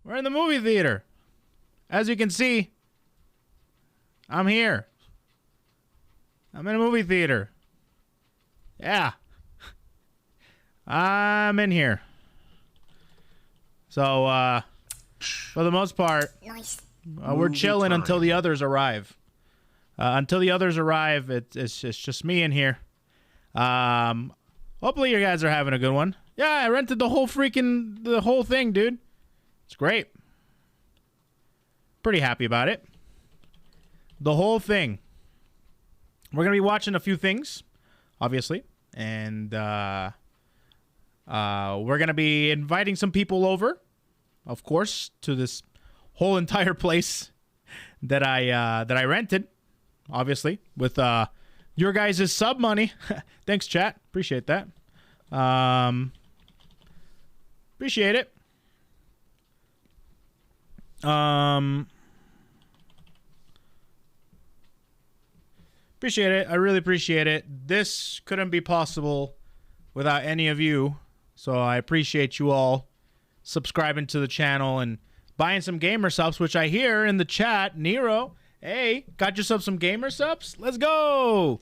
We're in the movie theater. As you can see, I'm here. I'm in a movie theater. Yeah. I'm in here. So, for the most part, we're chilling until the others arrive. Until the others arrive, it's just me in here. Hopefully you guys are having a good one. Yeah, I rented the whole thing, dude. It's great. Pretty happy about it. The whole thing. We're gonna be watching a few things, obviously, and we're gonna be inviting some people over, of course, to this whole entire place that I rented, obviously, with your guys' sub money. Thanks, chat. Appreciate that. Appreciate it. Appreciate it. I really appreciate it. This couldn't be possible without any of you. So I appreciate you all subscribing to the channel and buying some gamer subs, which I hear in the chat. Nero, hey, got yourself some gamer subs? Let's go.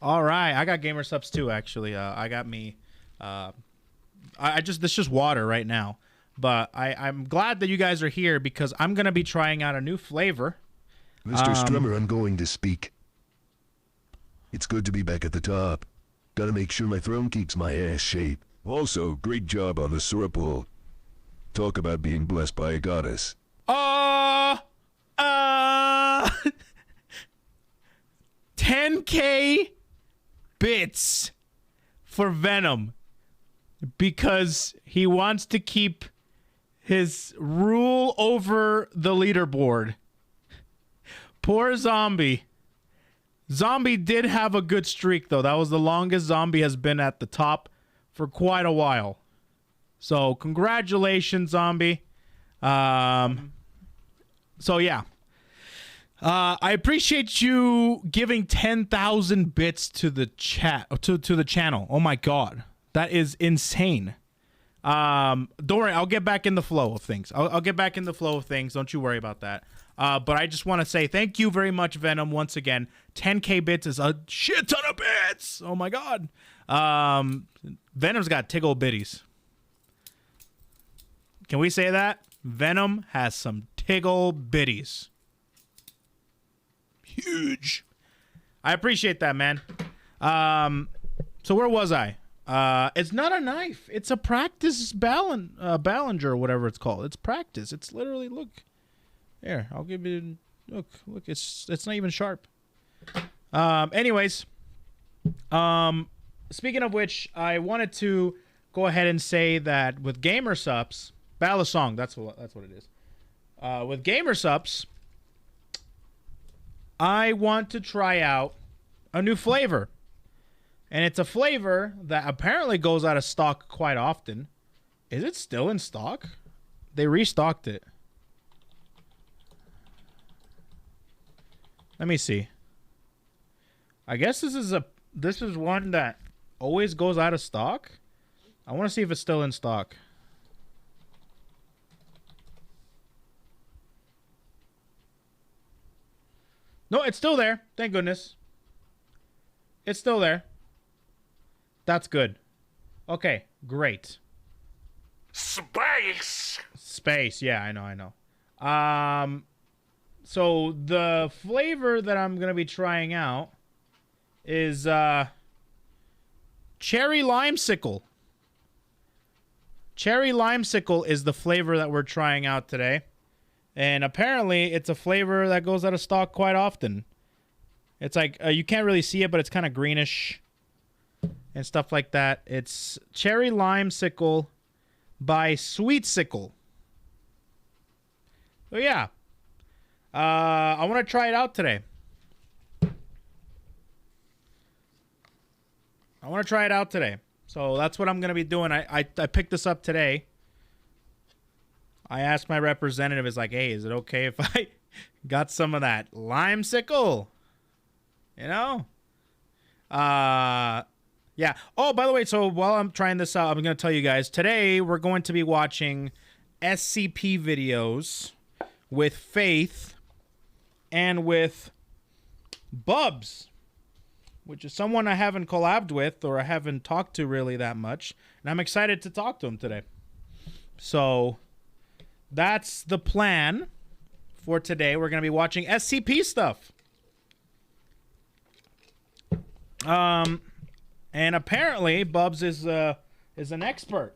All right. I got gamer subs too, actually. I got me. This is just water right now. But I'm glad that you guys are here because I'm going to be trying out a new flavor. Mr. Strummer, I'm going to speak. It's good to be back at the top. Gotta make sure my throne keeps my ass shape. Also, great job on the syrup bowl. Talk about being blessed by a goddess. 10K bits for Venom because he wants to keep his rule over the leaderboard. Poor Zombie. Zombie did have a good streak, though. That was the longest Zombie has been at the top for quite a while. So, congratulations, Zombie. So, yeah. I appreciate you giving 10,000 bits to the chat, to the channel. Oh, my God. That is insane. Don't worry. I'll get back in the flow of things. I'll get back in the flow of things. Don't you worry about that. But I just want to say thank you very much, Venom, once again. 10K bits is a shit ton of bits. Oh, my God. Venom's got tiggle bitties. Can we say that? Venom has some tiggle bitties. Huge. I appreciate that, man. So where was I? It's not a knife. It's a practice Ballinger or whatever it's called. It's practice. It's literally, look. Here, I'll give you, look, it's not even sharp. Anyways, speaking of which, I wanted to go ahead and say that with Gamer Sups, Battle of Song, that's what it is. With Gamer Sups, I want to try out a new flavor. And it's a flavor that apparently goes out of stock quite often. Is it still in stock? They restocked it. Let me see. I guess this is one that always goes out of stock. I want to see if it's still in stock. No, it's still there. Thank goodness. It's still there. That's good. Okay, great. Space. Space. Yeah, I know. So the flavor that I'm going to be trying out is Cherry Limesicle. Cherry Limesicle is the flavor that we're trying out today. And apparently it's a flavor that goes out of stock quite often. It's like, you can't really see it, but it's kind of greenish and stuff like that. It's Cherry Limesicle by Sweetsicle. So yeah. I want to try it out today. So that's what I'm going to be doing. I picked this up today. I asked my representative, is like, hey, is it okay if I got some of that Limesicle? You know? Yeah. Oh, by the way, so while I'm trying this out, I'm going to tell you guys, today we're going to be watching SCP videos with Faith and with Bubs, which is someone I haven't collabed with or I haven't talked to really that much. And I'm excited to talk to him today. So that's the plan for today. We're going to be watching SCP stuff. And apparently Bubs is an expert.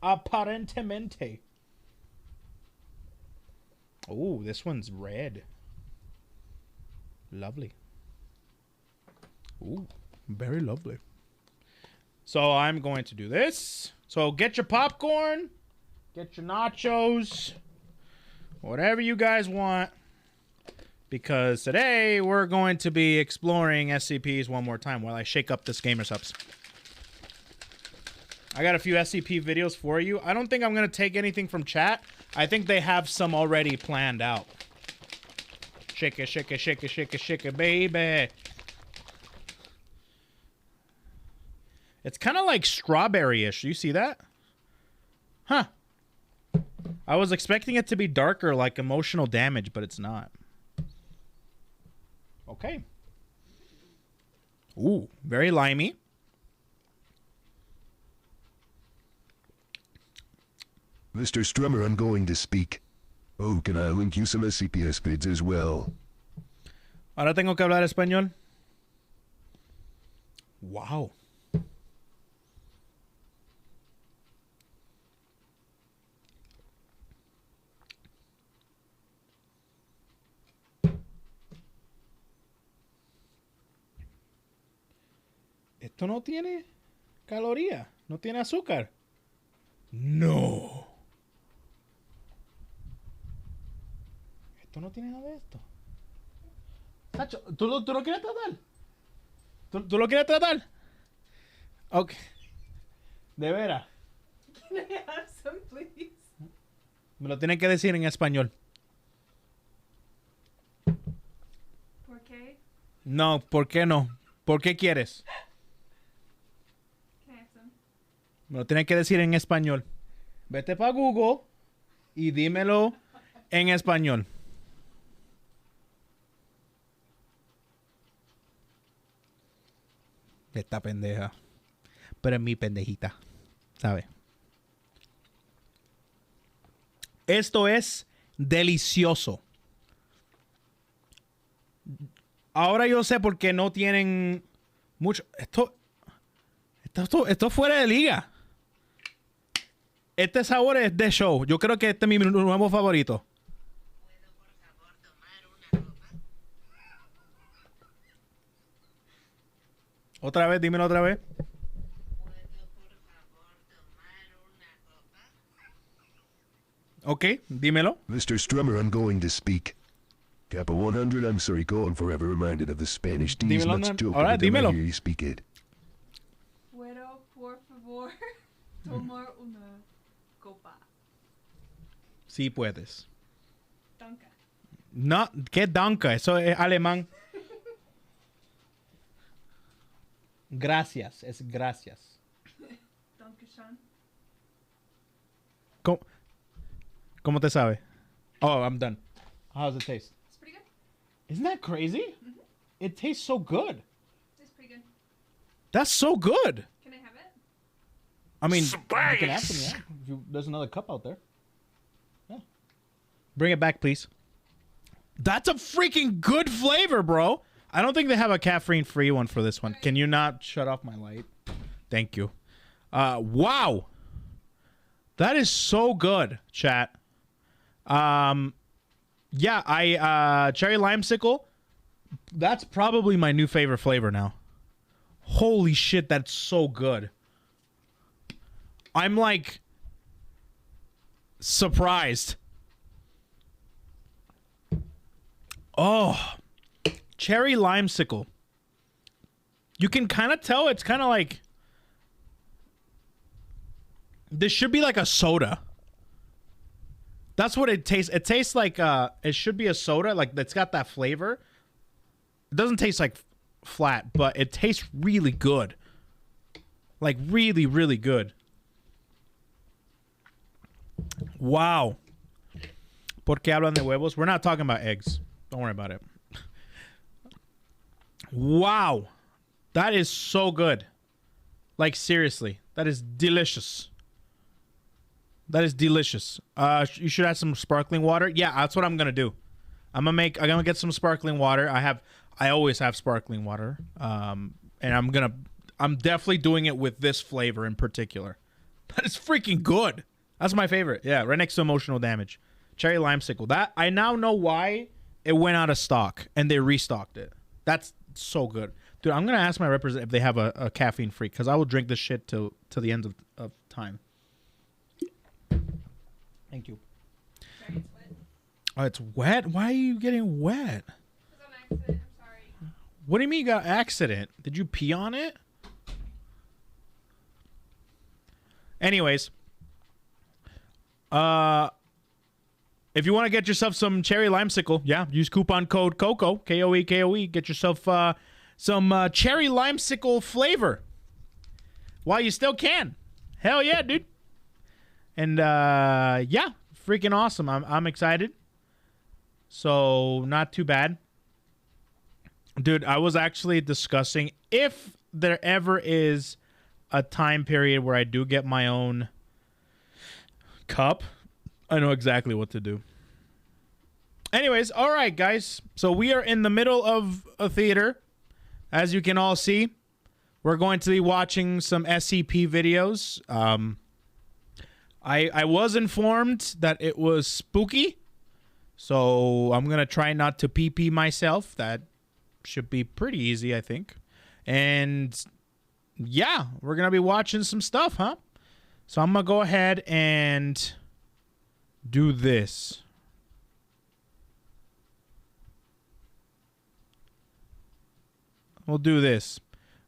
Aparentemente. Oh, this one's red. Lovely. Ooh, very lovely. So I'm going to do this. So get your popcorn, get your nachos, whatever you guys want. Because today we're going to be exploring SCPs one more time while I shake up this gamer subs. I got a few SCP videos for you. I don't think I'm going to take anything from chat. I think they have some already planned out. Shake it, shake it, shake it, shake it, shake it, baby. It's kind of like strawberry-ish. You see that? Huh. I was expecting it to be darker, like emotional damage, but it's not. Okay. Ooh, very limey. Mr. Strummer, I'm going to speak. Oh, can I link you some SCPs vids as well? Ahora tengo que hablar español. Wow. Esto no tiene caloría, no tiene azúcar. No. Esto no tiene nada de esto. Nacho, ¿tú lo quieres tratar? ¿Tú lo quieres tratar? Ok. De veras. Can I have some, please? Me lo tienen que decir en español. ¿Por qué? No, ¿por qué no? ¿Por qué quieres? Can I have some? Me lo tienen que decir en español. Vete para Google y dímelo en español. Esta pendeja. Pero es mi pendejita. ¿Sabe? Esto es delicioso. Ahora yo sé por qué no tienen mucho. Esto fuera de liga. Este sabor es de show. Yo creo que este es mi nuevo favorito. ¿Puedo por favor tomar una copa? Otra vez, dímelo otra vez. ¿Puedo por favor tomar una copa? Ok, dímelo. Mr. Strummer, I'm going to speak. Kappa 100, I'm sorry, going forever reminded of the Spanish D's Dímelo, nuts man. joke Ahora, every time dímelo. I hear you speak it. ¿Puedo, por favor, tomar una copa? Sí puedes. Danke. No, ¿qué danke? Eso es alemán. Gracias, es gracias. Danke schön. ¿Cómo te sabe? Oh, I'm done. How does it taste? It's pretty good. Isn't that crazy? It tastes so good. It's pretty good. That's so good. Can I have it? I mean, you can ask them, yeah. There's another cup out there. Yeah. Bring it back, please. That's a freaking good flavor, bro. I don't think they have a caffeine-free one for this one. Can you not shut off my light? Thank you. Wow. That is so good, chat. Yeah, cherry limesicle. That's probably my new favorite flavor now. Holy shit, that's so good. I'm like surprised. Oh, cherry limesicle. You can kind of tell it's kind of like this should be like a soda. That's what it tastes. It tastes like it should be a soda. Like it's got that flavor. It doesn't taste like flat, but it tastes really good. Like really, really good. Wow. ¿Por qué hablan de huevos? We're not talking about eggs. Don't worry about it. Wow. That is so good. Like, seriously. That is delicious. That is delicious. You should add some sparkling water. Yeah, that's what I'm going to do. I'm gonna get some sparkling water. I always have sparkling water. And I'm definitely doing it with this flavor in particular. That is freaking good. That's my favorite. Yeah, right next to emotional damage. Cherry limesicle. That I now know why it went out of stock and they restocked it. That's so good. Dude, I'm gonna ask my representative if they have a caffeine free, because I will drink this shit till the end of time. Thank you. Sorry, it's wet. Oh, it's wet? Why are you getting wet? Because I'm accident. I'm sorry. What do you mean you got accident? Did you pee on it? Anyways, if you want to get yourself some cherry limesicle, yeah, use coupon code KOKOE, KOE. Get yourself some cherry limesicle flavor while you still can. Hell yeah, dude. And yeah, freaking awesome. I'm excited. So not too bad. Dude, I was actually discussing if there ever is a time period where I do get my own cup, I know exactly what to do. Anyways, all right, guys. So we are in the middle of a theater. As you can all see, we're going to be watching some SCP videos. I was informed that it was spooky, so I'm going to try not to pee myself. That should be pretty easy, I think. And yeah, we're going to be watching some stuff, huh? So I'm going to go ahead and do this. We'll do this.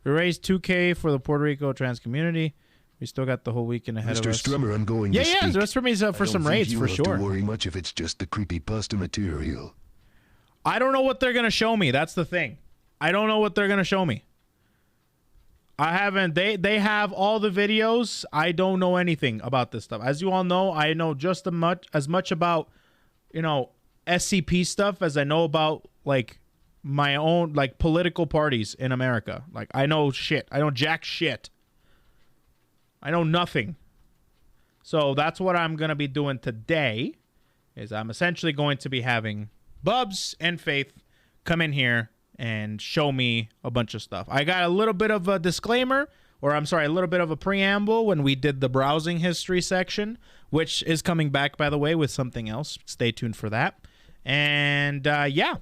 We raised $2K for the Puerto Rico trans community. We still got the whole weekend ahead of Mr. us. Strummer, I'm going to speak. Yeah, that's for me for some raids, for sure. I don't have to worry much if it's just the creepypasta material. I don't know what they're going to show me. That's the thing. I don't know what they're going to show me. I haven't. They have all the videos. I don't know anything about this stuff. As you all know, I know just as much about, SCP stuff as I know about, like, my own, like, political parties in America. Like, I know shit. I know jack shit. I know nothing. So that's what I'm going to be doing today, is I'm essentially going to be having Bubs and Faith come in here and show me a bunch of stuff. I got a little bit of a disclaimer, or I'm sorry, a little bit of a preamble when we did the browsing history section, which is coming back, by the way, with something else. Stay tuned for that. And yeah.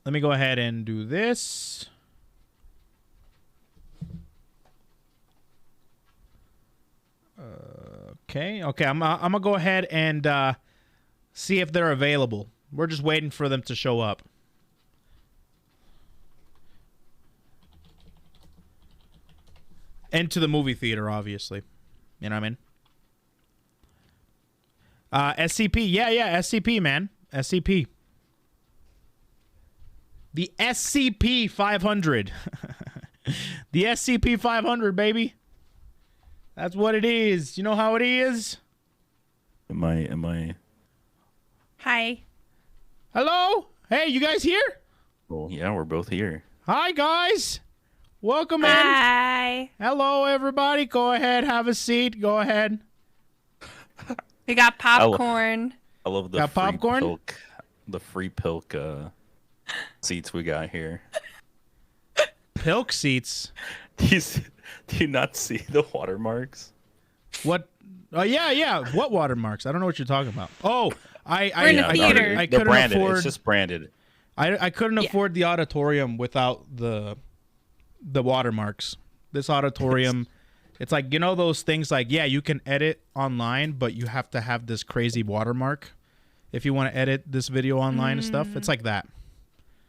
Let me go ahead and do this. Okay, I'm gonna go ahead and see if they're available. We're just waiting for them to show up. And to the movie theater, obviously. You know what I mean? SCP, yeah, SCP, man. SCP. The SCP 500. The SCP 500, baby. That's what it is. You know how it is? Am I? Hi. Hello? Hey, you guys here? Well, yeah, we're both here. Hi, guys. Welcome in. Hi. Hello, everybody. Go ahead. Have a seat. Go ahead. We got popcorn. I love the Got free popcorn? Pilk, the free Pilk seats we got here. Pilk seats. Do you not see the watermarks? What? Oh, yeah. What watermarks? I don't know what you're talking about. Oh, We're in a theater. I They're couldn't branded. afford. It's just branded. I couldn't afford the auditorium without the watermarks. This auditorium, it's like, those things like, yeah, you can edit online, but you have to have this crazy watermark if you want to edit this video online and stuff. It's like that.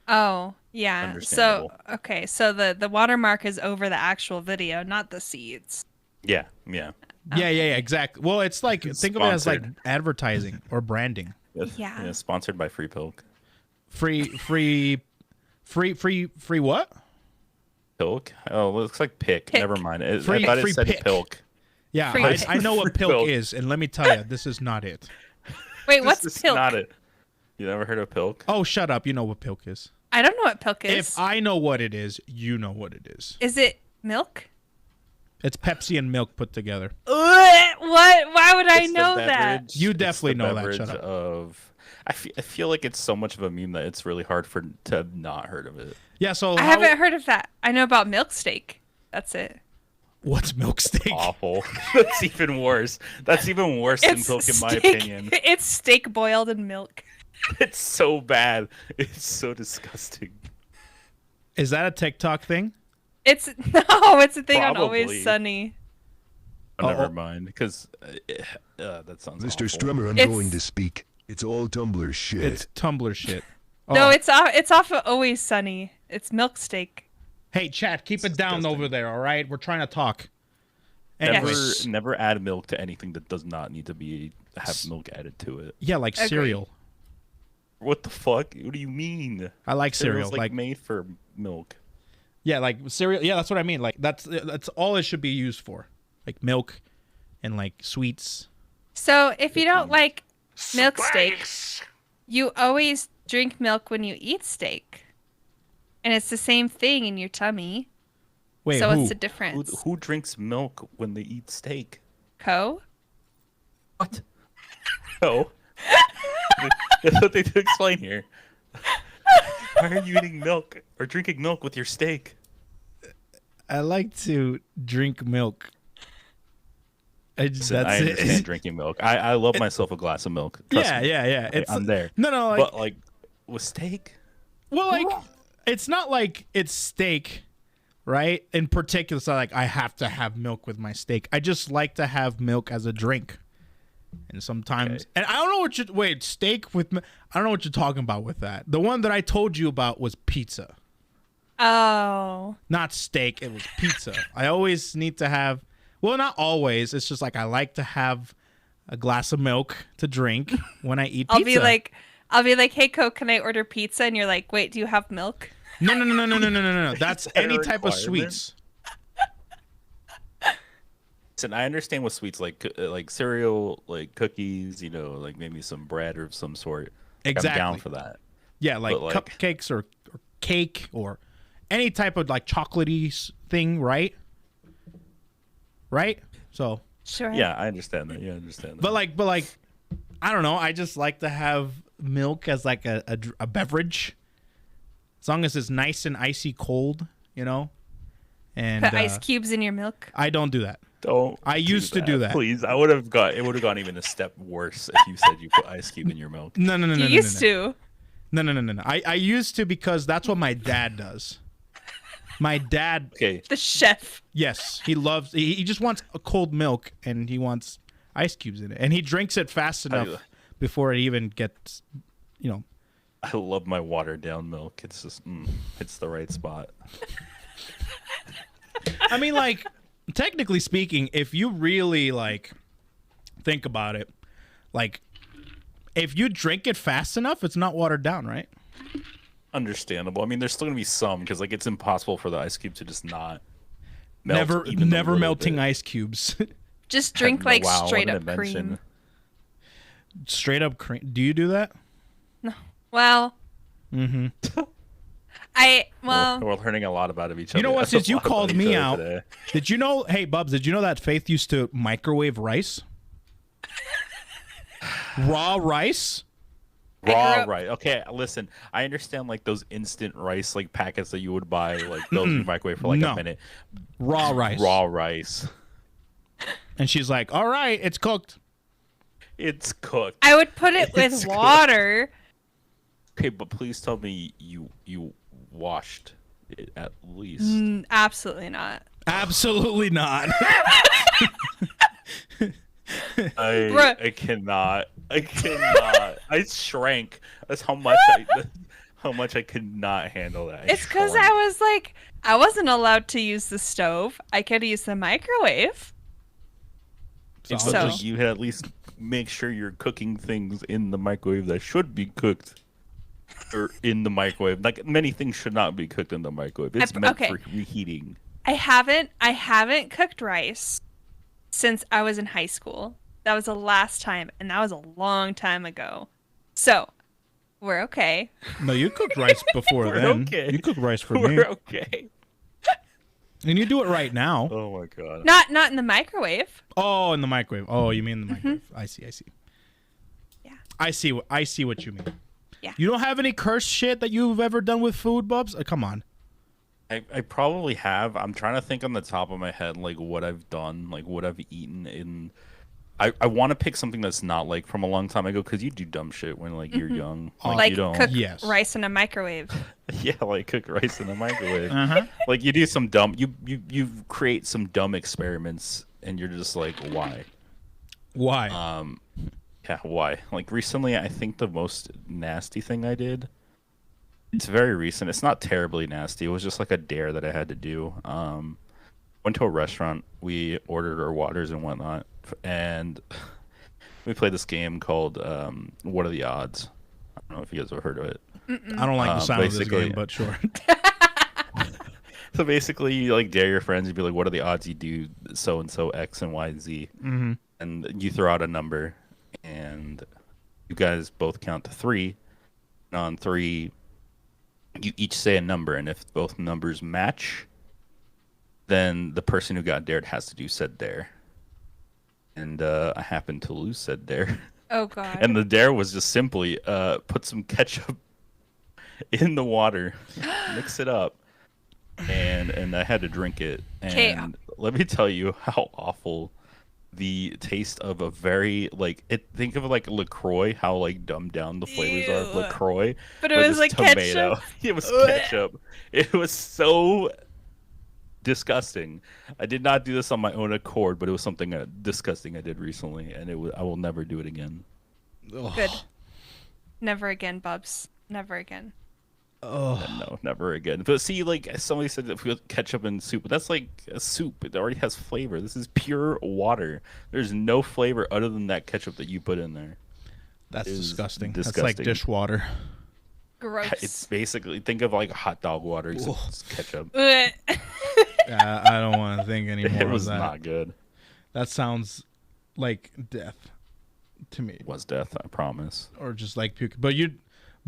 Oh, yeah. So, Understandable. okay. So the watermark is over the actual video, not the seeds. Yeah. Yeah, exactly. Well, it's like, think of it as like Sponsored. advertising or branding. Yeah. Sponsored by Free Pilk. Free what? Pilk? Oh, it looks like pick. Pick. Never mind. I Free- thought free it said pick. pilk. Yeah, Free I know what Free pilk pilk. is, and let me tell you, this is not it. Wait, what's This is pilk? not it. You never heard of pilk? Oh, shut up. You know what pilk is. I don't know what pilk is. If I know what it is, you know what it is. Is it milk? It's Pepsi and milk put together. What? Why would I It's the know that? beverage- You it's definitely the know that, beverage shut up. Of, I feel like it's so much of a meme that it's really hard to have not heard of it. Yeah, so I haven't heard of that. I know about milk steak. That's it. What's milk steak? Awful. That's even worse. That's even worse than pilk, in my opinion. It's steak boiled in milk. It's so bad. It's so disgusting. Is that a TikTok thing? It's a thing on Always Probably. Sunny. Oh, never Oh. mind, because that sounds Mr. awful. Strummer, I'm It's- going to speak. It's all Tumblr shit. It's Tumblr shit. No, Oh. it's off of Always Sunny. It's milk steak. Hey, chat, keep it down disgusting. over there, all right? We're trying to talk. Never, Anyways, never add milk to anything that does not need to have milk added to it. yeah, like Agreed. cereal. What the fuck? What do you mean? I like cereal. Cereal's Like, made for milk. yeah, like cereal. Yeah, that's what I mean. Like that's all it should be used for. Like milk and like sweets. So if you don't like milk steak, you always drink milk when you eat steak. And it's the same thing in your tummy. Wait, so who? what's the difference? Who drinks milk when they eat steak? Co? What? No. That's what they do explain here. Why are you eating milk or drinking milk with your steak? I like to drink milk. That's I understand it. drinking milk. I love myself a glass of milk. Trust Yeah, me. yeah. It's I'm there. No, like, But like with steak, well, like it's not like it's steak, right? In particular, so like I have to have milk with my steak. I just like to have milk as a drink. And sometimes, Okay. and I don't know what you wait steak with. I don't know what you're talking about with that. The one that I told you about was pizza, Oh. not steak. It was pizza. I always need to have. Well, not always. It's just like I like to have a glass of milk to drink when I eat pizza. I'll be like, hey, Co, can I order pizza? And you're like, wait, do you have milk? No. That's that a any type of requirement? sweets. listen, I understand with sweets like cereal, like cookies, like maybe some bread or of some sort. Like, Exactly. I'm down for that. Yeah, like, But, like- cupcakes or cake or any type of like chocolatey thing, right? Right? So, Sure. Yeah, I understand that. Yeah, I understand that. but like, I don't know. I just like to have milk as like a beverage, as long as it's nice and icy cold, And Put ice cubes in your milk. I don't do that. Don't. I used to do that. Please, it would have gone even a step worse if you said you put ice cube in your milk. No. You used to. No. I used to because that's what my dad does. My dad, Okay, The chef. yes, he just wants a cold milk and he wants ice cubes in it. And he drinks it fast enough before it even gets, I love my watered down milk. It's just, it's the right spot. I mean, like, technically speaking, if you really, like, think about it, like, if you drink it fast enough, it's not watered down, right? Understandable. I mean, there's still gonna be some because like it's impossible for the ice cube to just not melt even a Never little melting bit. ice cubes. Just drink like Wow, what straight an up invention. cream. Straight up cream. Do you do that? Well, Mm-hmm. well, We're learning a lot about each other. You know what? Since you A lot about called each me other out, today. did you know? Hey, Bubs, did you know that Faith used to microwave rice? Raw rice? I grew Raw up- rice. Okay, listen. I understand like those instant rice like packets that you would buy like those in the microwave for like No. a minute. Raw rice. Raw rice. And she's like, all right, it's cooked. It's cooked. I would put it It's with water. Okay, but please tell me you washed it at least. Absolutely not. Absolutely not. Bruh. I cannot. I shrank. That's how much I could not handle that. It's because shrank. I was like, I wasn't allowed to use the stove. I could use the microwave. But, So- like, you had at least make sure you're cooking things in the microwave that should be cooked. or in the microwave. Like many things should not be cooked in the microwave. It's meant for reheating. I haven't cooked rice since I was in high school. That was the last time, and that was a long time ago. So, we're okay. No, you cooked rice before We're then. okay. You cooked rice for me. We're okay. And you do it right now. Oh my god. Not in the microwave. Oh, in the microwave. Oh, you mean the microwave. I see. Yeah. I see what you mean. Yeah. You don't have any cursed shit that you've ever done with food, Bubs? Come on. I probably have. I'm trying to think on the top of my head, like what I've done, like what I've eaten in. I want to pick something that's not like from a long time ago, because you do dumb shit when like you're young. Like you don't. cook Yes. rice in a microwave. Yeah, like cook rice in the microwave. Uh-huh. Like you do some dumb. You create some dumb experiments, and you're just like, why? Why? Yeah, why? Like recently, I think the most nasty thing I did. It's very recent. It's not terribly nasty. It was just like a dare that I had to do. Went to a restaurant. We ordered our waters and whatnot, and we played this game called What Are the Odds? I don't know if you guys have heard of it. I don't like the sound of this basically- game, but sure. So basically, you like dare your friends. You'd be like, "What are the odds you do so and so X and Y and Z?" Mm-hmm. And you throw out a number, and you guys both count to 3. And on 3, you each say a number, and if both numbers match, then the person who got dared has to do said dare. And I happened to lose said dare. Oh god. And the dare was just simply put some ketchup in the water, mix it up, and I had to drink it. 'Kay. And let me tell you how awful the taste of a very think of it like LaCroix, how like dumbed down the flavors are of Ew. LaCroix. But it was just like tomato. ketchup. It was ketchup. It was so disgusting. I did not do this on my own accord, but it was something disgusting I did recently, and I will never do it again. Good. Never again, Bubs. Never again. Oh, No, never again. But see, like somebody said, if we put ketchup in soup, but that's like a soup. It already has flavor. This is pure water. There's no flavor other than that ketchup that you put in there. that's Is disgusting. That's disgusting. like dishwater. Gross. It's basically, think of like hot dog water, except it's ketchup. Ugh. I don't want to think anymore It was of that. not good. That sounds like death to me, It was death, I promise. or just like puke.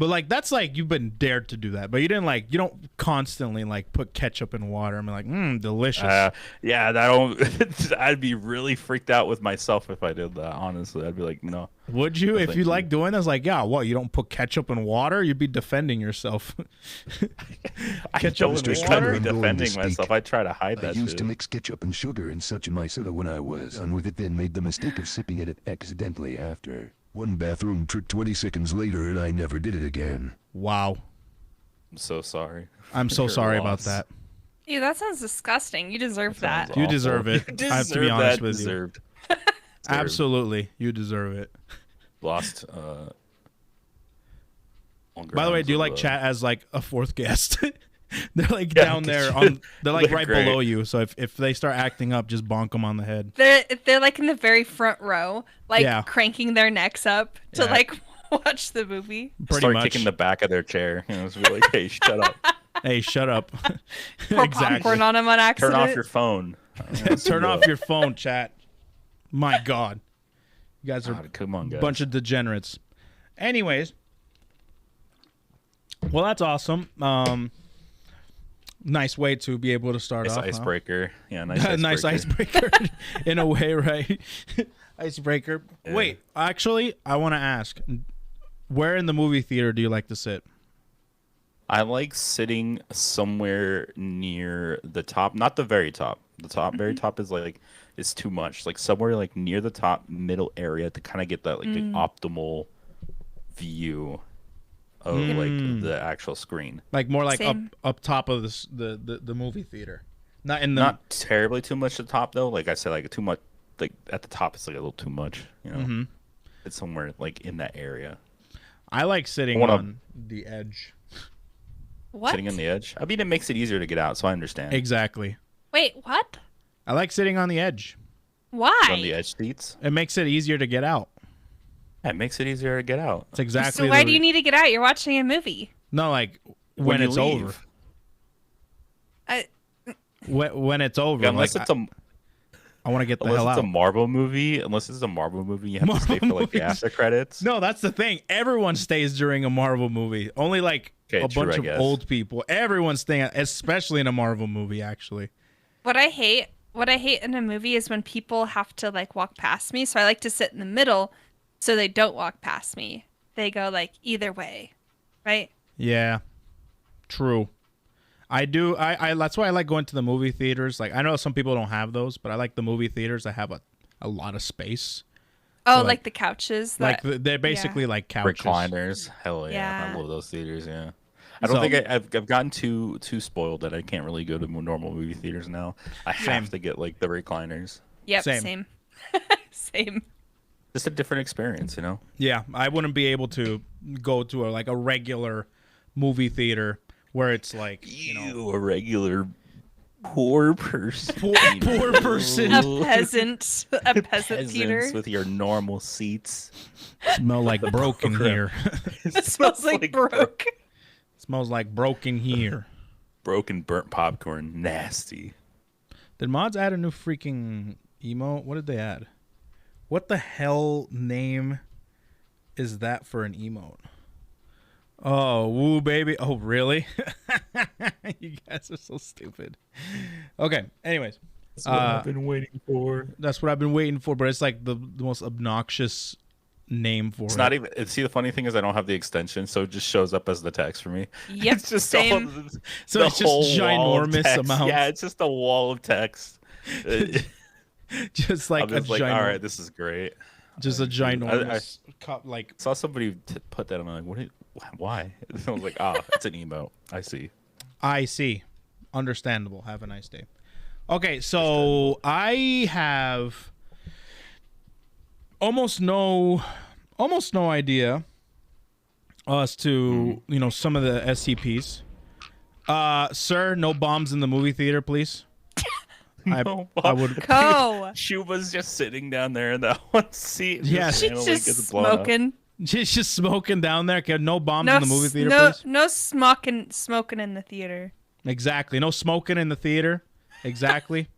But like that's like you've been dared to do that, but you don't constantly like put ketchup in water. I'm like, delicious. Yeah, that don't. I'd be really freaked out with myself if I did that. Honestly, I'd be like, no. Would you, if thank you you. like doing this? Like, yeah, what? You don't put ketchup in water? You'd be defending yourself. I Ketchup don't in be water? defending myself. I try to hide I that used shit. to mix ketchup and sugar in such in my soda when I was done with it, then made the mistake of sipping it accidentally after. One bathroom trick 20 seconds later, and I never did it again. Wow, I'm so sorry. I'm so Your sorry about loss. that. Ew, that sounds disgusting. You deserve Sounds that. You awful. deserve it. You I have to be deserve honest that. with you. Deserved. Absolutely, you deserve it. Lost. By the way, do you like chat as like a fourth guest? They're like Yeah, down there because on. They're like they're right great. below you. So if they start acting up, just bonk them on the head. They're like in the very front row, like Yeah. cranking their necks up to Yeah. like watch the movie. Pretty Start much. kicking the back of their chair. You know, it's really like, hey, shut up. Hey, shut up. Pour exactly. popcorn on them on Turn accident. off your phone. Turn off your phone, chat. My God, you guys are God, come on, guys. bunch of degenerates. Anyways, well, that's awesome. Nice way to be able to start Nice off. huh? icebreaker. Yeah, nice icebreaker. Nice icebreaker, in a way, right? Icebreaker. Yeah. Wait, actually, I want to ask, where in the movie theater do you like to sit? I like sitting somewhere near the top, not the very top. The top, very top is like is too much. Like somewhere like near the top middle area to kind of get that like the optimal view of like the actual screen. Like more like Same. up top of the movie theater, not in the. Not terribly too much at the top though. Like I said, like too much. Like at the top, it's like a little too much. You know, it's somewhere like in that area. I like sitting wanna- on the edge. What? Sitting on the edge. I mean, it makes it easier to get out, so I understand. Exactly. Wait, what? I like sitting on the edge. Why? On the edge seats. It makes it easier to get out. It makes it easier to get out. It's exactly. So why do you need to get out? You're watching a movie. No, like when you it's leave. over. I, When it's over. Yeah, unless like, it's a I want to get the unless hell it's out. a Marvel movie. Unless it's a Marvel movie, you have to stay for like the movies. after credits. No, that's the thing. Everyone stays during a Marvel movie. Only like Okay, a true, bunch I of guess. old people. Everyone's staying, especially in a Marvel movie. Actually, what I hate in a movie is when people have to like walk past me. So I like to sit in the middle, so they don't walk past me. They go like either way, right? yeah, true. I do. I that's why I like going to the movie theaters. Like I know some people don't have those, but I like the movie theaters that have a lot of space. Oh, So, like the couches. That, They're basically like couches. Recliners. Hell yeah. Yeah. I love those theaters. Yeah. I don't think I've gotten too spoiled that I can't really go to normal movie theaters now. I have to get like the recliners. Yep, Same. same. Same. Just a different experience, you know. Yeah, I wouldn't be able to go to a regular movie theater where it's like A regular poor person. poor person. A peasant theater. Peasants with your normal seats. Smell like broken here. It smells like broke. Smells like broken here. Broken burnt popcorn. Nasty. Did mods add a new freaking emote? What did they add? What the hell name is that for an emote? Oh, woo baby. Oh, really? You guys are so stupid. Okay, anyways. That's what I've been waiting for. That's what I've been waiting for, but it's like the most obnoxious name for It's it. not even. See, the funny thing is, I don't have the extension, so it just shows up as the text for me. Yep, It's just same. all the, So the it's just whole wall of ginormous text. amounts. Yeah, it's just a wall of text. Just like I'm just a like, all ginormous, right, this is great. just a ginormous cup. Like Saw somebody put that on. I'm like, why? I was like, it's an emote. I see. I see, understandable. Have a nice day. Okay, so I have almost no idea as to some of the SCPs. Sir, no bombs in the movie theater, please. I would. Go. Shuba's just sitting down there in that one seat. Yeah. She's randomly just gets blown up. smoking. She's just smoking down there. Okay, no bombs No, in the movie theater, no, please. no smoking in the theater. Exactly. No smoking in the theater. Exactly.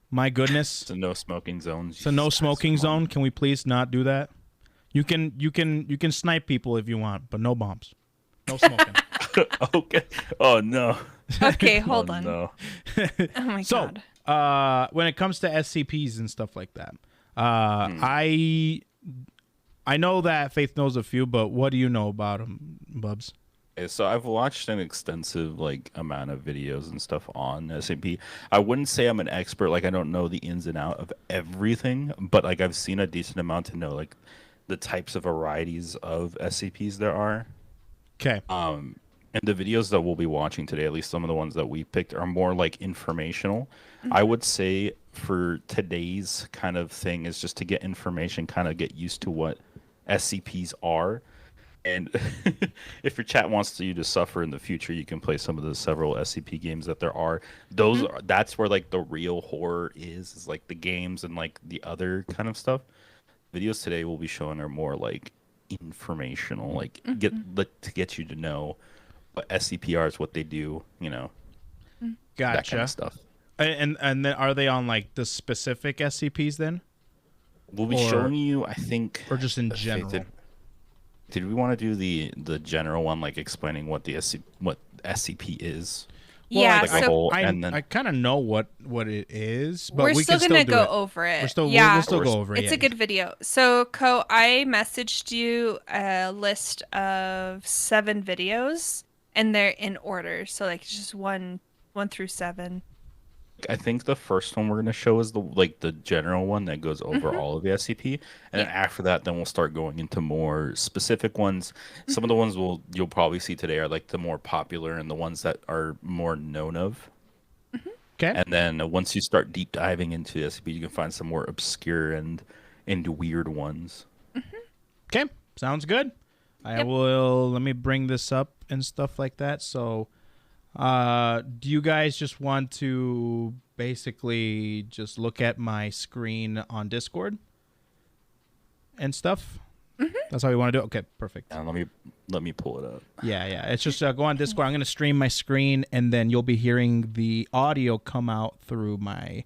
My goodness. It's a no smoking zone. It's a no smoking zone. Can we please not do that? You can snipe people if you want, but no bombs. No smoking. Okay. Oh no. Okay, hold on. No. Oh my So, god. when it comes to SCPs and stuff like that, I know that Faith knows a few, but what do you know about them, Bubs? Okay, so I've watched an extensive amount of videos and stuff on SCP. I wouldn't say I'm an expert. I don't know the ins and out of everything, but I've seen a decent amount to know the types of varieties of SCPs there are. Okay. And the videos that we'll be watching today, at least some of the ones that we picked, are more informational. I would say for today's kind of thing is just to get information, kind of get used to what SCPs are. And if your chat wants you to suffer in the future, you can play some of the several SCP games that there are. Those are, that's where the real horror is the games and the other kind of stuff. Videos today we'll be showing are more informational, to get you to know what SCP are, is what they do, Gotcha. that kind of stuff. And then are they on the specific SCPs then, We'll be showing you, I think, or just in general? Did we want to do the general one, explaining what what SCP is? Yeah, like a so whole, I and then kind of know what it is, but we're we still can gonna still go do it. over it. We'll yeah, still go over it. it's yeah. a good video. So, Ko, I messaged you a list of 7 videos, and they're in order. So, it's just 1 through 7. I think the first one we're gonna show is the general one that goes over all of the SCP, and then after that, then we'll start going into more specific ones. Some of the ones you'll probably see today are the more popular and the ones that are more known of. Okay. And then once you start deep diving into SCP, you can find some more obscure and weird ones. Okay, sounds good. I will. Let me bring this up and stuff like that. So, do you guys just want to basically just look at my screen on Discord and stuff? That's how you want to do it? Okay, perfect. Yeah, let me pull it up. Yeah. It's just go on Discord. I'm going to stream my screen, and then you'll be hearing the audio come out through my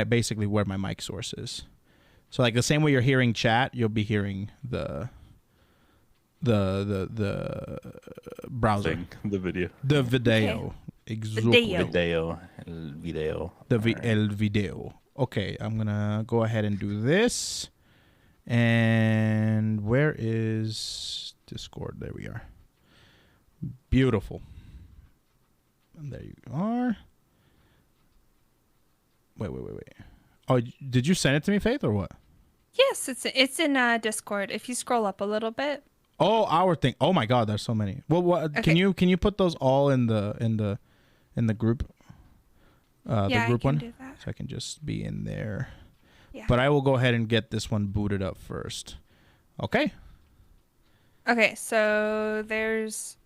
basically where my mic source is. So like the same way you're hearing chat, you'll be hearing the browser. The video. The video. Okay. Exactly. Video. Video. El video. Okay, I'm going to go ahead and do this. And where is Discord? There we are. Beautiful. And there you are. Wait. Oh, did you send it to me, Faith, or what? Yes, it's in Discord. If you scroll up a little bit. Oh, our thing. Oh my God, there's so many. Well, what Okay. can you put those all in the group? Yeah, the group I can one, do that. so I can just be in there. Yeah. But I will go ahead and get this one booted up first. Okay. Okay, so there's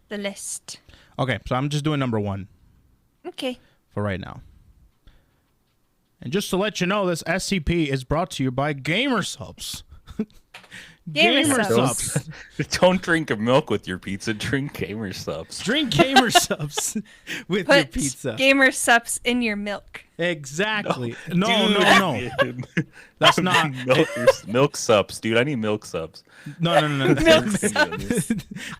the list. Okay, so I'm just doing number 1 Okay. for right now. And just to let you know, this SCP is brought to you by Gamer Subs. Gamer Subs. Don't drink milk with your pizza. Drink Gamer Subs. Drink Gamer Subs with your Put pizza. gamer sups in your milk. Exactly. Dude. No. That's not. Milk subs, dude. I need milk subs. No. Milk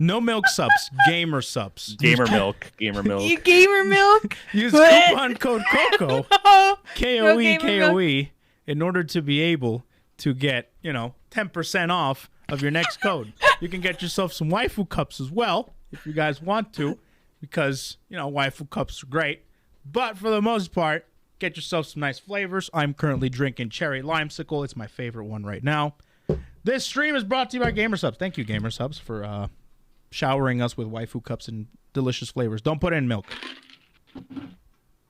No milk subs. Gamer subs. Gamer milk. Gamer milk. You gamer milk? Use What? coupon code COCO. No KOE gamer KOE in order to be able to get 10% off of your next code. You can get yourself some waifu cups as well if you guys want to, because waifu cups are great. But for the most part, get yourself some nice flavors. I'm currently drinking cherry limesicle. It's my favorite one right now. This stream is brought to you by Gamer Subs. Thank you, Gamer Subs, for showering us with waifu cups and delicious flavors. Don't put in milk.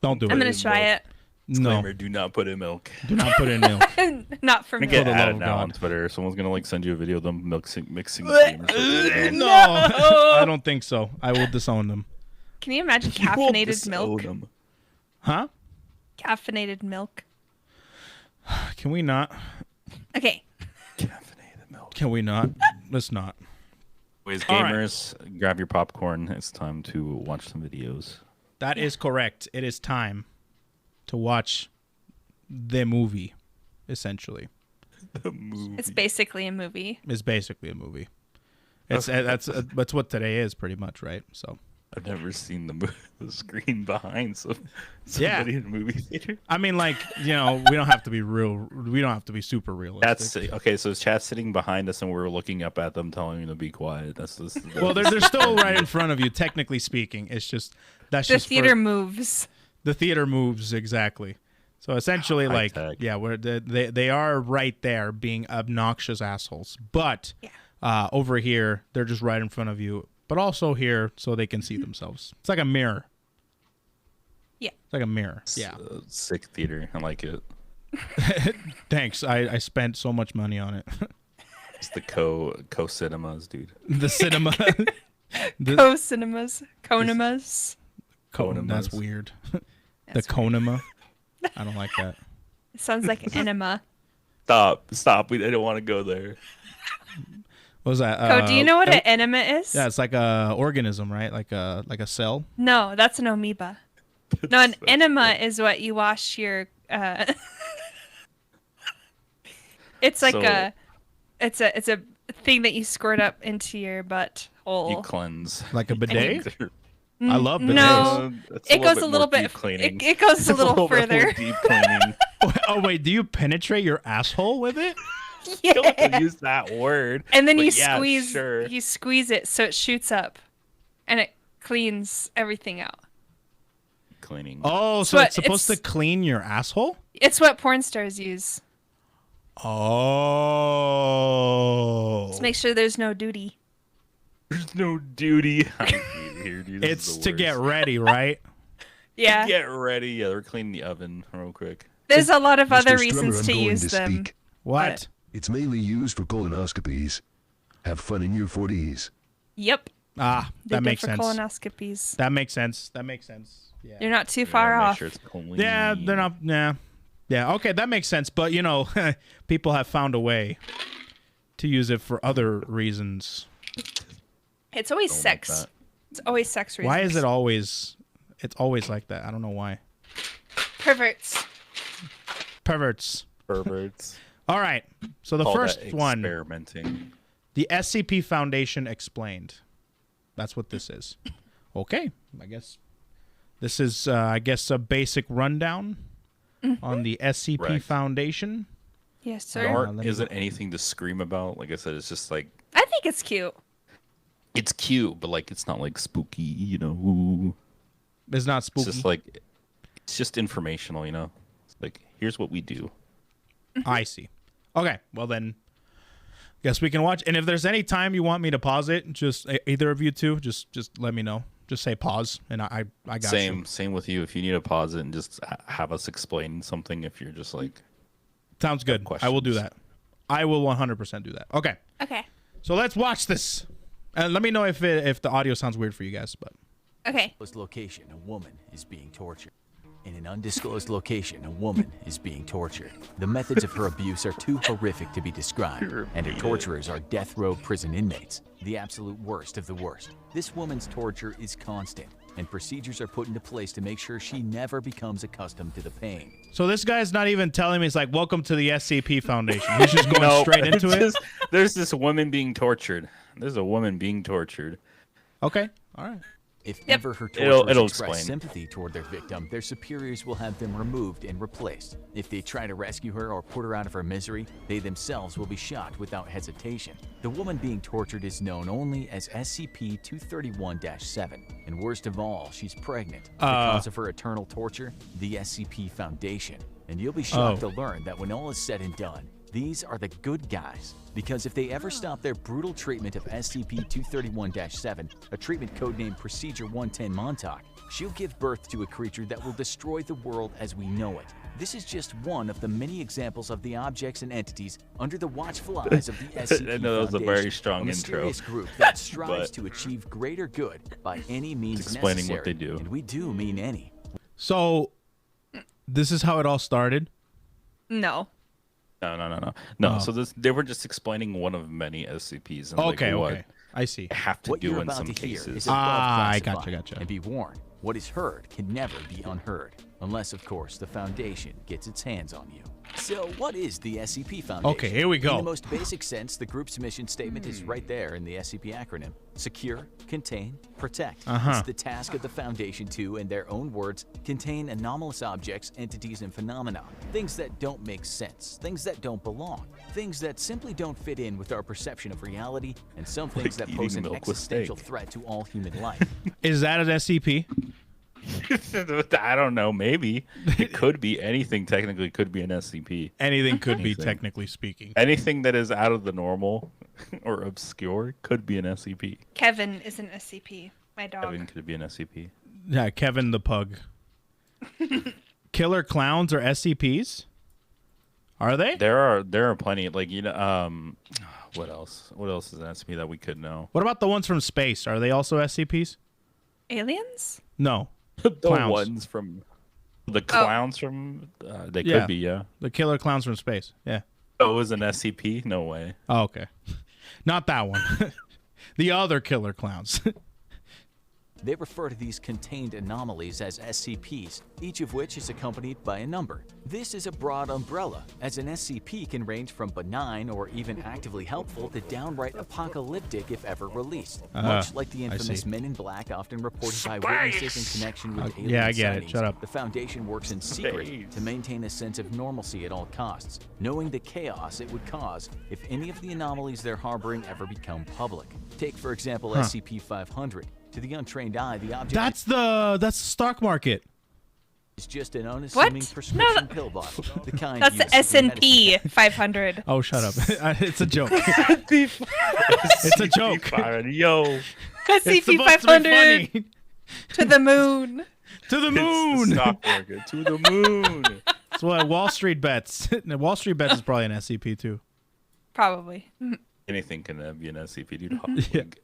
Don't do it. I'm going to try it. No, Disclaimer, do not put in milk. do not put in milk. Not for I'm me. gonna get the love added of now God. on Twitter. Someone's gonna send you a video of them mixing Gamer Subs. No, I don't think so. I will disown them. Can you imagine You will caffeinated disown milk? them. Huh? Caffeinated milk. Can we not? Okay. Caffeinated milk. Can we not? Let's not. Anyways, All right. gamers, grab your popcorn. It's time to watch some videos. That is correct. It is time to watch the movie, essentially. The movie. It's basically a movie. It's basically a movie. That's what today is, pretty much, right? So, I've never seen the screen behind somebody Yeah. in a movie theater. I mean, we don't have to be real. We don't have to be super realistic. Okay, so chat's sitting behind us and we're looking up at them telling them to be quiet. Well, they're still right in front of you, technically speaking. It's just that's The just theater moves. the theater moves exactly. So essentially, High tech. they are right there being obnoxious assholes. But over here, they're just right in front of you. But also here, so they can see themselves. It's like a mirror. Yeah. It's like a mirror. Yeah. Sick theater. I like it. Thanks. I spent so much money on it. It's the co cinemas, dude. The cinema. Co-cinemas. Conemas. That's weird. The Conema. I don't like that. It sounds like an enema. Stop. I don't want to go there. What was that? Oh, do you know what an enema is? Yeah, it's like a organism, right? Like a cell. No, that's an amoeba. No, an enema is what you wash your. It's like So- it's a thing that you squirt up into your butt hole. You cleanse. Like a bidet. It I love bidets. No, it goes a little more bit. deep cleaning. It goes a It's little bit more further. deep cleaning. Oh wait, do you penetrate your asshole with it? Don't use that word. And then but you yeah, squeeze. Sure. You squeeze it so it shoots up, and it cleans everything out. Cleaning. Oh, so what- it's supposed to it's- clean your asshole? It's what porn stars use Oh. to make sure there's no duty. There's no duty. I hate it here, dude. This It's is the to get worst. ready, right? Yeah, Get ready. Yeah, they're cleaning the oven real quick. there's a lot of other Mr. Strummer, reasons I'm to going use to them. speak. What? It's mainly used for colonoscopies. Have fun in your 40s. Yep, Ah, they're that good makes for sense. colonoscopies. That makes sense. Yeah. You're not too far Yeah, make off. sure it's clean. Yeah, they're not. Yeah. Yeah. Okay, that makes sense. But people have found a way to use it for other reasons. It's always Don't like sex. that. It's always sex reasons. Why is it always? It's always like that. I don't know why. Perverts. Perverts. Perverts. All right. So the Call first that one, experimenting. the SCP Foundation explained. That's what this is. Okay. I guess this is a basic rundown on the SCP Right. Foundation. Yes, The sir. art let me isn't anything to scream about. Like I said, it's just like I think it's cute. it's cute, but like it's not like spooky, you know. Ooh. It's not It's spooky. just like it's just informational, you know. It's like here's what we do. I see. Okay. Well then, guess we can watch. And if there's any time you want me to pause it, just either of you two, just let me know. Just say pause, and I got you. Same with you. If you need to pause it and just have us explain something, if you're just like Sounds good. I will do questions. that. I will 100% do that. Okay. Okay. So let's watch this. And let me know if the audio sounds weird for you guys. But Okay. Location, a woman is being tortured. In an undisclosed location, a woman is being tortured. The methods of her abuse are too horrific to be described, and her torturers are death row prison inmates, the absolute worst of the worst. This woman's torture is constant, and procedures are put into place to make sure she never becomes accustomed to the pain. so this guy's not even telling me. It's like, welcome to the SCP Foundation. He's just going Nope. straight into it. There's this woman being tortured. There's a woman being tortured. Okay. All right. If Yep. ever her It'll torturers express explain. sympathy toward their victim, their superiors will have them removed and replaced. If they try to rescue her or put her out of her misery, they themselves will be shot without hesitation. The woman being tortured is known only as SCP-231-7, and worst of all, she's pregnant. The cause of her eternal torture, the SCP Foundation. And you'll be shocked to learn that when all is said and done, these are the good guys. Because if they ever stop their brutal treatment of SCP-231-7, a treatment codenamed Procedure 110 Montauk, she'll give birth to a creature that will destroy the world as we know it. This is just one of the many examples of the objects and entities under the watchful eyes of the SCP I know that was a Foundation, very strong a mysterious intro, group that strives but- to achieve greater good by any means explaining necessary. what they do. And we do mean any. So this is how it all started. No. No. Oh. So they were just explaining one of many SCPs and Okay. like what Okay. I see. they have to What do you're in about some to hear cases. is above I classified. gotcha. And be warned, what is heard can never be unheard, unless, of course, the Foundation gets its hands on you. So, what is the SCP Foundation? Okay, here we go. In the most basic sense, the group's mission statement is right there in the SCP acronym. Secure, contain, protect. It's the task of the Foundation to, in their own words, contain anomalous objects, entities, and phenomena. Things that don't make sense, things that don't belong, things that simply don't fit in with our perception of reality, and some things Like that pose eating an milk with existential steak. threat to all human life. Is that an SCP? I don't know. Maybe it could be anything. Technically, could be an SCP. Anything could be, Anything. technically speaking. Anything that is out of the normal or obscure could be an SCP. Kevin is an SCP. My dog. Kevin could be an SCP. Yeah, Kevin the pug. Killer clowns are SCPs? Are they? There are plenty. Like what else? What else is an SCP that we could know? What about the ones from space? Are they also SCPs? Aliens? No. The Clowns. ones from the clowns from they Yeah. could be, yeah. The killer clowns from space. Yeah. Oh, it was an SCP? No way. Oh, okay. Not that one. The other killer clowns. They refer to these contained anomalies as SCPs, each of which is accompanied by a number. This is a broad umbrella, as an SCP can range from benign or even actively helpful to downright apocalyptic if ever released. Much like the infamous see. Men in Black often reported by witnesses in connection with alien yeah, I get it. sightings. Shut up. The Foundation works in secret Space. to maintain a sense of normalcy at all costs, knowing the chaos it would cause if any of the anomalies they're harboring ever become public. Take, for example, SCP-500. To the untrained eye, the object That's the stock market. is just an unassuming What? prescription No. pill bottle. The kind That's the used in medicine. SNP 500. Oh, shut up. It's a joke. It's a joke. Yo. It's SCP supposed to be 500 funny. to the moon. To the It's the moon. stock market to the moon. That's what Wall Street bets. Wall Street bets is probably an SCP too. Probably. Anything can be an SCP, dude. Yeah. Like,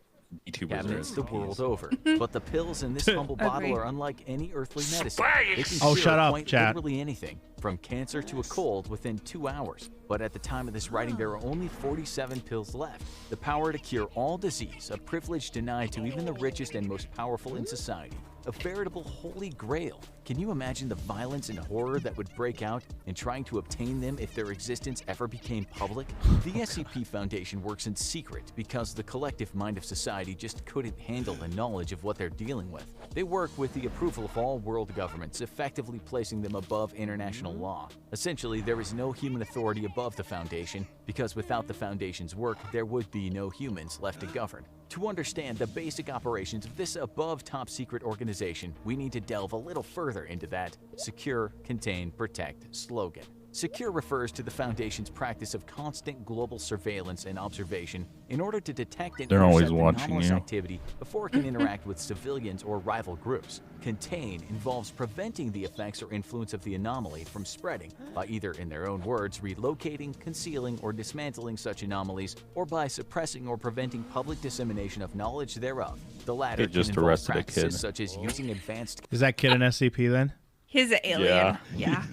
YouTubers are Cabinets the world SCPs. over. But the pills in this humble bottle Agreed. are unlike any earthly medicine. They can Oh, cure shut up, quite chat. literally anything, from cancer to a cold within 2 hours. But at the time of this writing, there are only 47 pills left. The power to cure all disease, a privilege denied to even the richest and most powerful in society. A veritable holy grail. Can you imagine the violence and horror that would break out in trying to obtain them if their existence ever became public? The SCP Foundation works in secret because the collective mind of society just couldn't handle the knowledge of what they're dealing with. They work with the approval of all world governments, effectively placing them above international law. Essentially, there is no human authority above the Foundation, because without the Foundation's work, there would be no humans left to govern. To understand the basic operations of this above top secret organization, we need to delve a little further into that secure, contain, protect slogan. Secure refers to the Foundation's practice of constant global surveillance and observation in order to detect and They're always intercept watching anomalous you. activity before it can interact with civilians or rival groups. Contain involves preventing the effects or influence of the anomaly from spreading by either, in their own words, relocating, concealing, or dismantling such anomalies, or by suppressing or preventing public dissemination of knowledge thereof. The latter They just can involve arrested a practices kid. such as using advanced Is that kid an SCP then? He's an alien. Yeah.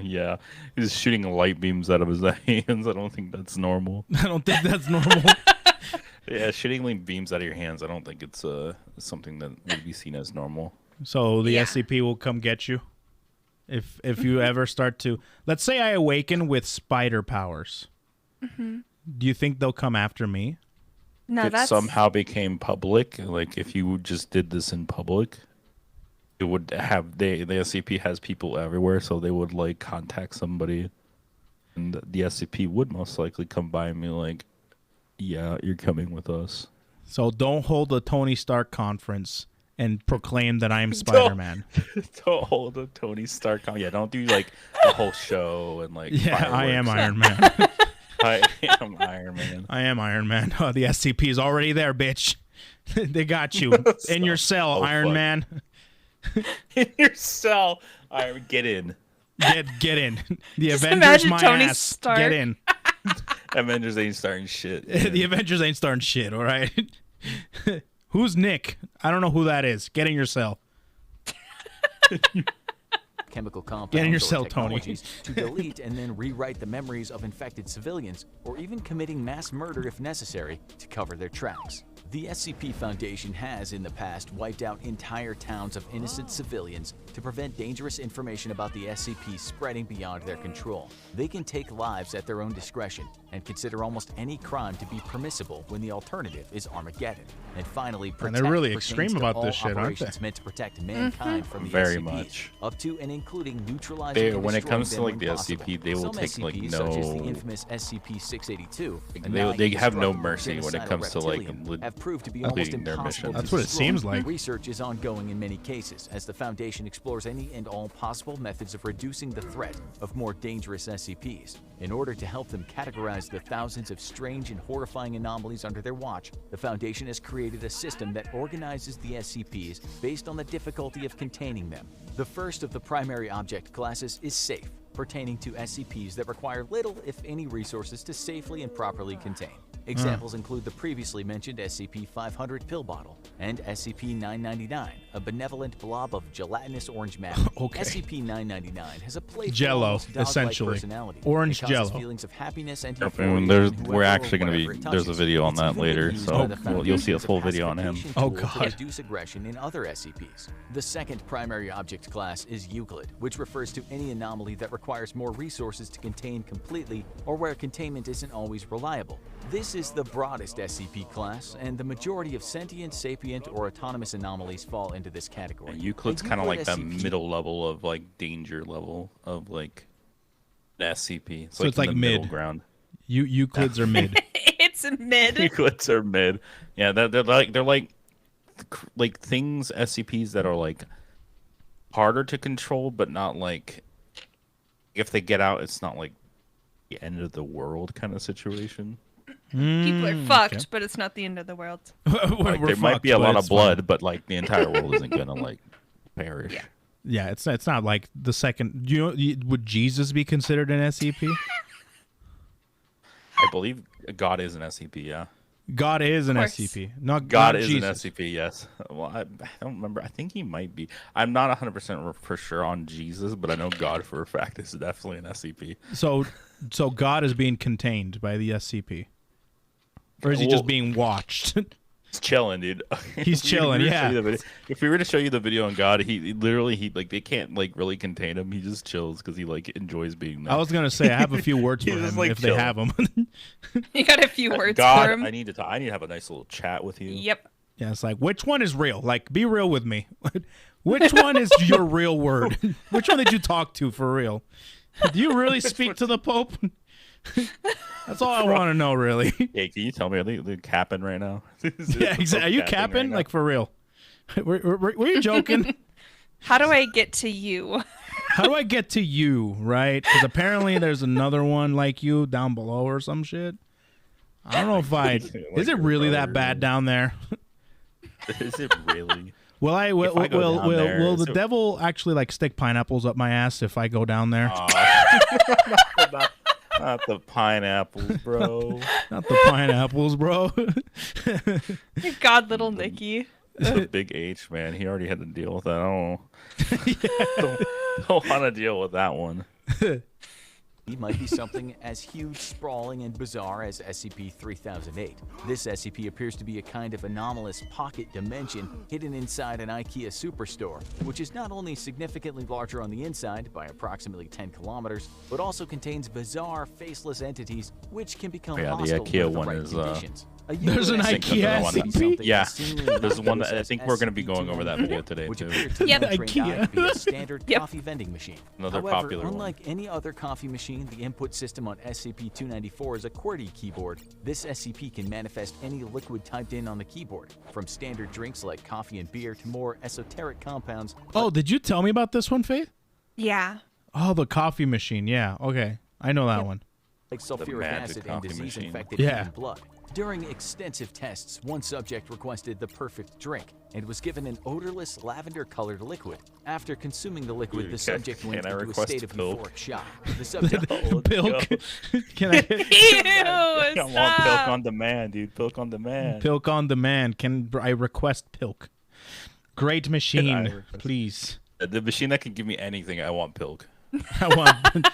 Yeah. He's shooting light beams out of his hands. I don't think that's normal. I don't think that's normal. Yeah, shooting light beams out of your hands. I don't think it's something that would be seen as normal. So the Yeah. SCP will come get you if you ever start to. Let's say I awaken with spider powers. Do you think they'll come after me? No, If it that's somehow became public, like if you just did this in public, it would have the SCP has people everywhere, so they would like contact somebody, and the SCP would most likely come by and be like, "Yeah, you're coming with us." So don't hold a Tony Stark conference and proclaim that I'm Spider-Man. Don't hold a Tony Stark. Yeah, don't do like the whole show and like. Yeah, I am fireworks. Iron Man. I am Iron Man. I am Iron Man. Oh, the SCP is already there, bitch. They got you in your cell, Oh, Iron fuck. Man. In your cell, Iron, get in. Get in. The Just Avengers, imagine my Tony ass. Stark. Get in. Avengers ain't starting shit. The Avengers ain't starting shit. All right. Who's Nick? I don't know who that is. Get in your cell. chemical compounds Get in your or cell, Tony. technologies to delete and then rewrite the memories of infected civilians, or even committing mass murder if necessary to cover their tracks. The SCP Foundation has in the past wiped out entire towns of innocent civilians to prevent dangerous information about the SCP spreading beyond their control. They can take lives at their own discretion and consider almost any crime to be permissible when the alternative is Armageddon. And finally, And protect they're really pertains extreme to about all this shit, aren't they? operations meant to protect mankind from the Very SCPs, much. up to and including neutralizing and When it destroying comes to them like when the possible. SCP, they will Some take like SCPs, such as the no. infamous SCP-682, They have no mercy when it comes to like have proved to be almost completing their impossible mission. to That's what it destroy. seems like. Research is ongoing in many cases as the Foundation explores any and all possible methods of reducing the threat of more dangerous SCPs. In order to help them categorize the thousands of strange and horrifying anomalies under their watch, the Foundation has created a system that organizes the SCPs based on the difficulty of containing them. The first of the primary object classes is Safe, pertaining to SCPs that require little, if any, resources to safely and properly contain. Examples include the previously mentioned SCP-500 pill bottle and SCP-999, a benevolent blob of gelatinous orange matter. Okay. SCP-999 has a playful, Jello, almost dog-like essentially. personality. Orange It causes Jello. feelings of happiness and Yep, euphoria and in we're whoever actually or going to be. whatever it There's a touches. video on It's that even been later, used so by the you'll see a Foundation full as a video on him. pacification Oh, tool to God. reduce aggression in other SCPs. The second primary object class is Euclid, which refers to any anomaly that requires more resources to contain completely or where containment isn't always reliable. This is the broadest SCP class, and the majority of sentient, sapient, or autonomous anomalies fall into this category. Euclid's A kind of Euclid like the SCP middle level of like danger level of like the SCP. So it's like the mid. middle ground. Euclids are mid. It's mid. Euclids are mid. Yeah, they're like things SCPs that are like harder to control, but not like if they get out, it's not like the end of the world kind of situation. People are fucked, but it's not the end of the world. We're There might fucked, be a but lot it's of blood, fine. but like the entire world isn't gonna like perish. Yeah. Yeah, it's not like the second. Would Jesus be considered an SCP? I believe God is an SCP. Yeah. God is an course. SCP. Not God not is Jesus. an SCP, yes. Well, I don't remember. I think he might be. I'm not 100% for sure on Jesus, but I know God for a fact is definitely an SCP. So God is being contained by the SCP, or is he just Well- being watched? He's chilling, dude. He's If we were chilling, to show yeah. you the video- If we were to show you the video on God, he literally like they can't like really contain him. He just chills because he like enjoys being there. I was gonna say I have a few words for He's just, him like, if they chilling. have them. You got a few words God, for him. I need to talk. I need to have a nice little chat with you. Yep. Yeah, it's like, which one is real? Like, be real with me. Which one is your real word? Which one did you talk to for real? Do you really speak to the Pope? That's all I want to know, really. Hey, can you tell me are they capping right now? Yeah, exactly. Are you capping? Like, for real? Were you joking? How do I get to you? How do I get to you, right? Because apparently there's another one like you down below or some shit. I don't know if I... Is it really that bad down there? Is it really? Will I If I go down there, will the so- devil actually like stick pineapples up my ass if I go down there? Not the pineapples, bro. Not the pineapples, bro. God, little Nicky. The big H, man. He already had to deal with that. I don't want to deal with that one. He might be something as huge, sprawling, and bizarre as SCP-3008. This SCP appears to be a kind of anomalous pocket dimension hidden inside an IKEA superstore, which is not only significantly larger on the inside by approximately 10 kilometers, but also contains bizarre, faceless entities which can become Yeah, the hostile IKEA under the one right is, conditions. A There's an UFO IKEA might be SCP? something Yeah, as seemingly there's one that I innocuous think as we're going to be going over that video SCP-294, today, which too. appeared to Yep. the untrained eye to be a standard Yep. coffee vending machine. Another However, popular one. unlike any other coffee machine, the input system on SCP-294 is a QWERTY keyboard. This SCP can manifest any liquid typed in on the keyboard, from standard drinks like coffee and beer to more esoteric compounds. Oh, did you tell me about this one, Faith? Yeah. Oh, the coffee machine. Yeah, okay. I know that one. Like sulfuric magic acid and coffee machine. disease-infected Yeah. human blood. During extensive tests, one subject requested the perfect drink and was given an odorless lavender-colored liquid. After consuming the liquid, the subject went can I into a request state of pilk? euphoric shock. The subject Pilk. Can I I Ew, want stop. Pilk on demand, dude. Pilk on demand. Pilk on demand? Can I request Pilk? Great machine, request- please. The machine that can give me anything, I want Pilk. I want.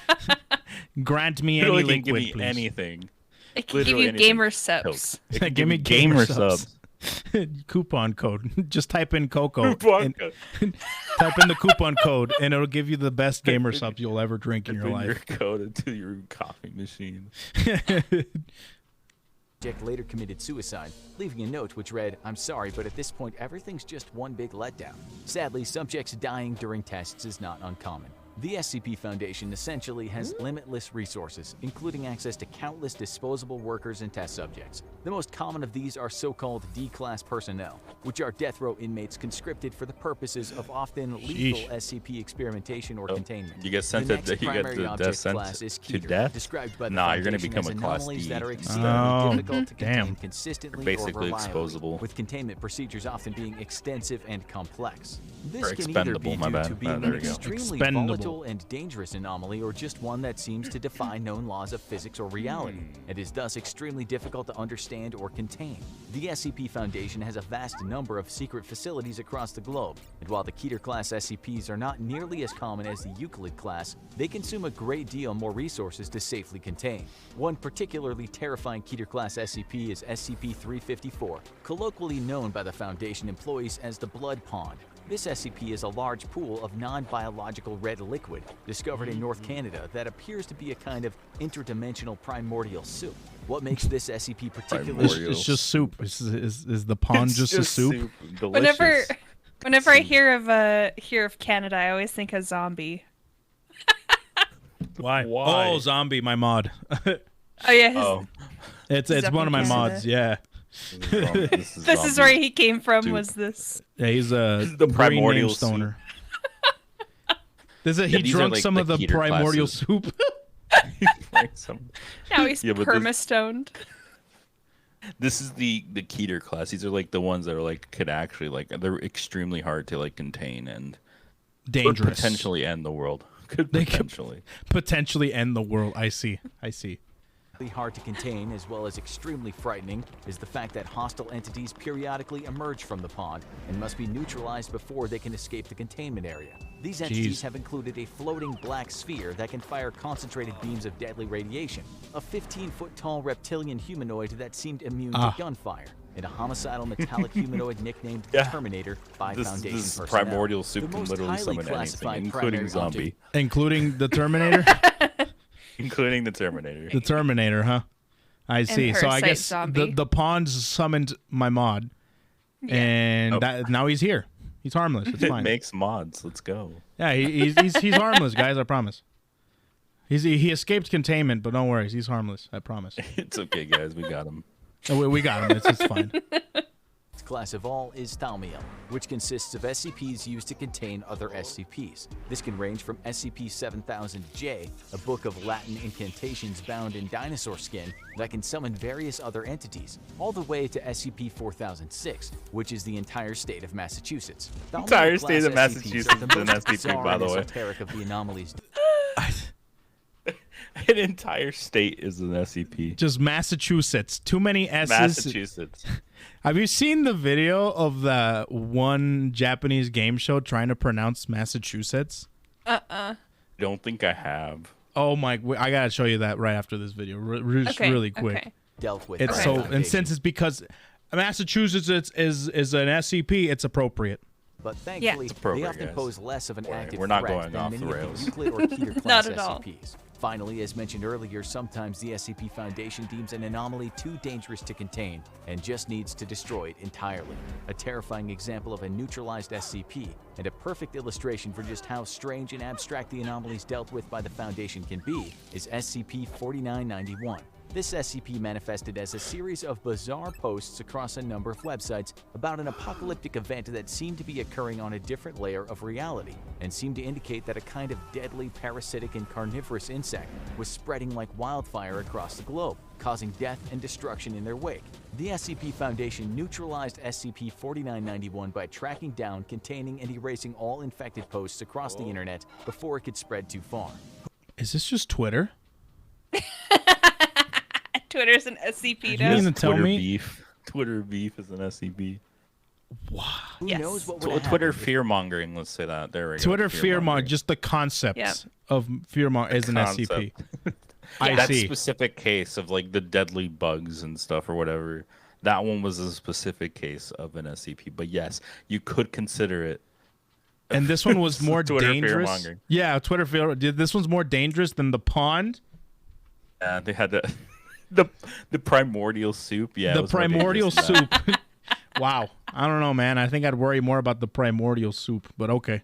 Grant me any Literally can liquid, give me please. anything. It can give Literally you anything. gamer Pilk. subs. It can Give me gamer subs. subs. Coupon code. Just type in Coco. Coupon and- code. type in the coupon code, and it'll give you the best gamer subs you'll ever drink in your Put life. your code into your coffee machine. subject later committed suicide, leaving a note which read, "I'm sorry, but at this point everything's just one big letdown." Sadly, subjects dying during tests is not uncommon. The SCP Foundation essentially has limitless resources, including access to countless disposable workers and test subjects. The most common of these are so-called D-class personnel, which are death row inmates conscripted for the purposes of often lethal Sheesh. SCP experimentation or containment. You get sent The to next you get primary the object death sentence class is to Keter, death. described by the Nah, you're gonna Foundation become as a class anomalies D. that are exceedingly Oh, difficult to contain damn. consistently Basically or reliably, exposable. with containment procedures often being extensive and complex. This Or can either expendable, be my due bad. to being There an we go. extremely Expendable. volatile and dangerous anomaly, or just one that seems to defy known laws of physics or reality, and is thus extremely difficult to understand or contain. The SCP Foundation has a vast number of secret facilities across the globe, and while the Keter class SCPs are not nearly as common as the Euclid class, they consume a great deal more resources to safely contain. One particularly terrifying Keter class SCP is SCP-354, colloquially known by the Foundation employees as the Blood Pond. This SCP is a large pool of non-biological red liquid discovered in North Canada that appears to be a kind of interdimensional primordial soup. What makes this SCP particularly Primordial. It's just soup. Is the pond It's just a soup? Delicious. Whenever I hear of Canada, I always think of zombie. Why? Why? Oh, zombie, my mod. Oh yeah, his, Oh, It's He's up one of in my Canada. mods. Yeah, this is where he came from. Soup. Was this? yeah. He's a The green primordial name stoner. He these are drunk like some the of the Keter primordial classes. soup. Now he's Yeah, but this- perma-stoned. This is the Keter class. These are like the ones that are like could actually like they're extremely hard to like contain and could Dangerous. potentially end the world. Could They could- potentially. Potentially end the world. I see. Hard to contain, as well as extremely frightening, is the fact that hostile entities periodically emerge from the pod and must be neutralized before they can escape the containment area. These entities have included a floating black sphere that can fire concentrated beams of deadly radiation, a 15-foot-tall reptilian humanoid that seemed immune to gunfire, and a homicidal metallic humanoid nicknamed the Terminator by Foundation This personnel. primordial soup The can most literally highly summon anything, classified including primary zombie. object- Including the Terminator? Including the Terminator. The Terminator, huh? I see. So I Parasite guess zombie. the pawns summoned my mod, and now he's here. He's harmless. It's It fine. makes mods. Let's go. Yeah, he's harmless, guys. I promise. He escaped containment, but don't worry, he's harmless. I promise. It's okay, guys. We got him. Oh, we got him. It's fine. Class of all is Thaumiel, which consists of SCPs used to contain other SCPs. This can range from SCP-7000-J, a book of Latin incantations bound in dinosaur skin that can summon various other entities, all the way to SCP-4006, which is the entire state of Massachusetts. Entire state of Thaumiel-class Massachusetts SCPs are the is an most SCP, bizarre by the and way. esoteric of the anomalies. An entire state is an SCP. Just Massachusetts. Too many S's. Massachusetts. Have you seen the video of the one Japanese game show trying to pronounce Massachusetts? Don't think I have. Oh my! I gotta show you that right after this video. Okay, Really quick. okay. Dealt with It's by so, Foundation. and since it's because Massachusetts is an SCP, it's appropriate. But thankfully, It's appropriate, they often guys. pose less of an active we're not threat going than off many the of rails. the Euclid or Keter class Not at all. SCPs. Finally, as mentioned earlier, sometimes the SCP Foundation deems an anomaly too dangerous to contain and just needs to destroy it entirely. A terrifying example of a neutralized SCP and a perfect illustration for just how strange and abstract the anomalies dealt with by the Foundation can be is SCP-4991. This SCP manifested as a series of bizarre posts across a number of websites about an apocalyptic event that seemed to be occurring on a different layer of reality and seemed to indicate that a kind of deadly parasitic and carnivorous insect was spreading like wildfire across the globe, causing death and destruction in their wake. The SCP Foundation neutralized SCP-4991 by tracking down, containing, and erasing all infected posts across the internet before it could spread too far. Is this just Twitter? Twitter's an SCP You now. mean to tell Twitter me? beef. Twitter beef is an SCP. Who Yes. knows what So would Twitter happen if fear mongering. Let's say that. There we go. Twitter fear Fear-mongering. mongering, just the concepts Yep. of fear mongering is an concept. SCP. I That see. specific case of like the deadly bugs and stuff or whatever. That one was a specific case of an SCP. But yes, you could consider it. And this one was more Twitter dangerous. fear-mongering. Yeah, Twitter fear. This one's more dangerous than the pond. They had the primordial soup. Yeah, it The was more primordial dangerous than that. soup. Wow. I don't know, man. I think I'd worry more about the primordial soup, but okay.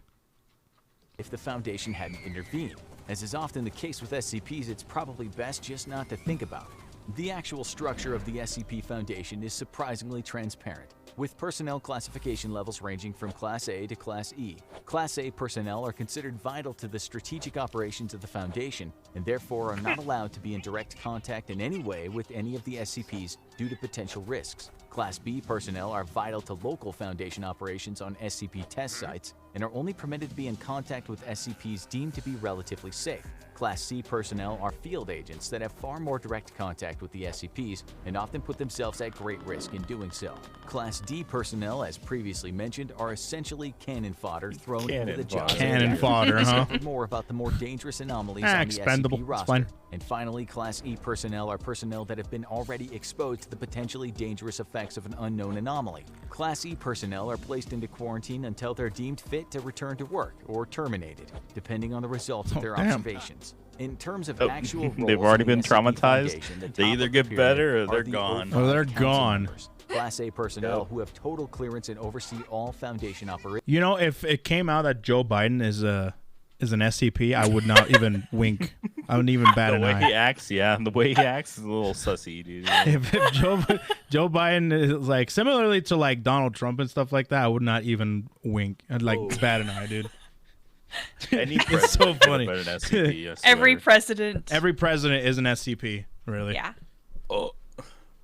if the Foundation hadn't intervened. As is often the case with SCPs, it's probably best just not to think about it. The actual structure of the SCP Foundation is surprisingly transparent, with personnel classification levels ranging from Class A to Class E. Class A personnel are considered vital to the strategic operations of the Foundation, and therefore are not allowed to be in direct contact in any way with any of the SCPs due to potential risks. Class B personnel are vital to local Foundation operations on SCP test sites and are only permitted to be in contact with SCPs deemed to be relatively safe. Class C personnel are field agents that have far more direct contact with the SCPs and often put themselves at great risk in doing so. Class D personnel, as previously mentioned, are essentially cannon fodder thrown into the jaws. of Cannon death. fodder, huh? Discover more about the more dangerous anomalies on the expendable. SCP It's roster. fine. And finally, Class E personnel are personnel that have been already exposed to the potentially dangerous effects of an unknown anomaly. Class E personnel are placed into quarantine until they're deemed fit to return to work or terminated, depending on the results of their damn. observations. In terms of Oh, actual roles they've already in the been SCP traumatized. Foundation, the They top either of the get pyramid better or are they're the gone. O5 Or they're council gone. members. Class A personnel who have total clearance and oversee all Foundation operations. You know, if it came out that Joe Biden is an SCP, I would not even wink. I wouldn't even bat The an way he eye. acts, yeah. The way he acts is a little sussy, dude. If Joe Biden is like similarly to like Donald Trump and stuff like that, I would not even wink. I'd like bat an eye, dude. Any It's so president could funny. have been an SCP, I Every swear. president. Every president is an SCP, really. Yeah.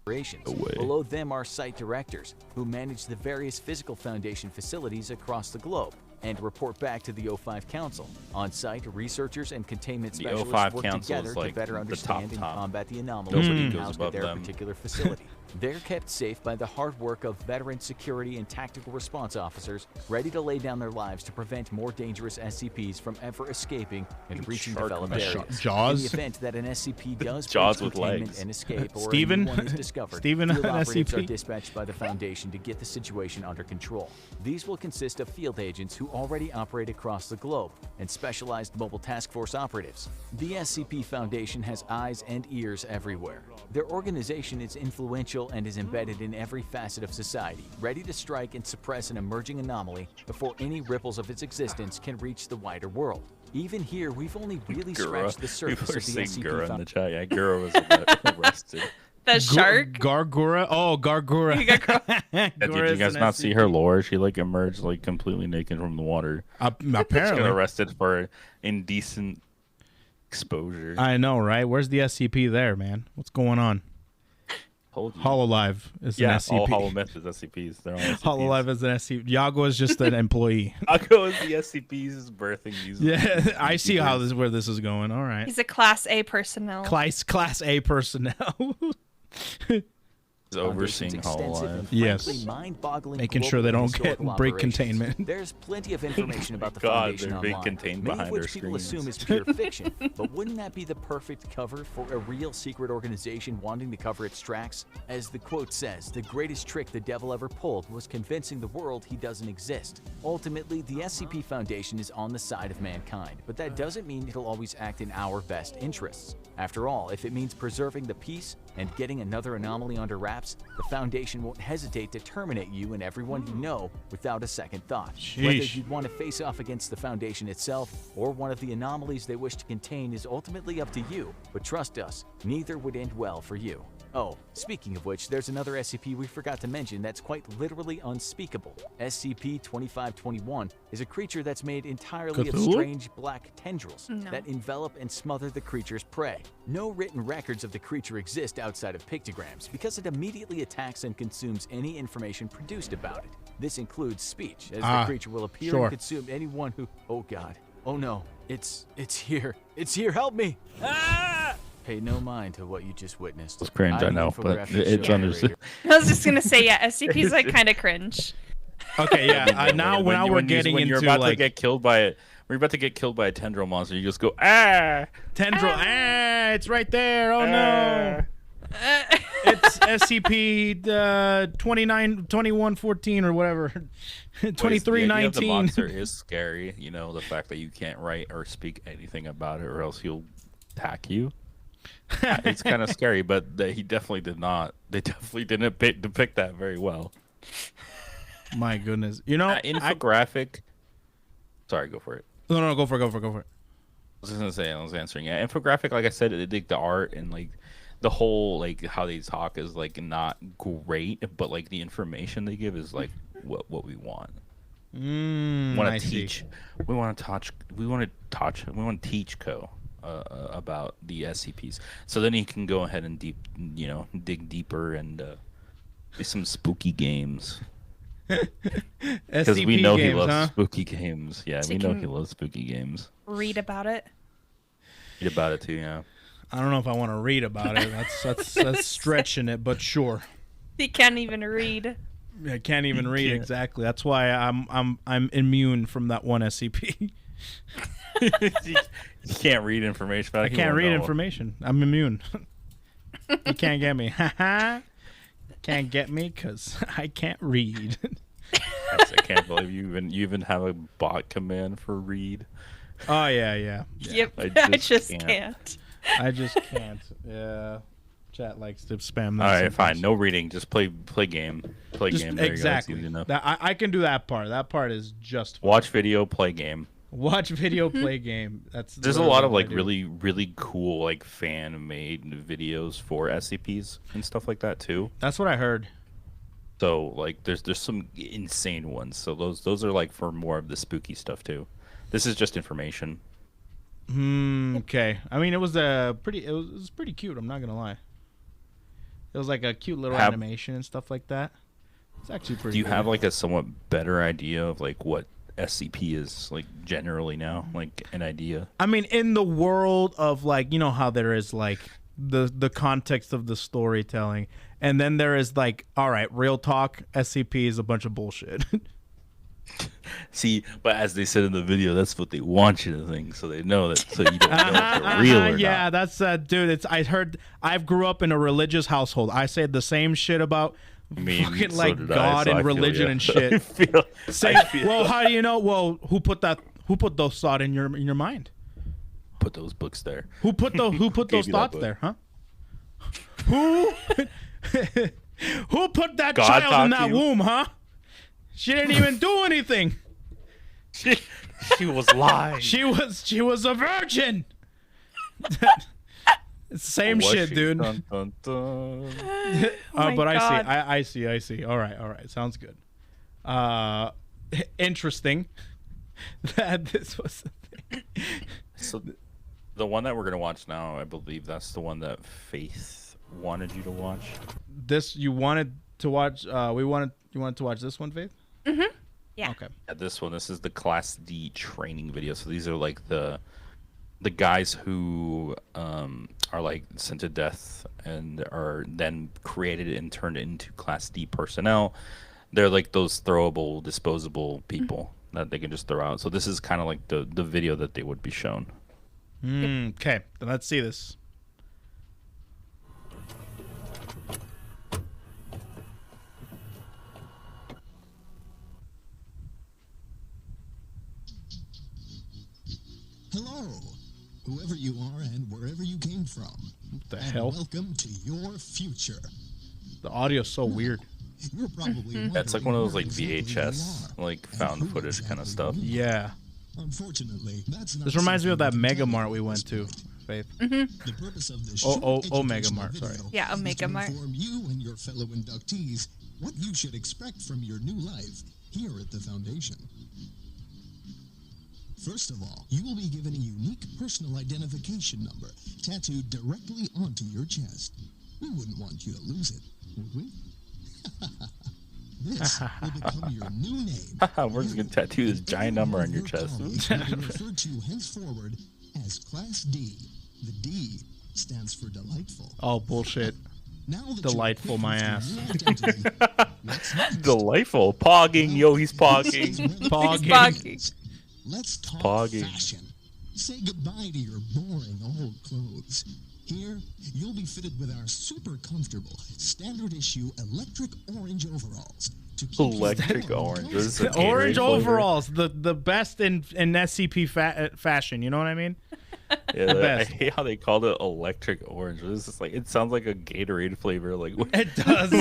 way. Below them are site directors, who manage the various physical Foundation facilities across the globe. and report back to the O5 Council. On site, researchers and containment The specialists O5 work Council together is to like better the understand and top. combat the anomalies Nobody being goes housed at above their them. particular facility. They're kept safe by the hard work of veteran security and tactical response officers ready to lay down their lives to prevent more dangerous SCPs from ever escaping and reaching shark developed mouth. areas. Jaws? In the event that an SCP does Jaws breach with containment legs. and escape, or Steven? a new one is discovered, Steven, field an operatives are SCP? dispatched by the Foundation to get the situation under control. These will consist of field agents who already operate across the globe and specialized mobile task force operatives. The SCP Foundation has eyes and ears everywhere. Their organization is influential and is embedded in every facet of society, ready to strike and suppress an emerging anomaly before any ripples of its existence can reach the wider world. Even here, we've only really scratched the surface People are of the saying SCP Gura in Foundation. the chat. Yeah, Gura was arrested. The shark. Gargura. Oh, Gargura. Did you guys not see her lore? She like emerged like completely naked from the water. She got Apparently. arrested for indecent exposure. I know, right? Where's the SCP there, man? What's going on? Told you. Hololive is Yeah, an SCP. all Holomyth is SCPs. They're all SCPs. Hololive is an SCP. Yago is just an employee. Yago is the SCPs birthing these. Yeah, I see how where this is going. All right. He's a Class A personnel. Class A personnel. Is overseeing Hololive. Yes. Making sure they don't get break containment. There's plenty of information about the God, Foundation they're being online, contained many behind of which our people screens. assume is pure fiction. But wouldn't that be the perfect cover for a real secret organization wanting to cover its tracks? As the quote says, the greatest trick the devil ever pulled was convincing the world he doesn't exist. Ultimately, the SCP Foundation is on the side of mankind, but that doesn't mean it'll always act in our best interests. After all, if it means preserving the peace and getting another anomaly under wraps, the Foundation won't hesitate to terminate you and everyone you know without a second thought. Whether Sheesh. you'd want to face off against the Foundation itself or one of the anomalies they wish to contain is ultimately up to you, but trust us, neither would end well for you. Oh, speaking of which, there's another SCP we forgot to mention that's quite literally unspeakable. SCP-2521 is a creature that's made entirely of Cthulhu? strange black tendrils No. that envelop and smother the creature's prey. No written records of the creature exist outside of pictograms because it immediately attacks and consumes any information produced about it. This includes speech, as the creature will appear sure. and consume anyone who... Oh god. Oh no. It's here. It's here. Help me! Ah! Pay no mind to what you just witnessed. It's cringe, I I'm the know, but infographic it's show understood. narrator. I was just gonna say, yeah, SCP's like kind of cringe. Okay, yeah. Now we're getting when into you're about like to get killed by it. We're about to get killed by a tendril monster. You just go ah. tendril. Ah, it's right there. Oh no. It's SCP 2114 or whatever. The idea of the 2319. monster is scary. You know, the fact that you can't write or speak anything about it, or else he'll attack you. It's kind of scary, but he definitely did not. They definitely didn't depict that very well. My goodness. You know, Infographic. Sorry, go for it. No, go for it. I was just gonna say, I was answering. Yeah, infographic. Like I said, like the art and like the whole like how they talk is like not great, but like the information they give is like what we want. I Want to see. teach? We want to teach Ko about the SCPs, so then he can go ahead and dig deeper and do some spooky games. Because we SCP know games, he loves huh? spooky games. Yeah, So we you know can- he loves spooky games. Read about it. Read about it too, yeah. I don't know if I want to read about it. That's stretching it, but sure. He can't even read. I can't even read can't. exactly. That's why I'm immune from that one SCP. You can't read information about I it. He can't won't read know. information. I'm immune. You can't get me. Can't get me because I can't read. I can't believe you even have a bot command for read. Oh yeah. Yep, I I just just can't. can't. I just can't. Yeah. Chat likes to spam that. All right, sometimes. fine. No reading. Just play game. Play Just game. There exactly. You go. It's easy enough. That, I can do that part. That part is just fine. Watch video. Play game. Watch video, play game. There's a literally lot of what I like do. really cool like fan made videos for SCPs and stuff like that too. That's what I heard. So like there's some insane ones. So those are like for more of the spooky stuff too. This is just information. Okay. I mean, it was pretty cute. I'm not gonna lie. It was like a cute little animation and stuff like that. It's actually pretty. Do you good. have like a somewhat better idea of like what SCP is like generally now, like an idea. I mean, in the world of like, you know how there is like the context of the storytelling, and then there is like, all right, real talk, SCP is a bunch of bullshit. See, but as they said in the video, that's what they want you to think, so they know that, so you don't know if they're real or yeah, not. that's dude. I've grew up in a religious household. I said the same shit about I mean, fucking so like did God so and I feel religion ya. and shit. I feel Well, how do you know? Well, who put those thoughts in your mind? put those books there. Who put those Gave thoughts you that book. there, huh? Who who put that God child in talked that to you? womb, huh? She didn't even do anything. She was lying. She was a virgin. Same Was shit, she? dude. Dun, dun, dun. Oh my But God. I see. All right. Sounds good. Interesting that this was the thing. So the one that we're gonna watch now, I believe that's the one that Faith wanted you to watch. This you wanted to watch. You wanted to watch this one, Faith? Yeah. Okay. Yeah, this is the Class D training video. So these are like the guys who are like sent to death and are then created and turned into Class D personnel. They're like those throwable, disposable people that they can just throw out. So this is kind of like the video that they would be shown. Okay. Then let's see this. Hello, whoever you are and wherever you came from. What the And hell? welcome to your future. The audio's so weird. You're probably That's like one of those like wondering where exactly VHS, you are like and found who footage kind of exactly stuff. you are. Yeah. Unfortunately, that's not This reminds me of that something we can Mega tell you Mart at we this went to, point. Faith. The purpose of this Oh, short oh, Omega educational Mart, sorry. video Yeah, is Omega to Mart. inform you and your fellow inductees what you should expect from your new life here at the Foundation. First of all, you will be given a unique personal identification number tattooed directly onto your chest. We wouldn't want you to lose it, would we? This will become your new name. We're just gonna tattoo this giant number on your chest. Will be referred to henceforward as Class D. The D stands for delightful. Oh, bullshit. Now that Delightful, you're my equipped ass. with your identity, what's next? Delightful. Pogging, yo, he's pogging. Pogging. Pogging. Let's talk Pogging. fashion. Say goodbye to your boring old clothes. Here, you'll be fitted with our super comfortable standard issue electric orange overalls. To keep you Electric warm orange. and This is a comfortable. Orange Gatorade flavor. overalls, the best in SCP fashion. You know what I mean? Yeah, I best. hate how they called it electric orange. This is like, it sounds like a Gatorade flavor. Like, what- It does.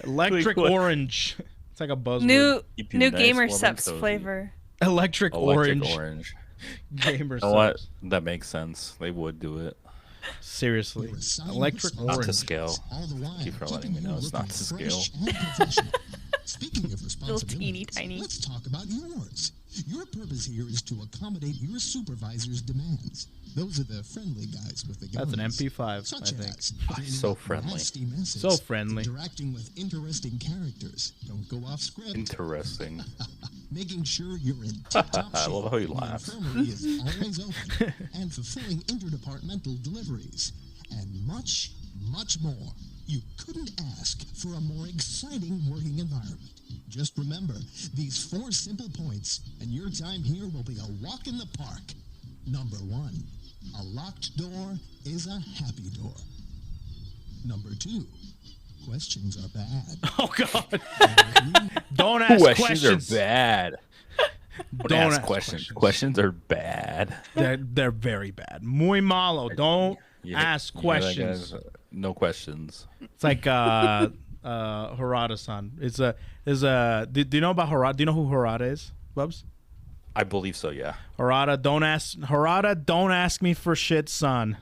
Electric Like what? orange. It's like a buzzword. New Keep you new nice, gamer warm, and subs cozy. flavor. Electric electric orange. orange. Gamer You know what? subs. That makes sense. They would do it. Seriously. Your assigned Electric Not to orange. scale. All the while Thank you for letting keeping me know you it's not looking to fresh scale. and professional. Speaking of responsibilities, teeny tiny. let's talk about yours. Your purpose here is to accommodate your supervisor's demands. Those are the friendly guys with the guns. That's an MP5, Such I think. as So cleaning up friendly. nasty messes, So friendly. interacting with interesting characters. Don't go off script. Interesting. Making sure you're in tip-top I shape. love how he the laughs. infirmary is always open, and fulfilling interdepartmental deliveries, and much, much more. You couldn't ask for a more exciting working environment. Just remember these 4 simple points, and your time here will be a walk in the park. Number 1, a locked door is a happy door. Number 2, questions are bad. Oh God. Number 3, Don't ask Questions questions. are bad. Don't ask ask questions. questions. Questions are bad. They're very bad. Muy malo. Don't ask You hear that, questions. guys? No questions. It's like Harada-san. Do you know about Harada? Do you know who Harada is, Bubs? I believe so, yeah. Harada, don't ask me for shit, son.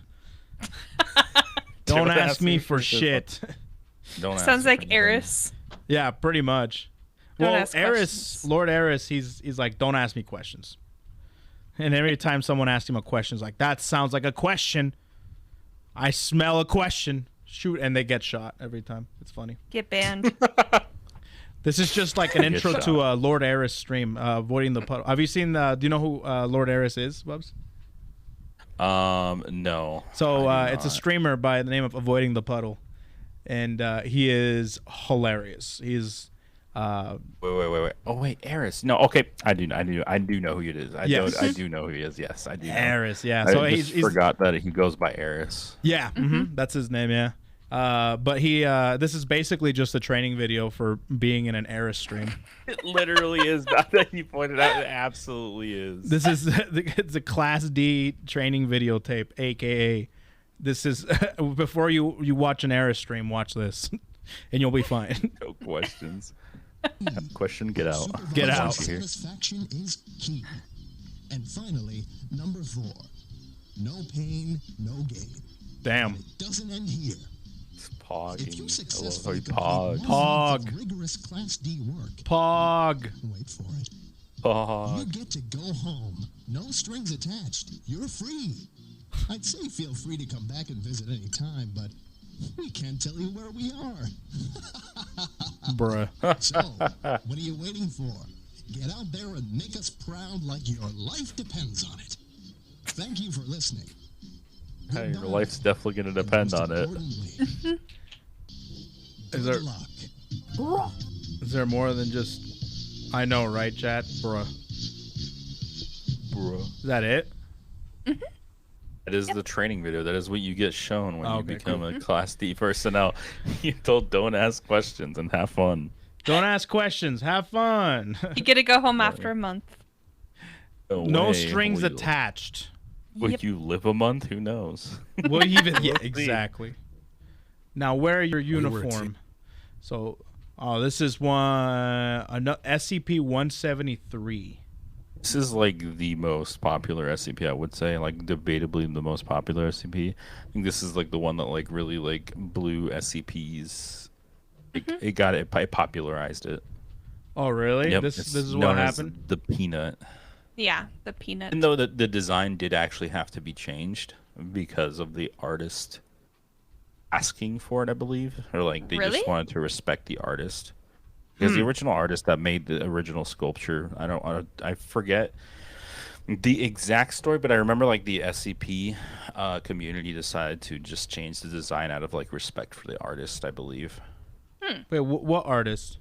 Don't ask me for shit. Don't ask Sounds me like for anything. Eris. Yeah, pretty much. Don't Well, ask Eris, questions. Lord Eris, he's like, don't ask me questions. And every time someone asks him a question, he's like, that sounds like a question. I smell a question. Shoot, and they get shot every time. It's funny. Get banned. This is just like an intro shot. to Lord Eris stream, avoiding the puddle. Have you seen? Do you know who Lord Eris is, Bubs? No. So I do it's a not. streamer by the name of Avoiding the Puddle, and he is hilarious. He's Wait. Oh wait, Eris. No, okay. I do know who it is. Yes. I do know who he is. Yes, I do. Know. Eris, yeah. I So just he's forgot that he goes by Eris. yeah, that's his name, yeah. But he this is basically just a training video for being in an Eris stream. It literally is. Not that you pointed out. It absolutely is. This is it's a Class D training videotape, aka this is before you watch an Eris stream, watch this, and you'll be fine. No questions. Question, get out. Get out. Satisfaction is key. And finally, number 4. No pain, no gain. Damn. It doesn't end here. It's If pogging. you I love how successfully he complete pog. one Pog. month of rigorous Class D work, Pog. wait for it, you Pog. get to go home. No strings attached. You're free. I'd say feel free to come back and visit any time, but we can't tell you where we are. Bruh. So, what are you waiting for? Get out there and make us proud like your life depends on it. Thank you for listening. Hey, your Goodbye. life's definitely gonna And depend most on it. importantly, Is there good luck. is there more than just I know, right, chat? Bruh. Bro. Is that it? That is the training video. That is what you get shown when you Okay, become a Class D personnel. You told don't ask questions and have fun. Don't ask questions. Have fun. You get to go home after a month. No way. strings Will you- attached. Will Yep. you live a month? Who knows? Well, even yeah, We'll see. exactly. Now wear your uniform. So, oh, this is SCP-173. This is like the most popular SCP, I would say. Like debatably the most popular SCP. I think this is like the one that like really like blew SCPs. It got it popularized it. Oh, really? Yep, This it's is what known as happened. The Peanut. Yeah, the peanut. Even though the design did actually have to be changed because of the artist asking for it, I believe, or like they Really? just wanted to respect the artist because the original artist that made the original sculpture, I forget the exact story, but I remember like the SCP community decided to just change the design out of like respect for the artist, I believe. Wait, what artist?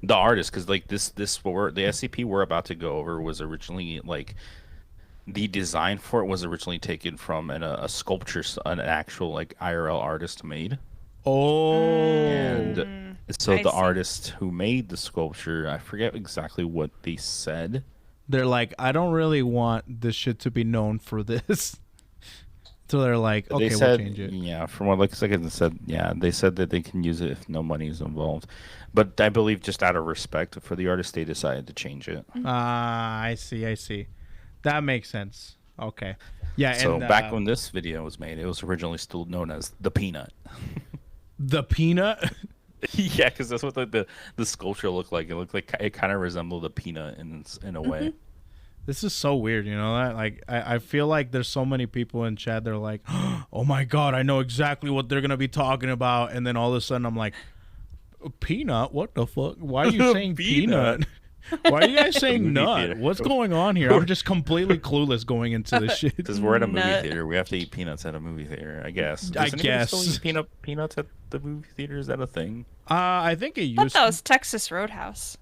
The artist, because like the SCP we're about to go over was originally like the design for it was originally taken from a sculpture, an actual like IRL artist made. Oh, And so I the see. artist who made the sculpture, I forget exactly what they said. they're like, I don't really want this shit to be known for this. So they're like, They okay, we'll said, change it. yeah, from what like I said, yeah, they said that they can use it if no money is involved. But I believe just out of respect for the artist, they decided to change it. Ah, I see. That makes sense. Okay. Yeah, So and back when this video was made, it was originally still known as the Peanut. the peanut. Yeah, because that's what the sculpture looked like. It looked like it kind of resembled a peanut in a way. This is so weird, you know that? Like, I feel like there's so many people in chat. They're like, oh my god, I know exactly what they're gonna be talking about, and then all of a sudden I'm like, peanut? What the fuck? Why are you saying peanut? Why are you guys saying Movie nut? theater. What's going on here? I'm just completely clueless going into this shit. Because we're at a movie Nut. theater, we have to eat peanuts at a movie theater. I guess. I Does anybody still guess. eat peanuts at the movie theater? Is that a thing? I think it But used that was Texas Roadhouse.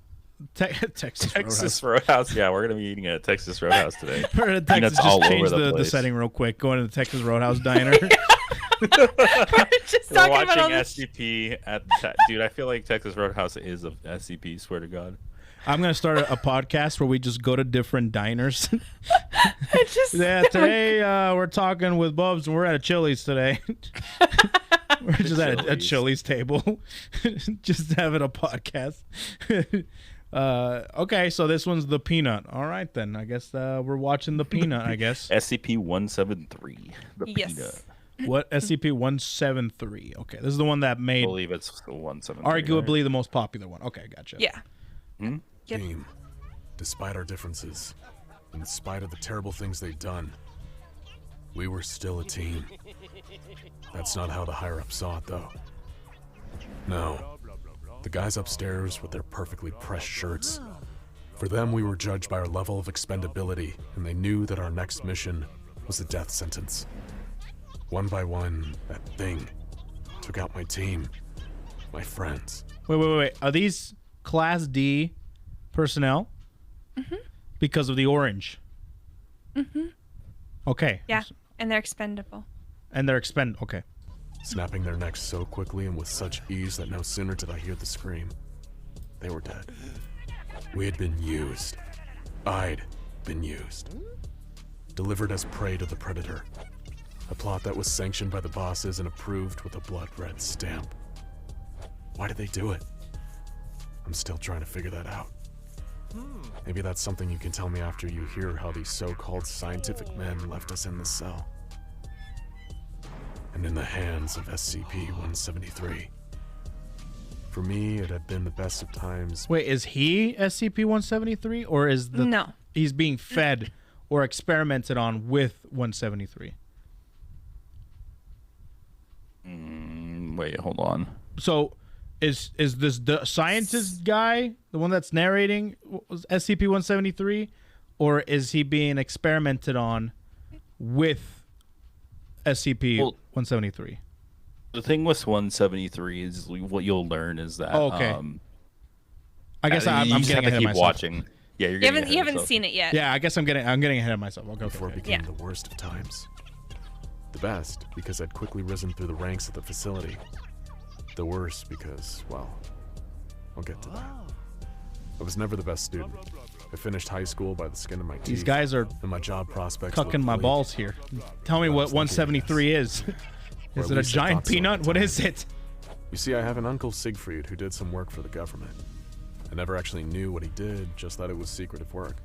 Texas. Texas Roadhouse. Yeah, we're gonna be eating at Texas Roadhouse today. Texas. Peanuts Just all change over the the place. setting real quick. Going to the Texas Roadhouse diner. We're just We're talking watching about all this. SCP at dude. I feel like Texas Roadhouse is a SCP. Swear to God. I'm gonna start a podcast where we just go to different diners. It's just, Yeah, today we're talking with Bubs, and we're at a Chili's today. We're just at a Chili's. Chili's table, just having a podcast. Okay, so this one's the peanut. All right, then. I guess we're watching the peanut. I guess. SCP-173. The Yes. peanut. What SCP-173? Okay, this is the one that I made believe it's the 173. arguably the most popular one. Okay, gotcha. yeah. Yep. Team, despite our differences, in spite of the terrible things they've done, we were still a team. That's not how the higher-ups saw it, though. No. The guys upstairs with their perfectly pressed shirts. For them, we were judged by our level of expendability, and they knew that our next mission was a death sentence. One by one, that thing took out my team, my friends. Wait. Are these Class D personnel? Because of the orange? Okay. Yeah, and they're expendable. And they're okay. Snapping their necks so quickly and with such ease that no sooner did I hear the scream, they were dead. We had been used. I'd been used. Delivered as prey to the predator. A plot that was sanctioned by the bosses and approved with a blood-red stamp. Why did they do it? I'm still trying to figure that out. Maybe that's something you can tell me after you hear how these so-called scientific men left us in the cell. And in the hands of SCP-173. For me, it had been the best of times. Wait, is he SCP-173 or is the No. he's being fed or experimented on with 173? Wait, hold on. So is this the scientist guy, the one that's narrating was SCP-173, or is he being experimented on with SCP-173? The thing with 173 is what you'll learn is that. Oh, okay. I guess I'm just getting have to ahead of keep myself. watching. Yeah, you're You haven't seen it yet. Yeah, I guess I'm getting ahead of myself. Okay. Before it became the worst of times. The best, because I'd quickly risen through the ranks at the facility. The worst, because, well, I'll get to that. I was never the best student. I finished high school by the skin of my teeth. These guys are and my job prospects cucking my bleak. balls here. Tell me what 173 is. Or Is at it a least I giant thought so peanut? at the What time. is it? You see, I have an uncle Siegfried who did some work for the government. I never actually knew what he did, just that it was secretive work.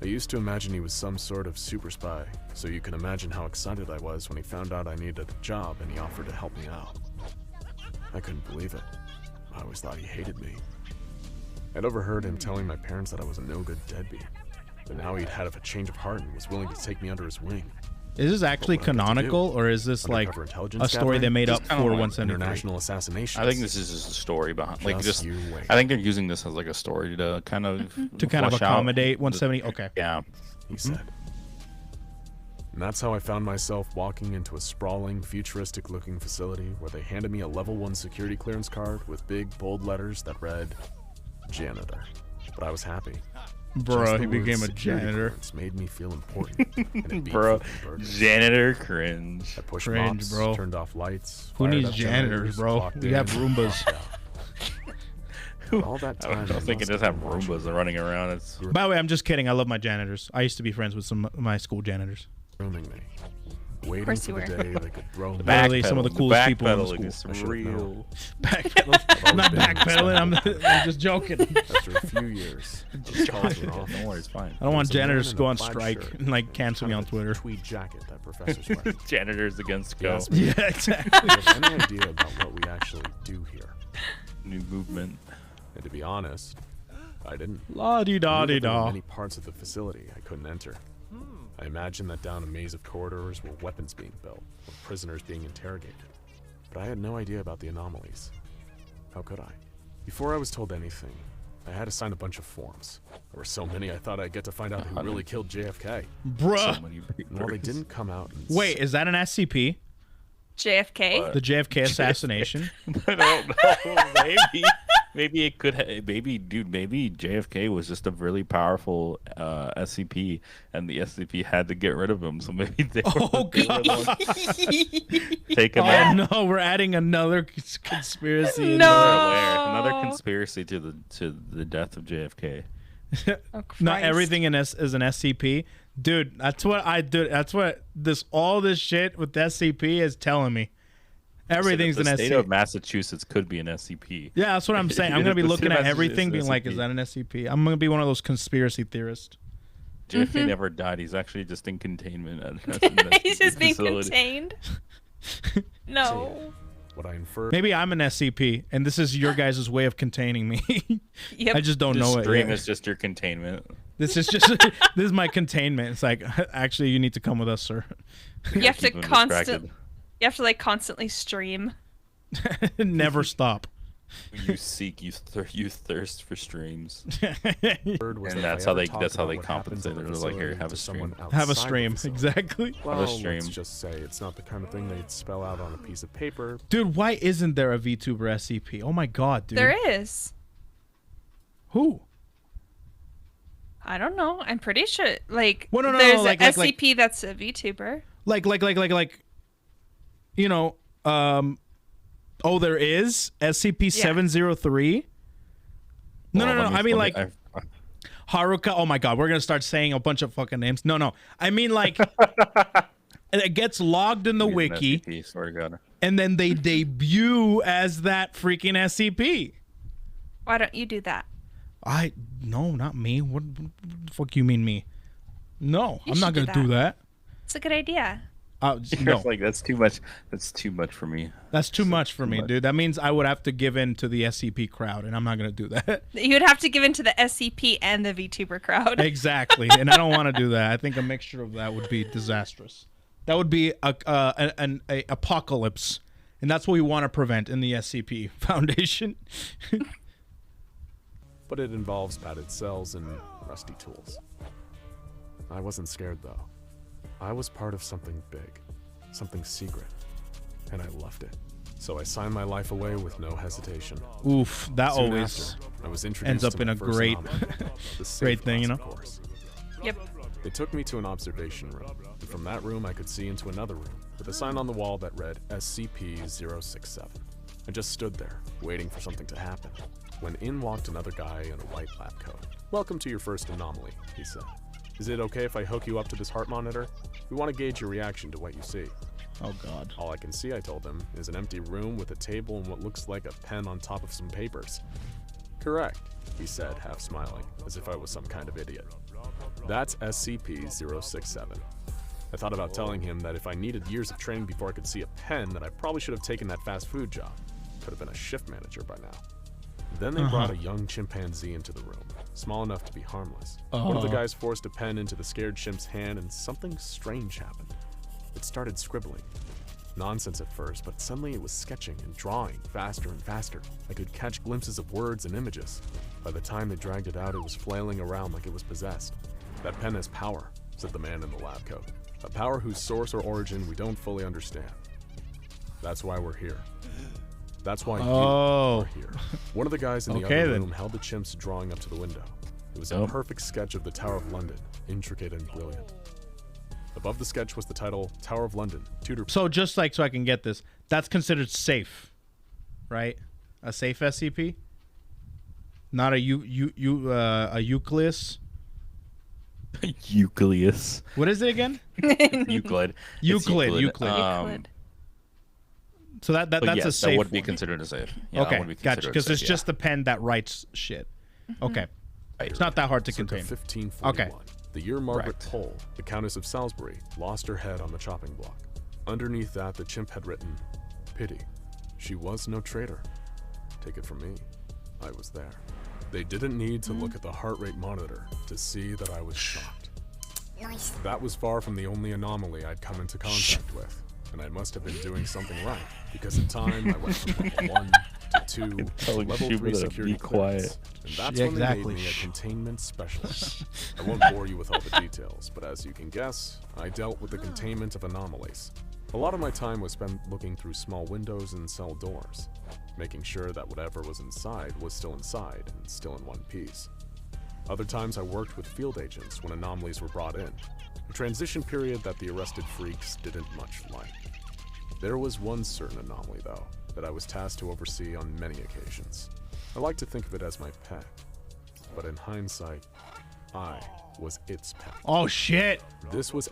I used to imagine he was some sort of super spy, so you can imagine how excited I was when he found out I needed a job and he offered to help me out. I couldn't believe it. I always thought he hated me. I'd overheard him telling my parents that I was a no-good deadbeat, but now he'd had a change of heart and was willing to take me under his wing. Is this actually What would I have to canonical, do? or is this like Undercover intelligence a story they gathering? made up Just for kinda like 173? International assassinations. I think this is just a story behind, like, just. you wait. I think they're using this as like a story to kind of flesh out accommodate 170. Okay. Yeah. He said. And that's how I found myself walking into a sprawling, futuristic-looking facility where they handed me a level 1 security clearance card with big, bold letters that read, janitor. But I was happy. Bro, Just he the became word a security janitor. clearance made me feel important. and it beat Bro, flipping burgers. janitor cringe. I pushed Cringe, mops, bro. turned off lights. Who fired needs up janitors, bro? clocked We in, have Roombas. clocked out. But all that I time, don't think it must does have been watching Roombas running around. It's By the way, I'm just kidding. I love my janitors. I used to be friends with some of my school janitors. grooming me. Waiting course for you the were. day they could throw me. Literally some of the coolest people in the backpedaling school. is I should've known. real. Backpedaling. I'm not been backpedaling. I'm just joking. After a few years, those calls were off. Don't worry, it's fine. I don't want There's a man janitors to in go a on plaid strike shirt, and like cancel me kind on of a Twitter. Tweed jacket that professors wear. Janitors against He go. asked me, Yeah, "Do exactly. you have any idea about what we actually do here?" New movement. And to be honest, I didn't. La di da I knew di that there were da. many parts of the facility I couldn't enter. I imagined that down a maze of corridors were weapons being built, or prisoners being interrogated. But I had no idea about the anomalies. How could I? Before I was told anything, I had to sign a bunch of forms. There were so many I thought I'd get to find out who really killed JFK. Bruh. So many And while they didn't come out and Wait, is that an SCP? JFK. The JFK assassination? I don't know. Maybe it could. Maybe JFK was just a really powerful SCP, and the SCP had to get rid of him. So maybe they were, Oh, they were the ones to take him Oh out. no, we're adding another conspiracy. No. Another conspiracy to the death of JFK. Oh, Not Christ. everything is an SCP. Dude, that's what I do. That's what all this shit with SCP is telling me. Everything's the an state SCP. of Massachusetts could be an SCP. Yeah, that's what I'm saying. I'm gonna be The looking state at of everything, being like, Massachusetts "Is that an SCP?" I'm gonna be one of those conspiracy theorists. JFK never died. He's actually just in containment. He's just being facility. contained. No. what I inferred. Maybe I'm an SCP, and this is your guys' way of containing me. Yep. I just don't This know it stream yet. is just your containment. This is just this is my containment. It's like, actually, you need to come with us, sir. You have to Keep him distracted. You have to like constantly stream. Never stop. You seek, you thirst for streams. Word was And that that's if how I they ever that's talked how about they what happens compensate. in the They're like, here, facility have a to someone stream. Have a outside the stream, facility. exactly. Well, stream. let's just say it's not the kind of thing they'd spell out on a piece of paper. Dude, why isn't there a VTuber SCP? Oh my god, dude. There is. Who? I don't know. I'm pretty sure. Like, Well, no, there's like- an like- SCP that's a VTuber. Like, you know, oh, there is SCP-703. No. I mean, like Haruka. Oh my god, we're gonna start saying a bunch of fucking names. No. I mean, like, it gets logged in the wiki, SCP, swear to God. and then they debut as that freaking SCP. Why don't you do that? No, not me. What the fuck you mean me? No, You I'm not should gonna do that. It's a good idea. No, Like that's too much. That's too much for me. that's too much for me, much. dude. That means I would have to give in to the SCP crowd, and I'm not gonna do that. You'd have to give in to the SCP and the VTuber crowd. Exactly, and I don't want to do that. I think a mixture of that would be disastrous. That would be an apocalypse, and that's what we want to prevent in the SCP Foundation. But it involves padded cells and rusty tools. I wasn't scared though. I was part of something big, something secret, and I loved it. So I signed my life away with no hesitation. Oof, that Soon always after, I was introduced ends up to in my a first great, anomaly, the safe great thing, you class, know. of course. Yep. They took me to an observation room, and from that room I could see into another room with a sign on the wall that read SCP-067. I just stood there, waiting for something to happen, when in walked another guy in a white lab coat. "Welcome to your first anomaly," he said. "Is it okay if I hook you up to this heart monitor? We want to gauge your reaction to what you see." Oh god. "All I can see," I told him, "is an empty room with a table and what looks like a pen on top of some papers." "Correct," he said, half smiling, as if I was some kind of idiot. "That's SCP-067. I thought about telling him that if I needed years of training before I could see a pen, that I probably should have taken that fast food job. Could have been a shift manager by now. Then they brought a young chimpanzee into the room, small enough to be harmless. One of the guys forced a pen into the scared chimp's hand and something strange happened. It started scribbling. Nonsense at first, but suddenly it was sketching and drawing faster and faster. I could catch glimpses of words and images. By the time they dragged it out, it was flailing around like it was possessed. "That pen has power," said the man in the lab coat. "A power whose source or origin we don't fully understand. That's why we're here. That's why you are here." One of the guys in the Okay, other then. room held the chimp's drawing up to the window. It was a perfect sketch of the Tower of London, intricate and brilliant. Above the sketch was the title, Tower of London, Tudor. So just like so I can get this, that's considered safe, right? A safe SCP, not a a Euclid. Euclius. What is it again? Euclid. It's Euclid. Euclid. So that's But a yes, safe. that would be one. considered a safe. Yeah, that Okay, would be gotcha. considered Because a it's safe, just the pen that writes shit. Okay, Right. it's not that hard to Circa contain. 1541. The year Margaret Correct. Pole, the Countess of Salisbury, lost her head on the chopping block. Underneath that, the chimp had written, "Pity. She was no traitor. Take it from me. I was there." They didn't need to look at the heart rate monitor to see that I was shocked. That was far from the only anomaly I'd come into contact with, and I must have been doing something right, because in time I went from level 1 to 2 to telling level Shubert 3 to security be quiet. clearance, and that's Yeah, when they exactly. made me a containment specialist. I won't bore you with all the details, but as you can guess, I dealt with the containment of anomalies. A lot of my time was spent looking through small windows and cell doors, making sure that whatever was inside was still inside and still in one piece. Other times I worked with field agents when anomalies were brought in, a transition period that the arrested freaks didn't much like. There was one certain anomaly, though, that I was tasked to oversee on many occasions. I like to think of it as my pet, but in hindsight, I was its pet. Oh shit! This was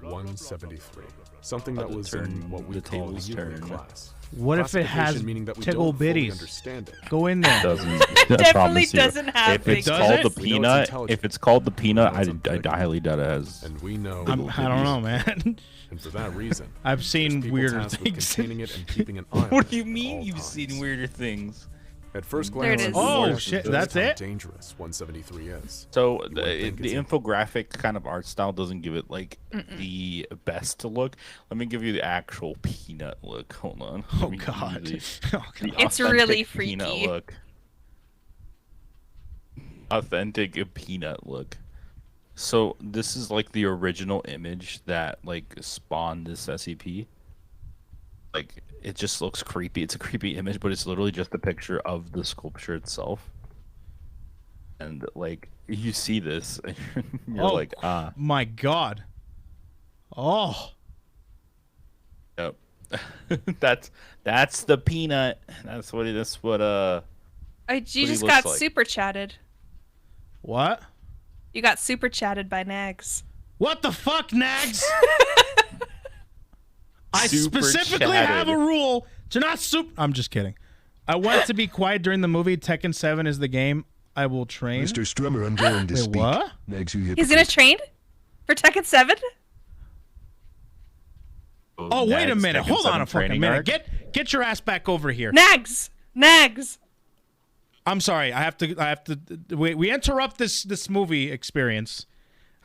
SCP-173, something that the was turn- in what we the call the tables Euclid turn. class. What if it has Classification meaning that we tickle don't fully bitties? understand it. Go in there. Doesn't. I Definitely promise you. doesn't have If it's big called the titties. We know it's peanut, intelligent. if it's called the peanut, We know it's I unpredictable. highly doubt it has. And we know, I don't know, man. and for that reason, I've seen there's people weirder tasked with things. containing it and keeping an eye on What it do you at mean all you've times. seen weirder things? At first There it glance, is. it Oh, wonders shit, just that's how it? dangerous 173 is. So You the, wouldn't think the it's infographic kind of art style doesn't give it like the best look. Let me give you the actual peanut look. Hold on. Let Oh me give you God. the- Oh, the God. It's really authentic peanut freaky. look. Authentic peanut look. So this is like the original image that like spawned this SCP. Like it just looks creepy. It's a creepy image, but it's literally just a picture of the sculpture itself. And like you see this, and you're Oh, like, ah, my God. Oh. yep. that's the peanut. That's what you You he just looks got like. super chatted. What? You got super chatted by Nags. What the fuck, Nags? I Super specifically chatted. have a rule to not I'm just kidding. I want to be quiet during the movie. Tekken 7 is the game I will train. Mr. Strummer, I'm going to Wait, speak. what? Nags, you He's gonna hypocrite. train for Tekken 7? Oh, wait a Nags minute. Tekken Hold on 7 a fucking training minute. arc. Get your ass back over here. Nags! Nags! I'm sorry. I have to we interrupt this movie experience.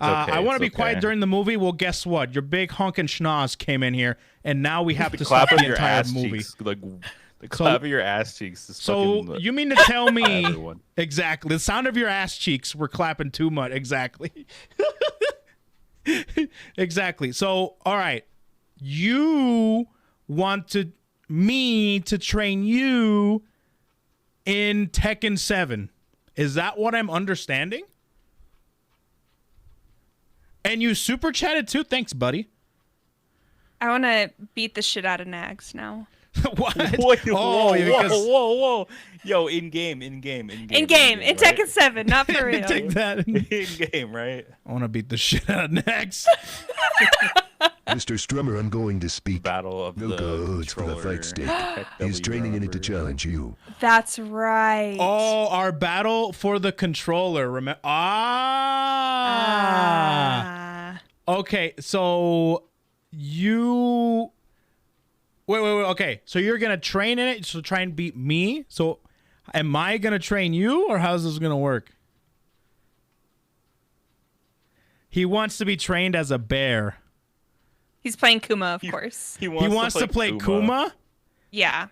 okay, I want to it's be quiet okay. during the movie. Well, guess what? Your big honkin' schnoz came in here, and now we have The to stop clap the of your entire ass movie. cheeks, like the clap of your ass cheeks. Is So fucking you mean to tell me everyone. exactly the sound of your ass cheeks were clapping too much? Exactly. Exactly. So all right, you want me to train you in Tekken 7. Is that what I'm understanding? And you super chatted too? Thanks, buddy. I wanna beat the shit out of Nags now. What? Wait, Oh, because whoa! Yo, in game, In game, in Tekken 7, not for real. take that. In game, right? I want to beat the shit out of Nex. Mr. Strummer, I'm going to speak. Battle of No the codes for the controller. fight stick. Heck, He's training in it to whatever. challenge you. That's right. Oh, our battle for the controller. Remember? Ah. Okay, so you. Wait. Okay, so you're gonna train in it to try and beat me. So, am I gonna train you, or how's this gonna work? He wants to be trained as a bear. He's playing Kuma, of course. He wants to play Kuma. Yeah.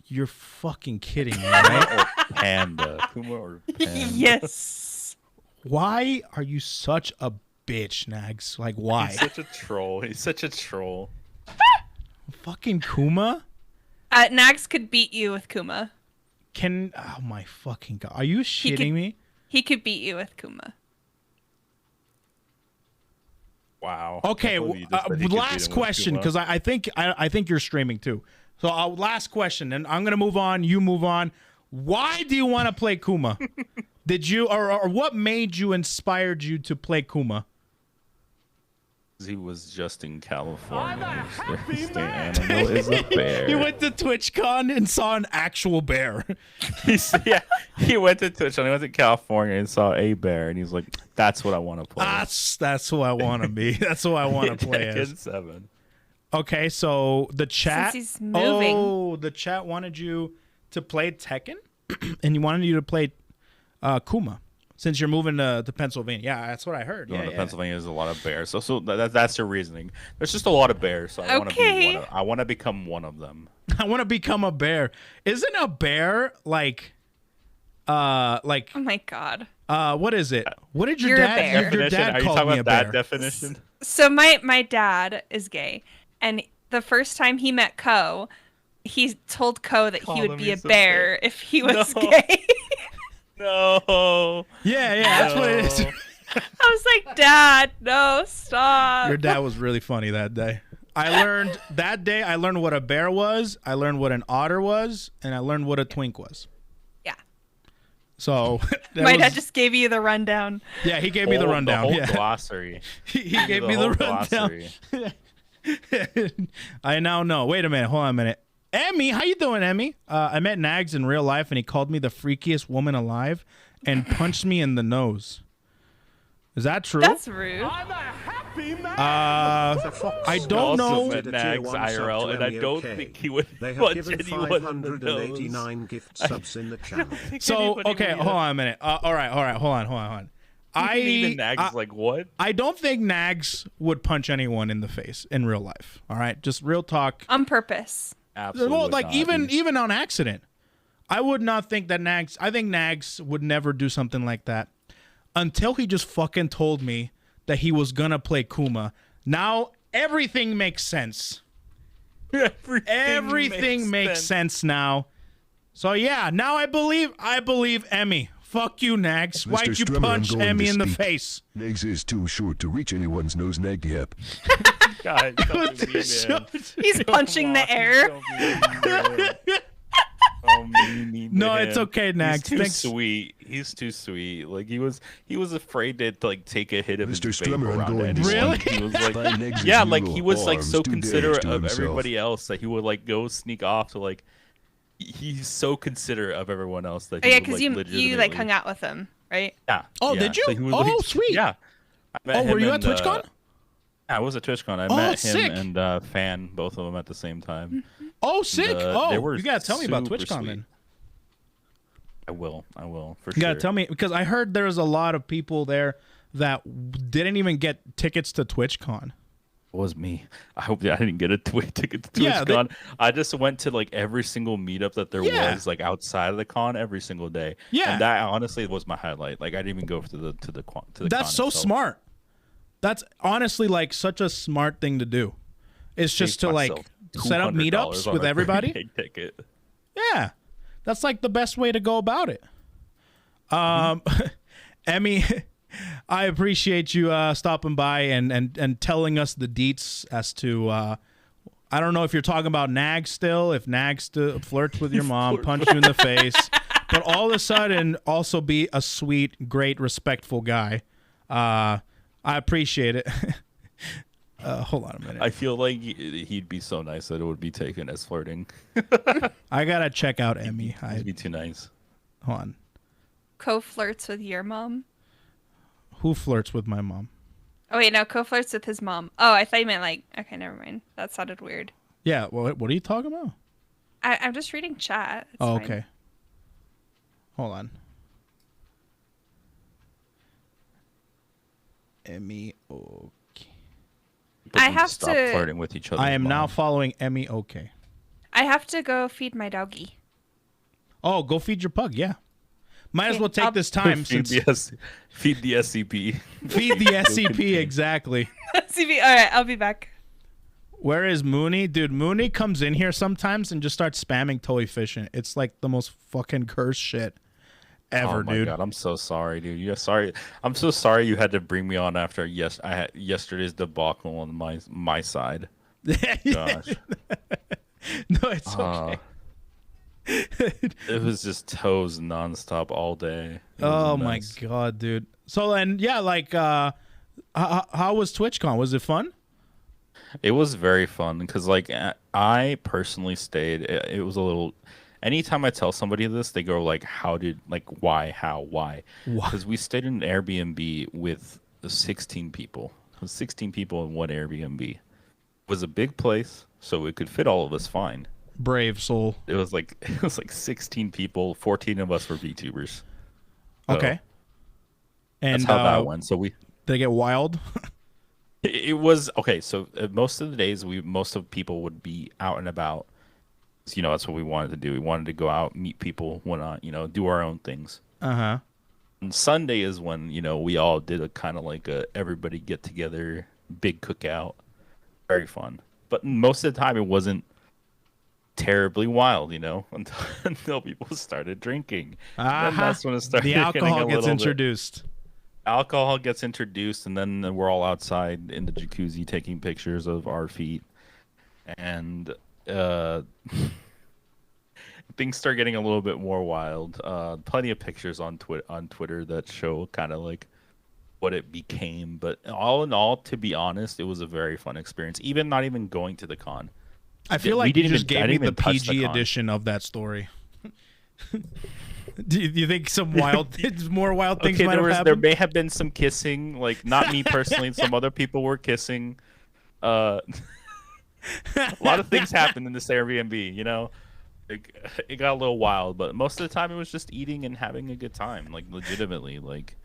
You're fucking kidding me, right? Or Panda. Kuma or Panda. Yes. Why are you such a bitch, Nags? Like, why? He's such a troll. He's such a troll. Fucking Kuma? Nags could beat you with Kuma. Oh my fucking god. Are you shitting me? He could beat you with Kuma. Wow. Okay, I believe you just said he could beat last him with question, Kuma. because I think you're streaming too. So last question, and I'm gonna move on. You move on. Why do you want to play Kuma? Did you or what made you inspired you to play Kuma? He was just in California. The animal is a bear. You went to TwitchCon and saw an actual bear. He went to Twitch and he went to California and saw a bear, and he's like, "That's what I want to play." That's who I want to be. That's who I want to play as. Tekken 7. Okay, so the chat. Since he's moving. Oh, the chat wanted you to play Tekken, and you wanted you to play Kuma, since you're moving to Pennsylvania. Yeah, that's what I heard. Going Yeah, to yeah. Pennsylvania, there's a lot of bears. So that's your reasoning. There's just a lot of bears. So I want to be Okay. I want to become one of them. I want to become a bear. Isn't a bear like Oh my god. what is it? What did your You're a dad? bear. Your Definition? dad Are you called talking me a about that bear. definition? So my dad is gay, and the first time he met Ko, he told Ko that Call he would him, be a he's a bear if he was No. gay. No. Yeah, that's what it is. No. I was like, Dad, no, stop. Your dad was really funny that day. I learned what a bear was. I learned what an otter was, and I learned what a twink was. Yeah. So My dad just gave you the rundown. yeah, he gave me the rundown. The whole Yeah. glossary. He gave me whole the rundown. glossary. I now know. Wait a minute. Hold on a minute. Emmy, how you doing, Emmy? I met Nags in real life, and he called me the freakiest woman alive and punched me in the nose. Is that true? That's rude. I don't know. met Nags IRL, and I don't think he would They have punch given anyone in the nose. 589 gift subs in the channel. So okay, hold on a minute. All right, hold on. Even Nags is like, what? I don't think Nags would punch anyone in the face in real life. All right, just real talk. On purpose. Absolutely. Well, like not, even on accident. I would not think that Nags. I think Nags would never do something like that until he just fucking told me that he was gonna play Kuma. Now everything makes sense. Everything makes sense now. So yeah, now I believe Emmy. Fuck you, Nags. Mr. Why'd you Strummer, punch I'm going Emmy to in the speak. face? Nags is too short to reach anyone's nose nag yep. God, don't be mean, man. He's punching the air. Don't be mean, man. Mean to No, him. it's okay, Nags. He's too Thanks. sweet. He's too sweet. Like he was afraid to like take a hit of his Mr. vape Strummer, I'm around going to anyone. speak. He was like, By Nags' yeah, like little he was like arms so do damage considerate to of himself. everybody else that he would like go sneak off to like. He's so considerate of everyone else that Oh, he yeah, would, because like, you legitimately... like hung out with him, right? Yeah. Oh, yeah. did you? So he was, Oh, like, sweet. Yeah. I met Oh, were him you at and, TwitchCon? I was at TwitchCon. I Oh, met him sick. and Fan, both of them at the same time. Oh, sick. they Oh, were you gotta tell me about super TwitchCon sweet. then. I will, for You sure. gotta tell me because I heard there's a lot of people there that didn't even get tickets to TwitchCon. It was me. I hope I didn't get a ticket to Yeah, TwitchCon. I just went to like every single meetup that there Yeah. was like outside of the con every single day. Yeah. and that honestly was my highlight. Like I didn't even go to the That's con so itself. smart. That's honestly like such a smart thing to do. It's just to Saved like myself set up $200 meetups on with a everybody. prepaid ticket. Yeah, that's like the best way to go about it. Emmy, I appreciate you stopping by and telling us the deets as to. I don't know if you're talking about Nag still, if Nag flirts with your mom, punch you in the face, but all of a sudden also be a sweet, great, respectful guy. I appreciate it. Hold on a minute. I feel like he'd be so nice that it would be taken as flirting. I gotta check out Emmy. He'd be too nice. Hold on. Co-flirts with your mom. Who flirts with my mom? Oh wait, no, co-flirts with his mom. Oh, I thought you meant like. Okay, never mind. That sounded weird. Yeah. What are you talking about? I'm just reading chat. It's Oh, fine. okay. Hold on. Emmy, okay. People I need have stop to- flirting with each other. I am now following Emmy, okay. I have to go feed my doggy. Oh, go feed your pug, yeah. Might as Okay, well take I'll- this time feed since feed the SCP. feed the SCP, exactly. CB, all right, I'll be back. Where is Mooney? Dude, Mooney comes in here sometimes and just starts spamming Toy Fishing. It's like the most fucking cursed shit ever, Oh my dude. god, I'm so sorry, dude. Yeah, sorry. I'm so sorry you had to bring me on after I had yesterday's debacle on my side. Gosh. No, it's okay. It was just toes nonstop all day. It was Oh a my mess. god, dude. So and yeah, like how was TwitchCon? Was it fun? It was very fun because like I personally stayed. It was a little. Anytime I tell somebody this, they go like, "How did like why how why?" Because we stayed in an Airbnb with 16 people. It was 16 people in one Airbnb. It was a big place, so it could fit all of us fine. Brave soul. It was like 16 people. 14 of us were VTubers. So Okay. And that's how that went. So we. Did it get wild? It was okay. So most of the days, most of people would be out and about. So, you know, that's what we wanted to do. We wanted to go out, meet people, whatnot. You know, do our own things. Uh-huh. And Sunday is when we all did a kind of like a everybody get together, big cookout, very fun. But most of the time, it wasn't terribly wild. Until people started drinking. And that's when it started. The getting alcohol a gets little bit- introduced. Alcohol gets introduced, and then we're all outside in the jacuzzi taking pictures of our feet, and things start getting a little bit more wild. Plenty of pictures on Twitter that show kind of like what it became, but all in all, to be honest, it was a very fun experience. Not even going to the con. I feel We like you didn't just even- I gave me didn't the even touch the PG con. edition of that story. Do you think some more wild things might have there happened? may have been some kissing, like not me personally. Some other people were kissing. A lot of things happened in this Airbnb. You know, it got a little wild, but most of the time it was just eating and having a good time. Like legitimately, like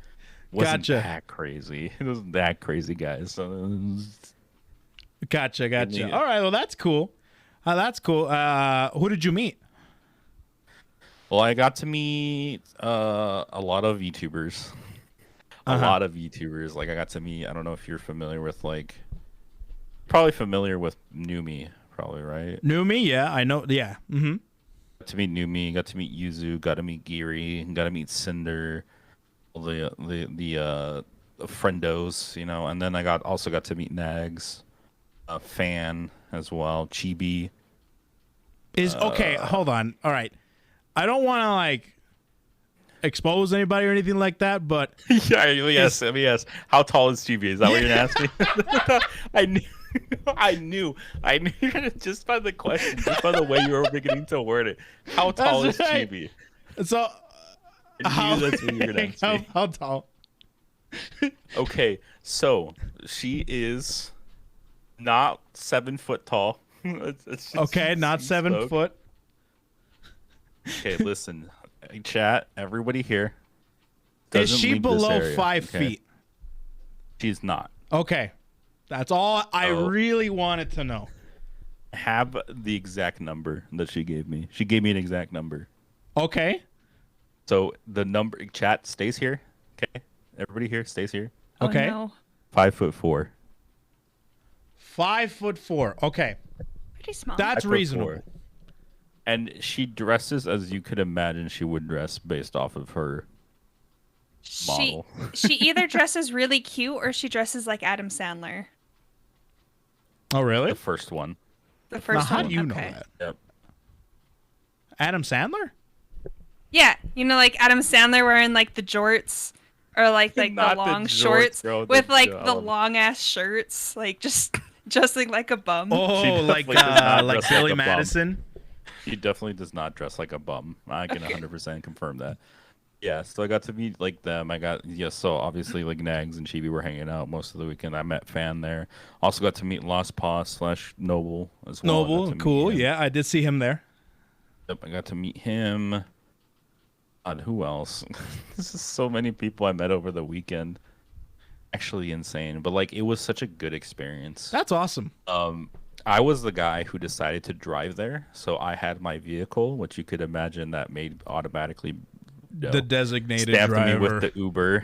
wasn't Gotcha. that crazy. It wasn't that crazy, guys. So Gotcha. Yeah. All right, well that's cool. That's cool. Who did you meet? well, I got to meet a lot of YouTubers. A lot of YouTubers. Like I got to meet. I don't know if you're familiar with probably familiar with Numi, probably right. Numi, yeah, I know. Yeah. Mm-hmm. Got to meet Numi. Got to meet Yuzu. Got to meet Giri. Got to meet Cinder. All the friendos, you know. And then I also got to meet Nags, Fan as well. Chibi. Okay, hold on. All right. I don't want to like expose anybody or anything like that, but yes. How tall is Chibi? Is that what you're asking? I knew just by the question, just by the way you were beginning to word it. How tall is right. Chibi? So I knew that's what you were gonna ask me. how tall? Okay, so she is not 7 foot tall. It's just Okay, not 7 spoke. foot. Okay, listen, chat, everybody here. Is doesn't she leave this below area, 5 okay? feet? She's not. Okay. That's all I Oh. really wanted to know. Have the exact number that she gave me. She gave me an exact number. Okay. So the number, chat stays here. Okay, everybody here stays here. Okay. Oh, no. 5'4". 5'4". Okay. Pretty small. That's 5'4". reasonable. And she dresses as you could imagine she would dress based off of her model. She either dresses really cute or she dresses like Adam Sandler. Oh, really? The first one. The Now, first how one. do you know Okay. that? Yep. Adam Sandler? Yeah, you know, like Adam Sandler wearing like the jorts or like the Not the long jorts, shorts girl, with the like the job. long ass shirts, like just dressing like a bum. Oh, like definitely does not like dress Billy like a bum. Madison? He definitely does not dress like a bum. I can 100% confirm that. Yeah, so I got to meet like them. So obviously like Nags and Chibi were hanging out most of the weekend. I met Fan there. Also got to meet Lost Paw / Noble as well. I got Noble, to meet cool. him. Yeah, I did see him there. Yep, I got to meet him. God, who else? This is so many people I met over the weekend. Actually insane, but like it was such a good experience. That's awesome. I was the guy who decided to drive there, so I had my vehicle, which you could imagine that made automatically The designated stamped driver. me with the Uber.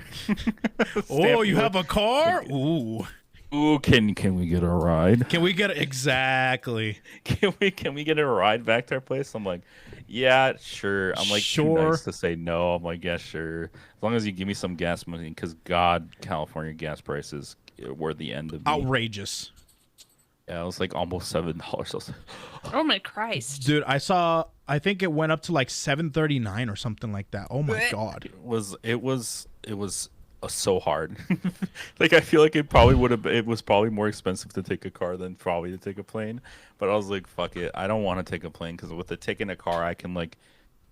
Oh, you have a car? Ooh. Ooh, can we get a ride? Can we get exactly? Can we get a ride back to our place? I'm like, yeah, sure. I'm like, too Sure. nice to say no. I'm like, yeah, sure. As long as you give me some gas money, because God, California gas prices were the end of me. Outrageous. Yeah, it was like almost $7. I was like, Oh my Christ. Dude, I think it went up to like $7.39 or something like that. Oh my God. it was so hard. Like I feel like it was probably more expensive to take a car than probably to take a plane. But I was like, fuck it, I don't want to take a plane because with taking a car, I can like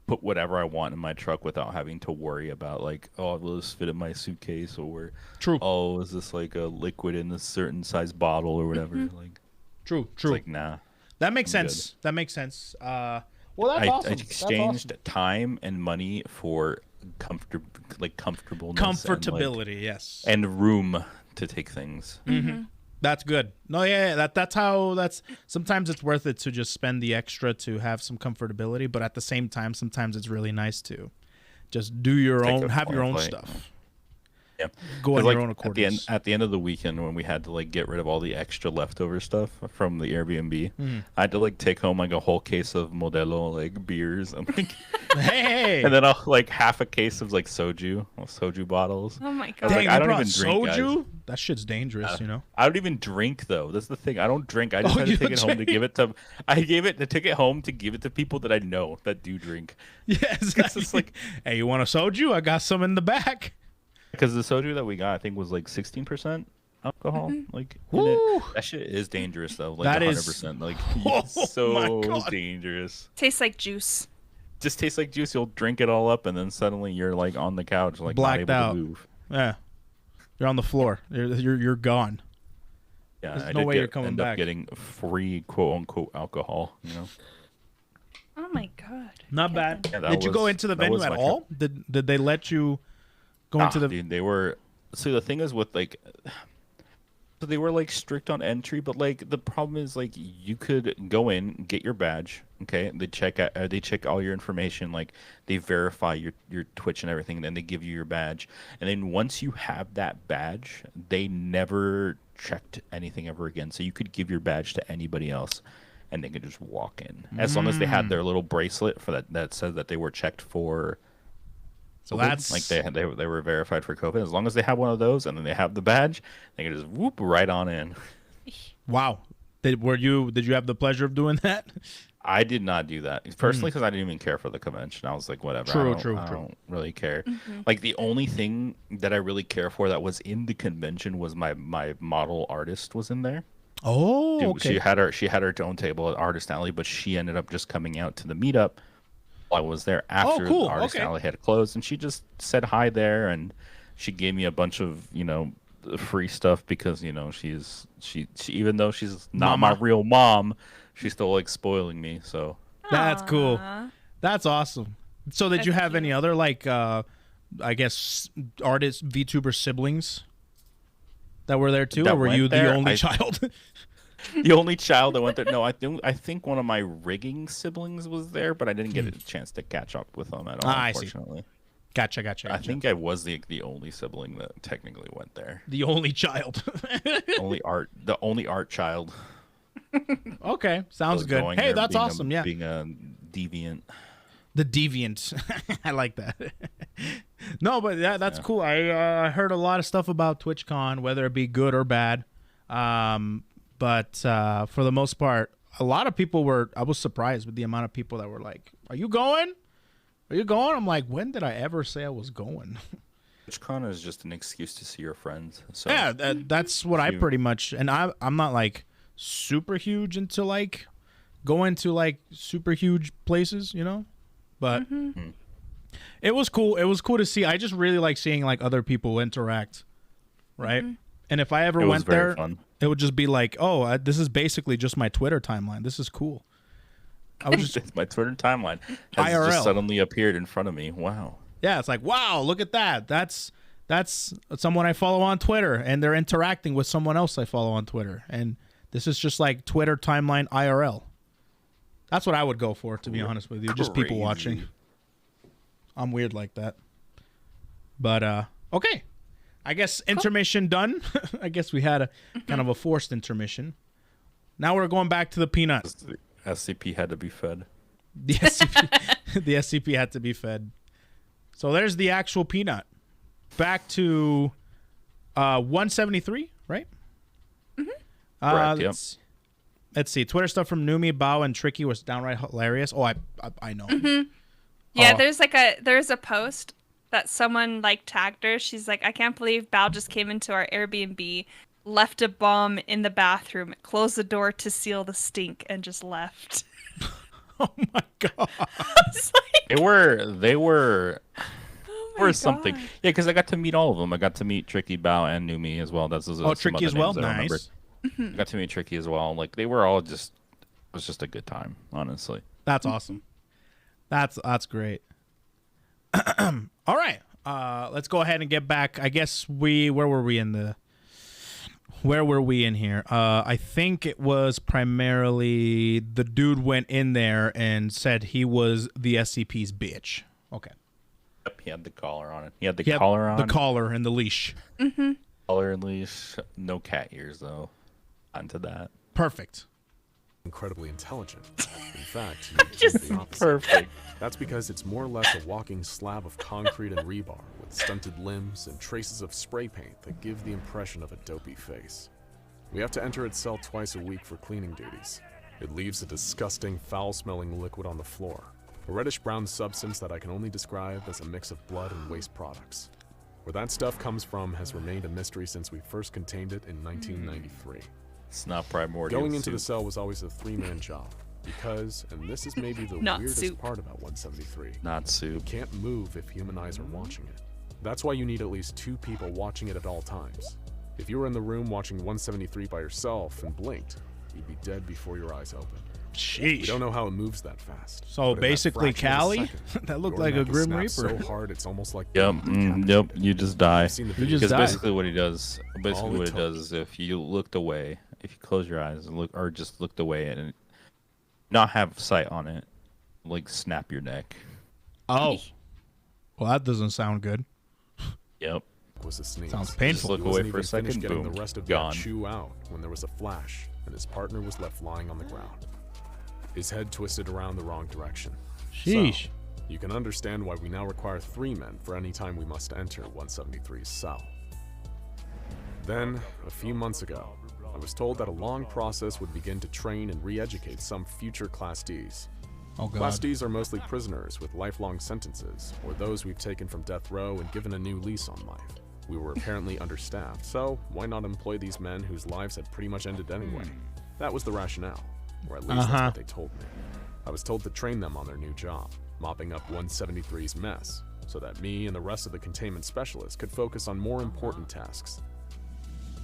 put whatever I want in my truck without having to worry about like, oh, will this fit in my suitcase, or True. oh, is this like a liquid in a certain size bottle or whatever. Like, True. it's like nah. That makes I'm sense. That makes sense. Well, that's I awesome. That's exchanged awesome. time and money for comfortableness Comfortability, yes. and room to take things. That's good. No, yeah, that's sometimes it's worth it to just spend the extra to have some comfortability, but at the same time, sometimes it's really nice to just do your Take own, a have your own flight. stuff. Yeah. Go on 'Cause, your own at the end accordance. at the end of the weekend when we had to like get rid of all the extra leftover stuff from the Airbnb, I had to like take home like a whole case of Modelo like beers and like Hey, and then like half a case of like soju bottles. Oh my I was God. dang, like, you I don't brought even drink, guys. soju? That shit's dangerous, you know. I don't even drink though. That's the thing. I don't drink. I just Oh, had to you take it don't home to give it to. I took it home to give it to people that I know that do drink. Yes, It's like hey, you want a soju? I got some in the back. because the soju that we got, I think was like 16% alcohol. Like in Woo. it. That shit is dangerous though. Like That 100%. is- Like Oh it's so my God. dangerous. Tastes like juice. just tastes like juice. You'll drink it all up, and then suddenly you're like on the couch, like Blacked not able out. to move. Yeah, you're on the floor. You're gone. Yeah, There's no way you're coming end back. up getting free quote unquote alcohol. You know. Oh my god. Not bad. Yeah, Did you go into the venue at all? Did they let you go into the? Dude, they were. So the thing is with like, so they were like strict on entry, but like the problem is like you could go in, get your badge, okay? They check all your information, like they verify your Twitch and everything, and then they give you your badge. And then once you have that badge, they never checked anything ever again. So you could give your badge to anybody else, and they could just walk in as long as they had their little bracelet for that said that they were checked for. So COVID. that's Like they were verified for COVID. As long as they have one of those and then they have the badge, they can just whoop right on in. wow. Did you have the pleasure of doing that? I did not do that personally because I didn't even care for the convention. I was like, whatever. I don't really care. Like the only thing that I really care for that was in the convention was my model artist was in there. Oh, Dude, okay. She had her own table at Artist Alley, but she ended up just coming out to the meetup. I was there after cool. the Artist Alley had closed, and she just said hi there, and she gave me a bunch of free stuff because she even though she's not my real mom, she's still like spoiling me. So That's cool. Aw. That's awesome. So did you have any other like I guess artist VTuber siblings that were there too, That or were went you the there? only child? the only child that went there. No, I think one of my rigging siblings was there, but I didn't get a chance to catch up with them at all. I see. Unfortunately, Gotcha. I think I was the only sibling that technically went there. The only child. The only art child. Okay, sounds was good. going Hey, there that's being awesome. Yeah, being a deviant. the deviant. I like that. No, but that's cool. I heard a lot of stuff about TwitchCon, whether it be good or bad. But for the most part, a lot of people were. I was surprised with the amount of people that were like, "Are you going? Are you going?" I'm like, when did I ever say I was going? TwitchCon is just an excuse to see your friends. So Yeah, that's what I pretty much. And I'm not like super huge into like going to like super huge places, But it was cool. It was cool to see. I just really like seeing like other people interact, right? And if I ever it was went very there, fun. it would just be like, oh, this is basically just my Twitter timeline. This is cool. I was just My Twitter timeline has IRL. just suddenly appeared in front of me. Wow. yeah, it's like, wow, look at that. That's someone I follow on Twitter, and they're interacting with someone else I follow on Twitter, and this is just like Twitter timeline IRL. That's what I would go for, to be honest with you. Just people watching. I'm weird like that. But okay. I guess intermission done. I guess we had a kind of a forced intermission. Now we're going back to the peanut. The SCP had to be fed. The SCP had to be fed. So there's the actual peanut. Back to 173, right? Correct, yep. Let's see. Twitter stuff from Numi, Bao, and Tricky was downright hilarious. Oh, I know. Yeah, Oh. there's a post that someone like tagged her. She's like, I can't believe Bao just came into our Airbnb, left a bomb in the bathroom, closed the door to seal the stink, and just left. Oh my god. It's like, They were oh my something. God. Yeah, because I got to meet all of them. I got to meet Tricky, Bao, and Numi as well. That's some Tricky other as well. names I don't remember. Nice. I got to meet Tricky as well. Like they were all just. It was just a good time, honestly. That's awesome. That's great. All right. Let's go ahead and get back. I guess where were we in here? I think it was primarily the dude went in there and said he was the SCP's bitch. Okay. Yep, he had the collar on it. He had the collar on. The collar and the leash. Collar and leash. No cat ears though. Onto that. Perfect. Incredibly intelligent. In fact, Just the opposite. Perfect. That's because it's more or less a walking slab of concrete and rebar with stunted limbs and traces of spray paint that give the impression of a dopey face. We have to enter its cell twice a week for cleaning duties. It leaves a disgusting, foul-smelling liquid on the floor, a reddish-brown substance that I can only describe as a mix of blood and waste products. Where that stuff comes from has remained a mystery since we first contained it in 1993. It's not primordial. Going into the soup. cell was always a three-man job. Because, and this is maybe the Not weirdest soup. part about 173, Not you soup. can't move if human eyes are watching it. That's why you need at least 2 people watching it at all times. If you were in the room watching 173 by yourself and blinked, you'd be dead before your eyes opened. We Sheesh. don't know how it moves that fast. So but in that basically, fraction of a Callie? second, That looked your like a neck is Grim snapped Reaper. so hard it's almost like Yep. Yep. You just die. I've seen the You videos. just Because die. basically what he does, All it took- is if you looked away, if you close your eyes and look, or just looked away and not have sight on it, like snap your neck. Oh. Well, that doesn't sound good. Yep. was a sneeze. Sounds Just painful. look He away wasn't for a even finished second. getting Boom. the rest of Gone. that chew out when there was a flash, and his partner was left lying on the ground. His head twisted around the wrong direction. Sheesh. So, you can understand why we now require 3 men for any time we must enter 173's cell. Then, a few months ago, I was told that a long process would begin to train and re-educate some future Class Ds. Oh, Class God. Ds are mostly prisoners with lifelong sentences, or those we've taken from death row and given a new lease on life. We were apparently understaffed, so why not employ these men whose lives had pretty much ended anyway? That was the rationale, or at least that's what they told me. I was told to train them on their new job, mopping up 173's mess, so that me and the rest of the containment specialists could focus on more important tasks.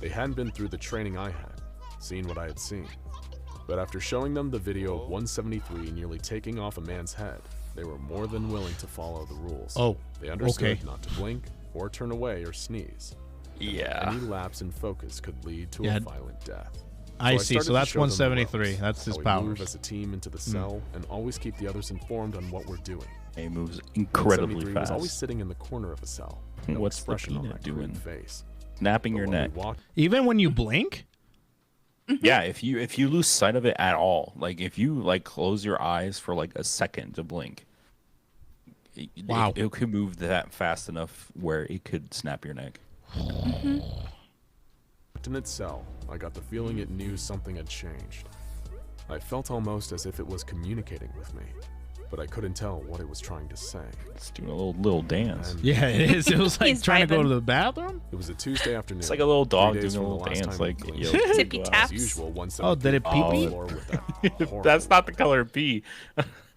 They hadn't been through the training I had, seen what I had seen. But after showing them the video of 173 nearly taking off a man's head, they were more than willing to follow the rules. Oh, They understood okay. not to blink or turn away or sneeze. Yeah. Any lapse in focus could lead to Yeah. a violent death. I I see. started So to that's show them the 173. ropes, That's his how we powers. move as a team into the cell and always keep the others informed on what we're doing. He moves incredibly 173 was always fast. sitting in the corner of a cell. No What's the expression on peanut that grim doing? face. Snapping But your when we neck. walked Even when you blink? Yeah, if you lose sight of it at all, like if you like close your eyes for like a second to blink, Wow. it could move that fast enough where it could snap your neck. in its cell, I got the feeling it knew something had changed. I felt almost as if it was communicating with me, but I couldn't tell what it was trying to say. It's doing a little dance. And Yeah, it is. It was like He's trying to go vibing. to the bathroom. it was a Tuesday afternoon. It's like a little dog 3 days doing a from the little last dance, time we like cleaned. yo. Tippy go out. tap. As usual, Oh, did it on the pee-pee? floor with that horrible- That's not the color pee.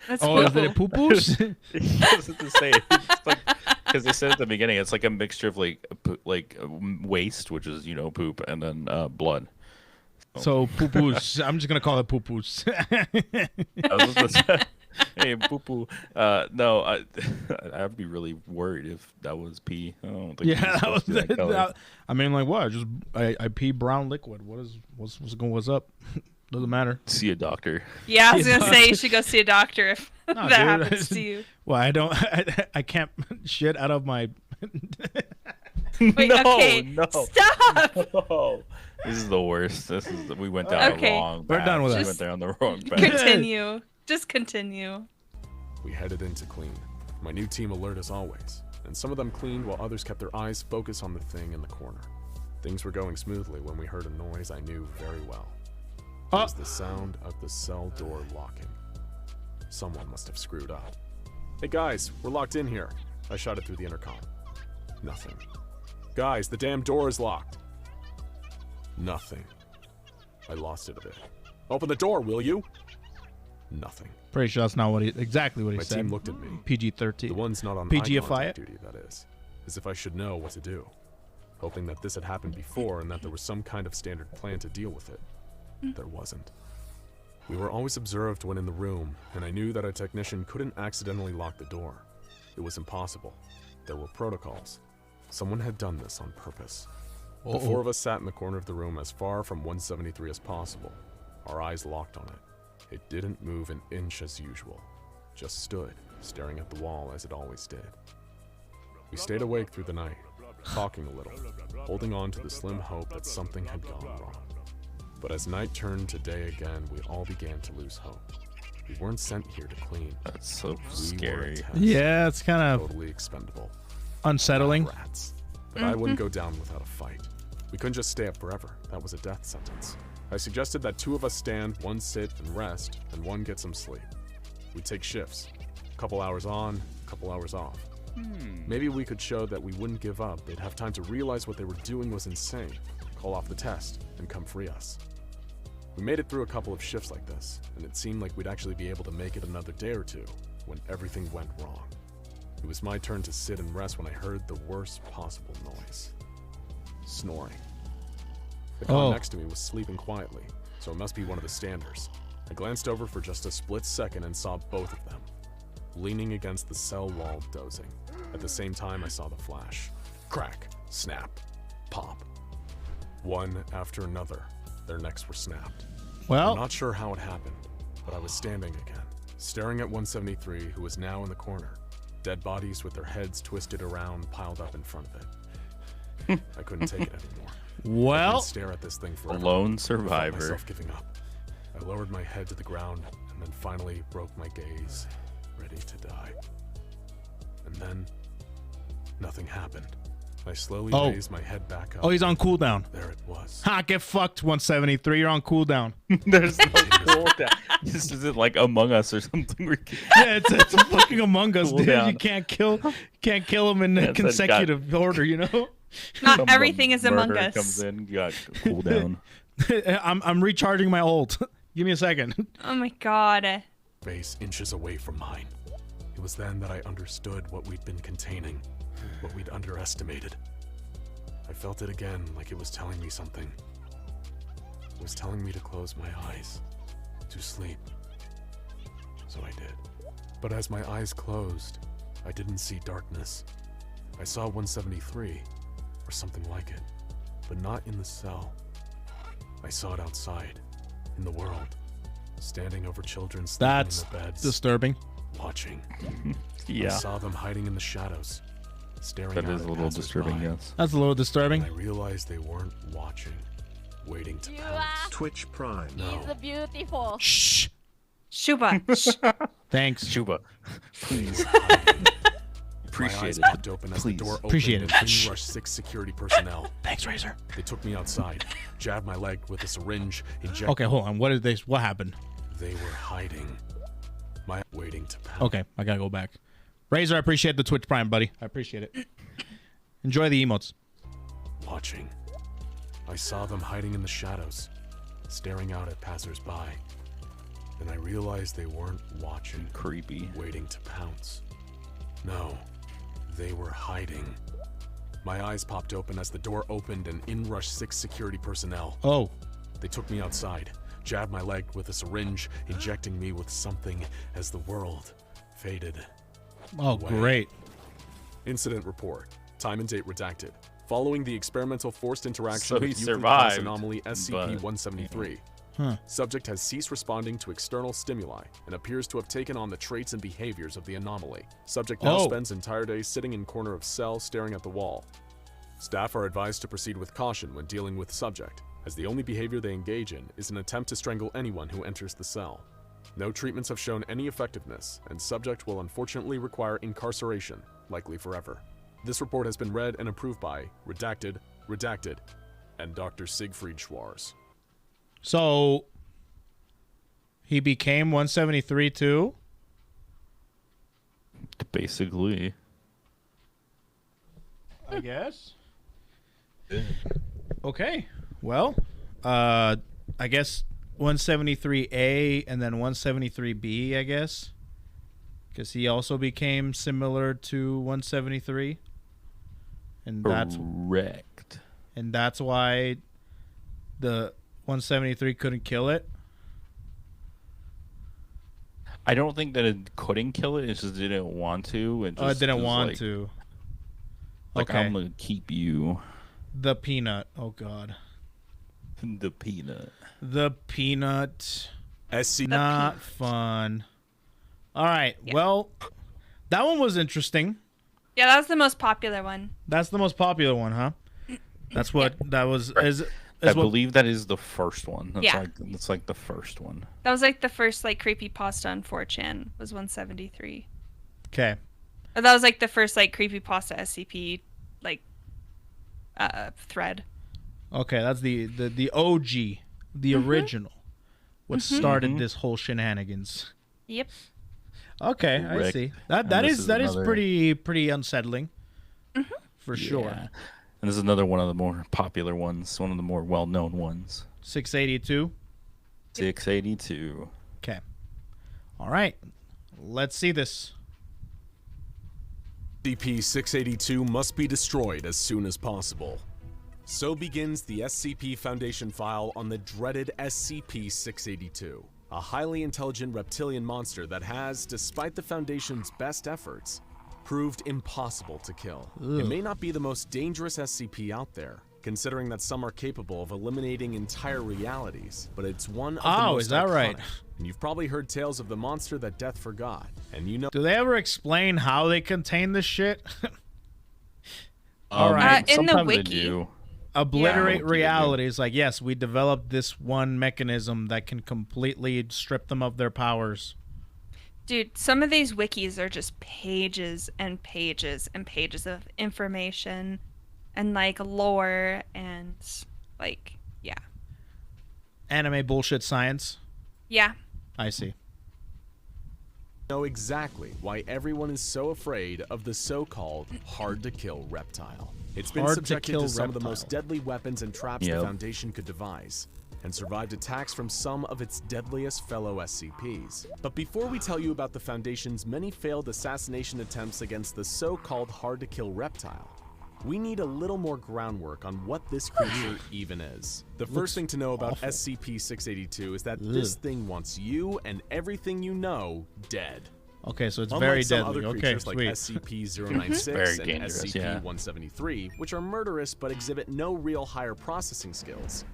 That's Oh, is cool. it poo-poos? That's what to say. It's like because they said at the beginning, it's like a mixture of like waste, which is poop, and then blood. So poo-poos. I'm just gonna call it poo-poos. I was just gonna say, hey, poo poo. No, I'd be really worried if that was pee. I don't think Yeah, it's that was. supposed to be that color. I mean, like what? I pee brown liquid. What's up? Doesn't matter. See a doctor. Yeah, I was Yeah. gonna say you should go see a doctor if No, that dude. happens to you. Well, I don't. I can't shit out of my. Wait, No, okay, no. stop. Oh, this is the worst. We went down Okay. the wrong path. We're done with We that. went down the wrong path. Continue. Just continue. We headed in to clean. My new team alert as always, and some of them cleaned while others kept their eyes focused on the thing in the corner. Things were going smoothly when we heard a noise I knew very well. It was the sound of the cell door locking. Someone must have screwed up. Hey guys, we're locked in here. I shouted through the intercom. Nothing. Guys, the damn door is locked. Nothing. I lost it a bit. Open the door, will you? Nothing. Pretty sure that's not exactly what he My said. team looked at me. PG-13. The one's not on PG eye -ify contact it? duty, that is. As if I should know what to do. Hoping that this had happened before and that there was some kind of standard plan to deal with it. There wasn't. We were always observed when in the room, and I knew that a technician couldn't accidentally lock the door. It was impossible. There were protocols. Someone had done this on purpose. The 4 of us sat in the corner of the room as far from 173 as possible, our eyes locked on it. It didn't move an inch as usual, just stood, staring at the wall as it always did. We stayed awake through the night, talking a little, holding on to the slim hope that something had gone wrong. But as night turned to day again, we all began to lose hope. We weren't sent here to clean. That's so We were a scary. test, Yeah, it's kind of totally expendable. unsettling. Rats. But I wouldn't go down without a fight. We couldn't just stay up forever. That was a death sentence. I suggested that 2 of us stand, 1 sit and rest, and 1 get some sleep. We'd take shifts. A couple hours on, a couple hours off. Maybe we could show that we wouldn't give up. They'd have time to realize what they were doing was insane, call off the test, and come free us. We made it through a couple of shifts like this, and it seemed like we'd actually be able to make it another day or two when everything went wrong. It was my turn to sit and rest when I heard the worst possible noise. Snoring. The con next to me was sleeping quietly, so it must be one of the standers. I glanced over for just a split second and saw both of them, leaning against the cell wall dozing. At the same time, I saw the flash. Crack, snap, pop. One after another, their necks were snapped. Well, I'm not sure how it happened, but I was standing again, staring at 173, who was now in the corner. Dead bodies with their heads twisted around piled up in front of it. I couldn't take it anymore. I couldn't stare at this thing forever. Lone I survivor. felt myself giving up. I lowered my head to the ground and then finally broke my gaze, ready to die. And then nothing happened. I slowly raised my head back up. Oh, he's on cooldown. There it was. Ha, get fucked, 173. You're on cooldown. There's no cooldown. This isn't like Among Us or something. Yeah, it's a fucking Among Us, dude. Cooldown. You can't kill him in consecutive order, you know? Not everything is Among Murderer Us. comes in, you got cooldown. I'm recharging my ult. Give me a second. Oh my god. Face inches away from mine. It was then that I understood what we'd been containing, what we'd underestimated. I felt it again, like it was telling me something. It was telling me to close my eyes, to sleep. So I did. But as my eyes closed, I didn't see darkness. I saw 173, or something like it, but not in the cell. I saw it outside, in the world, standing over children sleeping That's in their beds, disturbing. watching. Yeah. I saw them hiding in the shadows, staring That out is a at little disturbing, passersby. yes. That's a little disturbing. And I realized they weren't watching, waiting to pounce. Twitch Prime. No, He's beautiful. Shh. Shuba. Thanks. Chuba. please. My Appreciate eyes it. popped open as the Please. door opened Appreciate and it. in Shh. rushed 6 security personnel. Thanks, Razor. They took me outside, jabbed my leg with a syringe, injected. Okay, hold on. What happened? They were hiding. My waiting to pounce. Okay, I gotta go back. Razor, I appreciate the Twitch Prime, buddy. I appreciate it. Enjoy the emotes. Watching. I saw them hiding in the shadows, staring out at passersby. Then I realized they weren't watching, Creepy. waiting to pounce. No, they were hiding. My eyes popped open as the door opened and in rushed 6 security personnel. Oh. They took me outside, jabbed my leg with a syringe, injecting me with something as the world faded. Oh, away. great. Incident report. Time and date redacted. Following the experimental forced interaction So he with Euclid survived, class anomaly SCP-173. Huh. Subject has ceased responding to external stimuli and appears to have taken on the traits and behaviors of the anomaly. Subject now spends entire day sitting in corner of cell staring at the wall. Staff are advised to proceed with caution when dealing with subject, as the only behavior they engage in is an attempt to strangle anyone who enters the cell. No treatments have shown any effectiveness, and subject will unfortunately require incarceration, likely forever. This report has been read and approved by Redacted, and Dr. Siegfried Schwarz. So he became 173 too? Basically. I guess. Okay. Well, I guess 173A and then 173B, I guess. Because he also became similar to 173. And Correct. that's why the 173 couldn't kill it. I don't think that it couldn't kill it. It just didn't want to. It Didn't was want like, to. Like, Okay. I'm going to keep you. The peanut. Oh, God. The peanut. The peanut. SC Not fun. All right. Yeah. Well, that one was interesting. Yeah, that was the most popular one. That's the most popular one, huh? That's what that was. I believe that is the first one. That's Yeah. That's like the first one. That was like the first like creepypasta on 4chan was 173. Okay. Or that was like the first like creepypasta SCP like thread. Okay, that's the OG, the original. What started this whole shenanigans. Yep. Okay, I Correct. see. And That this is is another- pretty unsettling. For sure. Yeah. And this is another one of the more popular ones, one of the more well-known ones. 682. 682. Okay. All right. Let's see this. SCP-682 must be destroyed as soon as possible. So begins the SCP Foundation file on the dreaded SCP-682, a highly intelligent reptilian monster that has, despite the Foundation's best efforts, proved impossible to kill. It may not be the most dangerous SCP out there, considering that some are capable of eliminating entire realities, but it's one of the most is that iconic. right? And you've probably heard tales of the monster that death forgot, and you know. Do they ever explain how they contain this shit? All right. In the sometimes they wiki. do. Obliterate Yeah. realities. Like, yes, we developed this one mechanism that can completely strip them of their powers. Dude, some of these wikis are just pages and pages and pages of information and like lore and like, yeah. Anime bullshit science. Yeah. I see. Know exactly why everyone is so afraid of the so-called hard-to-kill reptile. It's been subjected to some of the most deadly weapons and traps the Foundation could devise, and survived attacks from some of its deadliest fellow SCPs. But before we tell you about the Foundation's many failed assassination attempts against the so-called hard-to-kill reptile, we need a little more groundwork on what this creature even is. The first thing to know about SCP-682 is that this thing wants you and everything you know dead. Okay, so it's Unlike very some deadly. other Okay, creatures like sweet. SCP-096 Very and dangerous, yeah. SCP-173, which are murderous but exhibit no real higher processing skills,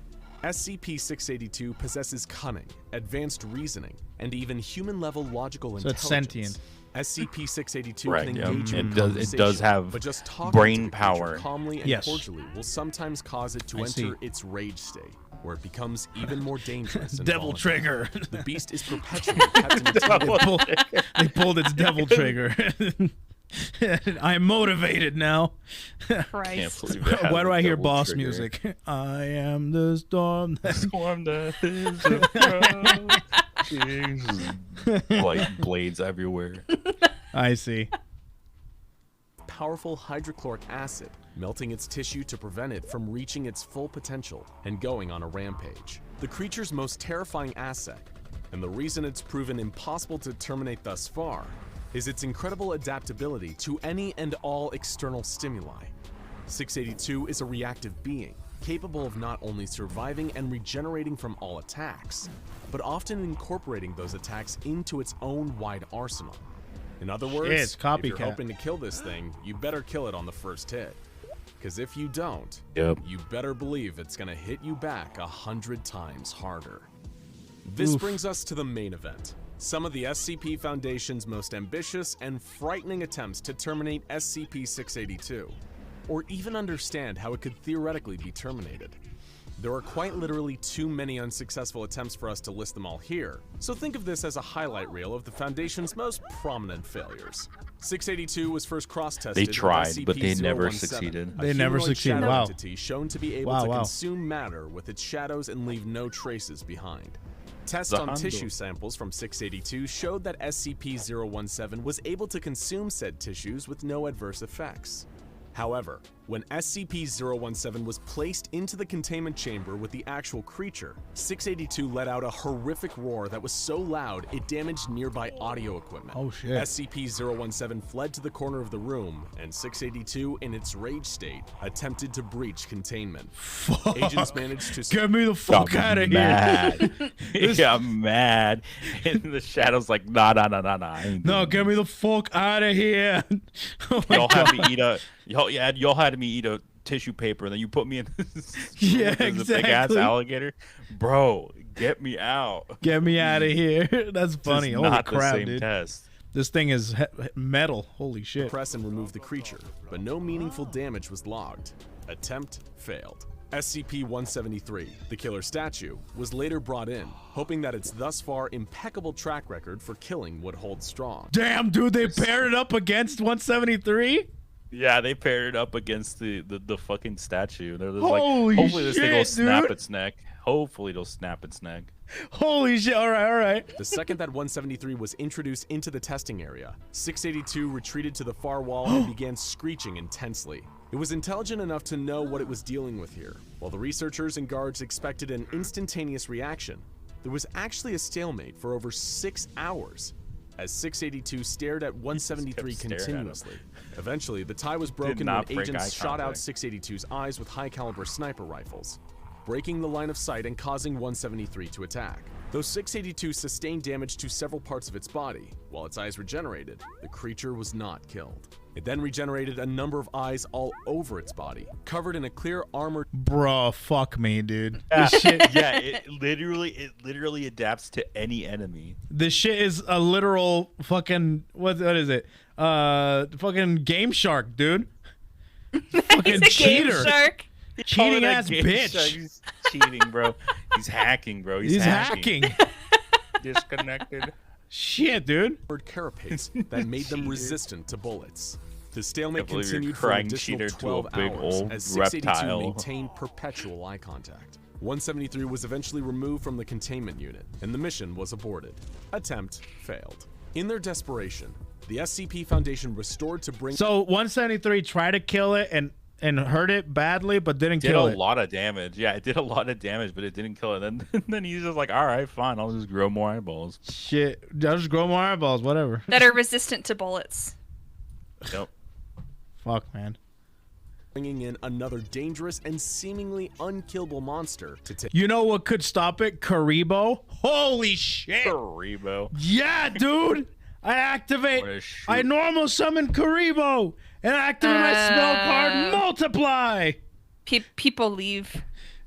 SCP-682 possesses cunning, advanced reasoning, and even human-level logical So it's intelligence. sentient. SCP-682 Right, can yeah. engage you in It does conversation, have but just talking brain to the creature power. calmly and Yes. cordially will sometimes cause it to I enter see. its rage state, where it becomes even more dangerous. and Devil volatile. trigger. The beast is perpetually kept in its They pulled its devil trigger. I'm motivated now. Can't Christ. believe it. Why do I hear Double boss trigger. music? I am the storm. Storm that is approaching. Like blades everywhere. I see. powerful hydrochloric acid, melting its tissue to prevent it from reaching its full potential and going on a rampage. The creature's most terrifying asset, and the reason it's proven impossible to terminate thus far, is its incredible adaptability to any and all external stimuli. 682 is a reactive being, capable of not only surviving and regenerating from all attacks, but often incorporating those attacks into its own wide arsenal. In other words, it's if you're copycat. hoping to kill this thing, you better kill it on the first hit. Because if you don't, Yep. you better believe it's gonna hit you back 100 times harder. This Oof. brings us to the main event. Some of the SCP Foundation's most ambitious and frightening attempts to terminate SCP-682, or even understand how it could theoretically be terminated. There are quite literally too many unsuccessful attempts for us to list them all here, so think of this as a highlight reel of the Foundation's most prominent failures. 682 was first cross-tested They with tried, but they never SCP-017, succeeded. a They never humanoid succeeded, shadow wow. entity shown to be able Wow, to wow. consume matter with its shadows and leave no traces behind. Tests on Zahando. tissue samples from 682 showed that SCP-017 was able to consume said tissues with no adverse effects. However, when SCP-017 was placed into the containment chamber with the actual creature, 682 let out a horrific roar that was so loud it damaged nearby audio equipment. Oh, shit. SCP-017 fled to the corner of the room, and 682, in its rage state, attempted to breach containment. Agents managed to... Get me the fuck out of here. Mad. Yeah, I'm mad. And the shadow's like, nah. I ain't No, doing get me the fuck out of here. Oh my Y'all had God. me eat a y'all had me eat a tissue paper, and then you put me in this Yeah, a big ass exactly. alligator. Bro, get me out. Get me out of here. That's funny. This is Holy not crap, the same dude. test. This thing is metal. Holy shit. Press and remove the creature, but no meaningful damage was logged. Attempt failed. SCP-173, the killer statue, was later brought in, hoping that its thus far impeccable track record for killing would hold strong. Damn, dude, they paired it up against 173? Yeah, they paired it up against the fucking statue. They're just Holy like, hopefully this thing will shit, snap dude. its neck. Hopefully it'll snap its neck. Holy shit. All right, all right. The second that 173 was introduced into the testing area, 682 retreated to the far wall and began screeching intensely. It was intelligent enough to know what it was dealing with here. While the researchers and guards expected an instantaneous reaction, there was actually a stalemate for over 6 hours as 682 stared at 173 staring at him. continuously. Eventually, the tie was broken when not break eye agents shot out contact. 682's eyes with high-caliber sniper rifles, breaking the line of sight and causing 173 to attack. Though 682 sustained damage to several parts of its body, while its eyes regenerated, the creature was not killed. It then regenerated a number of eyes all over its body, covered in a clear armored Bro, fuck me, dude. Yeah, This shit, yeah, it literally adapts to any enemy. this shit is a literal fucking what is it? Fucking Game Shark, dude. Fucking He's a game cheater. shark. Cheating Call it a ass game bitch. show. He's cheating, bro. He's hacking, bro. He's hacking. Disconnected. Shit, dude. carapace that made them resistant to bullets. The stalemate believe you're continued for an crying additional cheater to a 12 big hours old as 682 reptile. maintained perpetual eye contact. 173 was eventually removed from the containment unit, and the mission was aborted. Attempt failed. In their desperation, the SCP Foundation restored to bring So 173 tried to kill it and hurt it badly, but didn't Did a kill it. lot of damage. Yeah, it did a lot of damage, but it didn't kill it. Then he's just like, all right, fine, I'll just grow more eyeballs. Shit, I'll just grow more eyeballs, whatever. That are resistant to bullets. Yep. Fuck, man. bringing in another dangerous and seemingly unkillable monster to take. You know what could stop it? Karibo. Holy shit. Karibo. Yeah, dude. I activate. What a shoot. I normal summon Karibo and I activate my spell card multiply. People leave.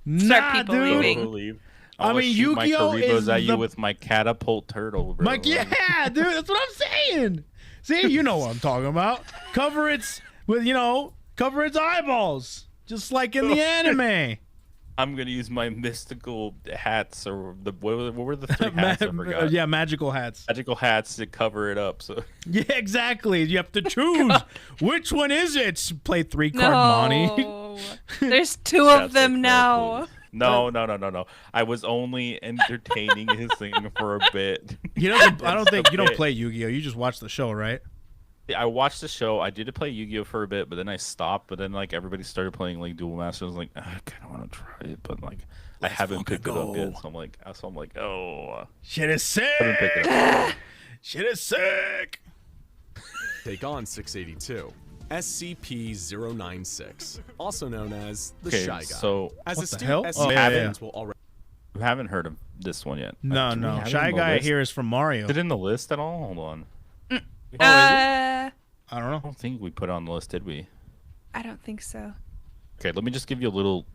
Nah, people dude. leaving. Believe. I I'll mean, shoot my Yu-Gi-Oh Karibos is at you the- with my catapult turtle, bro. Like, yeah, dude, that's what I'm saying. See, you know what I'm talking about. Cover its with, cover its eyeballs, just like in the anime. I'm gonna use my mystical hats, or what were the three hats? I forgot. Yeah, magical hats. Magical hats to cover it up. So Yeah, exactly. You have to choose which one is it. Play 3-card Monty. No. There's two of That's them it, now. please. No. I was only entertaining his thing for a bit. I don't think you don't play Yu-Gi-Oh. You just watch the show, right? I watched the show. I did play Yu-Gi-Oh for a bit, but then I stopped. But then like everybody started playing like Duel Master. I was like, I kind of want to try it, but like I haven't picked it up yet. So I'm like, oh, Shit is haven't picked sick. it up. Shit is sick. Take on 682. SCP-096, also known as the Okay, Shy Guy. so as What the astute hell? SCP Oh, yeah, fans will already we haven't heard of this one yet. No, Do we no. have it Shy on the Guy list? here is from Mario. Is it in the list at all? Hold on. Uh, I don't I know. don't think we put it on the list, did we? I don't think so. Okay, let me just give you a little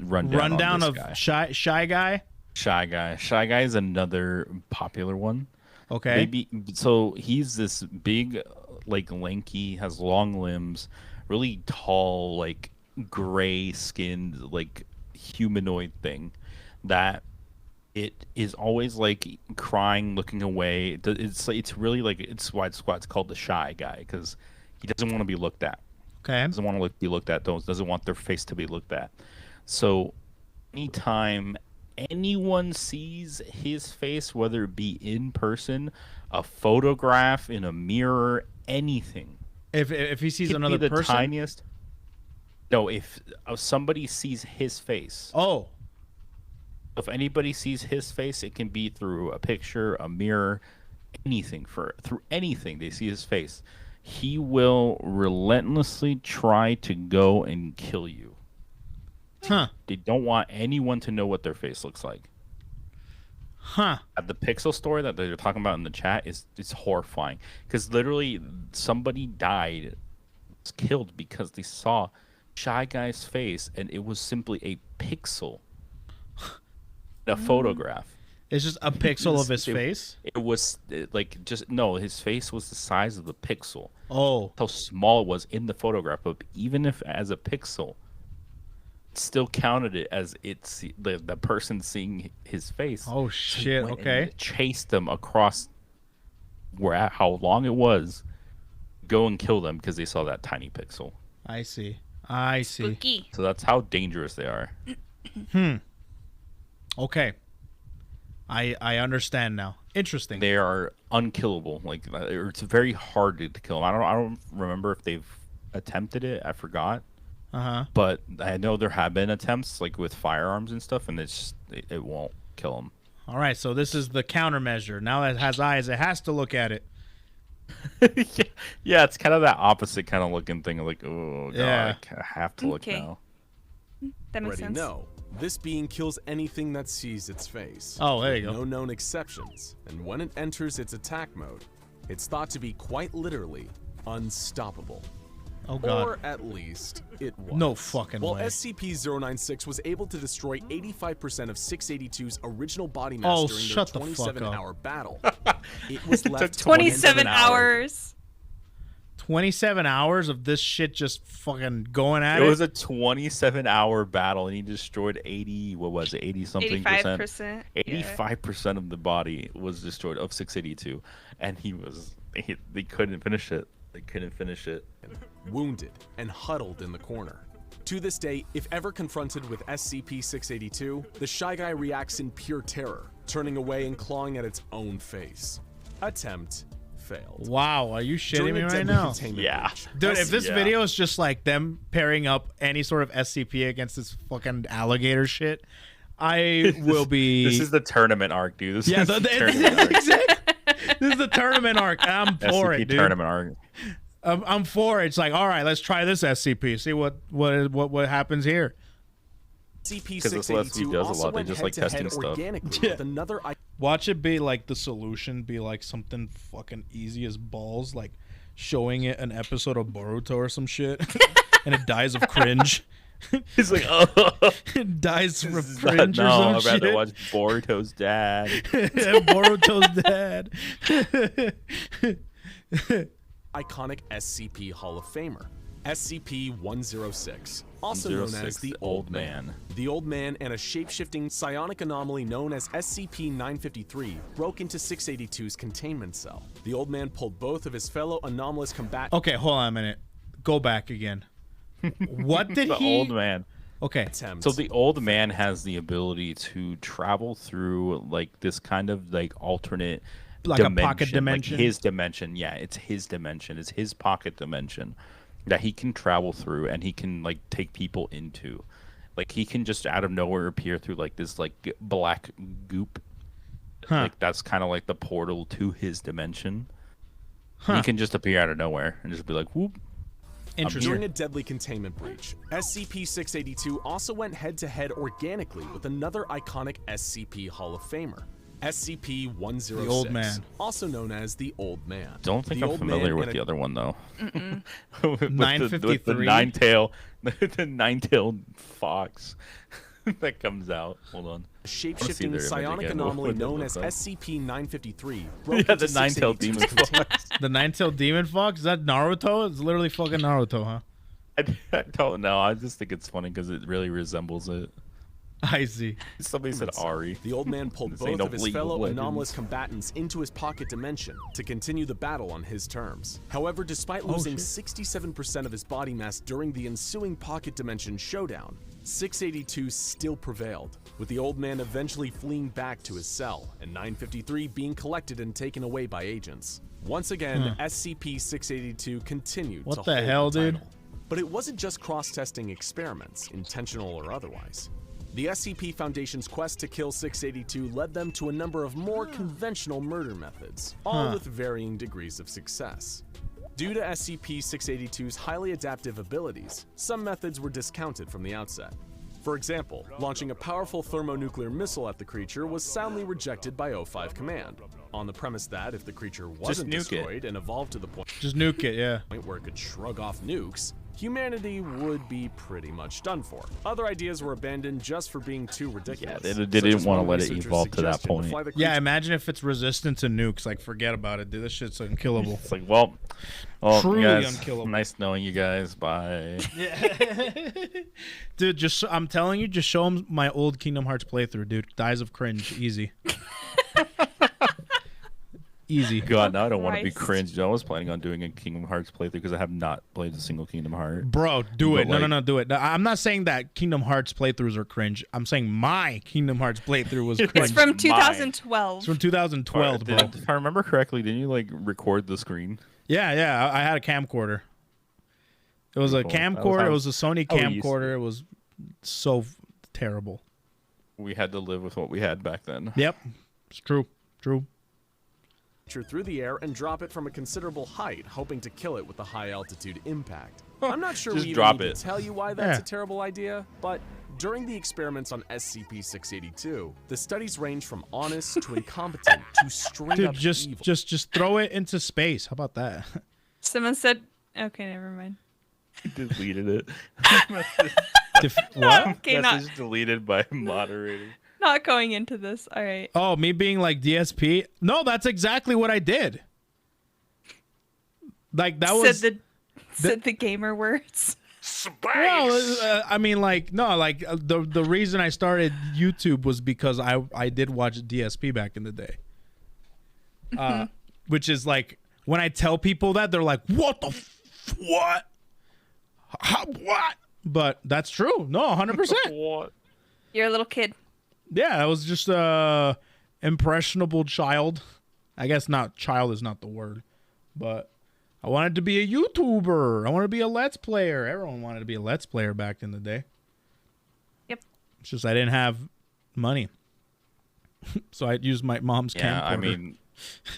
rundown on this Of guy. Shy Guy. Shy Guy. Shy Guy is another popular one. Okay. Maybe so he's this big, like lanky, has long limbs, really tall, like gray skinned, like humanoid thing that it is always like crying, looking away. It's really like it's why it's called the Shy Guy, because he doesn't want to be looked at. Okay. Doesn't want to be looked at. Doesn't want their face to be looked at. So anytime anyone sees his face, whether it be in person, a photograph, in a mirror, anything. If he sees Could another be the person. tiniest. No, if somebody sees his face. Oh. If anybody sees his face, it can be through a picture, a mirror, anything. Through anything they see his face, he will relentlessly try to go and kill you. Huh. They don't want anyone to know what their face looks like. Huh. The pixel story that they're talking about in the chat is horrifying, because literally somebody died, was killed because they saw Shy Guy's face and it was simply a pixel, a photograph. It's just a pixel of his face. It was like his face was the size of the pixel. Oh. How small it was in the photograph, but even if as a pixel, it still counted it as it's the person seeing his face. Oh So he shit. went Okay. and chased them across how long it was, go and kill them because they saw that tiny pixel. I see. Spooky. So that's how dangerous they are. Okay. I understand now. Interesting. They are unkillable. Like it's very hard to kill them. I don't remember if they've attempted it. I forgot. Uh-huh. But I know there have been attempts like with firearms and stuff, and it won't kill them. All right, so this is the countermeasure. Now it has eyes. It has to look at it. Yeah, it's kind of that opposite kind of looking thing. Like, oh god, Yeah. I have to look Okay. now. That makes Ready? sense. No. This being kills anything that sees its face. Oh, there you with go. No known exceptions. And when it enters its attack mode, it's thought to be quite literally unstoppable. Oh god. Or at least it was. No fucking While way. SCP-096 was able to destroy 85% of 682's original body mass Oh, during shut their the fuck up. 27-hour battle, it was left 27 hours. hours. 27 hours of this shit just fucking going at It it. was a 27-hour battle, and he destroyed 80. What was it? 80 something percent. 85%. 85% of the body was destroyed of 682, and they couldn't finish it. They couldn't finish it. wounded and huddled in the corner. To this day, if ever confronted with SCP-682, the Shy Guy reacts in pure terror, turning away and clawing at its own face. Attempt failed. Wow, are you shitting During me a right deadly now? containment Yeah. breach, Dude, if this Yeah. video is just like them pairing up any sort of SCP against this fucking alligator shit, I will be. This is the tournament arc, dude. This yeah, is the tournament arc. exactly. This is the tournament arc. I'm for SCP it, dude. tournament arc. I'm for it. It's like, all right, let's try this SCP. See what happens here. Because this lets me SCP-682 does a also lot. They went just like head-to-head testing stuff. organically Yeah. with another Watch it be like the solution be like something fucking easy as balls, like showing it an episode of Boruto or some shit, and it dies of cringe. He's like, oh, It dies from this is not- cringe or no, some I'd shit. rather watch Boruto's dad. Boruto's dad. iconic SCP Hall of Famer, SCP-106, also known as 106, the Old Man. The Old Man and a shape-shifting psionic anomaly known as SCP-953 broke into 682's containment cell. The Old Man pulled both of his fellow anomalous combatants. Okay, hold on a minute. Go back again. What did The he? old man. Okay. So the old man has the ability to travel through like this kind of like alternate Like a pocket dimension? Like his dimension. Yeah, it's his dimension. It's his pocket dimension that he can travel through, and he can like take people into. Like he can just out of nowhere appear through like this like black goop. Huh. Like that's kind of like the portal to his dimension. Huh. He can just appear out of nowhere and just be like, whoop. Interesting. During a deadly containment breach, SCP-682 also went head-to-head organically with another iconic SCP Hall of Famer, SCP-106, The Old Man. also known as the Old Man. Don't think The I'm Old familiar Man with and the a- other one though. with 953? the nine-tail, the nine-tailed fox that comes out. Hold on. A shape-shifting their image psionic again. anomaly What known was as that? SCP-953 Yeah, the nine-tailed demon fox. The nine-tailed demon fox? Is that Naruto? It's literally fucking Naruto, huh? I don't know. I just think it's funny because it really resembles it. I see. Somebody said Ari. The Old Man pulled This both ain't no of his League of fellow Legends. anomalous combatants into his pocket dimension to continue the battle on his terms. However, despite Oh, losing shit. 67% of his body mass during the ensuing pocket dimension showdown, 682 still prevailed, with the Old Man eventually fleeing back to his cell and 953 being collected and taken away by agents. Once again, SCP-682 continued What to the hold hell, the dude? title. But it wasn't just cross-testing experiments, intentional or otherwise. The SCP Foundation's quest to kill 682 led them to a number of more conventional murder methods, all with varying degrees of success. Due to SCP-682's highly adaptive abilities, some methods were discounted from the outset. For example, launching a powerful thermonuclear missile at the creature was soundly rejected by O5 Command, on the premise that if the creature wasn't nuke it. destroyed and evolved to the point Just nuke it, yeah. where it could shrug off nukes, humanity would be pretty much done for. Other ideas were abandoned just for being too ridiculous. they such didn't as wanna one let it researcher's evolve to that suggestion point. fly the Yeah, creature imagine if it's resistant to nukes. Like, forget about it, dude. This shit's unkillable. It's like, well, Truly guys, unkillable. nice knowing you guys. Bye. Dude, just I'm telling you, just show him my old Kingdom Hearts playthrough, dude. Dies of cringe, easy. Easy. God, now I don't want to be Christ. cringed. I was planning on doing a Kingdom Hearts playthrough because I have not played a single Kingdom Heart. Bro, do But it. No, like- no, do it. I'm not saying that Kingdom Hearts playthroughs are cringe. I'm saying my Kingdom Hearts playthrough was cringe. It's from Mine. 2012. It's from 2012, bro. If I remember correctly, didn't you like record the screen? Yeah. I had a camcorder. It was a Cool. That was camcorder. how- It was a Sony how we used to camcorder. It was so terrible. We had to live with what we had back then. Yep, it's true. True. Through the air and drop it from a considerable height, hoping to kill it with a high altitude impact. I'm not sure Just we even drop need it. to tell you why that's Yeah. a terrible idea, but during the experiments on SCP-682, the studies range from honest to incompetent to straight Dude, up just evil. just throw it into space. How about that? Someone said, okay, never mind. Deleted it. What? Okay, not, Message deleted by moderator. not going into this. All right. Oh, me being like DSP? No, that's exactly what I did. Like that was. Said the gamer words. Well, I mean, like no, like the reason I started YouTube was because I did watch DSP back in the day. Which is like when I tell people that they're like, "What the what? How, what?" But that's true. No, 100%. What? You're a little kid. Yeah, I was just a impressionable child. I guess not. Child is not the word, but I wanted to be a YouTuber. I wanted to be a Let's Player. Everyone wanted to be a Let's Player back in the day. Yep. It's just I didn't have money, so I used my mom's camcorder. Yeah, I mean,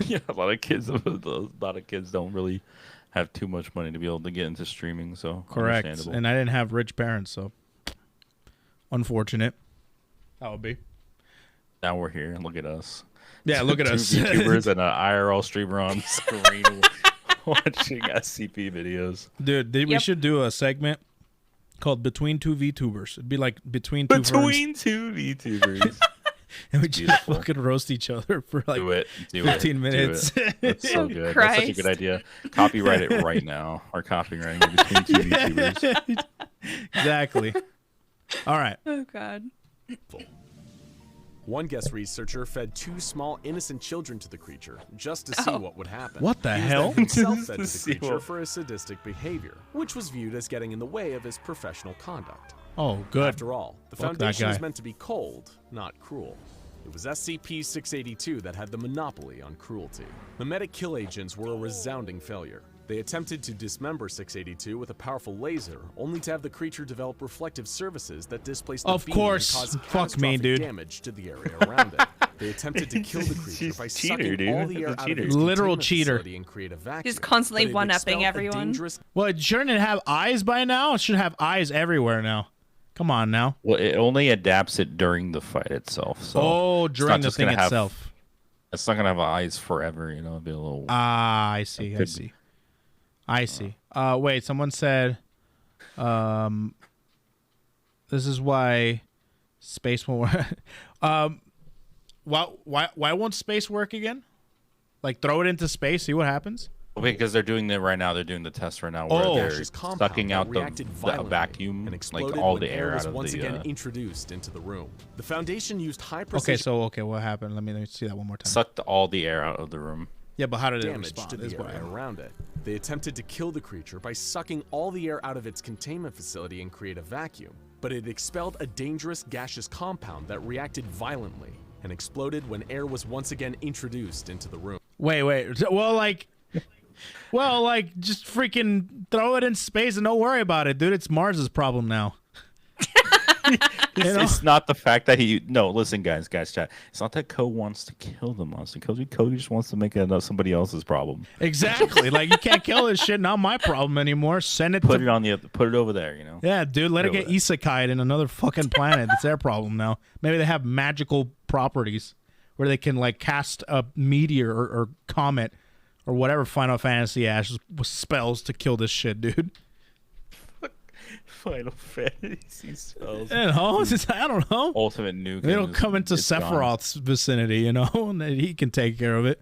yeah, a lot of kids don't really have too much money to be able to get into streaming. So correct. understandable. And I didn't have rich parents, so unfortunate. That would be. Now we're here. Look at us. Yeah, look at Two us. YouTubers and an IRL streamer on screen watching SCP videos. Dude, we Yep. should do a segment called Between Two VTubers. It'd be like between two ferns. Two VTubers. And we just Beautiful. fucking roast each other for like Do it. 15 minutes. Do it. That's so Oh, good. That's such a Christ. good idea. Copyright it right now. Or copyrighting it between two VTubers. Exactly. All right. Oh God. One guest researcher fed 2 small innocent children to the creature just to see what would happen. What the He was hell? then himself fed to the See creature what- for his sadistic behavior, which was viewed as getting in the way of his professional conduct. Oh, good. After all, the Fuck that Foundation guy. is meant to be cold, not cruel. It was SCP-682 that had the monopoly on cruelty. Memetic kill agents were a resounding failure. They attempted to dismember 682 with a powerful laser, only to have the creature develop reflective surfaces that displaced the Of beam course. and caused Fuck me, catastrophic dude. damage to the area around it. They attempted to kill the creature She's by a cheater, sucking dude. all the She's air a out of cheater. its Literal containment cheater. facility and create a vacuum. Just constantly But it one-upping expelled a everyone. dangerous Well, shouldn't it have eyes by now? It should have eyes everywhere now. Come on now. Well, it only adapts it during the fight itself. So Oh, it's during not the just thing gonna have- itself. It's not gonna have eyes forever, you know. It'll be a little. Ah, I see. I could see. I see. Wait, someone said, this is why space won't work. Why won't space work again? Like throw it into space, see what happens. Because they're doing that right now. They're doing the test right now where Oh. they're gaseous compound sucking that out the reacted violently vacuum, and like exploded all when the air was out of once the. again introduced into the room. The Foundation used high Okay, precision so what happened? Let me see that one more time. Sucked all the air out of the room. Yeah, but how did it damage respond? to Is the what I- area around it. They attempted to kill the creature by sucking all the air out of its containment facility and create a vacuum, but it expelled a dangerous gaseous compound that reacted violently and exploded when air was once again introduced into the room. Wait. Well, like, just freaking throw it in space and don't worry about it, dude. It's Mars's problem now. It's not the fact that he. No, listen, guys, chat. It's not that Ko wants to kill the monster. Cody just wants to make it somebody else's problem. Exactly. Like, you can't kill this shit. Not my problem anymore. Send it Put to... it on the. Put it over there. You know. Yeah, dude, let it Put get over isekai'd in another fucking planet. It's their problem now. Maybe they have magical properties where they can, like, cast a meteor or comet or whatever Final Fantasy has with spells to kill this shit, dude. Final Fantasy spells. I don't know. Ultimate nuke. It'll come into it's gone. Sephiroth's vicinity, you know, and then he can take care of it.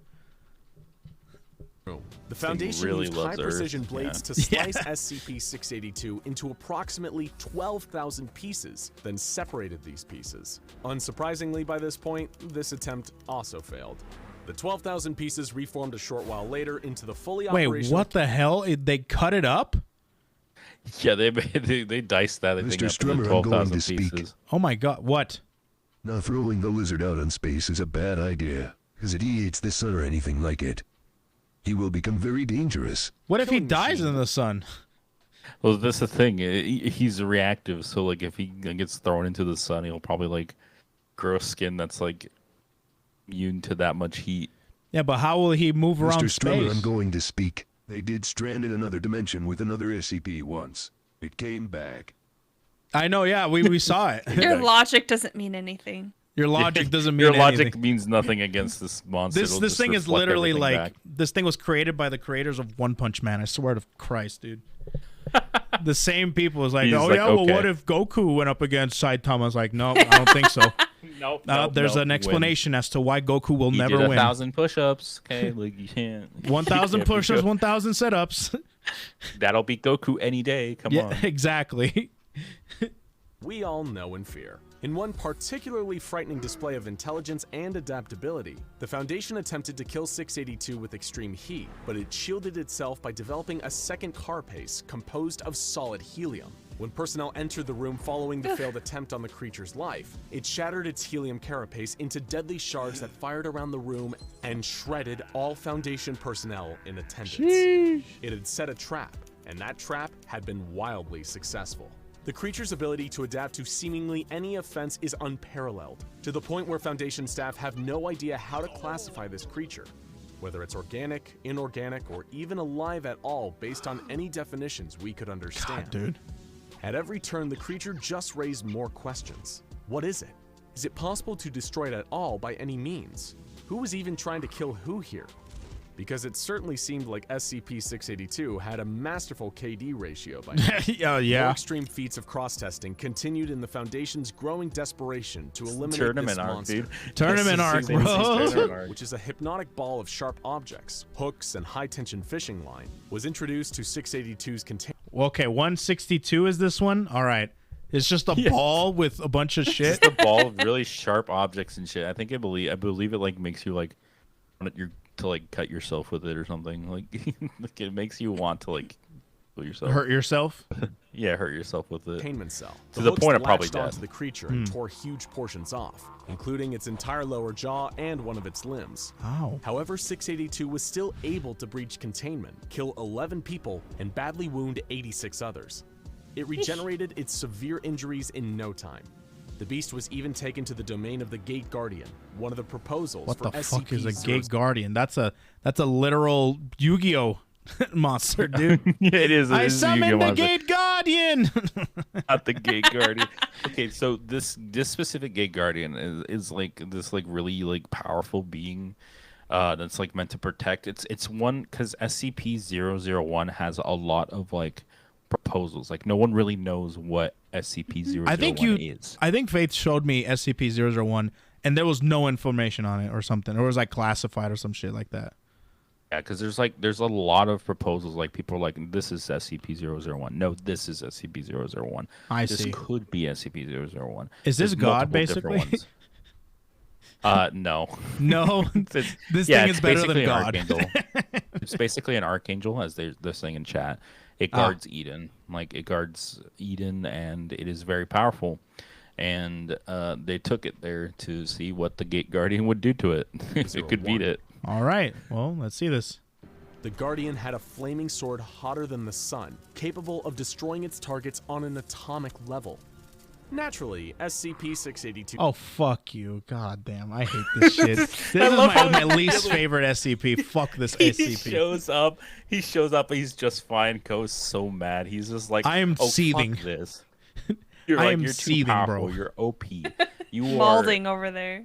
The Foundation really used loves high-precision Earth, blades to Yeah. slice SCP-682 into approximately 12,000 pieces, then separated these pieces. Unsurprisingly, by this point, this attempt also failed. The 12,000 pieces reformed a short while later into the fully Wait, operational... what the hell? They cut it up? Yeah, they diced that. I think Mr. up Strummer, into I'm going 12,000 to speak. pieces. Oh my god, what? Now throwing the lizard out in space is a bad idea, because it eats the sun or anything like it. He will become very dangerous. What if he Killing dies machine. in the sun? Well, that's the thing. He's reactive, so like if he gets thrown into the sun, he'll probably like gross skin that's like immune to that much heat. Yeah, but how will he move around Mr. Strummer, space? I'm going to speak. They did strand in another dimension with another SCP once. It came back. I know, yeah, we saw it. Your logic doesn't mean anything. Your logic doesn't mean Your logic anything. means nothing against this monster. It'll This just thing is reflect literally everything like back. this thing was created by the creators of One Punch Man. I swear to Christ, dude. The same people was like, He's oh like, yeah, well, okay. what if Goku went up against Saitama? I was like, no, I don't think so. Nope. There's an explanation as to why Goku will never did win. 1,000 push-ups. Okay, like you can't. 1,000 push-ups, 1,000 sit-ups. That'll beat Goku any day. Come Yeah, on. exactly. We all know and fear. In one particularly frightening display of intelligence and adaptability, the Foundation attempted to kill 682 with extreme heat, but it shielded itself by developing a second carapace composed of solid helium. When personnel entered the room following the failed attempt on the creature's life, it shattered its helium carapace into deadly shards that fired around the room and shredded all Foundation personnel in attendance. It had set a trap, and that trap had been wildly successful. The creature's ability to adapt to seemingly any offense is unparalleled, to the point where Foundation staff have no idea how to classify this creature, whether it's organic, inorganic, or even alive at all based on any definitions we could understand. God, dude. At every turn, the creature just raised more questions. What is it? Is it possible to destroy it at all by any means? Who was even trying to kill who here? Because it certainly seemed like SCP-682 had a masterful KD ratio by now. Yeah. More extreme feats of cross-testing continued in the Foundation's growing desperation to eliminate Tournament this arc, monster. dude. Tournament arc, bro. Which is a hypnotic ball of sharp objects, hooks, and high-tension fishing line, was introduced to 682's container. Okay, 162 is this one? All right. It's just a ball with a bunch of shit. Just a ball of really sharp objects and shit. I believe it like makes you like want to like cut yourself with it or something. Like, like it makes you want to like kill yourself. Hurt yourself? Yeah, hurt yourself with it. Containment cell. To the hooks point of probably latched death. onto the creature and tore huge portions off, including its entire lower jaw and one of its limbs. Ow. However, 682 was still able to breach containment, kill 11 people, and badly wound 86 others. It regenerated its severe injuries in no time. The beast was even taken to the domain of the Gate Guardian, one of the proposals What for the fuck is a SCP-0. Gate Guardian? That's a literal Yu-Gi-Oh monster, dude. Yeah, it is. I It is a summoned Yu-Gi-Oh the monster. Gate Guardian. Not the Gate Guardian. Okay, so this specific Gate Guardian is like this like really like powerful being that's like meant to protect. It's one because SCP-001 has a lot of like proposals. Like no one really knows what SCP-001 is. I think Faith showed me SCP-001 and there was no information on it or something. Or it was like classified or some shit like that. Yeah, because there's a lot of proposals. Like people are like, this is SCP-001. No, this is SCP-001. I this see. could be SCP-001. Is this There's God, multiple different basically? ones. No. No, It's- this yeah, thing it's is better than basically an God. archangel. It's basically an archangel, as they're saying in chat. It guards Eden. Like, it guards Eden, and it is very powerful. And they took it there to see what the Gate Guardian would do to it. If it could beat it. All right. Well, let's see this. The Guardian had a flaming sword hotter than the sun, capable of destroying its targets on an atomic level. Naturally, SCP-682... Oh, fuck you. God damn. I hate this shit. This is my least favorite SCP. Fuck this He SCP. shows up, and he's just fine. Goes so mad. He's just like, I am oh, seething. Fuck this. I am you're seething, too powerful. bro. You're OP. You Molding are over there.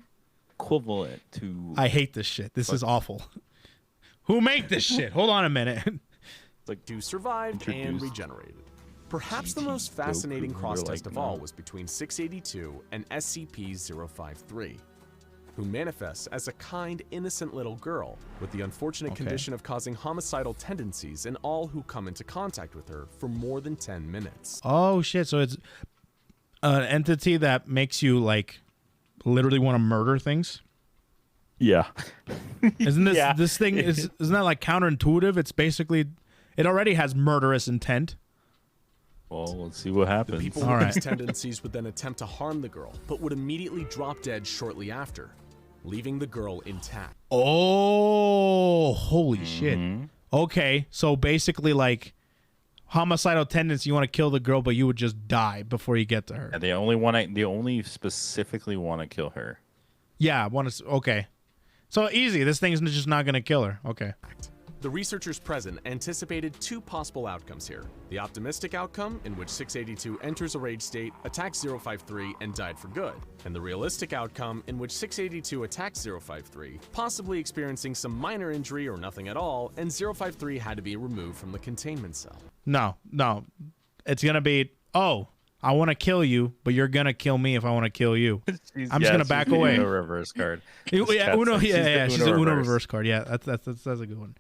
equivalent to... I hate this shit. This is awful. Who made this shit? Hold on a minute. like to survived and Introduced regenerated. Perhaps the GG most fascinating Goku, cross-test you're of like, all no. was between 682 and SCP-053, who manifests as a kind, innocent little girl with the unfortunate condition of causing homicidal tendencies in all who come into contact with her for more than 10 minutes. Oh, shit. So it's an entity that makes you, like, literally want to murder things? Yeah. Isn't this Yeah. this thing isn't that like counterintuitive? It's basically it already has murderous intent. Well, let's see what happens. People All with right. these tendencies would then attempt to harm the girl, but would immediately drop dead shortly after, leaving the girl intact. Oh, holy shit. Okay, so basically like homicidal tendency. You want to kill the girl, but you would just die before you get to her. Yeah, they only specifically want to kill her. Yeah, okay. So easy. This thing's just not gonna kill her. Okay. The researchers present anticipated two possible outcomes here. The optimistic outcome, in which 682 enters a rage state, attacks 053, and died for good. And the realistic outcome, in which 682 attacks 053, possibly experiencing some minor injury or nothing at all, and 053 had to be removed from the containment cell. No. It's gonna be, oh, I want to kill you, but you're gonna kill me if I want to kill you. I'm just gonna back away. Uno reverse card. Yeah, Uno. Yeah, she's an Uno reverse card. Yeah, that's a good one.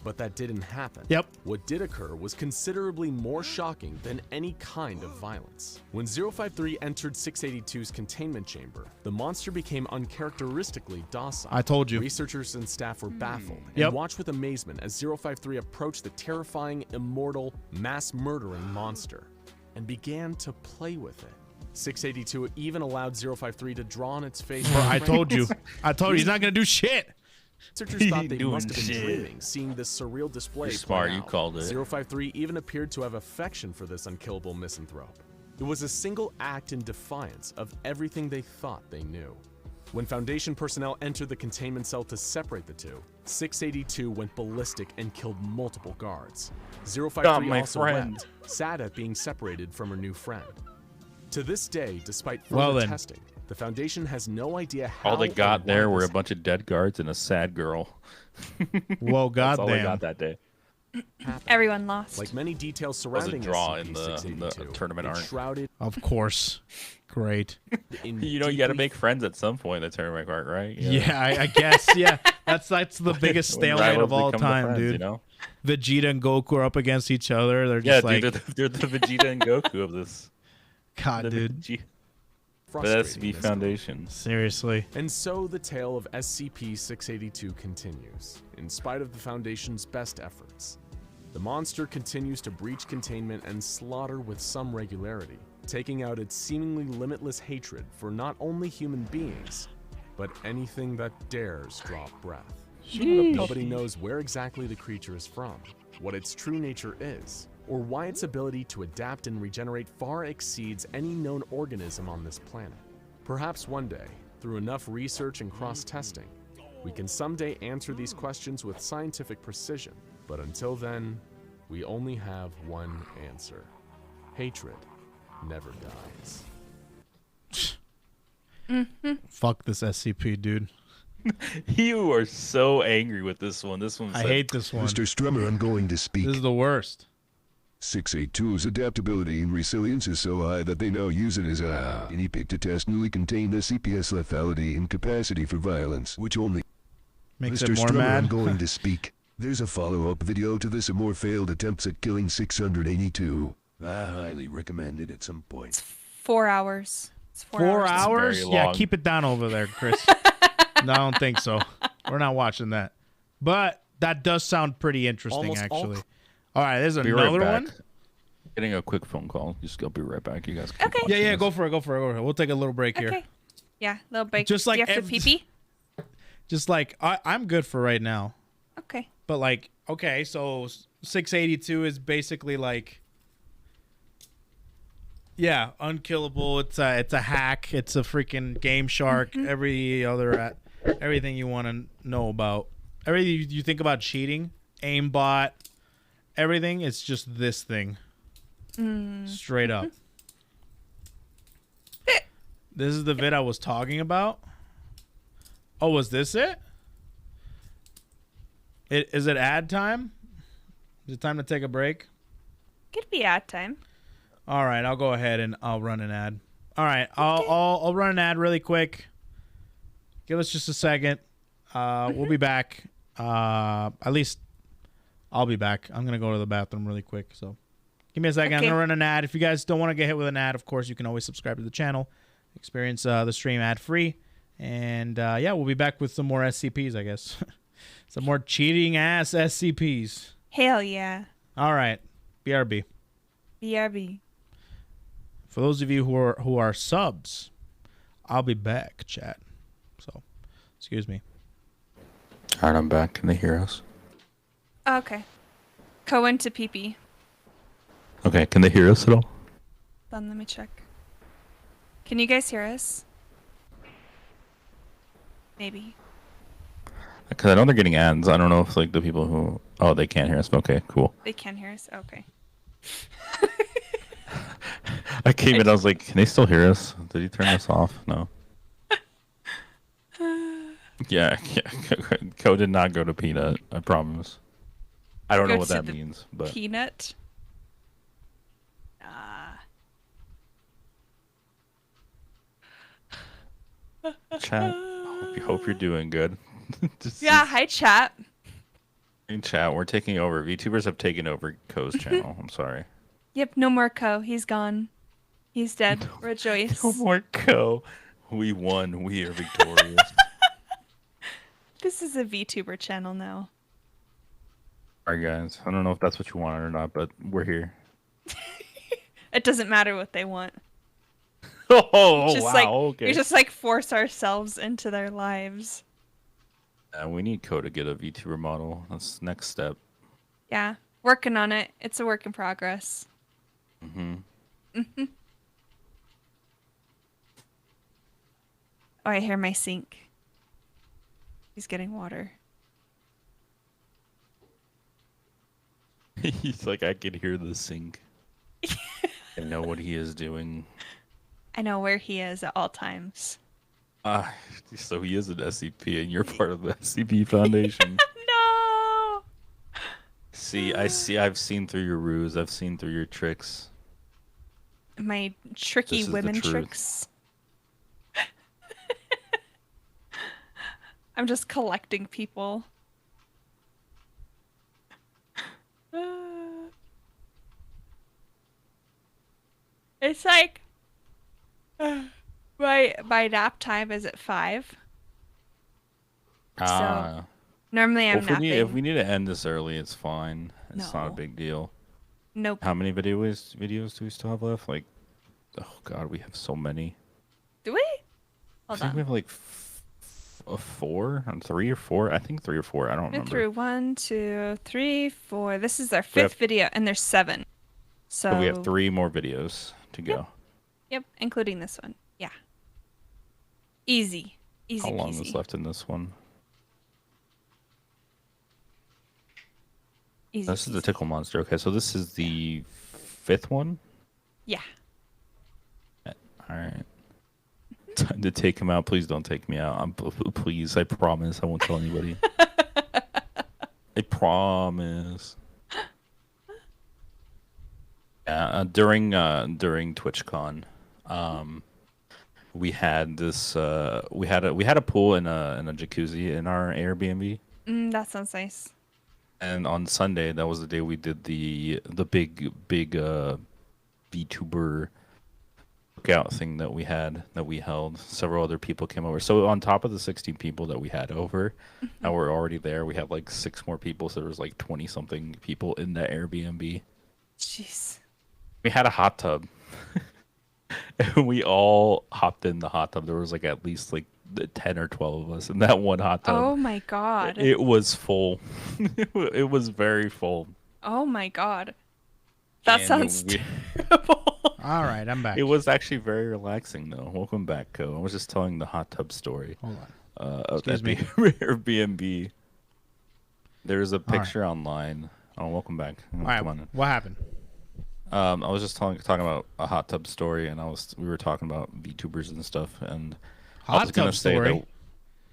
But that didn't happen. Yep. What did occur was considerably more shocking than any kind of violence. When 053 entered 682's containment chamber, the monster became uncharacteristically docile. I told you. Researchers and staff were baffled Yep. and watched with amazement as 053 approached the terrifying, immortal, mass-murdering monster and began to play with it. 682 even allowed 053 to draw on its face. Bro, I told you. He's not gonna do shit. Researchers thought they Doing must have been shit. dreaming, seeing this surreal display. You're smart, play you out. called it. 053 even appeared to have affection for this unkillable misanthrope. It was a single act in defiance of everything they thought they knew. When Foundation personnel entered the containment cell to separate the two, 682 went ballistic and killed multiple guards. 053 my also friend. wept, sad at being separated from her new friend. To this day, despite Well further then. testing, the Foundation has no idea how All they or got why there were this a bunch of dead guards and a sad girl. Well, That's all they goddamn. got that day. happened. Everyone lost. Like many details Was a surrounding draw in SCP-682, the tournament it's art. shrouded Of course. Great. in You know, you got to deeply make friends at some point in the tournament art, right? Yeah, I guess. Yeah, that's the biggest When stalemate rivals of all become the time, friends, dude. You know? Vegeta and Goku are up against each other. They're Yeah, just like, dude, they're the Vegeta and Goku of this. God, The dude. But frustrating SCP in this Foundation. Seriously. And so the tale of SCP-682 continues, in spite of the Foundation's best efforts. The monster continues to breach containment and slaughter with some regularity, taking out its seemingly limitless hatred for not only human beings, but anything that dares draw breath. Nobody knows where exactly the creature is from, what its true nature is, or why its ability to adapt and regenerate far exceeds any known organism on this planet. Perhaps one day, through enough research and cross-testing, we can someday answer these questions with scientific precision. But until then, we only have one answer. Hatred never dies. Fuck this SCP, dude. You are so angry with this one. This one. I hate this one. Mr. Strummer, I'm going to speak. This is the worst. 682's adaptability and resilience is so high that they now use it as a guinea pig to test newly contained SCP's lethality and capacity for violence, which only Makes Mr. it more Strummer, I'm mad. going to speak. There's a follow-up video to this of more failed attempts at killing 682. I highly recommend it at some point. 4 hours. It's 4 4 hours. hours? very Yeah, long. keep it down over there, Chris. No, I don't think so. We're not watching that. But that does sound pretty interesting, Almost all- actually. All right, there's Be right another back. one. Getting a quick phone call. Just go be right back. You guys. Keep Okay. Yeah, watching yeah, this. go for it, go for it. We'll take a little break here. Okay. Yeah, little break. Just Do like you have to ev- pee-pee? Just like, I'm good for right now. Okay. But like, okay, so 682 is basically like, yeah, unkillable. It's a hack. It's a freaking Game Shark. Everything you want to know about. Everything you think about cheating, aimbot, everything. It's just this thing. Straight up. This is the vid I was talking about. Oh, was this it? Is it ad time? Is it time to take a break? Could be ad time. All right, I'll go ahead and I'll run an ad. All right, I'll run an ad really quick. Give us just a second. We'll be back. At least I'll be back. I'm gonna go to the bathroom really quick. So give me a second. Okay. I'm gonna run an ad. If you guys don't want to get hit with an ad, of course you can always subscribe to the channel, experience the stream ad free, and yeah, we'll be back with some more SCPs, I guess. Some more cheating ass SCPs. Hell yeah. All right, BRB. BRB. For those of you who are subs, I'll be back, chat. So, excuse me. All right, I'm back. Can they hear us? Okay. Go into pee-pee. Okay, can they hear us at all? Hold on, let me check. Can you guys hear us? Maybe. Because I know they're getting ads. I don't know if like the people who they can't hear us. Okay, cool. They can hear us? Okay. I came in. I was like, can they still hear us? Did he turn us off? No. Yeah. Co did not go to Peanut. I promise. I don't know what that means, but Peanut. chat. Hope you're doing good. Yeah. Hi, chat. In chat, we're taking over. VTubers have taken over Co's channel. I'm sorry. Yep. No more Co. He's gone. He's dead. Rejoice. No more Co. We won. We are victorious. This is a VTuber channel now. Alright, guys. I don't know if that's what you wanted or not, but we're here. It doesn't matter what they want. Oh, Just wow. like, Okay. we just like force ourselves into their lives. We need Co to get a VTuber model. That's the next step. Yeah. Working on it. It's a work in progress. Mm-hmm. Mm-hmm. Oh, I hear my sink. He's getting water. He's like, I can hear the sink. I know what he is doing. I know where he is at all times. So he is an SCP, and you're part of the SCP Foundation. No! I've seen through your ruse. I've seen through your tricks. My tricky This is the women truth. tricks. I'm just collecting people. It's like my nap time is at 5. So normally I'm napping. If we need to end this early, it's fine. It's not a No. big deal. Nope. How many videos do we still have left? Like, oh god, we have so many. Do we? I Hold think we on. have like 4 and 3 or 4. I think 3 or 4. I don't remember. Through 1, 2, 3, 4. This is our We have- 5th video, and there's 7. So we have 3 more videos to go. Yep, including this one. Yeah. Easy. Easy How long peasy. is left in this one? Easy This is the peasy. tickle monster. Okay, so this is the 5th one. Yeah. All right. Time to take him out. Please don't take me out. Please, I promise I won't tell anybody. I promise. Yeah, during TwitchCon, we had this. We had a pool and a jacuzzi in our Airbnb. That sounds nice. And on Sunday, that was the day we did the big VTuber cookout thing that we held. Several other people came over. So on top of the 16 people that we had over, that were already there, we had like 6 more people. So there was like 20 something people in the Airbnb. Jeez. We had a hot tub. And we all hopped in the hot tub. There was like at least like 10 or 12 of us in that one hot tub. Oh my god. It was full. It was very full. Oh my god. That And sounds terrible. All right, I'm back. It was actually very relaxing, though. Welcome back, Co. I was just telling the hot tub story. Hold on. Of Excuse me. Airbnb. There's a picture online. Oh, welcome back. All right, Come on in. what happened? I was just talking about a hot tub story, and we were talking about VTubers and stuff, and I Hot was gonna tub say story?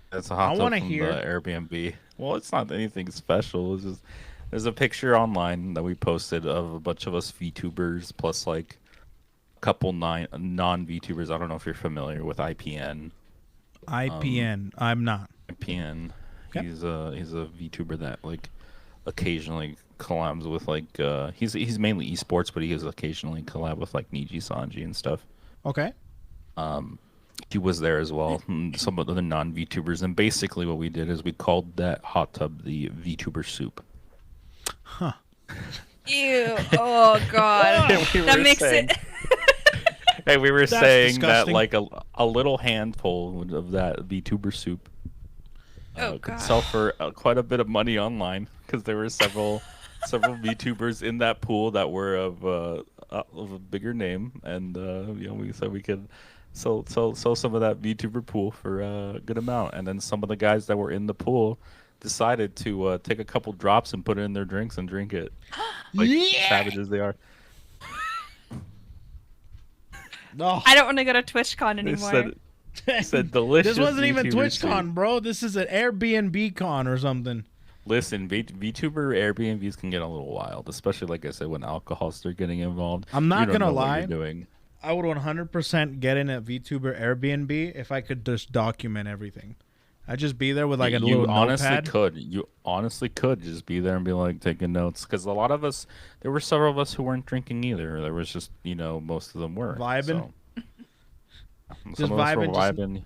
that it's a hot I tub wanna from hear. the Airbnb. Well, it's not anything special. It's just there's a picture online that we posted of a bunch of us VTubers plus like a couple non-VTubers. I don't know if you're familiar with IPN. IPN. I'm not. IPN. Okay. He's a VTuber that like occasionally collabs with like he's mainly esports, but he has occasionally collab with like Niji Sanji and stuff. Okay. He was there as well. And some of the non-VTubers, and basically what we did is we called that hot tub the VTuber soup. Huh. Ew. Oh god. We That were makes saying- it Hey, we were That's saying disgusting. that like a little handful of that VTuber soup Oh, could God. sell for quite a bit of money online because there were several several VTubers in that pool that were of a bigger name, and we said we could sell some of that VTuber pool for a good amount, and then some of the guys that were in the pool decided to take a couple drops and put it in their drinks and drink it, like savages they are. No, I don't want to go to TwitchCon anymore. They said delicious. This wasn't even VTuber TwitchCon, soup. bro. This is an Airbnb con or something. Listen, VTuber Airbnbs can get a little wild, especially like I said when alcohol starts getting involved. I'm not You don't gonna know what lie. you're doing. I would 100% get in a VTuber Airbnb if I could just document everything. I'd just be there with like a You little honestly notepad. could. You honestly could just be there and be like taking notes, because a lot of us, there were several of us who weren't drinking either. There was just most of them were Vibing? So. Just Some of us were vibing, vibing.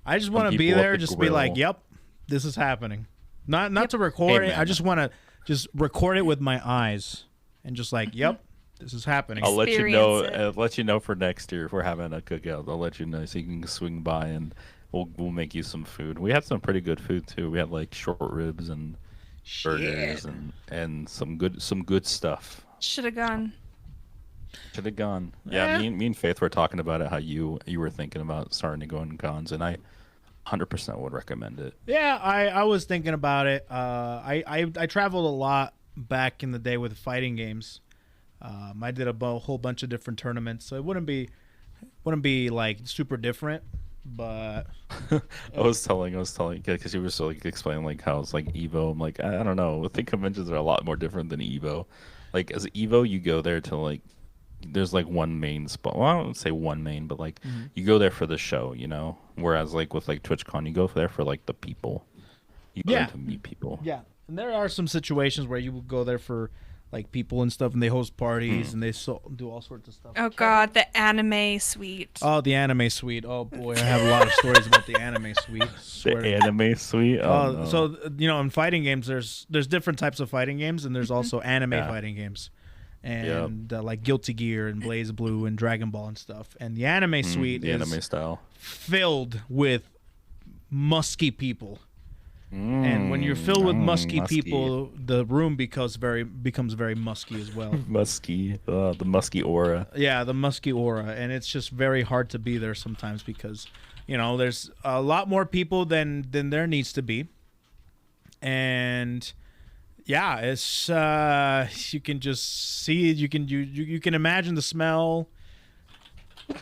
I just Some want to be people at there, the just be like, grill. "Yep, this is happening." Not to record Hey, it. I man. just want to just record it with my eyes and just like, "Yep, this is happening." I'll let you know. Experience it. I'll let you know for next year if we're having a cookout. I'll let you know so you can swing by and we'll make you some food. We had some pretty good food too. We had like short ribs and burgers and some good stuff. Should have gone. Should have gone. Yeah, me and Faith were talking about it. How you were thinking about starting to go on cons, and I 100% would recommend it. Yeah, I was thinking about it. I traveled a lot back in the day with fighting games. I did a whole bunch of different tournaments, so it wouldn't be like super different. But I was telling because you were so like explaining like how it's like Evo. I'm like I don't know. I think conventions are a lot more different than Evo. Like as Evo, you go there to like there's like one main spot. Well, I don't say one main, but like you go there for the show, Whereas like with like TwitchCon, you go there for like the people. You go there to meet people. yeah, and there are some situations where you will go there for like people and stuff, and they host parties and they do all sorts of stuff. Oh God, the anime suite. Oh, the anime suite. Oh boy, I have a lot of stories about the anime suite. Swear The to anime suite. Oh, no. So in fighting games, there's different types of fighting games, and there's also anime fighting games, and like Guilty Gear and Blaze Blue and Dragon Ball and stuff. And the anime suite the is anime style filled with musky people. And when you're filled with musky people, the room becomes very musky as well. musky, the musky aura. Yeah, the musky aura, and it's just very hard to be there sometimes because, there's a lot more people than there needs to be, and yeah, it's you can just see it. You can imagine the smell.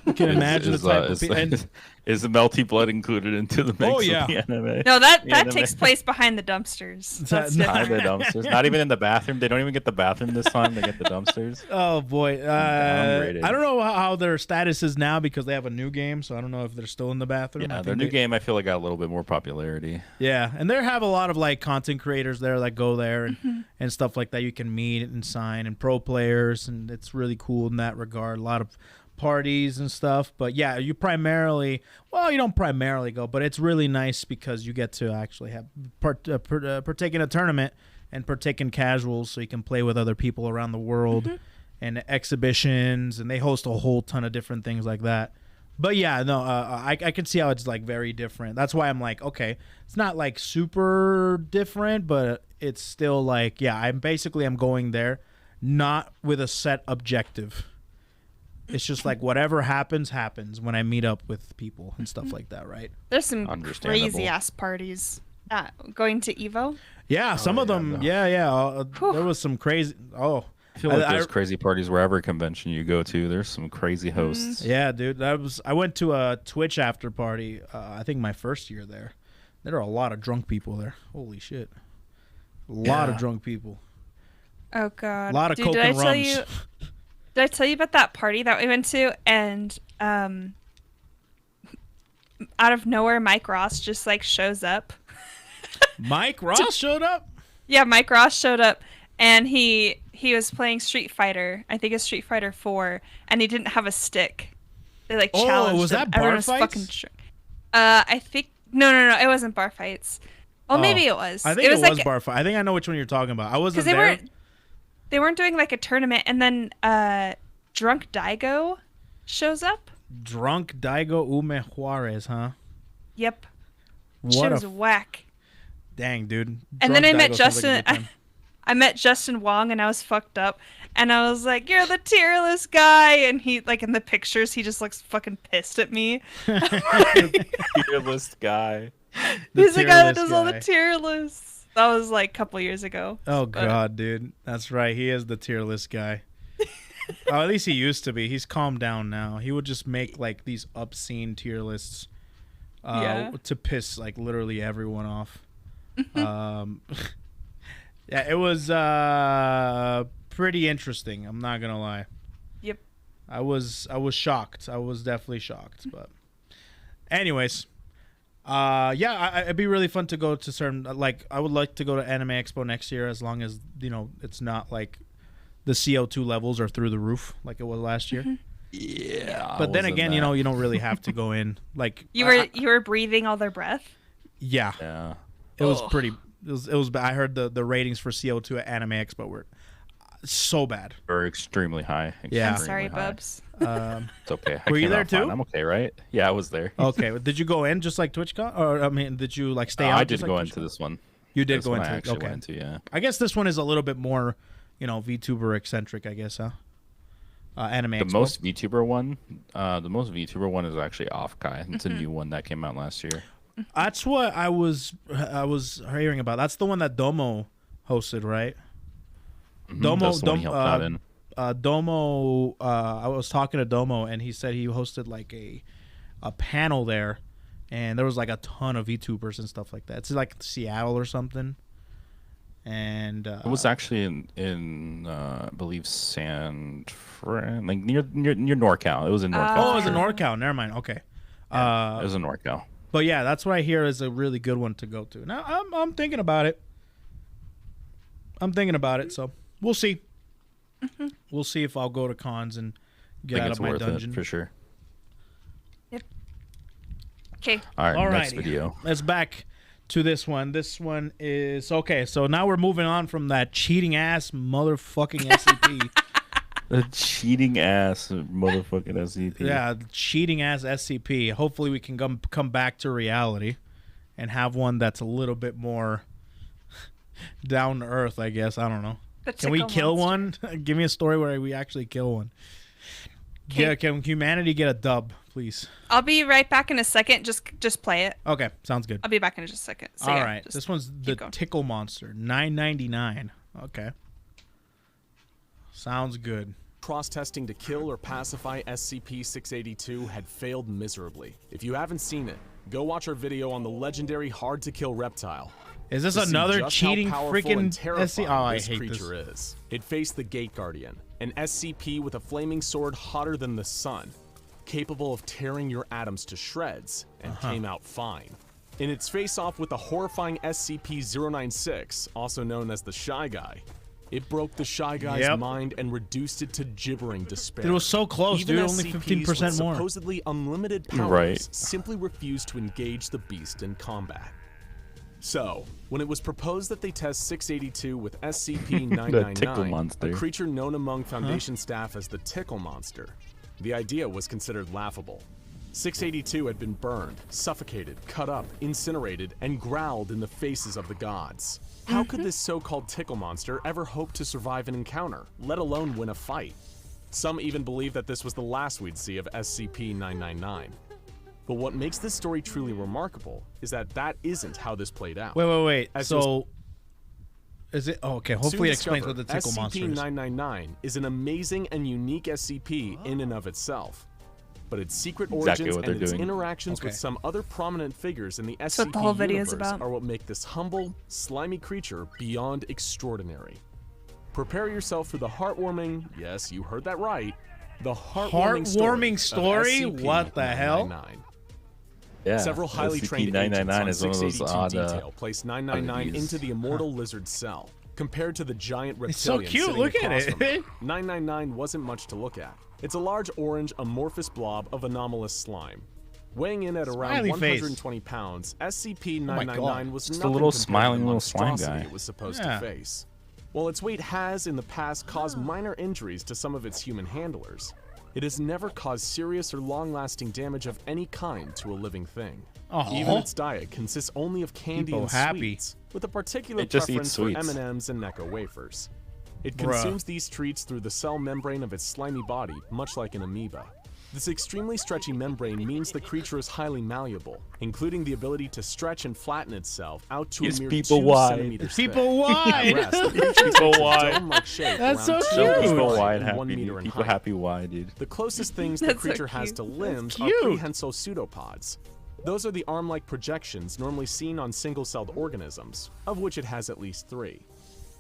You can imagine the type of people. Is the melty blood included into the mix Oh, yeah. of the anime? No, that anime. takes place behind the dumpsters. That's Behind the different. dumpsters. Not even in the bathroom. They don't even get the bathroom this time. They get the dumpsters. Oh boy, Downgraded. I don't know how their status is now because they have a new game, so I don't know if they're still in the bathroom. Yeah, their new game I feel like got a little bit more popularity. Yeah, and they have a lot of like content creators there that go there and stuff like that. You can meet and sign and pro players, and it's really cool in that regard. A lot of parties and stuff, but yeah, you don't primarily go, but it's really nice because you get to actually have partake in a tournament and partake in casuals, so you can play with other people around the world and exhibitions, and they host a whole ton of different things like that. But yeah, no, I can see how it's like very different. That's why I'm like, okay, it's not like super different, but it's still like, yeah, I'm going there not with a set objective. It's just like whatever happens when I meet up with people and stuff like that, right? There's some Understandable. crazy ass parties. Going to Evo? Yeah, some of them. Yeah. There was some crazy. Oh, I feel like there's crazy parties wherever convention you go to. There's some crazy hosts. yeah, dude. I went to a Twitch after party. I think my first year there. There are a lot of drunk people there. Holy shit, a lot of drunk people. Oh God. A lot of Dude, coke and rums. Did I tell you about that party that we went to? And out of nowhere, Mike Ross just like shows up. Mike Ross showed up? Yeah, Mike Ross showed up, and he was playing Street Fighter. I think it's Street Fighter 4, and he didn't have a stick. They like challenged was him. that bar Everyone was fights? fucking I think no, it wasn't bar fights. Well, maybe it was. I think it was like, bar fight. I think I know which one you're talking about. I wasn't because there. they weren't doing like a tournament, and then Drunk Daigo shows up. Drunk Daigo Ume Juarez, huh? Yep. What Shit a was whack. dang, dude. And then I Drunk met Daigo sounds like a Justin. good time. I met Justin Wong and I was fucked up, and I was like, "You're the tearless guy," and he like in the pictures he just looks fucking pissed at me. Tearless guy. He's the guy that does all the tier lists. That was like a couple years ago. Oh god, dude, that's right. He is the tier list guy. Oh, at least he used to be. He's calmed down now. He would just make like these obscene tier lists to piss like literally everyone off. Yeah, it was pretty interesting. I'm not gonna lie. Yep. I was shocked. I was definitely shocked. But, anyways, yeah, it'd be really fun to go to certain. Like, I would like to go to Anime Expo next year, as long as it's not like the CO2 levels are through the roof like it was last year. Yeah. But then again, you don't really have to go in. Like you were breathing all their breath. Yeah. Yeah. It was pretty. It was. I heard the ratings for CO2 at Anime Expo were so bad. Or extremely high. Yeah. I'm sorry, Bubs. It's okay. Were you there out fine. too? I'm okay, right? Yeah, I was there. Okay. Did you go in just like TwitchCon, or I mean, did you like stay out? I did just go like into this one. You did This go one into I it. actually Okay. went into, yeah. I guess this one is a little bit more, VTuber eccentric. I guess, huh? Anime The Expo. most VTuber one is actually Offkai. It's a new one that came out last year. That's what I was hearing about. That's the one that Domo hosted, right? That's the one he helped out in. Domo. I was talking to Domo, and he said he hosted like a panel there, and there was like a ton of VTubers and stuff like that. It's like Seattle or something. And it was actually in I believe San Fran, like near NorCal. It was in NorCal. Oh, it was in NorCal. Never mind. Okay. Yeah, it was in NorCal. But yeah, that's what I hear is a really good one to go to. Now I'm thinking about it. So we'll see. We'll see if I'll go to cons and get out of my dungeon for sure. Yep. Okay. All right. Next Alrighty. video. Let's back to this one. This one is okay. So now we're moving on from that cheating ass motherfucking SCP. The cheating ass motherfucking SCP. Yeah, the cheating ass SCP. Hopefully we can come back to reality and have one that's a little bit more down to earth, I guess. I don't know. Can we kill one? Give me a story where we actually kill one. Yeah, can humanity get a dub, please? I'll be right back in a second. Just play it. Okay, sounds good. I'll be back in just a second. So All yeah, right. This one's the going. Tickle Monster, $9.99. Okay. Sounds good. Cross-testing to kill or pacify SCP-682 had failed miserably. If you haven't seen it, go watch our video on the legendary hard-to-kill reptile. Is this To see another just how cheating powerful freaking and terrifying SCP? Oh, I this hate creature this. is. It faced the Gate Guardian, an SCP with a flaming sword hotter than the sun, capable of tearing your atoms to shreds, and came out fine. In its face-off with the horrifying SCP-096, also known as the Shy Guy, it broke the Shy Guy's mind and reduced it to gibbering despair. Dude, it was so close, Even dude. Only SCPs 15% with more. supposedly unlimited powers Right. simply refused to engage the beast in combat. So, when it was proposed that they test 682 with The Tickle SCP-999, Monster. a creature known among Foundation staff as the Tickle Monster, the idea was considered laughable. 682 had been burned, suffocated, cut up, incinerated, and growled in the faces of the gods. How could this so-called Tickle Monster ever hope to survive an encounter, let alone win a fight? Some even believe that this was the last we'd see of SCP-999. But what makes this story truly remarkable is that that isn't how this played out. Wait. As So, is it? Oh, okay. Hopefully, it soon explains what the discover, Tickle Monster is. SCP-999 is an amazing and unique SCP in and of itself. But its secret Exactly origins what and they're its doing. interactions with Okay. some other prominent figures in the what SCP the whole video is universe about. are what make this humble, slimy creature beyond extraordinary. Prepare yourself for the heartwarming, yes, you heard that right, the Heartwarming story? of What the hell? SCP-999. Yeah. Several highly trained agents SCP-999 on is one of those 682 odd detail place 999 oddities. into the immortal lizard cell. Compared to the giant reptilian It's so cute, sitting look at across it. from it, 999 wasn't much to look at. It's a large orange amorphous blob of anomalous slime. Weighing in at around Smiley face. 120 pounds, Oh SCP-999 was Just a nothing little compared to smiling the little slime monstrosity guy. it was supposed Yeah. to face. While its weight has in the past caused minor injuries to some of its human handlers, It has never caused serious or long-lasting damage of any kind to a living thing. Aw. Even its diet consists only of candy People and happy. sweets, with a particular It just eats preference for sweets. M&Ms and Necco wafers. It Bruh. consumes these treats through the cell membrane of its slimy body, much like an amoeba. This extremely stretchy membrane means the creature is highly malleable, including the ability to stretch and flatten itself out to It's a mere people 2 wide. centimeters People thick. wide. At rest, the creature People takes a wide. dome-like shape That's around so 2 cute. meters People wide wide and 1 happy, meter dude. in People height. happy wide, dude. The closest things the That's so creature has cute. to limbs are cute. prehensile pseudopods. Those are the arm-like projections normally seen on single-celled organisms, of which it has at least 3.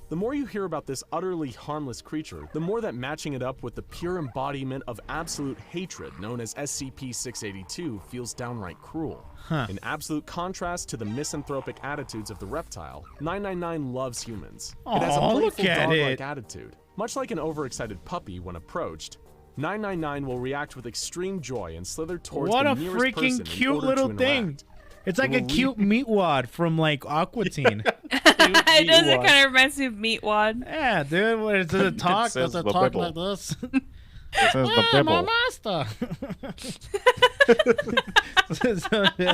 The more you hear about this utterly harmless creature, the more that matching it up with the pure embodiment of absolute hatred known as SCP-682 feels downright cruel. In absolute contrast to the misanthropic attitudes of the reptile, 999 loves humans. It has a Aw, playful look at dog-like it. attitude. Much like an overexcited puppy when approached, 999 will react with extreme joy and slither towards What the a nearest person freaking in cute order little to thing. interact. It's like It a will cute meatwad from like Aqua Teen. It does. It kind of reminds me of Meatwad. Yeah, dude. What is it? A talk? says Does it the talk Bible. like this? It says the Ah, my Bible. master.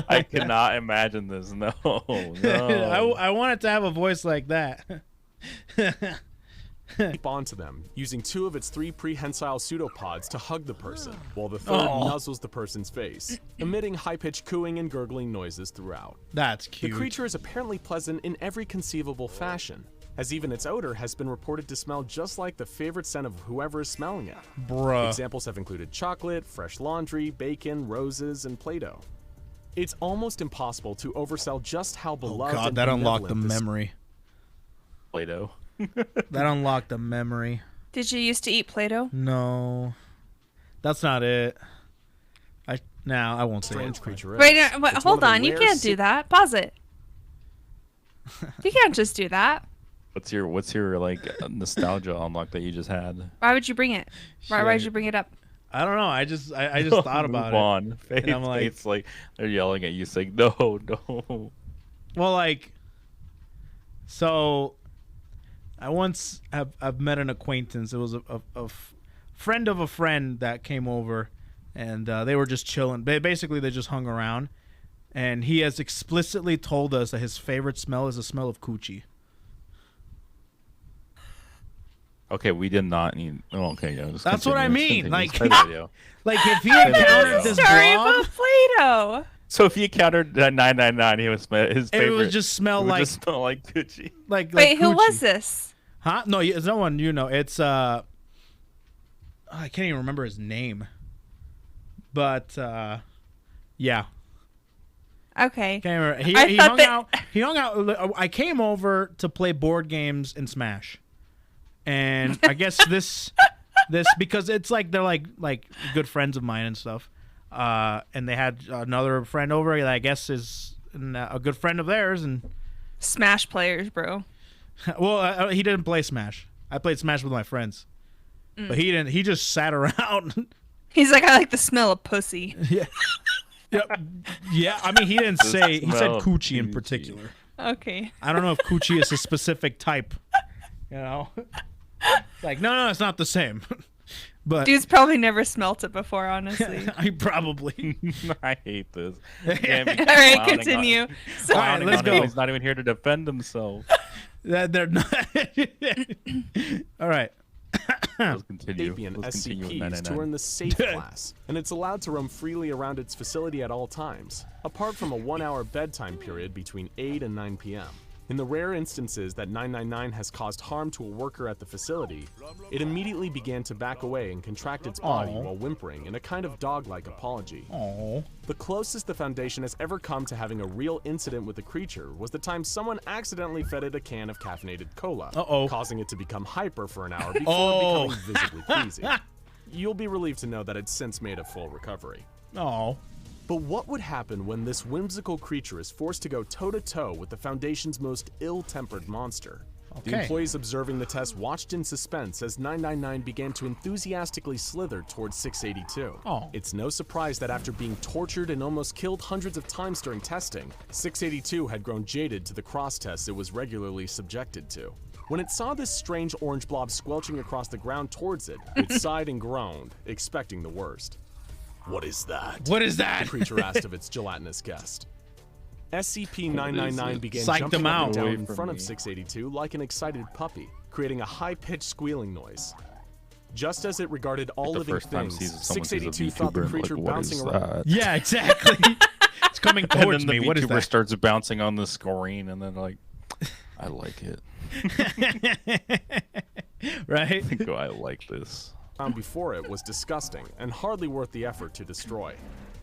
I cannot imagine this. No, no. I wanted to have a voice like that. Keep onto them, using 2 of its 3 prehensile pseudopods to hug the person, while the third Aw. nuzzles the person's face, emitting high-pitched cooing and gurgling noises throughout. That's The cute. creature is apparently pleasant in every conceivable fashion, as even its odor has been reported to smell just like the favorite scent of whoever is smelling it. Bruh. Examples have included chocolate, fresh laundry, bacon, roses, and Play-Doh. It's almost impossible to oversell just how Oh beloved god, and that unlocked the benevolent this memory. Play-Doh. That unlocked the memory. Did you used to eat Play-Doh? No, that's not it. I won't say strange it. creature is. Wait, It's one hold of the on. You rare can't do that. Pause it. You can't just do that. What's your like nostalgia unlock that you just had? Why would you bring it? Why did Shit. you bring it up? I don't know. I just thought about Move it. on. Faith, And I'm like- Faith's like they're yelling at you, saying no, no. Well, like, so I once I've met an acquaintance. It was a friend of a friend that came over, and they were just chilling. Basically, they just hung around, and he has explicitly told us that his favorite smell is the smell of coochie. Okay, we did not need. Oh, okay, yeah. just That's what I continue, mean, let's like- continue. Let's play the video. Like if he encountered this Story blog, about Play-Doh. So if you encountered that 999, he would smell his it favorite. would just smell like just smell like Gucci. like. Wait, who coochie. was this? Huh? No, it's no one you know. It's I can't even remember his name. But yeah. Okay. Can't remember. I He thought hung that- out. He hung out. I came over to play board games and Smash, and I guess this because it's like they're like good friends of mine and stuff. And they had another friend over that I guess is a good friend of theirs, and Smash players, bro. well, he didn't play Smash. I played Smash with my friends, but he didn't. He just sat around. He's like, I like the smell of pussy. Yeah. Yeah, I mean, he didn't say. He said smell of coochie in coochie. particular. Okay. I don't know if coochie is a specific type. You know, it's like no, it's not the same. But Dude's probably never smelt it before, honestly. I probably. I hate this. Can't be All right, clowning continue. on- So, clowning let's on him. go. He's not even here to defend himself. They're not. All right. Let's continue. Apian Let's continue with SCPs to 999. earn the safe class, and it's allowed to roam freely around its facility at all times, apart from a 1-hour bedtime period between 8 and 9 p.m. In the rare instances that 999 has caused harm to a worker at the facility, it immediately began to back away and contract its body Aw. while whimpering in a kind of dog-like apology. Oh. The closest the Foundation has ever come to having a real incident with the creature was the time someone accidentally fed it a can of caffeinated cola, Uh-oh. causing it to become hyper for an hour before Oh. becoming visibly queasy. You'll be relieved to know that it's since made a full recovery. Oh. But what would happen when this whimsical creature is forced to go toe-to-toe with the Foundation's most ill-tempered monster? The Okay. employees observing the test watched in suspense as 999 began to enthusiastically slither towards 682. Oh. It's no surprise that after being tortured and almost killed hundreds of times during testing, 682 had grown jaded to the cross tests it was regularly subjected to. When it saw this strange orange blob squelching across the ground towards it, it sighed and groaned, expecting the worst. What is that? What is that? The creature asked of its gelatinous guest. SCP-999 began Psyched jumping him up out. and down Away in from front of me. 682 like an excited puppy, creating a high-pitched squealing noise. Just as it regarded all the living first time things, someone sees a 682 thought the VTuber, creature like, what bouncing is around. that? Yeah, exactly. It's coming And towards then me. the What is VTuber that? starts bouncing on the screen, and then like, I like it. Right? Go, I like this. Found before it was disgusting and hardly worth the effort to destroy.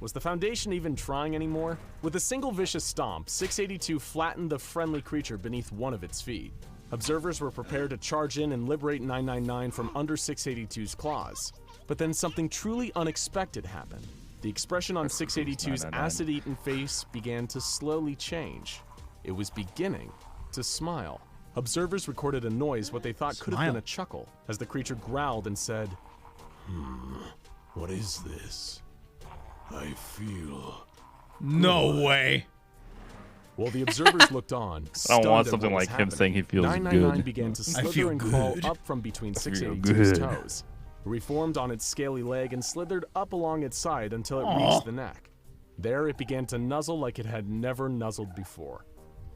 Was the Foundation even trying anymore? With a single vicious stomp, 682 flattened the friendly creature beneath one of its feet. Observers were prepared to charge in and liberate 999 from under 682's claws. But then something truly unexpected happened. The expression on 682's 999. acid-eaten face began to slowly change. It was beginning to smile. Observers recorded a noise what they thought could have Smile. been a chuckle as the creature growled and said, what is this? I feel... No way. While the observers looked on, I don't want stunned at something what was like him happening, saying he feels 999 good. began to I slither feel and crawl good. up from between feel 682's good. toes, reformed on its scaly leg and slithered up along its side until it Aw. reached the neck. There it began to nuzzle like it had never nuzzled before.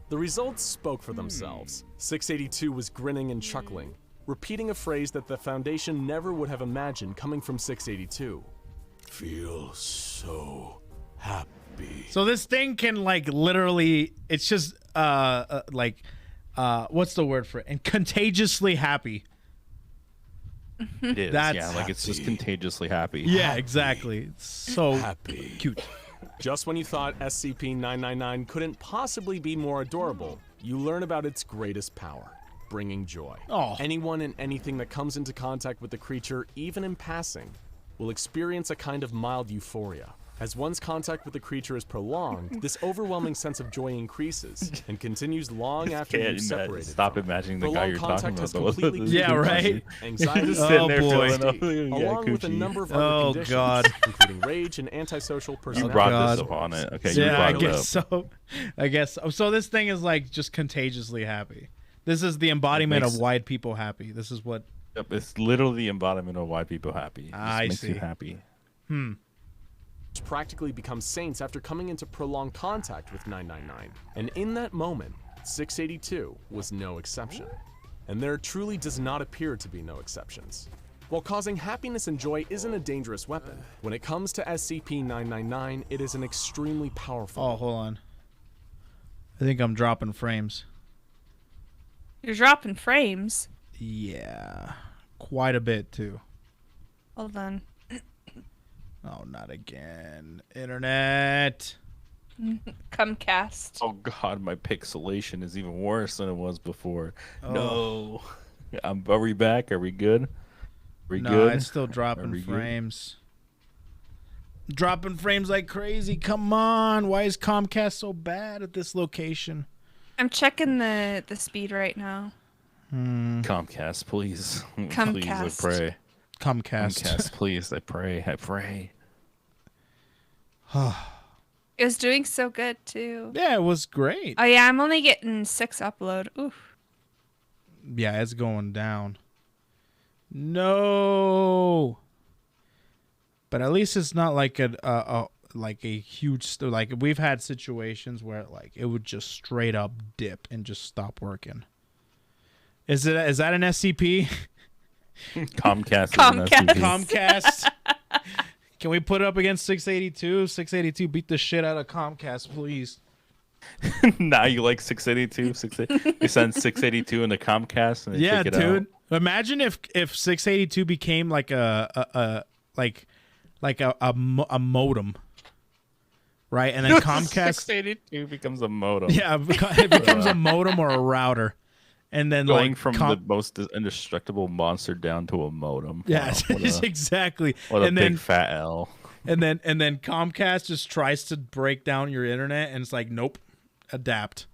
The results spoke for themselves. 682 was grinning and chuckling, repeating a phrase that the Foundation never would have imagined coming from 682. Feel so happy. So this thing can like literally, it's just what's the word for it? And contagiously happy. It is, That's yeah, like it's just happy. contagiously happy. Yeah, exactly. It's so Happy. cute. Just when you thought SCP-999 couldn't possibly be more adorable, you learn about its greatest power, bringing joy. Oh. Anyone and anything that comes into contact with the creature, even in passing, will experience a kind of mild euphoria. As one's contact with the creature is prolonged, this overwhelming sense of joy increases and continues long after Can't you've separated. stop from it. imagining the guy Prolonged you're talking contact about. has though. completely Yeah, cured right? depression, anxiety, Just Oh, sitting there boy. filling up. Yeah, along with a coochie. number of other Oh, conditions, God. including rage and antisocial You personality. brought God. this up on it. Okay, you Yeah, I brought it up. guess so. I guess so. So this thing is like just contagiously happy. This is the embodiment makes- of why people happy. This is what. Yep, it's literally the embodiment of why people happy. It just I makes see. you happy. Practically become saints after coming into prolonged contact with 999. And in that moment, 682 was no exception. And there truly does not appear to be no exceptions. While causing happiness and joy isn't a dangerous weapon, when it comes to SCP-999, it is an extremely powerful Oh, hold on. I think I'm dropping frames. You're dropping frames. Yeah, quite a bit too. Hold on. Oh, not again. Internet. Comcast. Oh god, my pixelation is even worse than it was before. No. Are we back? Are we good? Are we No, good? it's still Are dropping we good? frames. Dropping frames like crazy. Come on. Why is Comcast so bad at this location? I'm checking the speed right now. Comcast, please. Please, I Comcast. pray. Comcast. Comcast, please. I pray. I pray. It was doing so good too. Yeah, it was great. Oh yeah, I'm only getting 6 upload. Oof. Yeah, it's going down. No. But at least it's not like a huge like we've had situations where like it would just straight up dip and just stop working. Is that an SCP? Comcast. Comcast. Is an SCP. Comcast. Can we put it up against 682? 682 beat the shit out of Comcast, please. Now you like 682? You send 682 into Comcast and they Yeah, take it dude. out. Imagine if 682 became like a modem, right? And then Comcast, 682 becomes a modem. yeah, it becomes a modem or a router, and then Going like from the most indestructible monster down to a modem. yes, Wow, what a, exactly. what a And big then fat L. and then Comcast just tries to break down your internet, and it's like, nope, adapt.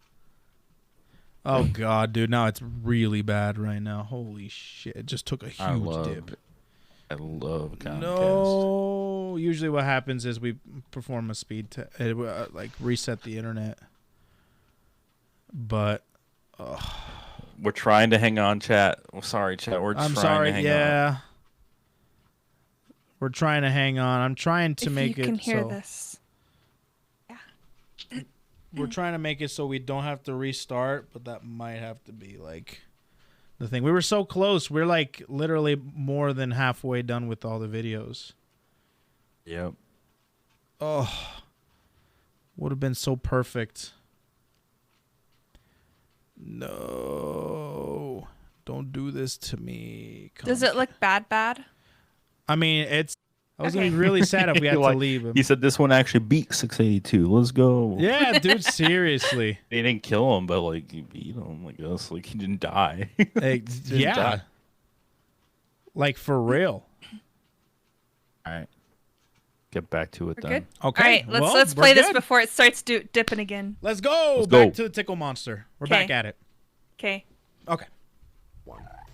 Oh god, dude, now it's really bad right now. Holy shit, it just took a huge dip. I love Comcast. No, usually what happens is we perform a like reset the internet. But We're trying to hang on, chat. Oh, sorry, chat. We're I'm trying sorry. to hang Yeah. We're trying to hang on. I'm trying to If make you it can hear so this. we're trying to make it so we don't have to restart, but that might have to be like the thing. We were so close. We're like literally more than halfway done with all the videos. Yep. Oh, would have been so perfect. No, don't do this to me. Does it look bad? I mean, it's. I was gonna Okay. be really sad if we had to leave him. He said this one actually beat 682. Let's go. Yeah, dude, seriously. They didn't kill him, but like he beat him. I guess like he didn't die. Hey, yeah. die. Like for real. All right. Get back to it We're then. good. Okay. All right, well, let's we're play this good. before it starts dipping again. Let's go. Let's Back go. to the tickle monster. We're 'Kay. back at it. Okay. Okay.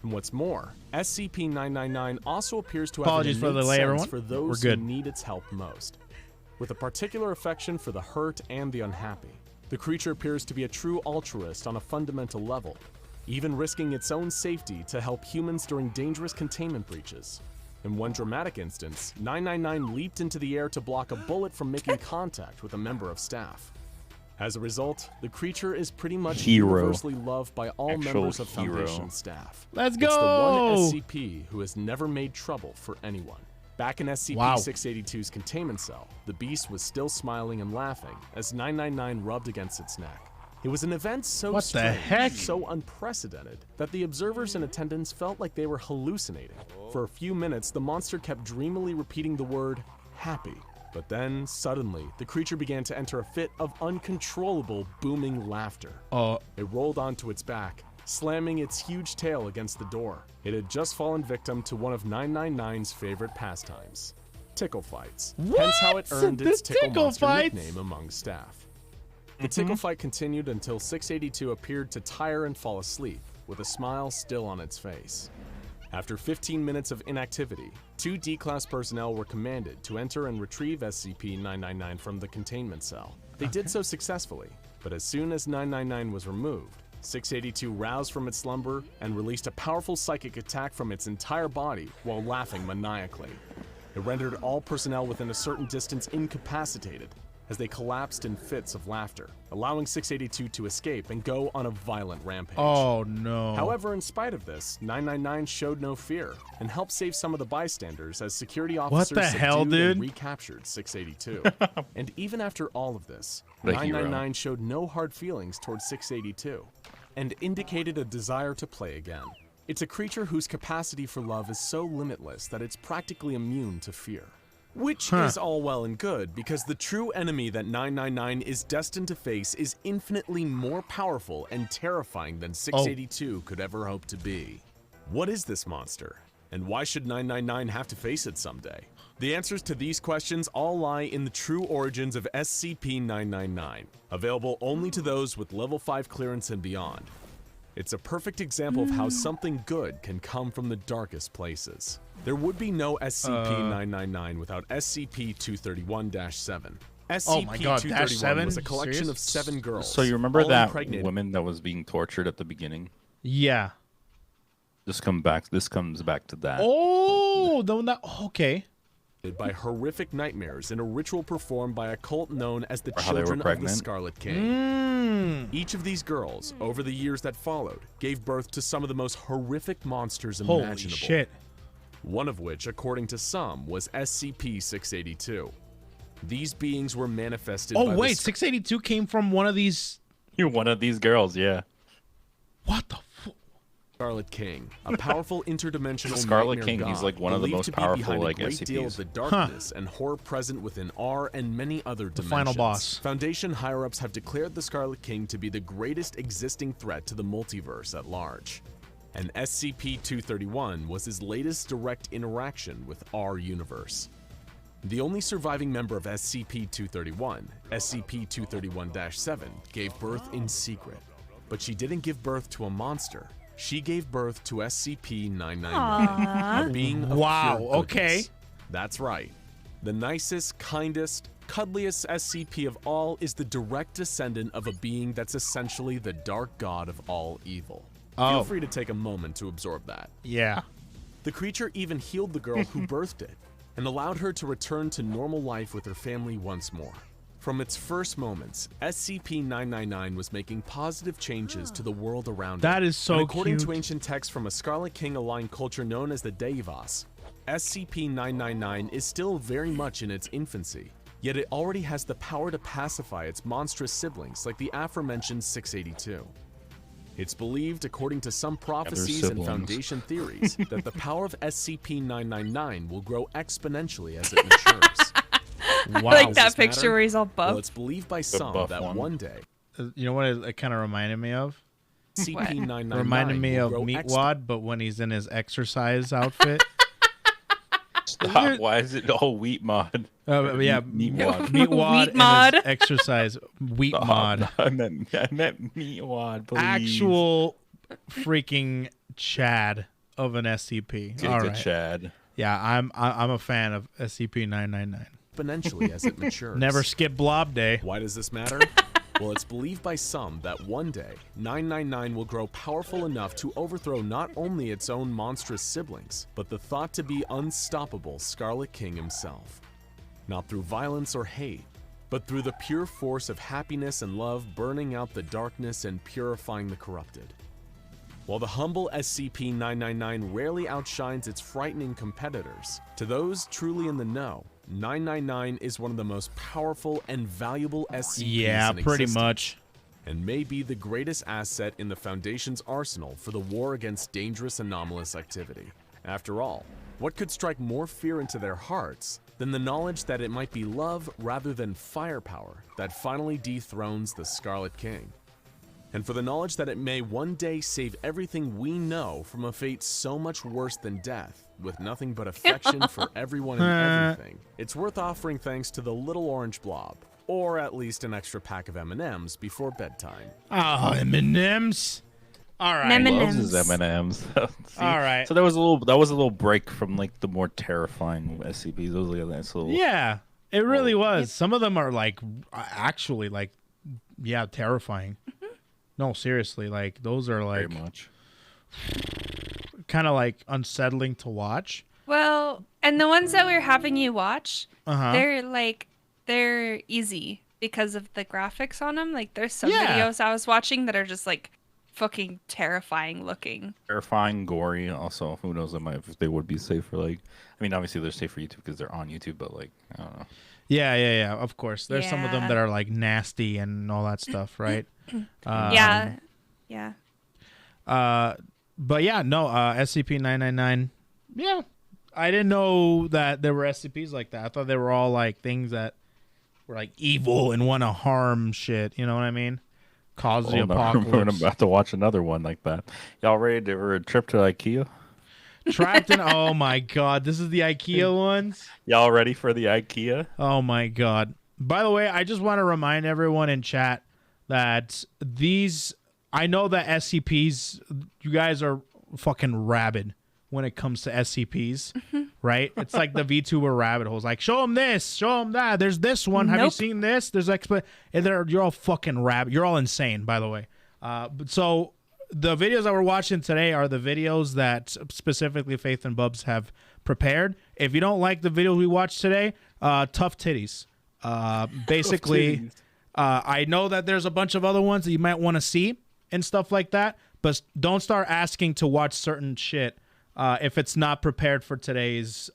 And what's more, SCP-999 also appears to have Apologies an for the innate delay, sense everyone. for those We're good. who need its help most. With a particular affection for the hurt and the unhappy, the creature appears to be a true altruist on a fundamental level, even risking its own safety to help humans during dangerous containment breaches. In one dramatic instance, 999 leaped into the air to block a bullet from making contact with a member of staff. As a result, the creature is pretty much Hero. universally loved by all Actual members of hero. Foundation staff. Let's It's the go. one SCP who has never made trouble for anyone. Back in SCP-682's containment cell, the beast was still smiling and laughing as 999 rubbed against its neck. It was an event so What the strange, heck? so unprecedented, that the observers in attendance felt like they were hallucinating. For a few minutes, the monster kept dreamily repeating the word, happy. But then, suddenly, the creature began to enter a fit of uncontrollable, booming laughter. It rolled onto its back, slamming its huge tail against the door. It had just fallen victim to one of 999's favorite pastimes, tickle fights. Hence how it earned The its tickle tickle monster fights? nickname among staff. The tickle fight continued until 682 appeared to tire and fall asleep, with a smile still on its face. After 15 minutes of inactivity, 2 D-Class personnel were commanded to enter and retrieve SCP-999 from the containment cell. They did so successfully, but as soon as 999 was removed, 682 roused from its slumber and released a powerful psychic attack from its entire body while laughing maniacally. It rendered all personnel within a certain distance incapacitated as they collapsed in fits of laughter, allowing 682 to escape and go on a violent rampage. Oh no. However, in spite of this, 999 showed no fear and helped save some of the bystanders as security officers the hell, subdued and dude? recaptured 682. And even after all of this, What a hero. 999 showed no hard feelings towards 682 and indicated a desire to play again. It's a creature whose capacity for love is so limitless that it's practically immune to fear. Which is all well and good, because the true enemy that 999 is destined to face is infinitely more powerful and terrifying than 682 could ever hope to be. What is this monster? And why should 999 have to face it someday? The answers to these questions all lie in the true origins of SCP-999, available only to those with level 5 clearance and beyond. It's a perfect example of how something good can come from the darkest places. There would be no SCP-999 without SCP-231-7. Oh my God, SCP-231 -7? was a collection of Serious? 7 girls. So you remember all that impregnated. woman that was being tortured at the beginning? Yeah. This comes back to that. Oh, the one that. Okay. By horrific nightmares in a ritual performed by a cult known as the Or how they were Children of the pregnant. Scarlet King. Each of these girls, over the years that followed, gave birth to some of the most horrific monsters Holy imaginable. shit. One of which, according to some, was SCP-682. These beings were manifested by Oh the wait, 682 came from one of these. You're one of these girls, yeah. What the? Scarlet King, a powerful interdimensional Scarlet nightmare King, god, he's like one of the believed most to be powerful, behind like, a great deal of SCPs. the darkness and horror present within R and many other The dimensions. final boss. Foundation higher-ups have declared the Scarlet King to be the greatest existing threat to the multiverse at large. And SCP-231 was his latest direct interaction with our universe. The only surviving member of SCP-231, SCP-231-7, gave birth in secret. But she didn't give birth to a monster. She gave birth to SCP-999, a being of Wow, pure goodness. okay. That's right. The nicest, kindest, cuddliest SCP of all is the direct descendant of a being that's essentially the dark god of all evil. Oh. Feel free to take a moment to absorb that. Yeah. The creature even healed the girl who birthed it and allowed her to return to normal life with her family once more. From its first moments, SCP-999 was making positive changes to the world around it. That is so and according cute. to ancient texts from a Scarlet King-aligned culture known as the Deivas, SCP-999 is still very much in its infancy, yet it already has the power to pacify its monstrous siblings like the aforementioned 682. It's believed, according to some prophecies and siblings. Foundation theories, that the power of SCP-999 will grow exponentially as it matures. Wow. Like Does that this picture matter? where he's all Well, buff. it's believed by some buff that one. one day, You know what it kind of reminded me of? SCP-999 Reminded me will of grow Meatwad, but when he's in his exercise outfit. Stop. Why is it all wheat mod? Yeah, Meatwad. Meatwad Wheat and mod. his exercise. Wheat mod. I meant Meatwad, please. Actual freaking Chad of an SCP. Take All a right. Chad. Yeah, I'm a fan of SCP-999. exponentially as it matures. Never skip Blob Day. Why does this matter? Well, it's believed by some that one day, 999 will grow powerful enough to overthrow not only its own monstrous siblings, but the thought to be unstoppable Scarlet King himself. Not through violence or hate, but through the pure force of happiness and love burning out the darkness and purifying the corrupted. While the humble SCP-999 rarely outshines its frightening competitors, to those truly in the know, 999 is one of the most powerful and valuable SCPs Yeah, in pretty existence, much. and may be the greatest asset in the Foundation's arsenal for the war against dangerous anomalous activity. After all, what could strike more fear into their hearts than the knowledge that it might be love rather than firepower that finally dethrones the Scarlet King? And for the knowledge that it may one day save everything we know from a fate so much worse than death, with nothing but affection for everyone and everything, it's worth offering thanks to the little orange blob, or at least an extra pack of M&Ms before bedtime. Oh, M&M's. All right. M&Ms. Loves his M&Ms. See? All right. So that was a little break from like the more terrifying SCPs. Those were like a nice little. Yeah, it really was. Some of them are like actually like, yeah, terrifying. No, seriously, like those are like Very much. kind of like unsettling to watch. Well, and the ones that we're having you watch, Uh-huh. they're easy because of the graphics on them. Like there's some Yeah. videos I was watching that are just like fucking terrifying looking. Terrifying, gory. Also, who knows if they would be safe for like. I mean, obviously they're safe for YouTube because they're on YouTube, but like I don't know. Yeah. Of course, there's some of them Yeah. that are like nasty and all that stuff, right? Yeah. But yeah, no, SCP-999. Yeah, I didn't know that there were SCPs like that. I thought they were all like things that were like evil and want to harm shit. You know what I mean? Cause the Oh, no, apocalypse. we're about to watch another one like that. Y'all ready for a trip to IKEA? Trapped in. Oh my god, this is the IKEA ones. Y'all ready for the IKEA? Oh my god. By the way, I just want to remind everyone in chat that I know that SCPs, you guys are fucking rabid when it comes to SCPs, right? It's like the VTuber rabbit holes. Like, show them this, show them that. There's this one. Have you Nope. seen this? There's you're all fucking rabid. You're all insane, by the way. So the videos that we're watching today are the videos that specifically Faith and Bubs have prepared. If you don't like the video we watched today, tough titties. Basically, I know that there's a bunch of other ones that you might want to see and stuff like that, but don't start asking to watch certain shit if it's not prepared for today's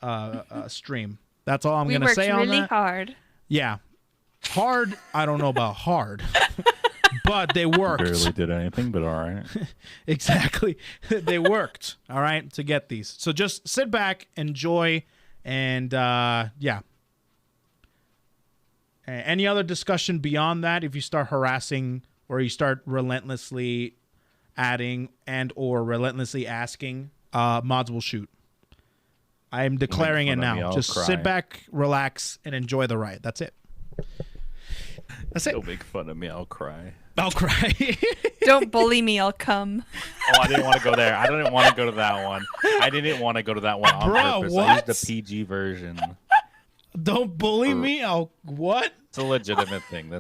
stream. That's all I'm We gonna worked say on really that. hard. Yeah, hard. I don't know about hard, but they worked. Barely did anything, but all right. Exactly. They worked, all right, to get these. So just sit back, enjoy, and yeah. Any other discussion beyond that, if you start harassing or you start relentlessly adding and or relentlessly asking, mods will shoot. I am declaring it fun of me, now. I'll Just cry. sit back, relax, and enjoy the ride. That's it. That's it. Don't make fun of me. I'll cry. I'll cry. Don't bully me, I'll come. Oh, I didn't want to go there. I didn't want to go to that one. I didn't want to go to that one on Bro, purpose. what? I used the PG version. Don't bully me. I'll what? It's a legitimate thing.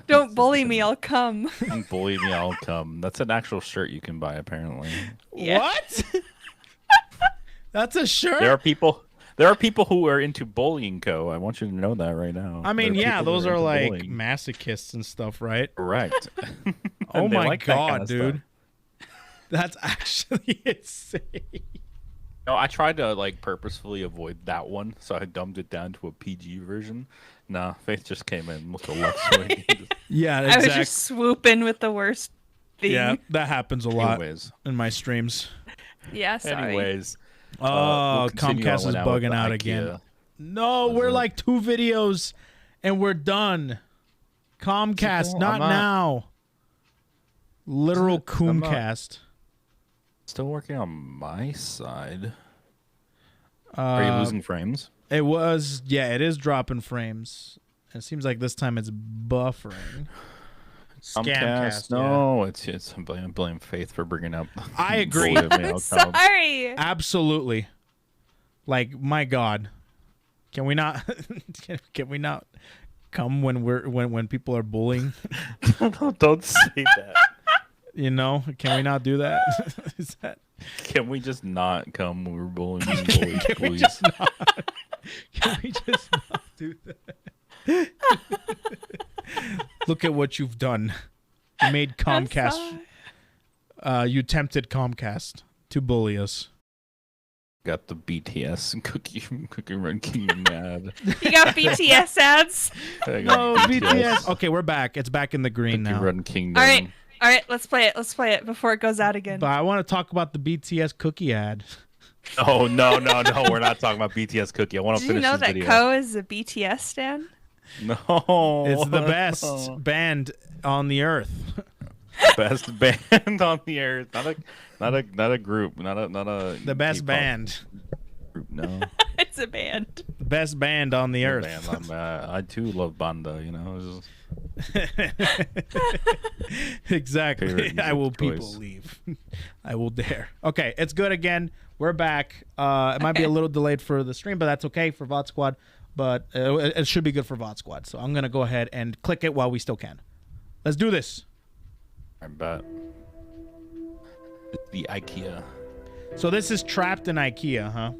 Don't bully me, I'll come. Don't bully me, I'll come. That's an actual shirt you can buy, apparently. Yeah. What? That's a shirt. There are people who are into bullying, Co. I want you to know that right now. I mean, There yeah, people who those are into like bullying. masochists and stuff, right? Correct. Oh And they my like that kind god, of dude. stuff. That's actually insane. No, I tried to like purposefully avoid that one, so I dumbed it down to a PG version. Nah, Faith just came in with the left swing. Yeah, I was exactly. just swooping with the worst thing. Yeah, that happens a lot Anyways. in my streams. Yeah, sorry. Anyways. Oh, we'll continue Comcast on is now with bugging the out IKEA. again. No, we're like 2 videos and we're done. Comcast, Cool, not I'm not- now. Literal I'm not- Coomcast. Still working on my side. Are you losing frames? It was, yeah, it is dropping frames. It seems like this time it's buffering. Comcast, no, it's blame Faith for bringing up. I agree. bully me, I'm I'll come. sorry. Absolutely. Like, my God, can we not? Can we not come when people are bullying? Don't say that. You know, can we not do that? Is that? Can we just not come when we're bullying bullies, please? Can we just not do that? Look at what you've done. You made Comcast. You tempted Comcast to bully us. Got the BTS and Cookie Run Kingdom ad. You got BTS ads? I got No, BTS. Okay, we're back. It's back in the green Cookie now. Run Kingdom. All right, let's play it. Let's play it before it goes out again. But I want to talk about the BTS cookie ad. Oh no, we're not talking about BTS Cookie. I want to Did you finish know this that video. Ko is a BTS stan? No, It's the best band on the earth. best band on the earth. Not a group. Not a. The best K-pop band. Group, no. It's a band. The best band on the earth. Band. I too love banda. You know. It's just- Exactly. Favorite I will music people choice. leave. I will dare. Okay, it's good again. We're back. It might be a little delayed for the stream, but that's okay for VOD Squad. But it should be good for VOD Squad. So I'm gonna go ahead and click it while we still can. Let's do this. I bet. It's the IKEA. So this is trapped in IKEA, huh?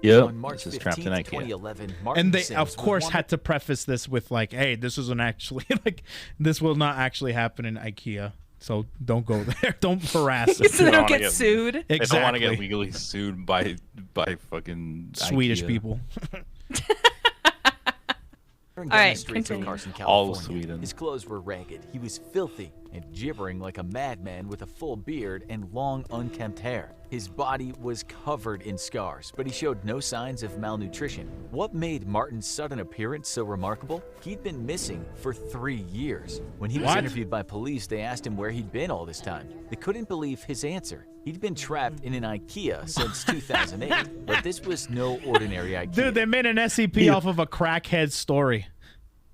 Yep. On March This is 15th, trapped in IKEA. 2011, Martin And they, Sims of was course, one had to preface this with like, "Hey, this isn't actually like, this will not actually happen in IKEA. So don't go there. Don't harass us." So they don't don't wanna get get- sued. They don't want to get Exactly. legally sued by fucking Swedish IKEA. people. down All right, the streets of continue. Carson, All of California. Sweden. His clothes were ragged. He was filthy and gibbering like a madman with a full beard and long, unkempt hair. His body was covered in scars, but he showed no signs of malnutrition. What made Martin's sudden appearance so remarkable? He'd been missing for 3 years. When he was What? interviewed by police, they asked him where he'd been all this time. They couldn't believe his answer. He'd been trapped in an IKEA since 2008, but this was no ordinary IKEA. Dude, they made an SCP off of a crackhead story.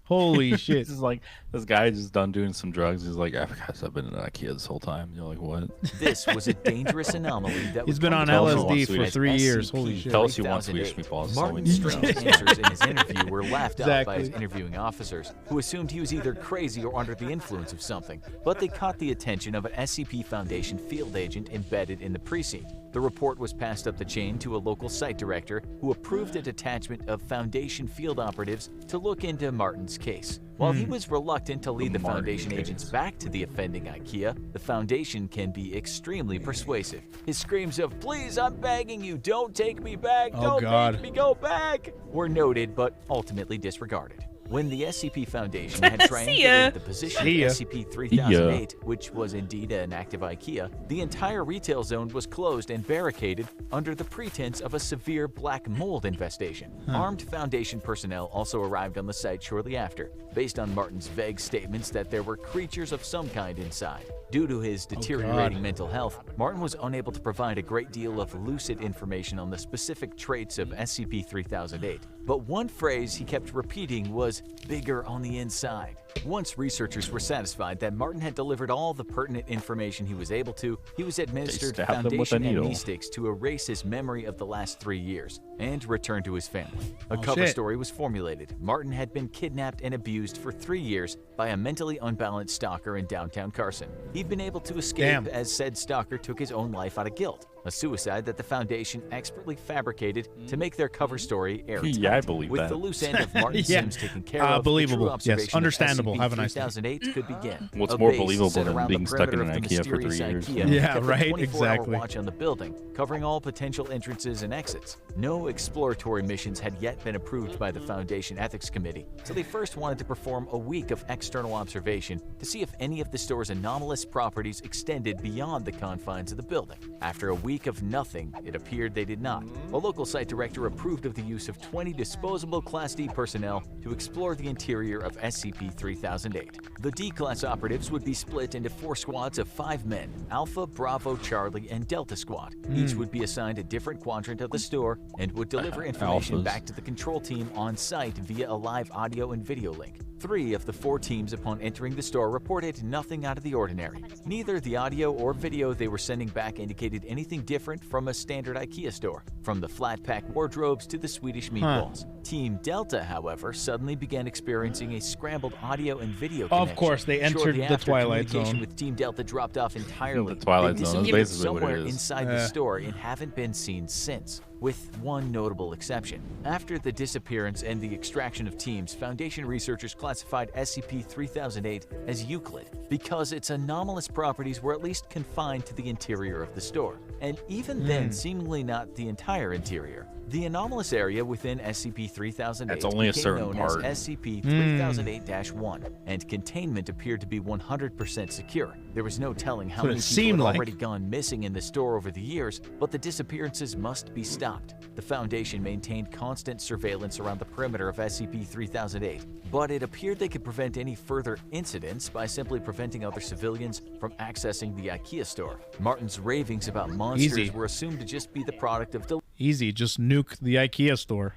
Holy shit. This is like this guy just done doing some drugs. He's like, I've been in IKEA this whole time. You're like, what? This was a dangerous anomaly that He's would been come on to Tell us known you LSD want for Swedish 3 years. SCP Holy shit. Tell us you want Swedish 3008. meatballs. That's all we Martin's need to strange know. answers in his interview were laughed out by his Exactly. interviewing officers, who assumed he was either crazy or under the influence of something. But they caught the attention of an SCP Foundation field agent embedded in the precinct. The report was passed up the chain to a local site director, who approved a detachment of Foundation field operatives to look into Martin's case. While he was reluctant to lead the Martin Foundation case. agents back to the offending IKEA, the Foundation can be extremely persuasive. His screams of, "Please, I'm begging you, don't take me back, Oh, don't God. make me go back," were noted but ultimately disregarded. When the SCP Foundation had See ya. triangulated the position See ya. of SCP-3008, which was indeed an active IKEA, the entire retail zone was closed and barricaded under the pretense of a severe black mold infestation. Armed Foundation personnel also arrived on the site shortly after, based on Martin's vague statements that there were creatures of some kind inside. Due to his deteriorating mental health, Martin was unable to provide a great deal of lucid information on the specific traits of SCP-3008. But one phrase he kept repeating was "bigger on the inside." Once researchers were satisfied that Martin had delivered all the pertinent information he was able to, he was administered stabbed him with a Foundation needle. amnestics to erase his memory of the last 3 years and return to his family. A Oh, cover shit. story was formulated. Martin had been kidnapped and abused for 3 years by a mentally unbalanced stalker in downtown Carson. He'd been able to escape Damn. as said stalker took his own life out of guilt, a suicide that the Foundation expertly fabricated to make their cover story airtight. Yeah, I believe With that. the loose end of Martin Yeah. Sims taken care of, Believable. the true Yes. observation of Understandable. Have a nice day. SCP-3008 could begin. What's A more base believable set than around being the stuck in perimeter an of the IKEA for mysterious 3 years? IKEA Yeah, kept a right, 24-hour exactly. watch on the building, covering all potential entrances and exits. No exploratory missions had yet been approved by the Foundation Ethics Committee, so they first wanted to perform a week of external observation to see if any of the store's anomalous properties extended beyond the confines of the building. After a week of nothing, it appeared they did not. A local site director approved of the use of 20 disposable Class D personnel to explore the interior of SCP-3008. The D-Class operatives would be split into 4 squads of 5 men, Alpha, Bravo, Charlie, and Delta Squad. Each would be assigned a different quadrant of the store and would deliver information Alphas. back to the control team on site via a live audio and video link. 3 of the 4 teams upon entering the store reported nothing out of the ordinary. Neither the audio or video they were sending back indicated anything different from a standard IKEA store, from the flat-pack wardrobes to the Swedish meatballs. Team Delta, however, suddenly began experiencing a scrambled audio and video connection. Of course, they entered Shortly the after, Twilight communication Zone. with Team Delta dropped off entirely. The Twilight They Zone, that's disappeared basically what it somewhere is. inside the store and haven't been seen since, with one notable exception. After the disappearance and the extraction of teams, Foundation researchers classified SCP-3008 as Euclid because its anomalous properties were at least confined to the interior of the store, and even then seemingly not the entire interior. The anomalous area within SCP-3008 That's only a became certain known part. as SCP-3008-1, and containment appeared to be 100% secure. There was no telling how That's what many it people seemed had like. already gone missing in the store over the years, but the disappearances must be stopped. The Foundation maintained constant surveillance around the perimeter of SCP-3008, but it appeared they could prevent any further incidents by simply preventing other civilians from accessing the IKEA store. Martin's ravings about monsters Easy. were assumed to just be the product of Easy. Just nuke the IKEA store.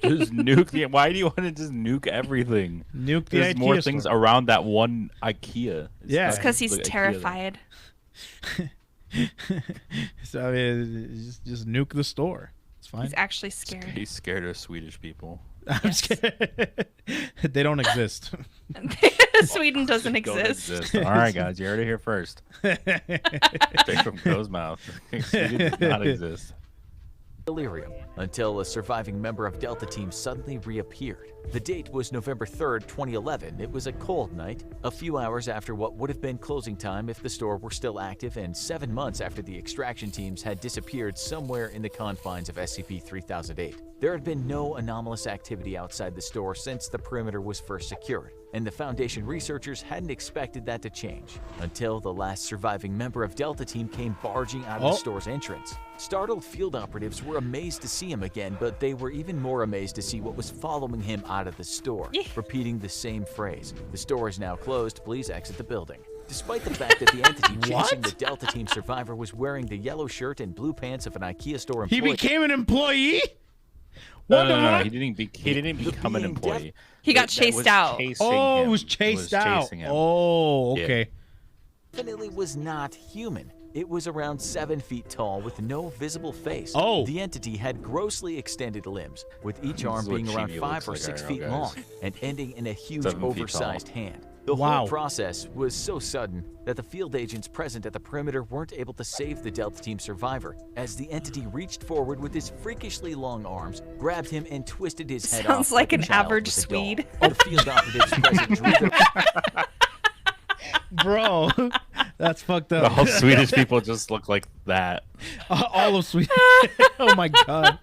Just nuke the. Why do you want to just nuke everything? Nuke the There's IKEA more store. things around that one IKEA. Yeah. It's because he's the IKEA. terrified. So I mean, just nuke the store. It's fine. He's actually scared. He's scared of Swedish people. I'm scared. They don't exist. Sweden doesn't Don't exist. exist. All right, guys, you heard it here first. Straight from Co's mouth. Sweden does not exist. delirium until a surviving member of Delta Team suddenly reappeared. The date was November 3rd, 2011. It was a cold night, a few hours after what would have been closing time if the store were still active, and 7 months after the extraction teams had disappeared somewhere in the confines of SCP-3008. There had been no anomalous activity outside the store since the perimeter was first secured, and the Foundation researchers hadn't expected that to change until the last surviving member of Delta Team came barging out of the store's entrance. Startled field operatives were amazed to see him again, but they were even more amazed to see what was following him out of the store, repeating the same phrase. "The store is now closed. Please exit the building." Despite the fact that the entity chasing the Delta Team survivor was wearing the yellow shirt and blue pants of an IKEA store employee. He became an employee? No, he didn't become an employee. He got chased out. Oh, it was chased out. Oh, okay. Definitely was not human. It was around 7 feet tall with no visible face. Oh. The entity had grossly extended limbs, with each This arm is what being around Chibi 5 or looks 6 like, feet guys. long and ending in a huge 7 feet oversized tall. hand. The Wow. whole process was so sudden that the field agents present at the perimeter weren't able to save the Delta Team survivor, as the entity reached forward with his freakishly long arms, grabbed him, and twisted his head off. Sounds like a an child average with a doll. Swede. The field operatives present drew their Bro, that's fucked The up. whole Swedish people just look like that. All of Sweden. Oh my god.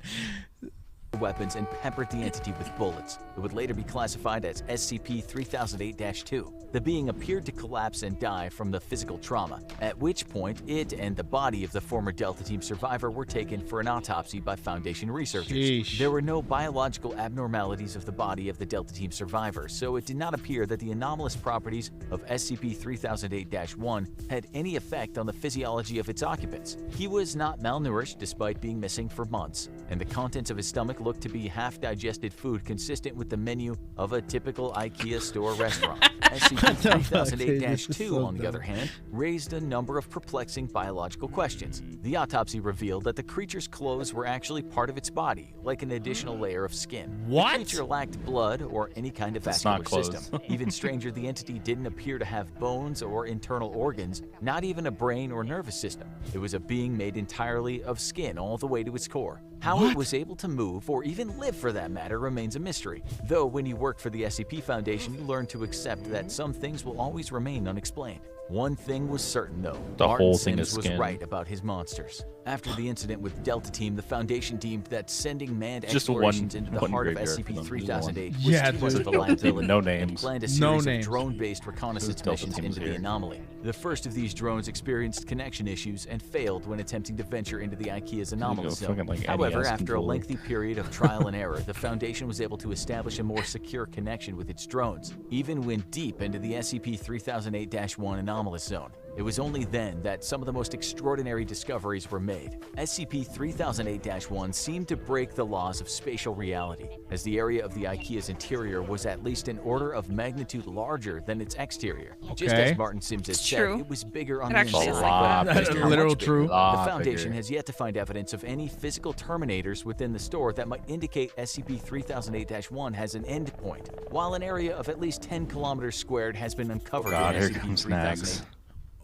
weapons and peppered the entity with bullets. It would later be classified as SCP-3008-2. The being appeared to collapse and die from the physical trauma, at which point it and the body of the former Delta Team survivor were taken for an autopsy by Foundation researchers. Sheesh. There were no biological abnormalities of the body of the Delta Team survivor, so it did not appear that the anomalous properties of SCP-3008-1 had any effect on the physiology of its occupants. He was not malnourished despite being missing for months, and the contents of his stomach looked looked to be half-digested food consistent with the menu of a typical IKEA store restaurant. SCP-3008-2, on the other hand, raised a number of perplexing biological questions. The autopsy revealed that the creature's clothes were actually part of its body, like an additional layer of skin. What? The creature lacked blood or any kind of That's vascular not clothes. system. Even stranger, the entity didn't appear to have bones or internal organs, not even a brain or nervous system. It was a being made entirely of skin all the way to its core. How it was able to move, or even live for that matter, remains a mystery. Though when you work for the SCP Foundation, you learn to accept that some things will always remain unexplained. One thing was certain, though. The Martin whole thing Sims is was skin. right about his monsters. After the incident with Delta Team, the Foundation deemed that sending manned Just explorations one- into the one heart of graveyard for them. SCP-3008 was Yeah, too much dude. of a liability. No And names. planned a No series names. of drone-based reconnaissance Delta missions Team's into the here. anomaly. The first of these drones experienced connection issues and failed when attempting to venture into the IKEA's anomalous zone. fucking, like, However, NES after a controller. lengthy period of trial and error, the Foundation was able to establish a more secure connection with its drones, even when deep into the SCP-3008-1 anomalous zone. It was only then that some of the most extraordinary discoveries were made. SCP-3008-1 seemed to break the laws of spatial reality, as the area of the IKEA's interior was at least an order of magnitude larger than its exterior. Just Okay. as Martin Sims had It's said, true. it was bigger on It the actually inside. is like that. but just how Literal much bigger? true. The Lot Foundation bigger. has yet to find evidence of any physical terminators within the store that might indicate SCP-3008-1 has an endpoint, while an area of at least 10 kilometers squared has been uncovered God, in here comes Nags.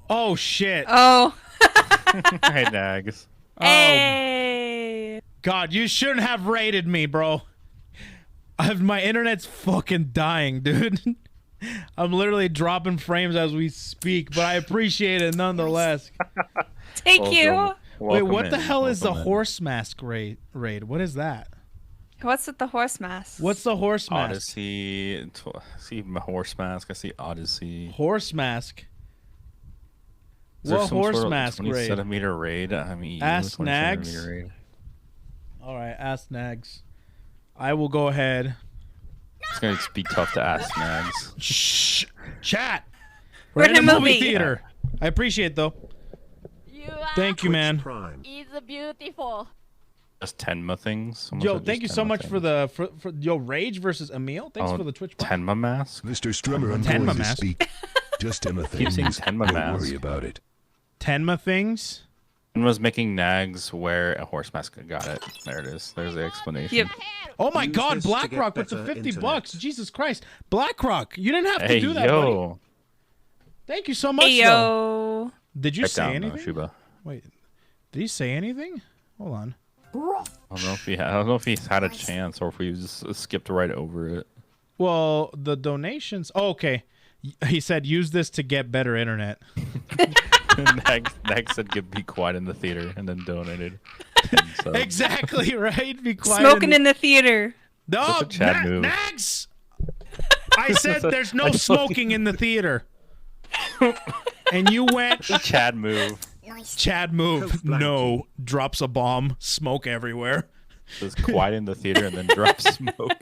Oh shit. Oh. Hey, Nags. Hey. God, you shouldn't have raided me, bro. My internet's fucking dying, dude. I'm literally dropping frames as we speak, but I appreciate it nonetheless. Thank you. Welcome. Wait, Welcome what the in. hell is the Welcome in. horse mask raid? What is that? What's with the horse mask? What's the horse mask? Odyssey. I see my horse mask. I see Odyssey. Horse mask. Is there What some horse sort of mask 20 raid? centimeter raid? I mean, Ask 20 Nags. centimeter raid. All right, ask Nags. I will go ahead. It's gonna be tough to ask Nags. Shh, chat. We're in a movie movie. theater. I appreciate it, though. You are Thank you, man. Prime. is beautiful. Just Tenma things. Someone Yo, said thank you just so Tenma much things. for the for yo Rage versus Emil. Thanks Oh, for the Twitch. Bot. Tenma mask. Mr. Strummer, I'm Tenma going to mask. speak. Just Tenma Keep things. saying Tenma Don't mask. worry about it. Tenma things. And was making Nags wear a horse mask. Got it. There it is. There's the explanation. Yep. Oh my Use God, this to BlackRock get with the better 50 internet. bucks. Jesus Christ, BlackRock, you didn't have to Hey do that, buddy. yo. Thank you so much. Hey though. yo. Did you Write say down, anything? Shuba. Wait, did he say anything? Hold on. I don't know if he's had a chance or if we just skipped right over it. Well, the donations. Oh, okay. He said use this to get better internet. Nags said be quiet in the theater and then donated. And so, Exactly right. Be quiet. Smoking in the theater. No, Such a Chad move. Nags. I said there's no smoking in the theater, and you went Chad move. Chad move. Coke Blackie. No, drops a bomb, smoke everywhere. Just quiet in the theater and then drop smoke.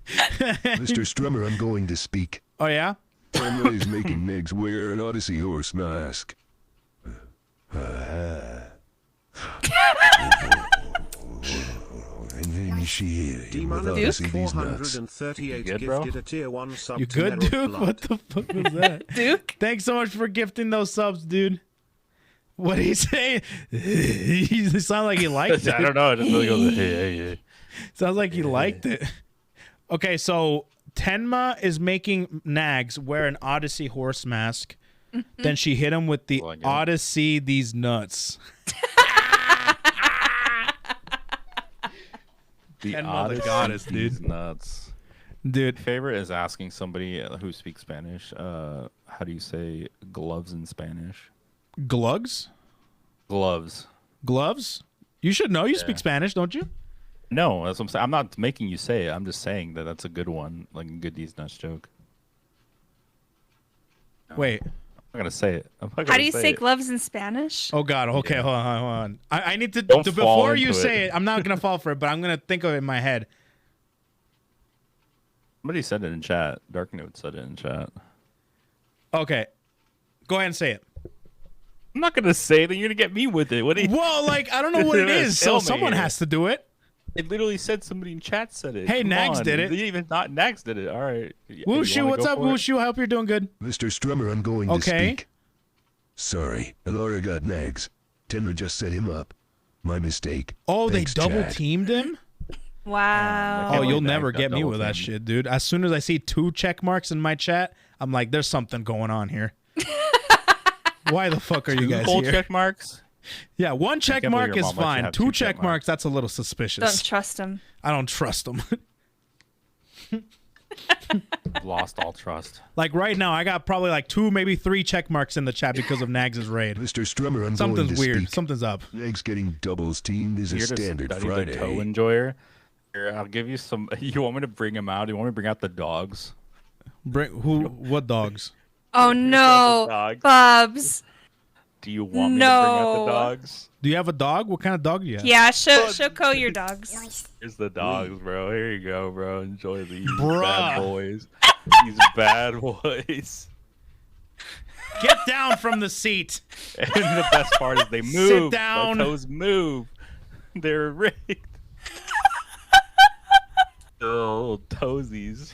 Mr. Strummer, I'm going to speak. Oh yeah. Tenma is making Negs wear an Odyssey horse mask. And then she hit him with Demon Odyssey these nuts. 438 You good, bro? gifted a tier 1 sub You to good, Metal dude? Blood. What the fuck was that? Duke. Thanks so much for gifting those subs, dude. What did he say? He sounded like he liked it. I don't know. It just really goes, hey. Sounds like he liked it. Okay, so Tenma is making Nags wear an Odyssey horse mask. Then she hit him with the Like it. Odyssey these nuts. The Tenma the Odyssey, goddess, dude. these nuts. Dude, Favorite is asking somebody who speaks Spanish, how do you say gloves in Spanish? glugs? Gloves. Gloves? You should know. You speak Yeah. Spanish, don't you? No, that's what I'm saying. I'm not making you say it. I'm just saying that that's a good one, like a good these nuts joke. Wait. I'm not gonna say it. I'm not gonna How do you say it. gloves in Spanish? Oh God. Okay, Yeah. hold on. I need to Don't fall before you into say it. it. I'm not gonna fall for it, but I'm gonna think of it in my head. Somebody said it in chat. Dark Note said it in chat. Okay, go ahead and say it. I'm not gonna say that. You're gonna get me with it. What do you? Well, like I don't know what it You're gonna is, so fail me someone here. has to do it. It literally said somebody in chat said it. Hey, Come Nags on. did it. They even not Nags did it. All right. Wooshu, what's up, Wooshu? I hope you're doing good. Mr. Strummer, I'm going to Okay. speak. Sorry, Elora got nags. Tenra just set him up. My mistake. Oh, Thanks, they double Chad. teamed him? Wow. Oh, Can't you'll believe never Nag get got me double with that teamed. shit, dude. As soon as I see 2 check marks in my chat, I'm like, there's something going on here. Why the fuck are you guys Full here? check marks. Yeah, 1 check can't believe mark your is mom lets you fine. have 2 2 check check marks, that's a little suspicious. Don't trust him. I don't trust them. Lost all trust. Like right now, I got probably like 2, maybe 3 check marks in the chat because of Nags' raid. Mr. Strummer, I'm going Something's to weird. speak. Something's up. Nags getting doubles teamed is a You're to standard study Friday. the toe enjoyer. Here, I'll give you some. You want me to bring him out? You want me to bring out the dogs? What dogs? Oh no, Dogs. Bubs. Do you want me to bring out No. the dogs? Do you have a dog? What kind of dog do you have? Yeah, show Co your dogs. Here's the dogs, bro. Here you go, bro. Enjoy these Bruh. bad boys. These bad boys. Get down from the seat. And the best part is they move. down. My toes move. They're rigged. Oh, toesies.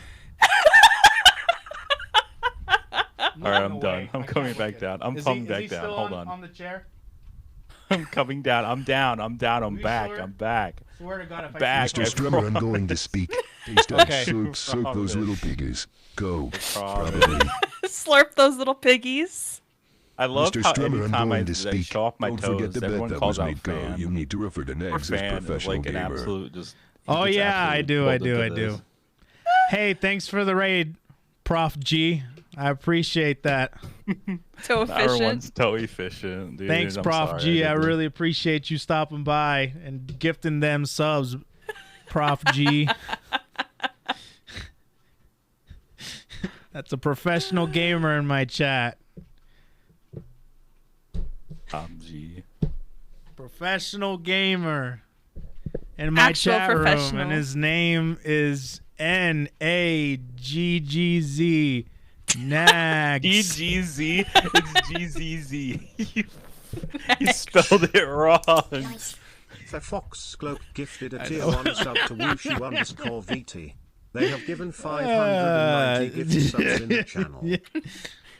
All right, I'm done. I'm coming back down. I'm coming back down. Hold on. the chair? I'm coming down. I'm down. I'm down. I'm you back. sure? I'm back. Swear to God, if Back. Mr. Strummer, I'm going to speak. Taste that Okay. soak those little piggies. Go. Promise. Probably. Slurp those little piggies. I love Mr. how Strummer, I'm anytime I going to speak. show off my Don't toes, forget the bet everyone that calls was out made. Go. fan. You need to refer to Or Nags as fan is professional like an gamer. absolute just. Oh it's yeah, I absolute do. golden to this. Hey, thanks for the raid, Prof G. I appreciate that. So Everyone's efficient. toe efficient, dude. Thanks, I'm Prof sorry, G. I didn't- really appreciate you stopping by and gifting them subs, Prof G. That's a professional gamer in my chat. Prof G. Professional gamer in my Actual chat room, professional. and his name is Naggz. Nags. GGZ. It's GZZ. You spelled it wrong. The Fox Cloak gifted a tier 1 sub to Wushu_VT. They have given 590 gift subs in the channel.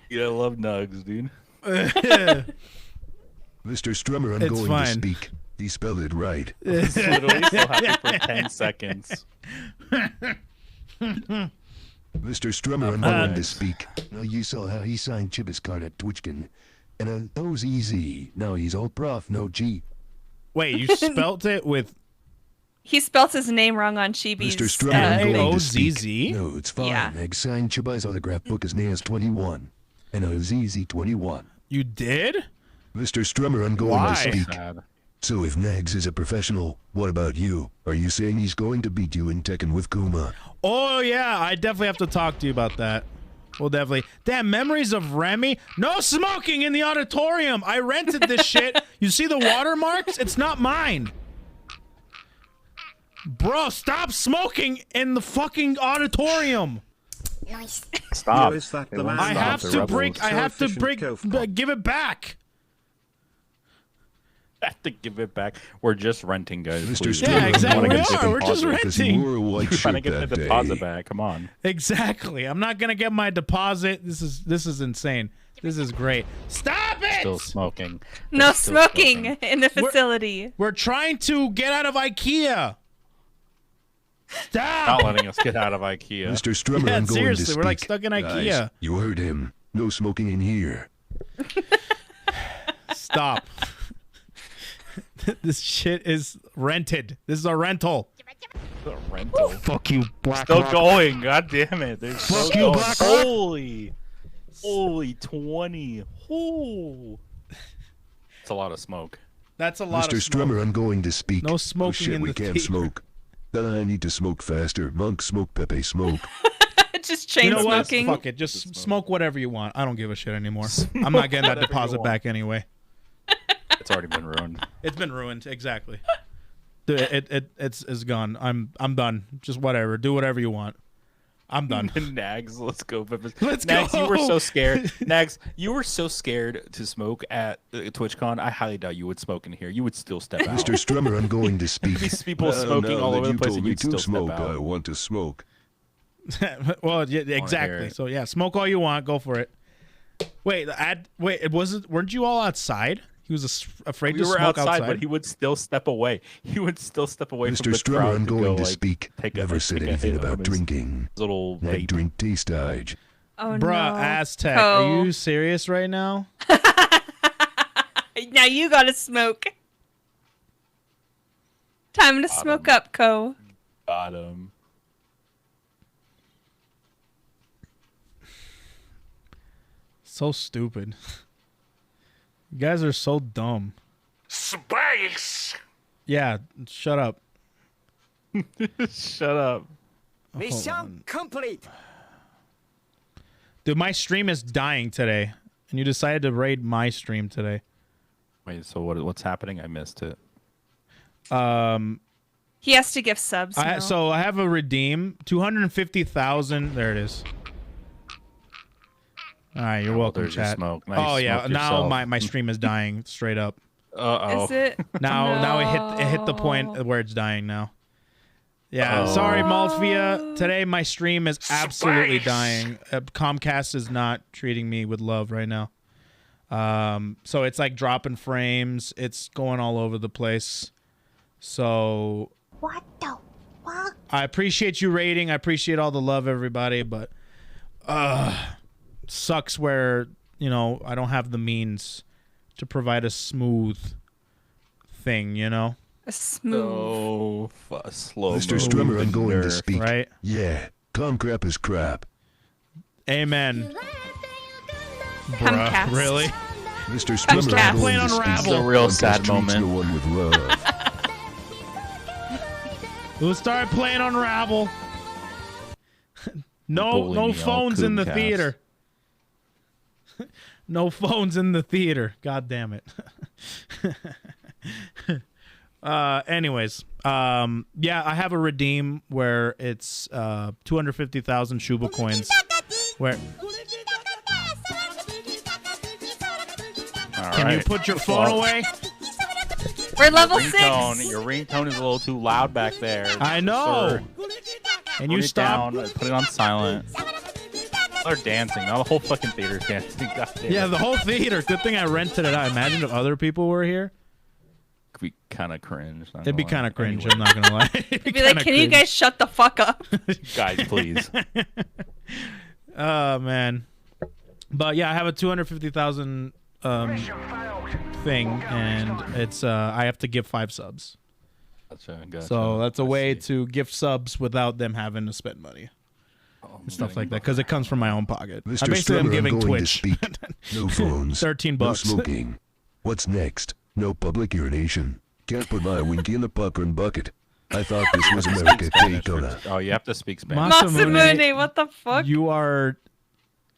Yeah, I love nugs, dude. Mr. Strummer, I'm It's going fine. to speak. He spelled it right. It's literally so happy for 10 seconds. Mr. Strummer, I'm going to speak. Now you saw how he signed Chibis card at Twitchkin. And that was easy. Now he's all prof, no G. Wait, you spelt it with He spelt his name wrong on Chibi's. Mr. Strummer, I'm going to speak. AOZZ? No, it's fine. Yeah. Meg signed Chibi's autograph book as NAS21. And OZZ21. You did? Mr. Strummer, I'm going Why? to speak. Sad. So if Nags is a professional, what about you? Are you saying he's going to beat you in Tekken with Kuma? Oh yeah, I definitely have to talk to you about that. Well, definitely. Damn, memories of Remy. No smoking in the auditorium. I rented this shit. You see the watermarks? It's not mine. Bro, stop smoking in the fucking auditorium. Stop. Or is that They the won't man I stop have the to rebels. break. I have to Self-efficient break. Kofpop. Give it back. I have to give it back. We're just renting, guys. Mr. please. Strummer, Yeah, I'm exactly. going We to are. We're just deposit because he renting. wore a white We're trying to shirt get the that deposit day. back. Come on. Exactly. I'm not gonna get my deposit. This is insane. This is great. Stop it! Still smoking. No They're still smoking in the facility. We're trying to get out of IKEA. Stop! Not letting us get out of IKEA. Mr. Strummer, Yeah, I'm going seriously, to speak. we're like stuck in Guys, IKEA. you heard him. No smoking in here. Stop. This shit is rented. This is a rental. The rental. Fuck you, Black Still going. God damn it. They're still Fuck you, going. Black Rock. Holy 20. Ooh. It's a lot of smoke. That's a lot Mr. of smoke. Strummer, I'm going to speak. No Oh smoking shit, in we the can't theater. smoke. Then I need to smoke faster. Monk, smoke, Pepe, smoke. Just chain You know what? smoking. Fuck it. Just smoke whatever you want. I don't give a shit anymore. I'm not getting that whatever you deposit want. back anyway. It's already been ruined. It's been ruined. Exactly. It's gone. I'm done. Just whatever. Do whatever you want. I'm done. Nags, let's go. Let's Nags, go. you were so scared. Nags, you were so scared to smoke at TwitchCon. I highly doubt you would smoke in here. You would still step out. Mr. Strummer, I'm going to speak. These people smoking all over the place, and you you'd told me still to smoke. step out. I want to smoke. Well, yeah, exactly. So yeah, smoke all you want. Go for it. Wait, weren't you all outside? He was afraid to We were smoke outside, outside. but he would still step away. He would still step away from Mr. the Strummer, crowd I'm to going go, to like, speak. take Never said take a anything hit about of his drinking. Little That vape. drink tastage. Oh Bruh, no. Aztec, Co. are you serious right now? Now you gotta smoke. Time to smoke up, Co. Got him. So stupid. You guys are so dumb. Space! Yeah, shut up. Shut up. Mission complete. Dude, my stream is dying today, and you decided to raid my stream today. Wait, so what's happening? I missed it. He has to give subs. now. So I have a redeem, 250,000. There it is. All right, you're welcome, there's your chat. smoke. Nice, Oh yeah, smoke now yourself. my stream is dying straight up. Uh-oh. Is it? Now it hit the point where it's dying now. Yeah, sorry, Maltvia. Today my stream is absolutely dying. Comcast is not treating me with love right now. So it's like dropping frames. It's going all over the place. So What the fuck? I appreciate you rating. I appreciate all the love, everybody. But sucks where I don't have the means to provide a smooth thing. A smooth. Slow. Mr. Strummer, I'm going to speak. Right? Yeah, com crap is crap. Amen. Comcast. Bruh, really? Mr. Strummer, Comcast. I'm going Playing to speak. Unravel. It's a real Comcast sad treats moment. No one with love. We'll start playing Unravel. No Bully me all phones in the Comcast. theater. No phones in the theater. God damn it. Anyways, yeah, I have a redeem where it's 250,000 Shuba coins. Where can you put your phone away? We're level Ringtone, 6. your ringtone is a little too loud back there. I know. Sir, And put you it stop. down, put it on silent. They're dancing. Now the whole fucking theater's dancing. God damn Yeah, it. the whole theater. Good thing I rented it out. Imagine if other people were here. Could be kind of cringe. not It'd be gonna lie. kind of cringe. Anyway. I'm not gonna lie. It'd Be like, can you guys shut the fuck up? Guys, please. Oh man. But yeah, I have a 250,000 thing, and it's I have to give 5 subs. Gotcha. So that's a I way see. to gift subs without them having to spend money and stuff like that, because it comes from my own pocket. Mr. I basically am Strummer, I'm giving going Twitch to speak. No phones. 13 No bucks. smoking. What's next? No public urination. Can't put my winky in the popcorn bucket. I thought this was America Daytona. Oh, you have to speak Spanish. Masamune, what the fuck? You are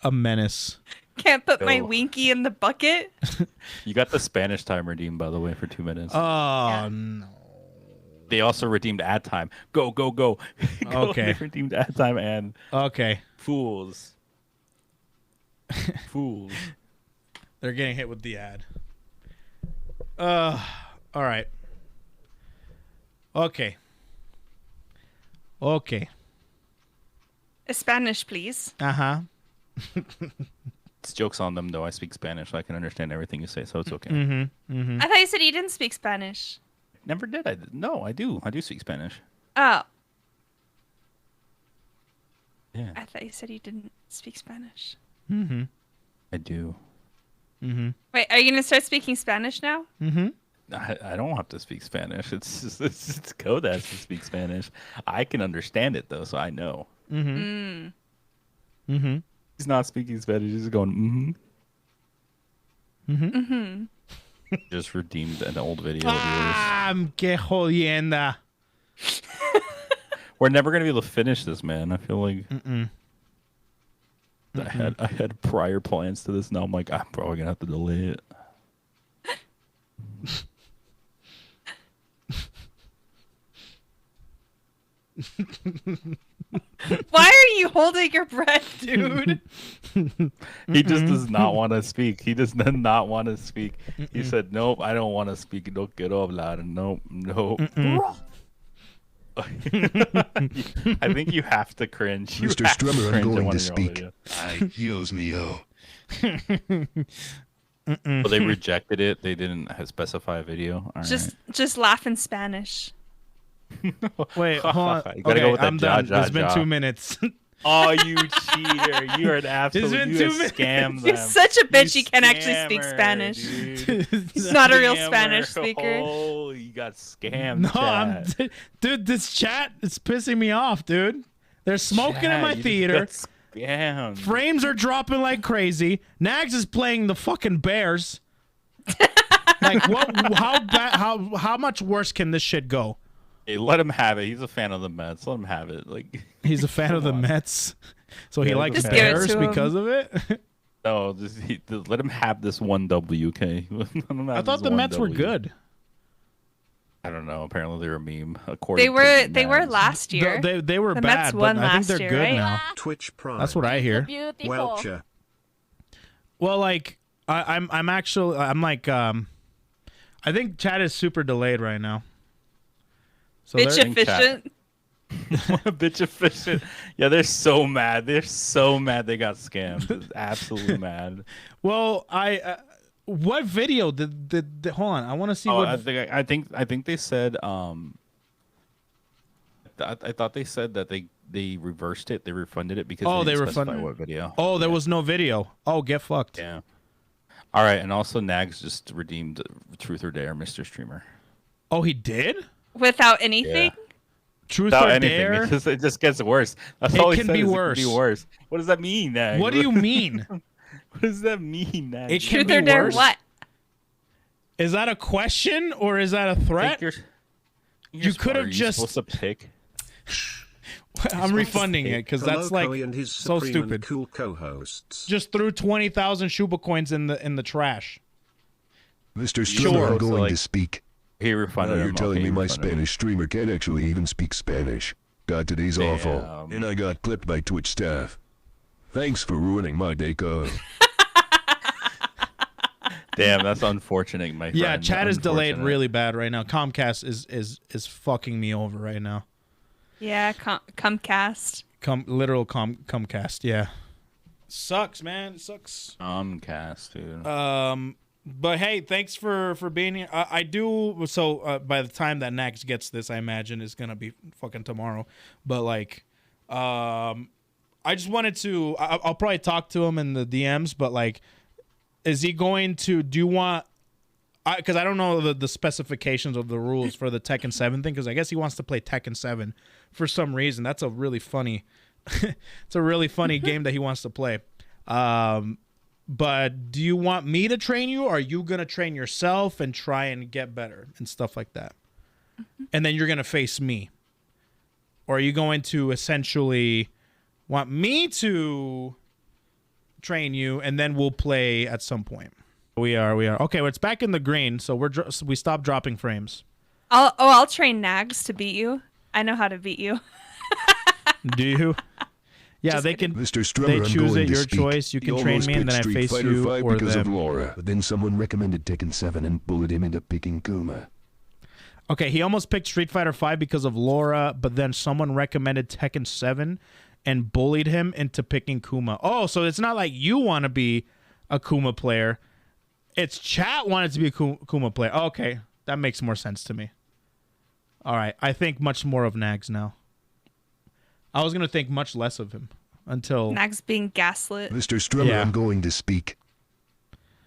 a menace. Can't put my Go. winky in the bucket? You got the Spanish time redeemed, by the way, for 2 minutes. Oh no. They also redeemed ad time. Go, go, go. Go, Okay. They redeemed ad time and Okay. fools. Fools. They're getting hit with the ad. All right. Okay. Spanish, please. Uh-huh. It's jokes on them, though. I speak Spanish, so I can understand everything you say, so it's okay. Mm-hmm. I thought you said you didn't speak Spanish. Never did. No, I do. I do speak Spanish. Oh. Yeah, I thought you said you didn't speak Spanish. Mm-hmm. I do. Mm-hmm. Wait, are you going to start speaking Spanish now? Mm-hmm. I don't have to speak Spanish. It's just it's Code that has to speak Spanish. I can understand it though, so I know. Mm-hmm. Mm-hmm. He's not speaking Spanish. He's going mm-hmm. Mm-hmm. Just redeemed an old video of yours. Que jodienda. We're never gonna be able to finish this, man. I feel like Mm-mm. I had prior plans to this. Now I'm like, I'm probably gonna have to delay it. Why are are you holding your breath, dude? He just does not want to speak. He does not want to speak. He said, "Nope, I don't want to speak. No quiero hablar. Nope, nope." I think you have to cringe. You Mr. have to Strummer, I'm cringe at going one to of your own speak. videos. Ay, Dios mío. Well, they rejected it. They didn't specify a video. All Just laugh in Spanish. Wait, hold on. You gotta go with that I'm done. ja, It's been ja. 2 minutes. Oh, you cheater! You are an absolute. been You 2 have minutes. scammed them. You're such a bitch. You He can't actually speak scammer, Spanish. dude. He's not a real Scammer. Spanish speaker. Oh, you got scammed. No, chat. dude, this chat is pissing me off, dude. They're smoking in Chat, my you just theater. got scammed. Frames are dropping like crazy. Nags is playing the fucking Bears. Like what? How much worse can this shit go? Hey, let him have it. He's a fan of the Mets. Let him have it. Like He's a fan of the Mets, so he Yeah, likes just give it Bears to him. because of it. no, let him have this one W. Okay. Let him have I thought this the one Mets were W. good. I don't know. Apparently they're a meme. According They were Nags. last year. They were The bad, Mets but won I think last they're year, good right? now. Twitch Prime. That's what I hear. Beautiful. Welcher. Well, like I'm like I think chat is super delayed right now. So Bitch they're- efficient. Bitch efficient. Yeah, they're so mad. They're so mad they got scammed. Absolutely mad. Well, what video did hold on? I want to see Oh, what I think they said I thought they said that they reversed it. They refunded it because Oh, they they didn't specify refunded- what video. Oh, there was no video. Oh, get fucked. Yeah. All right, and also Nags just redeemed Truth or Dare, Mr. Streamer. Oh, he did? Without anything? Yeah. Truth Without or anything, dare? it just gets worse. That's It all he can said be is worse. It can be worse. What does that mean, Nags? What do you mean? What does that mean, Nags? It can Truth be or dare worse? what? Is that a question or is that a threat? You could have just supposed to pick. I'm refunding it because that's like Kolokoi and his so supreme and stupid. cool co-hosts. Just threw 20,000 Shuba coins in the trash. Mr. Sure. Strummer, I'm So, going like, to speak. He Now refunded you're him. telling Okay, me he my refunded him. Spanish streamer can't actually even speak Spanish. God, today's awful. Damn. And I got clipped by Twitch staff. Thanks for ruining my decor. Damn, that's unfortunate, my friend. Yeah, chat is delayed Unfortunate. really bad right now. Comcast is fucking me over right now. Yeah, Comcast. Comcast, yeah. Sucks, man. It sucks. Comcast, dude. But hey, thanks for being here. I do. So by the time that Nax gets this, I imagine it's gonna be fucking tomorrow. But like, I just wanted to. I'll probably talk to him in the DMs. But like, is he going to? Do you want? Because I don't know the specifications of the rules for the Tekken 7 thing. Because I guess he wants to play Tekken 7 for some reason. That's a really funny. It's a really funny game that he wants to play. But do you want me to train you, or are you going to train yourself and try and get better and stuff like that? And then you're going to face me? Or are you going to essentially want me to train you and then we'll play at some point? We are. Okay, well, it's back in the green, so we stopped dropping frames. I'll train Nags to beat you. I know how to beat you. Do you? Yeah, Just they kidding. can. Mr. Strummer, They I'm choose going it, to your speak. choice. You He can train almost me, and picked then I Street face Fighter you 5 or because of them. Laura, but then someone recommended Tekken 7 and bullied him into picking Kuma. Okay, he almost picked Street Fighter 5 because of Laura, but then someone recommended Tekken 7 and bullied him into picking Kuma. Oh, so it's not like you want to be a Kuma player. It's chat wanted to be a Kuma player. Oh, okay, that makes more sense to me. All right, I think much more of Nags now. I was going to think much less of him until... Nags being gaslit. Mr. Strummer, Yeah. I'm going to speak.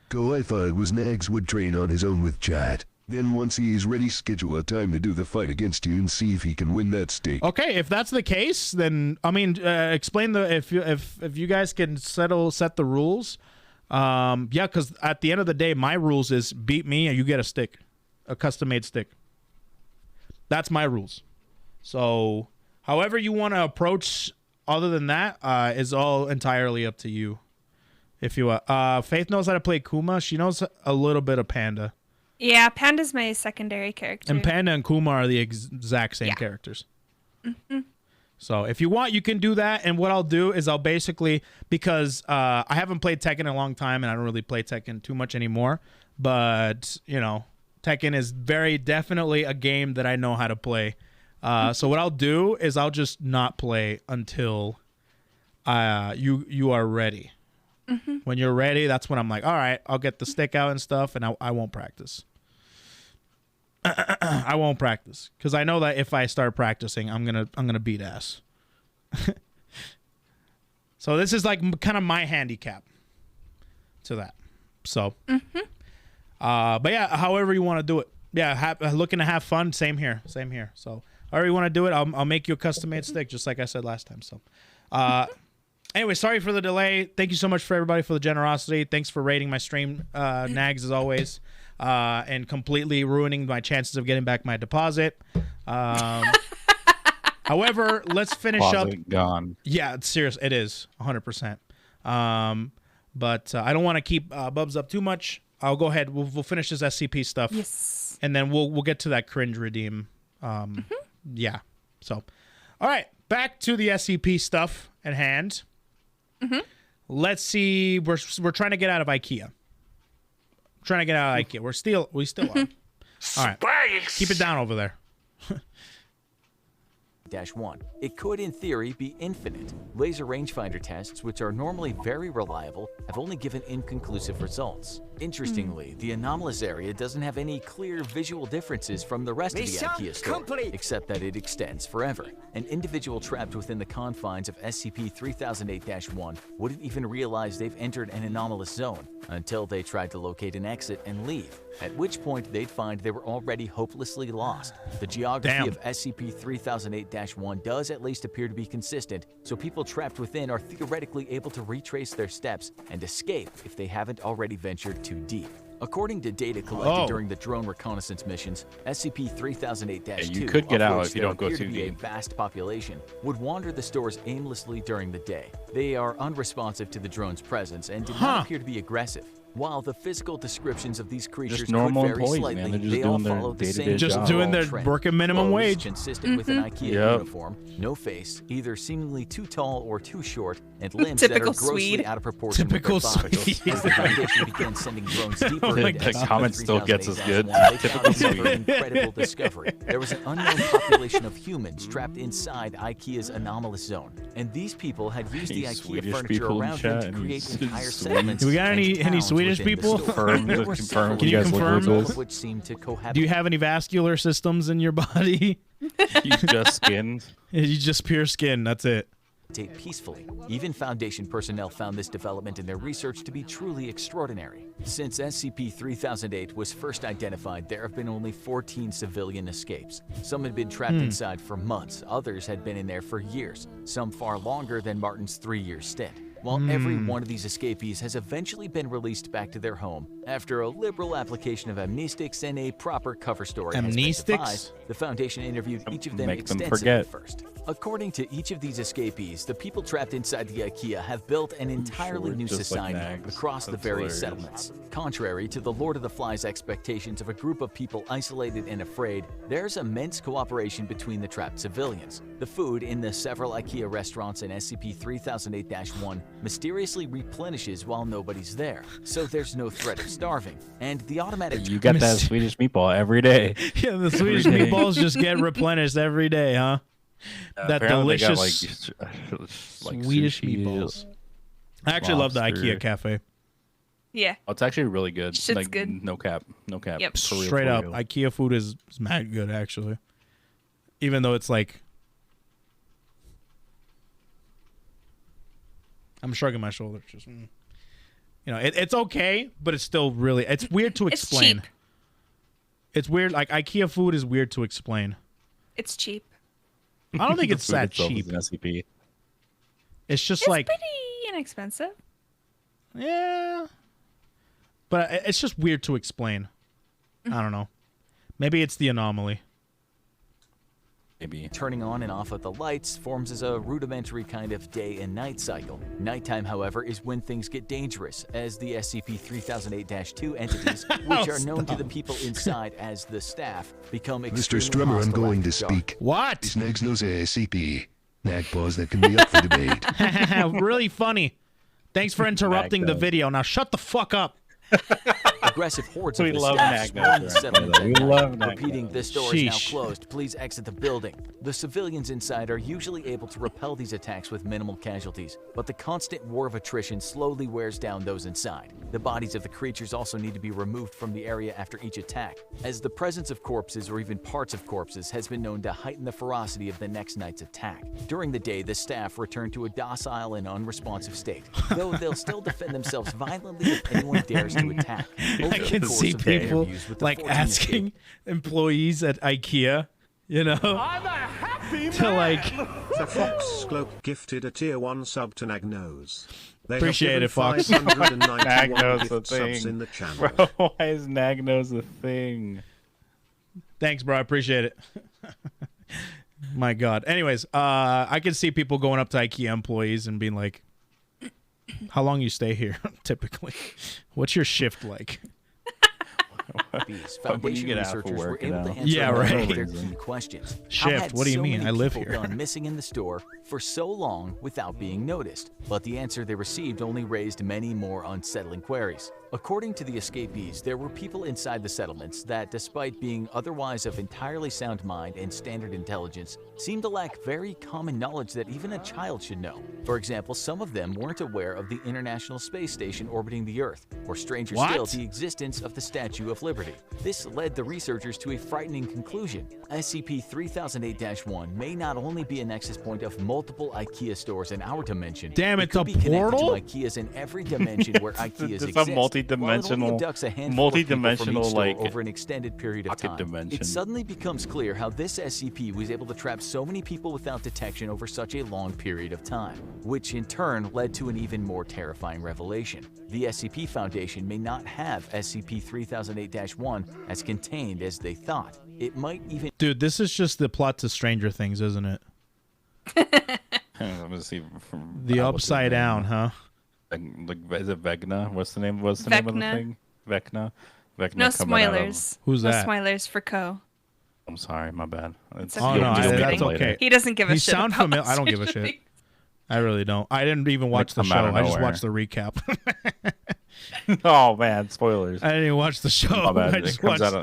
Go, I thought it was Nags would train on his own with chat. Then once he is ready, schedule a time to do the fight against you and see if he can win that stake. Okay, if that's the case, then I mean, explain if you guys can set the rules. Yeah, because at the end of the day, my rules is beat me and you get a stick, a custom made stick. That's my rules. So, however you want to approach, other than that, is all entirely up to you. If you Faith knows how to play Kuma. She knows a little bit of Panda. Yeah, Panda's my secondary character. And Panda and Kuma are the exact same characters. Mm-hmm. So if you want, you can do that. And what I'll do is I'll basically, because I haven't played Tekken in a long time and I don't really play Tekken too much anymore. But, you know, Tekken is very definitely a game that I know how to play. So what I'll do is I'll just not play until you are ready. Mm-hmm. When you're ready, that's when I'm like, all right, I'll get the stick out and stuff, and I won't practice. I won't practice because I know that if I start practicing, I'm gonna beat ass. So this is like kind of my handicap to that. So, but yeah, however you want to do it. Yeah, looking to have fun. Same here. So, however you want to do it, I'll make you a custom made stick, just like I said last time. So, anyway, sorry for the delay. Thank you so much for everybody for the generosity. Thanks for rating my stream, Nags, as always. And completely ruining my chances of getting back my deposit. However, let's finish up. Gone. Yeah, it's serious. It is 100%. But I don't want to keep Bubs up too much. I'll go ahead. We'll finish this SCP stuff. Yes. And then we'll get to that cringe redeem. Yeah. So, all right. Back to the SCP stuff at hand. Let's see. We're trying to get out of IKEA. We still are. All right. Keep it down over there. -1. It could, in theory, be infinite. Laser rangefinder tests, which are normally very reliable, have only given inconclusive results. Interestingly, the anomalous area doesn't have any clear visual differences from the rest of the IKEA story, except that it extends forever. An individual trapped within the confines of SCP-3008-1 wouldn't even realize they've entered an anomalous zone until they tried to locate an exit and leave, at which point they'd find they were already hopelessly lost. The geography of SCP-3008-1 does at least appear to be consistent, so people trapped within are theoretically able to retrace their steps and escape if they haven't already ventured too deep. According to data collected during the drone reconnaissance missions, SCP-3008-2, you could get out if you don't go appear too to be a deep. vast population, would wander the stores aimlessly during the day. They are unresponsive to the drone's presence and did not appear to be Ikea. While the physical descriptions of these creatures could normal vary employees, slightly, man. They're just they all doing their follow the day-to-day same job. Just doing their trend. working minimum Clothes wage. consistent with an IKEA uniform, no face, either seemingly too tall or too short, and limbs that are Typical grossly Swede. out of proportion Typical with their bodies. Swede. As the Foundation began sending drones deeper Like, into the comment still gets us good. SCP-3008-1, they Typical found another Swede. incredible discovery. There was an unknown population of humans trapped inside IKEA's anomalous zone, and these people had used the Any IKEA Swedish furniture people in around them chat? to Any create entire Swedes? settlements. Do we got and any towns Swedish within the people? store. Confirm There the- were confirm several, what you guys all confirm? of which seemed to cohabit. Do you have any vascular systems in your body? You just skinned. You just pure skin. That's it. Peacefully. Even Foundation personnel found this development in their research to be truly extraordinary. Since SCP-3008 was first identified, there have been only 14 civilian escapes. Some had been trapped inside for months, others had been in there for years, some far longer than Martin's 3-year stint. While every one of these escapees has eventually been released back to their home after a liberal application of amnestics and a proper cover story has been Amnestics? devised, the Foundation interviewed each of them Make them extensively forget. first. According to each of these escapees, the people trapped inside the IKEA have built an entirely new just like society nags. across the That's various hilarious. settlements. Contrary to the Lord of the Flies expectations of a group of people isolated and afraid, there's immense cooperation between the trapped civilians. The food in the several IKEA restaurants in SCP-3008-1 mysteriously replenishes while nobody's there, so there's no threat of starving. And the automatic You get that Swedish meatball every day. Yeah, the Swedish day. meatballs just get replenished every day, huh? That Apparently they got, delicious like Swedish sushi, meatballs. I actually love the lobster. IKEA cafe. Yeah. Oh, it's actually really good. Shit's like, good. No cap. No cap. Yep. For real, Straight for up, real. IKEA food is mad good, actually. Even though it's like... I'm shrugging my shoulders. Just, you know, it's okay, but it's still really... It's weird to It's explain. cheap. It's weird. Like, IKEA food is weird to explain. It's cheap. I don't think The it's food that itself cheap. is an SCP. It's just It's like... pretty inexpensive. Yeah. But it's just weird to explain. I don't know. Maybe it's the anomaly. Maybe. turning on and off of the lights forms as a rudimentary kind of day and night cycle. Nighttime, however, is when things get dangerous, as the SCP-3008-2 entities, which are known to the people inside as the staff, become Mr. extremely Strummer, I'm hostile going to after dark. speak. What? This next knows SCP. Nagpaws that can be up for debate. Really funny. Thanks for interrupting the video. Now shut the fuck up. Aggressive hordes We of the love staff Nagnos swarmed the around settlement here, though. We that night, love Nagnos. repeating, "This door is now Sheesh. closed. Please exit the building." The civilians inside are usually able to repel these attacks with minimal casualties, but the constant war of attrition slowly wears down those inside. The bodies of the creatures also need to be removed from the area after each attack, as the presence of corpses or even parts of corpses has been known to heighten the ferocity of the next night's attack. During the day, the staff return to a docile and unresponsive state, though they'll still defend themselves violently if anyone dares to attack. I can see people like asking employees at IKEA, you know, to like. Faithvtch gifted a tier 1 sub to Nagnos. They Appreciate it, have given Fox. 591 Nagnos a gift subs thing. in the channel. Bro, why is Nagnos a thing? Thanks, bro. I appreciate it. My God. Anyways, I can see people going up to IKEA employees and being like, "How long you stay here? Typically, what's your shift like?" These When you Foundation get out for researchers were work, you able to know. answer Yeah, a number right. of their key questions. How Shift, had what do you so mean? many I live people here. gone missing in the store for so long without being noticed? But the answer they received only raised many more unsettling queries. According to the escapees, there were people inside the settlements that, despite being otherwise of entirely sound mind and standard intelligence, seemed to lack very common knowledge that even a child should know. For example, some of them weren't aware of the International Space Station orbiting the Earth, or stranger still, the existence of the Statue of Liberty. This led the researchers to a frightening conclusion. SCP-3008-1 may not only be a nexus point of multiple IKEA stores in our dimension, Damn, it it's could a be connected portal? to IKEAs in every dimension where IKEAs It's a exist. multi-dimensional- multi-dimensional, like, over an extended period of pocket time. dimension. It suddenly becomes clear how this SCP was able to trap so many people without detection over such a long period of time, which in turn led to an even more terrifying revelation. The SCP Foundation may not have SCP-3008-1 as contained as they thought. It might even— Dude, this is just the plot to Stranger Things, isn't it? I'm gonna see from The Upside Down, huh? Like, is it Vecna? What's the name? What's the name of the Vecna. thing? Vecna. Vecna No coming out of- spoilers. Who's No that? spoilers for Co. I'm sorry, my bad. It's, okay. Oh, you'll- no, you'll get that's it later. okay. He doesn't give a You shit sound about familiar. I don't give a Stranger shit. Things. I really don't. I didn't even watch the come out show. of I just nowhere. watched the recap. Oh man, spoilers. I didn't even watch the show. My bad. I It just comes watched.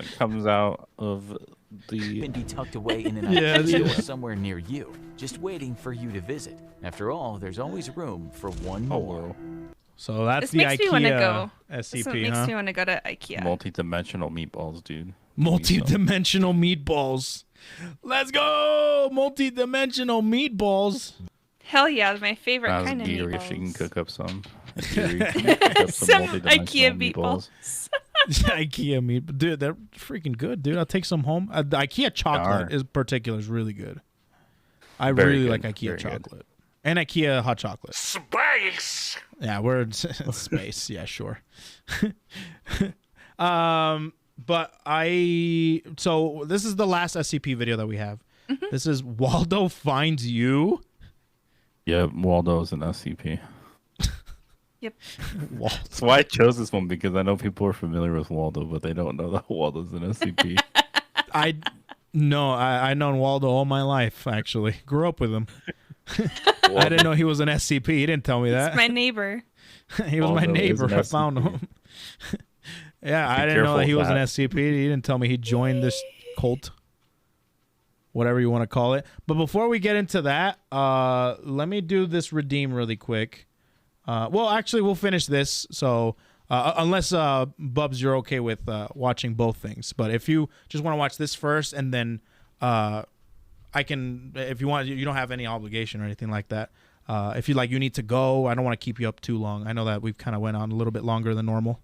out of the— be tucked away in an Yeah, IKEA yeah. store somewhere near you, just waiting for you to visit. After all, there's always room for one more. So that's This the makes me want to IKEA go. This SCP, makes huh? me want to go to IKEA. multi-dimensional meatballs, dude. Multi-dimensional meatballs. Let's go! Multi-dimensional meatballs. Hell yeah, my favorite I was kind of geary if she can meatballs. cook up some. Geary if she can cook up Some multi-dimensional IKEA meatballs. IKEA meat, dude, they're freaking good, dude. I'll take some home. The IKEA chocolate is particular is really good. I Very really good, like IKEA very good. chocolate and IKEA hot chocolate. Space! Yeah, we're in space. Yeah, sure. But so this is the last SCP video that we have. This is Waldo Finds You. Yeah, Waldo's an SCP. Yep. That's why I chose this one, because I know people are familiar with Waldo, but they don't know that Waldo's an SCP. I known Waldo all my life, actually. Grew up with him. I didn't know he was an SCP. He didn't tell me that. It's my neighbor. He was my Waldo is neighbor. an I found SCP. him. Yeah, I Be didn't know careful that he with was an that. SCP. He didn't tell me he joined this cult. Whatever you want to call it. But before we get into that, let me do this redeem really quick. Well, actually, we'll finish this. So, unless Bubs, you're okay with watching both things. But if you just want to watch this first, and then I can, if you want, you don't have any obligation or anything like that. If you you need to go. I don't want to keep you up too long. I know that we've kind of went on a little bit longer than normal.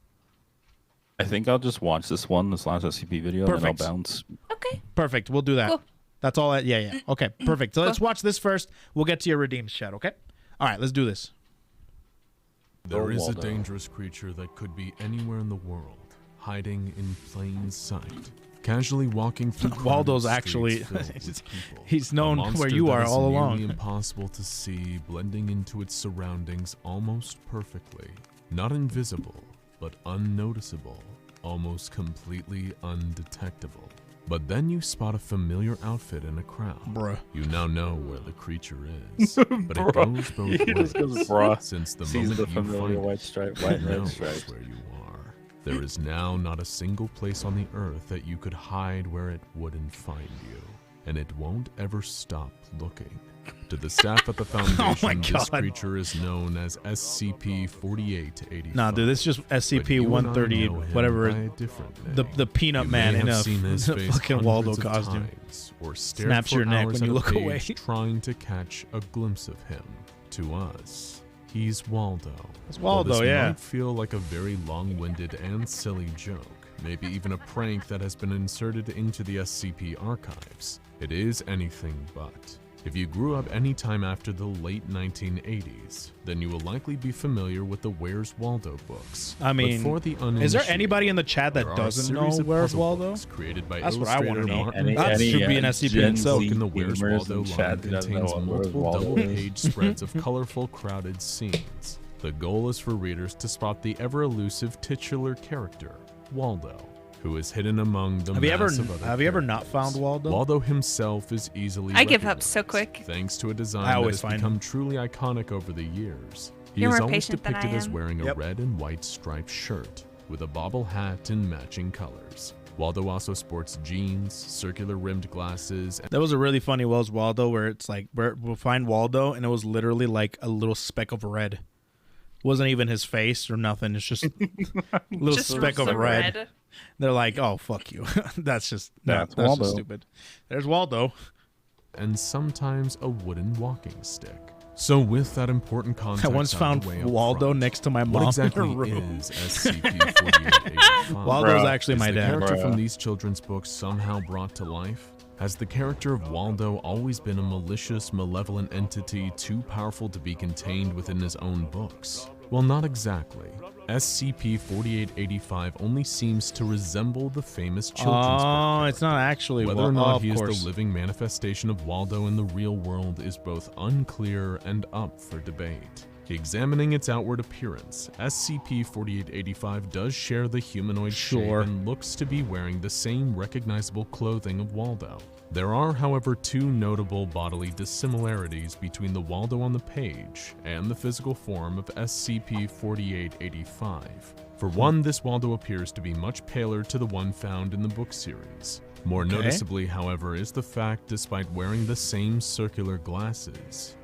I think I'll just watch this last SCP video, Perfect. and then I'll bounce. Okay. Perfect. We'll do that. Cool. That's all. Yeah. Okay. Perfect. So let's watch this first. We'll get to your redeems chat. Okay. All right. Let's do this. There is a Waldo. dangerous creature that could be anywhere in the world, hiding in plain sight, casually walking through crowded Waldo's streets actually filled with people. he's A known monster where you that are is all nearly along. impossible to see, blending into its surroundings almost perfectly. Not invisible, but unnoticeable, almost completely undetectable. But then you spot a familiar outfit in a crowd. Bruh. You now know where the creature is, but it goes both ways. Since the Sees moment the you familiar find white it, stripe, you white know red stripe. where you are. There is now not a single place on the earth that you could hide where it wouldn't find you, and it won't ever stop looking. To the staff at the Foundation, this creature is known as SCP-4885. Nah, dude, this is just SCP-130, whatever. The Peanut Man in a fucking Waldo costume. Or snaps your neck when you look away. Trying to catch a glimpse of him. To us, he's Waldo. It's Waldo, While this yeah. might feel like a very long-winded and silly joke, maybe even a prank that has been inserted into the SCP archives, it is anything but. If you grew up any time after the late 1980s, then you will likely be familiar with the Where's Waldo books. I mean, but for the is there anybody in the chat that doesn't know Where's Waldo? Created by That's what I want to know. Any- That any, should be an SCP itself. In the Where's gamers Waldo in chat line that doesn't know contains what multiple Where's Waldo double-page spreads of colorful, crowded scenes. The goal is for readers to spot the ever-elusive titular character, Waldo, who is hidden among the Have you other ever not found Waldo? Waldo himself is easily I give up so quick. thanks to a design I that always has find become truly iconic over the years. He You're is more always patient than I depicted as am. wearing a red and white striped shirt with a bobble hat and matching colors. Waldo also sports jeans, circular rimmed glasses. That was a really funny Where's Waldo where it's like we'll find Waldo and it was literally like a little speck of red. Wasn't even his face or nothing. It's just a little Just speck of some red. They're like, oh, fuck you. That's just That's that's Waldo. just stupid. There's Waldo. And sometimes a wooden walking stick. So with that important context, I once found Waldo next to my mom what exactly in her room. is SCP-4885? Waldo's actually my Is the dad. character from these children's books somehow brought to life? Has the character of Waldo always been a malicious, malevolent entity too powerful to be contained within his own books? Well, not exactly. SCP-4885 only seems to resemble the famous children's book. Oh, it's not actually. Whether or not he is course. the living manifestation of Waldo in the real world is both unclear and up for debate. Examining its outward appearance, SCP-4885 does share the humanoid shape and looks to be wearing the same recognizable clothing of Waldo. There are, however, two notable bodily dissimilarities between the Waldo on the page and the physical form of SCP-4885. For one, this Waldo appears to be much paler to the one found in the book series. More noticeably, however, is the fact, despite wearing the same circular glasses,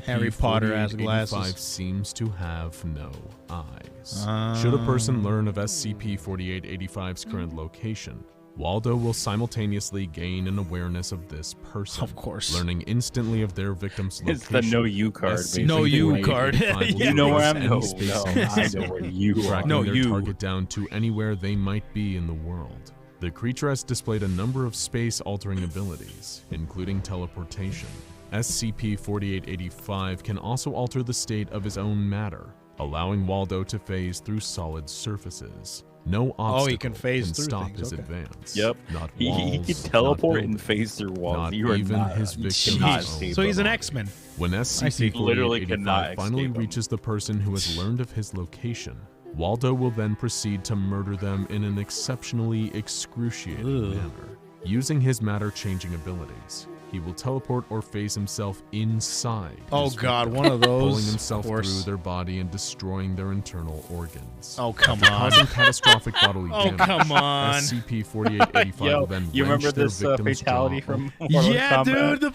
Harry Potter has glasses. SCP-4885 seems to have no eyes. Should a person learn of SCP-4885's current location, Waldo will simultaneously gain an awareness of this person. Of course. Learning instantly of their victim's location. It's the no you card. No you card. You know where I'm no, going. No, I know where you are. Tracking No, their you. target down to anywhere they might be in the world. The creature has displayed a number of space-altering abilities, including teleportation. SCP-4885 can also alter the state of his own matter, allowing Waldo to phase through solid surfaces. No obstacle he can phase through stop things, his okay. advance. Yep. Not He walls, can teleport not and phase through walls. not You are even not his victim. cannot is save So he's them. an X-Men. When see. Literally cannot SCP-4885 finally escape him. reaches the person who has learned of his location, Waldo will then proceed to murder them in an exceptionally excruciating manner. Using his matter-changing abilities, he will teleport or phase himself inside. Oh his God, victim, one of those. pulling himself of course. through their body and destroying their internal organs. Oh come on. Causing catastrophic bodily Oh, damage. come on. SCP-4885 will Yo, then you remember wrench their this victim's fatality jaw from Mortal Yeah, Kombat? dude, the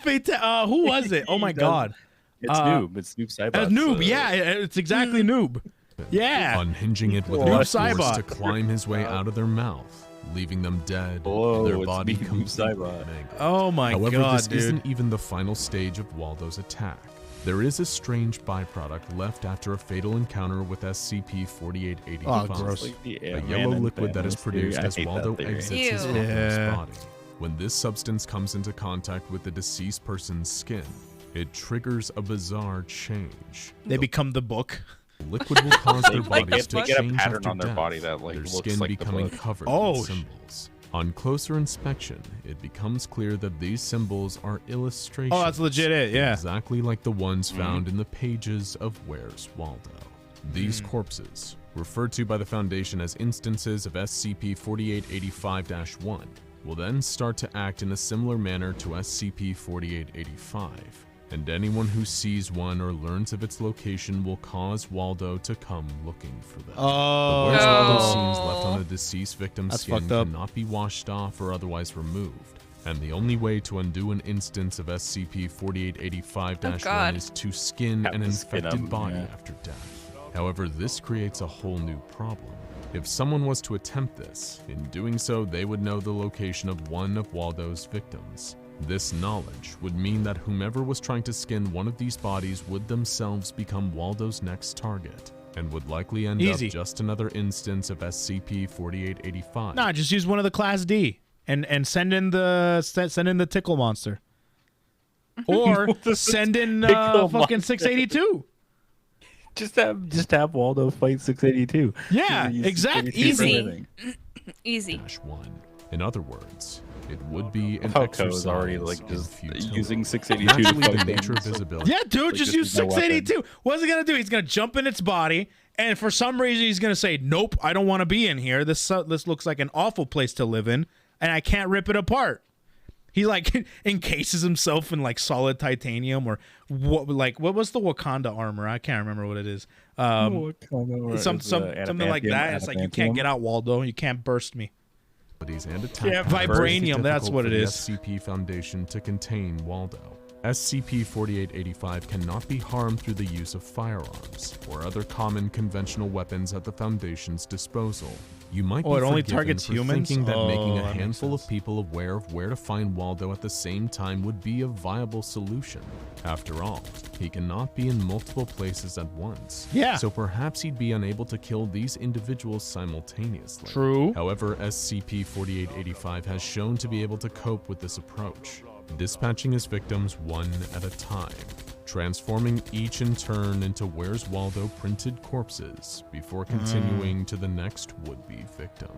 who was it? Oh my He does- God. It's Noob. It's Noob Saibot's, Noob. Yeah, it's exactly Noob. Yeah. unhinging it with Noob enough force Saibot. to climb his way out of their mouth, leaving them dead, Whoa, their it's body me, Noob completely Saibot. mangled. Oh my However, God, this dude. isn't even the final stage of Waldo's attack. There is a strange byproduct left after a fatal encounter with SCP-4885. Oh, gross. Like the A Ant-Man yellow and liquid that is Thanos theory. produced I as hate that Waldo theory. exits his Ew. victim's Yeah. body. When this substance comes into contact with the deceased person's skin, it triggers a bizarre change. They become the book. Liquid will cause their They bodies to get a change pattern after on their death, body that, like, their looks skin like the becoming book. covered Oh, in symbols. On closer inspection, it becomes clear that these symbols are illustrations. Oh, that's legit it, yeah. Exactly like the ones found in the pages of Where's Waldo. These corpses, referred to by the Foundation as instances of SCP-4885-1, will then start to act in a similar manner to SCP-4885, and anyone who sees one or learns of its location will cause Waldo to come looking for them. Oh. The worst Waldo scenes left on a deceased victim's That's skin fucked up. cannot be washed off or otherwise removed, and the only way to undo an instance of SCP-4885-1 God. is to skin Have an to skin infected 'em, body yeah. after death. However, this creates a whole new problem. If someone was to attempt this, in doing so they would know the location of one of Waldo's victims. This knowledge would mean that whomever was trying to skin one of these bodies would themselves become Waldo's next target, and would likely end Easy. up just another instance of SCP-4885. Nah, just use one of the Class D and send in the tickle monster, or send in Tickle fucking monster? 682. Just have Waldo fight 682. Yeah, Use exactly. 682 for Easy. everything. Easy. -1. In other words, it would be an How exercise is already like in just futility. using 682 to Naturally, the fight nature of things. visibility. Yeah, dude, Like, just this use is no weapon. 682. What's he gonna do? He's gonna jump in its body, and for some reason, he's gonna say, "Nope, I don't want to be in here. This looks like an awful place to live in, and I can't rip it apart." He like encases himself in like solid titanium or what was the Wakanda armor? I can't remember what it is. Something like that. It's like, you can't get out, Waldo. You can't burst me. And attack Yeah, patterns vibranium, make it that's difficult what for it the is. SCP Foundation to contain Waldo. SCP-4885 cannot be harmed through the use of firearms or other common conventional weapons at the Foundation's disposal. You might be Oh, it only forgiven targets for humans? thinking that making Oh, a that makes handful of sense. people aware of where to find Waldo at the same time would be a viable solution. After all, he cannot be in multiple places at once. Yeah. So perhaps he'd be unable to kill these individuals simultaneously. True. However, SCP-4885 has shown to be able to cope with this approach, dispatching his victims one at a time, transforming each in turn into Where's Waldo printed corpses before continuing to the next would-be victim.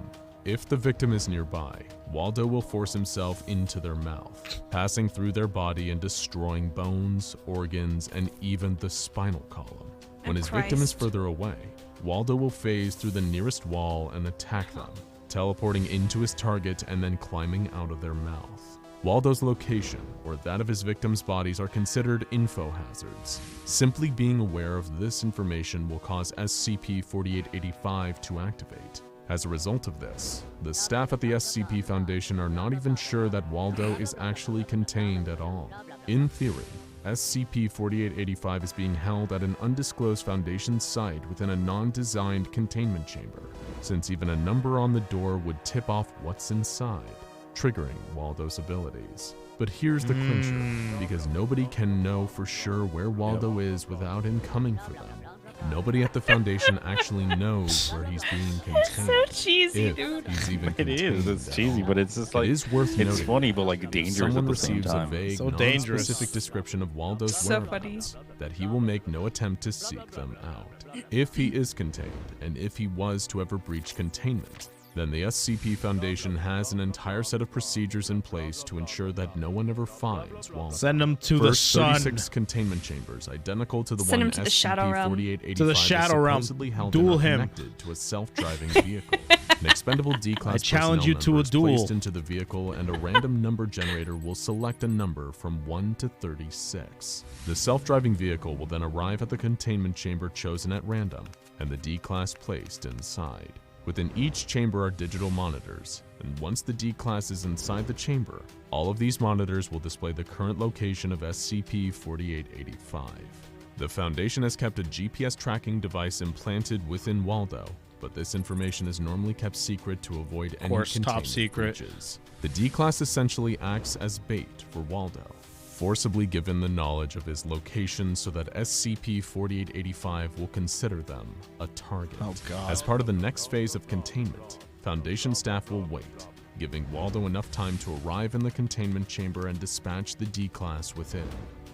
If the victim is nearby, Waldo will force himself into their mouth, passing through their body and destroying bones, organs, and even the spinal column. When his victim is further away, Waldo will phase through the nearest wall and attack them, teleporting into his target and then climbing out of their mouth. Waldo's location, or that of his victims' bodies, are considered info hazards. Simply being aware of this information will cause SCP-4885 to activate. As a result of this, the staff at the SCP Foundation are not even sure that Waldo is actually contained at all. In theory, SCP-4885 is being held at an undisclosed Foundation site within a non-designed containment chamber, since even a number on the door would tip off what's inside, triggering Waldo's abilities. But here's the clincher, because nobody can know for sure where Waldo is without him coming for them. Nobody at the Foundation actually knows where he's being contained. So cheesy, if dude. He's even It is. contained It's at cheesy, all. but it's just like It is worth it's noting funny, but like if dangerous someone at the same receives time. a vague, So dangerous. non-specific description of Waldo's So whereabouts, that he will make no attempt to seek them out. If he is contained, and if he was to ever breach containment, then the SCP Foundation has an entire set of procedures in place to ensure that no one ever finds Waldo. Send him to the First, sun. 36 containment chambers, identical to the Send one him to the Shadow Realm. SCP-4885 To the Shadow Realm. is supposedly held Duel and are him. connected to a self-driving vehicle. An expendable D-class I challenge you personnel to a member is duel. placed into the vehicle, and a random number generator will select a number from 1 to 36. The self-driving vehicle will then arrive at the containment chamber chosen at random, and the D-class placed inside. Within each chamber are digital monitors, and once the D-class is inside the chamber, all of these monitors will display the current location of SCP-4885. The Foundation has kept a GPS tracking device implanted within Waldo, but this information is normally kept secret to avoid any course, top containment secret. breaches. The D-class essentially acts as bait for Waldo, forcibly given the knowledge of his location so that SCP-4885 will consider them a target. Oh, God. As part of the next phase of containment, Foundation staff will wait, giving Waldo enough time to arrive in the containment chamber and dispatch the D-class within.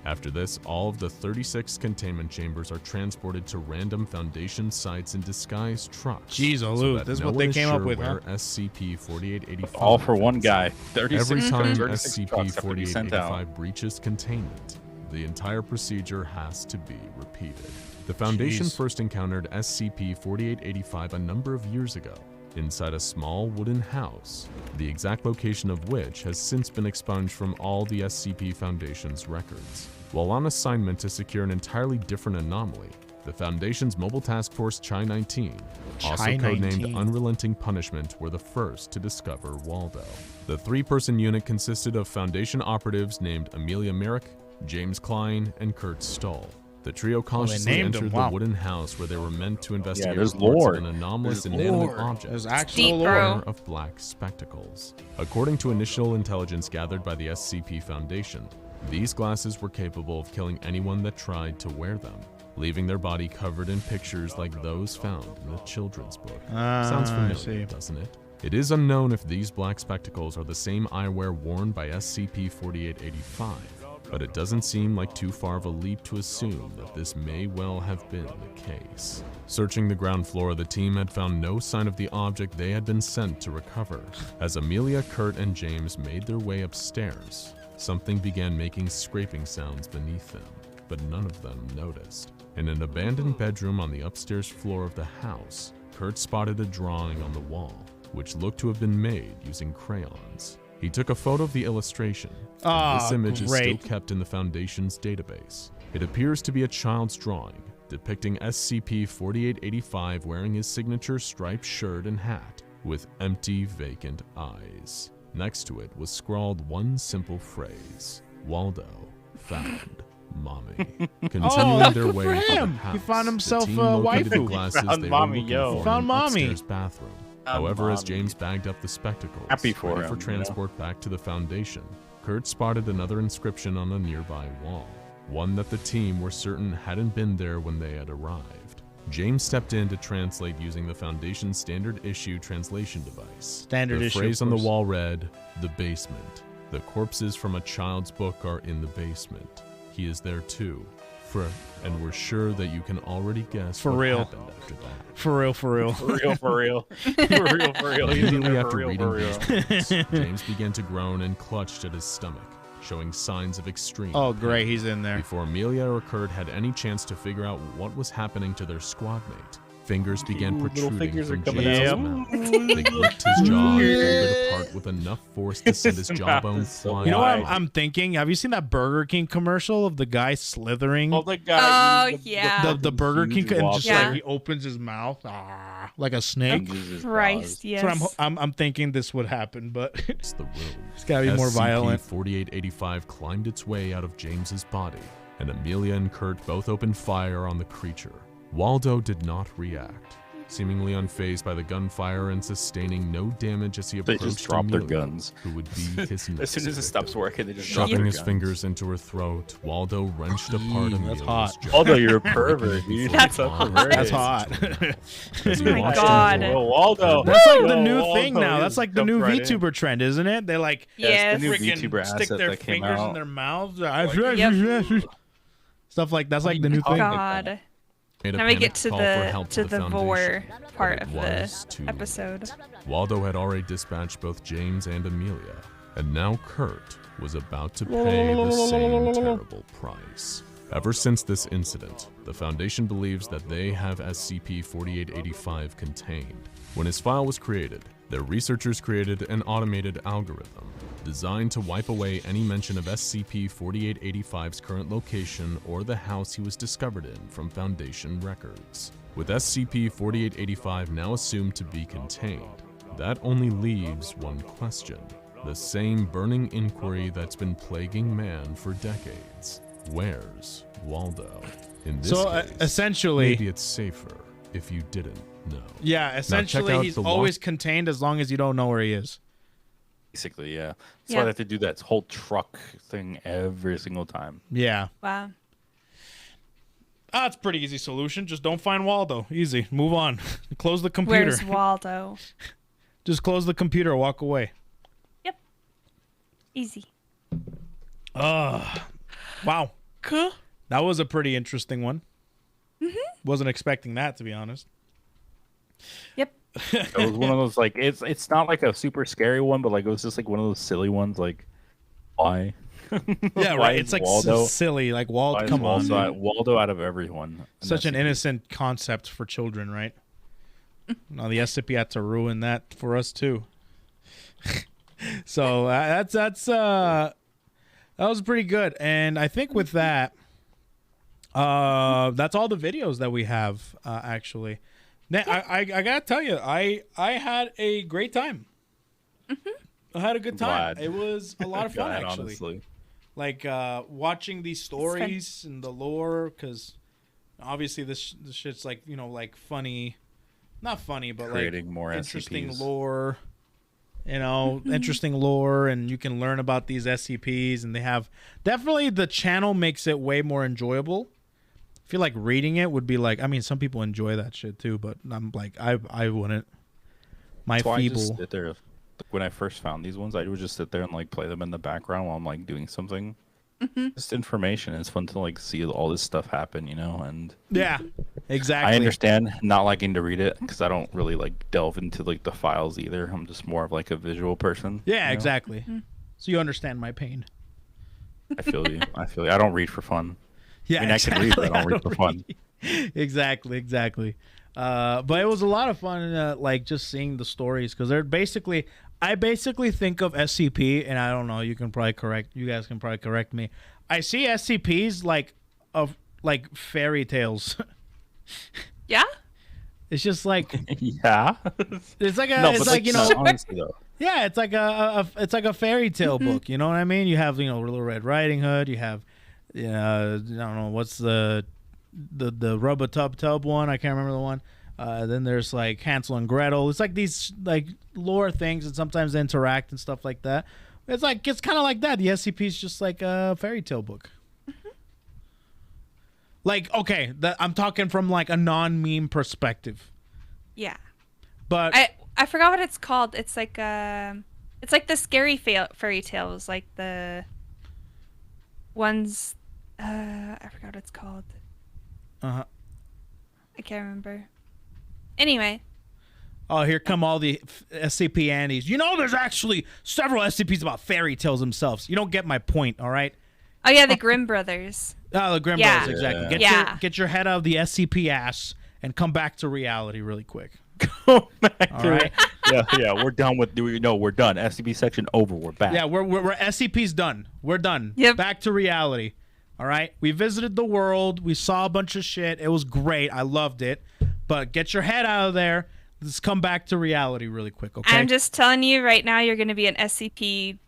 After this, all of the 36 containment chambers are transported to random Foundation sites in disguised trucks. Jeez, so Olu, that this is no what one they is came up sure with, where huh? SCP-4885 All for one is. guy. 36 Every time 36 trucks have to be sent out. SCP-4885 breaches containment, the entire procedure has to be repeated. The Foundation Jeez. first encountered SCP-4885 a number of years ago, inside a small wooden house, the exact location of which has since been expunged from all the SCP Foundation's records. While on assignment to secure an entirely different anomaly, the Foundation's Mobile Task Force Chi-19, also codenamed Unrelenting Punishment, were the first to discover Waldo. The 3-person unit consisted of Foundation operatives named Amelia Merrick, James Klein, and Kurt Stoll. The trio cautiously entered the wooden house where they were meant to investigate reports of an anomalous inanimate object of black spectacles. According to initial intelligence gathered by the SCP Foundation, these glasses were capable of killing anyone that tried to wear them, leaving their body covered in pictures like those found in the children's book. Sounds familiar, doesn't it? It is unknown if these black spectacles are the same eyewear worn by SCP-4885, but it doesn't seem like too far of a leap to assume that this may well have been the case. Searching the ground floor, the team had found no sign of the object they had been sent to recover. As Amelia, Kurt, and James made their way upstairs, something began making scraping sounds beneath them, but none of them noticed. In an abandoned bedroom on the upstairs floor of the house, Kurt spotted a drawing on the wall, which looked to have been made using crayons. He took a photo of the illustration, and this image is still kept in the Foundation's database. It appears to be a child's drawing, depicting SCP-4885 wearing his signature striped shirt and hat, with empty, vacant eyes. Next to it was scrawled one simple phrase: Waldo found Mommy. Continuing their way to the house, he found himself the a team located the waifu. glasses Found they mommy, were looking yo. for Found in an mommy. upstairs bathroom. However, as James bagged up the spectacles, Happy for ready him, for you transport back to the Foundation, Kurt spotted another inscription on a nearby wall, one that the team were certain hadn't been there when they had arrived. James stepped in to translate using the Foundation's standard issue translation device. The phrase on the wall read, "The basement. The corpses from a child's book are in the basement. He is there too. And we're sure that you can already guess what happened after that." For real. For real. For real. Immediately after reading these words, James began to groan and clutched at his stomach, showing signs of extreme Oh, pain. great, he's in there. Before Amelia or Kurt had any chance to figure out what was happening to their squad mate, fingers began protruding fingers are from coming James' out. mouth. They gripped his jaw and pulled it apart with enough force to send his jawbone flying. You know what I'm thinking? Have you seen that Burger King commercial of the guy slithering? Oh, the guy. yeah. The Burger King, and just Yeah. like he opens his mouth, like a snake. Christ, yes. That's what I'm thinking this would happen, but It's the room. it's gotta be more violent. SCP-4885 climbed its way out of James's body, and Amelia and Kurt both opened fire on the creature. Waldo did not react, seemingly unfazed by the gunfire and sustaining no damage as he They approached just drop their Amelia, guns. who would be his next As soon as it stops working, they just drop Shoving their his guns. fingers into her throat, Waldo wrenched apart Amelia's hot. jaw. Waldo, you're a pervert, dude. That's You're hot. pervert. That's hot. As he Oh my watched God. her Yo, Waldo. That's like the Yo, new Waldo, thing now. he That's like the jumped new right in. VTuber trend, isn't it? They like Yes. the new freaking VTuber stick asset their that came fingers in out. their mouths. Yep. Stuff like that's like the new thing. God. made a Now we panicked get to call for the help to to the Foundation, vor but part it of was the too late. episode. Waldo had already dispatched both James and Amelia, and now Kurt was about to pay the same terrible price. Ever since this incident, the Foundation believes that they have SCP-4885 contained. When his file was created, their researchers created an automated algorithm designed to wipe away any mention of SCP-4885's current location or the house he was discovered in from Foundation records. With SCP-4885 now assumed to be contained, that only leaves one question. The same burning inquiry that's been plaguing man for decades. Where's Waldo? In this case, essentially, maybe it's safer if you didn't know. Yeah, Now check essentially out he's the always contained as long as you don't know where he is. Basically, yeah. That's Yeah. why they have to do that whole truck thing every single time. Yeah. Wow. It's a pretty easy solution. Just don't find Waldo. Easy. Move on. Close the computer. Where's Waldo? Just close the computer. Walk away. Easy. Wow. Cool. That was a pretty interesting one. Mhm. Wasn't expecting that, to be honest. Yep. It was one of those like it's not like a super scary one, but like it was just like one of those silly ones. Like, why? Yeah, Why right. is It's like Waldo, silly. Like why Waldo. is Come on. Waldo, dude. Waldo out of everyone. in Such an SCP? innocent concept for children, right? No, the SCP had to ruin that for us too. So that was pretty good. And I think with that, that's all the videos that we have. Actually, now, I gotta tell you, I had a great time. I had a good time. Glad. It was a lot of fun, Glad, actually. honestly. Like watching these stories and the lore, because obviously this shit's like, you know, like funny, not funny, but Creating like more interesting SCPs. lore. You know, interesting lore, and you can learn about these SCPs, and they have definitely the channel makes it way more enjoyable. I feel like reading it would be like, I mean, some people enjoy that shit too, but I'm like, I wouldn't. My That's why I just feeble. sit there. When I first found these ones, I would just sit there and like play them in the background while I'm like doing something. Just information. It's fun to like see all this stuff happen, you know. And Yeah, exactly. I understand not liking to read it because I don't really like delve into like the files either. I'm just more of like a visual person. Yeah, you know? exactly. So you understand my pain. I feel you. I feel you. I don't read for fun. Yeah, I mean, I can read, but I don't read for fun. Exactly. But it was a lot of fun, like just seeing the stories, because they're basically, I basically think of SCP, and I don't know, you guys can probably correct me. I see SCPs like fairy tales. Yeah. It's just like Yeah. it's like a No, it's but like, you know, honestly though. yeah, it's like a fairy tale book. You know what I mean? You have, you know, Little Red Riding Hood. You have, I don't know what's the Rub-a-Tub one. I can't remember the one. Then there's like Hansel and Gretel. It's like these like lore things, and sometimes they interact and stuff like that. It's kind of like that. The SCP is just like a fairy tale book. Like, okay, I'm talking from like a non-meme perspective. Yeah. But I forgot what it's called. It's like the scary fairy tales, like the ones. I forgot what it's called. I can't remember. Anyway. Oh, here come all the SCP Andes. You know, there's actually several SCPs about fairy tales themselves. You don't get my point, all right? Oh yeah, the Grimm brothers. Oh, the Grimm Yeah. Brothers, exactly. Yeah. Get your head out of the SCP ass and come back to reality really quick. Go back All to right. Yeah. We're done with. We're done. SCP section over. We're back. Yeah, we're SCP's done. We're done. Yep. Back to reality. All right. We visited the world. We saw a bunch of shit. It was great. I loved it. But get your head out of there. Let's come back to reality really quick, okay? I'm just telling you right now, you're going to be an SCP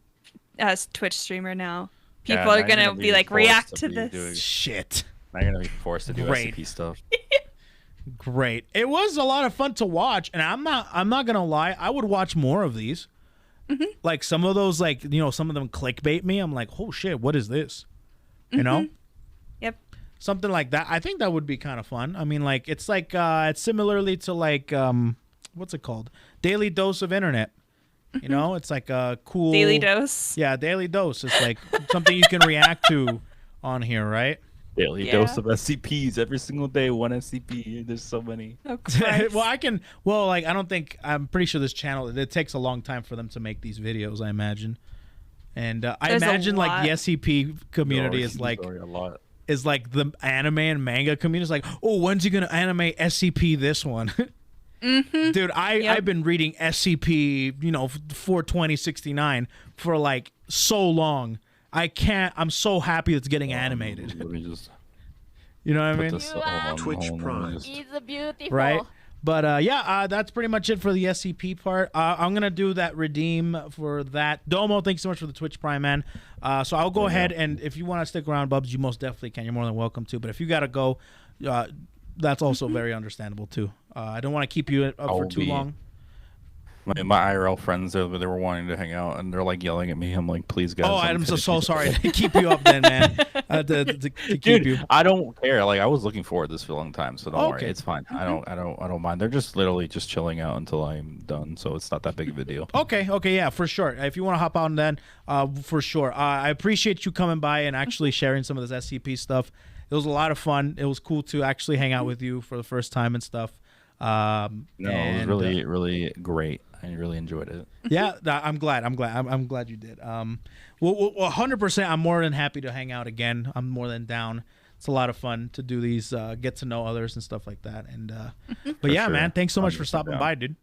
Twitch streamer now. People Yeah, are now going you're to gonna be like, forced react to be this. doing- Shit. Now you're gonna be forced to do Great. SCP stuff. Great. It was a lot of fun to watch, and I'm not gonna lie, I would watch more of these. Like some of those, like, you know, some of them clickbait me. I'm like, oh shit, what is this? You know? Yep. Something like that. I think that would be kind of fun. I mean, like, it's like it's similarly to like what's it called? Daily Dose of Internet. You know, it's like a cool Daily Dose. Yeah, Daily Dose. It's like something you can react to on here, right? Daily dose of SCPs every single day. One SCP. There's so many. Oh, Christ. I'm pretty sure this channel, it takes a long time for them to make these videos, I imagine. And I There's a imagine like the lot. SCP community is like a lot. the anime and manga community is like, oh, when's he gonna animate SCP this one? Dude, I've been reading SCP, you know, 42069 for like so long. I'm so happy it's getting animated. Let me just You know what I put mean? this. Hold on, Twitch hold on, Prime. let me just- It's beautiful. Right? But that's pretty much it for the SCP part. I'm gonna do that redeem for that. Domo, thanks so much for the Twitch Prime, man. So I'll go ahead, and if you want to stick around, Bubs, you most definitely can. You're more than welcome to. But if you gotta go, that's also very understandable too. I don't want to keep you up for too long. My IRL friends, they were wanting to hang out, and they're like yelling at me. I'm like, please, guys. Oh, let me I'm finish so these sorry stuff." to keep you up then, man. To keep Dude, you. I don't care. Like, I was looking forward to this for a long time, so don't worry. Okay. It's fine. I don't mind. They're just literally just chilling out until I'm done, so it's not that big of a deal. Okay, yeah, for sure. If you want to hop on then, for sure. I appreciate you coming by and actually sharing some of this SCP stuff. It was a lot of fun. It was cool to actually hang out with you for the first time and stuff. No, it was really, really great. I really enjoyed it. Yeah, I'm glad. I'm glad you did. Well, 100%. I'm more than happy to hang out again. I'm more than down. it's a lot of fun to do these, get to know others and stuff like that. And but yeah, man, thanks so much for stopping by, dude.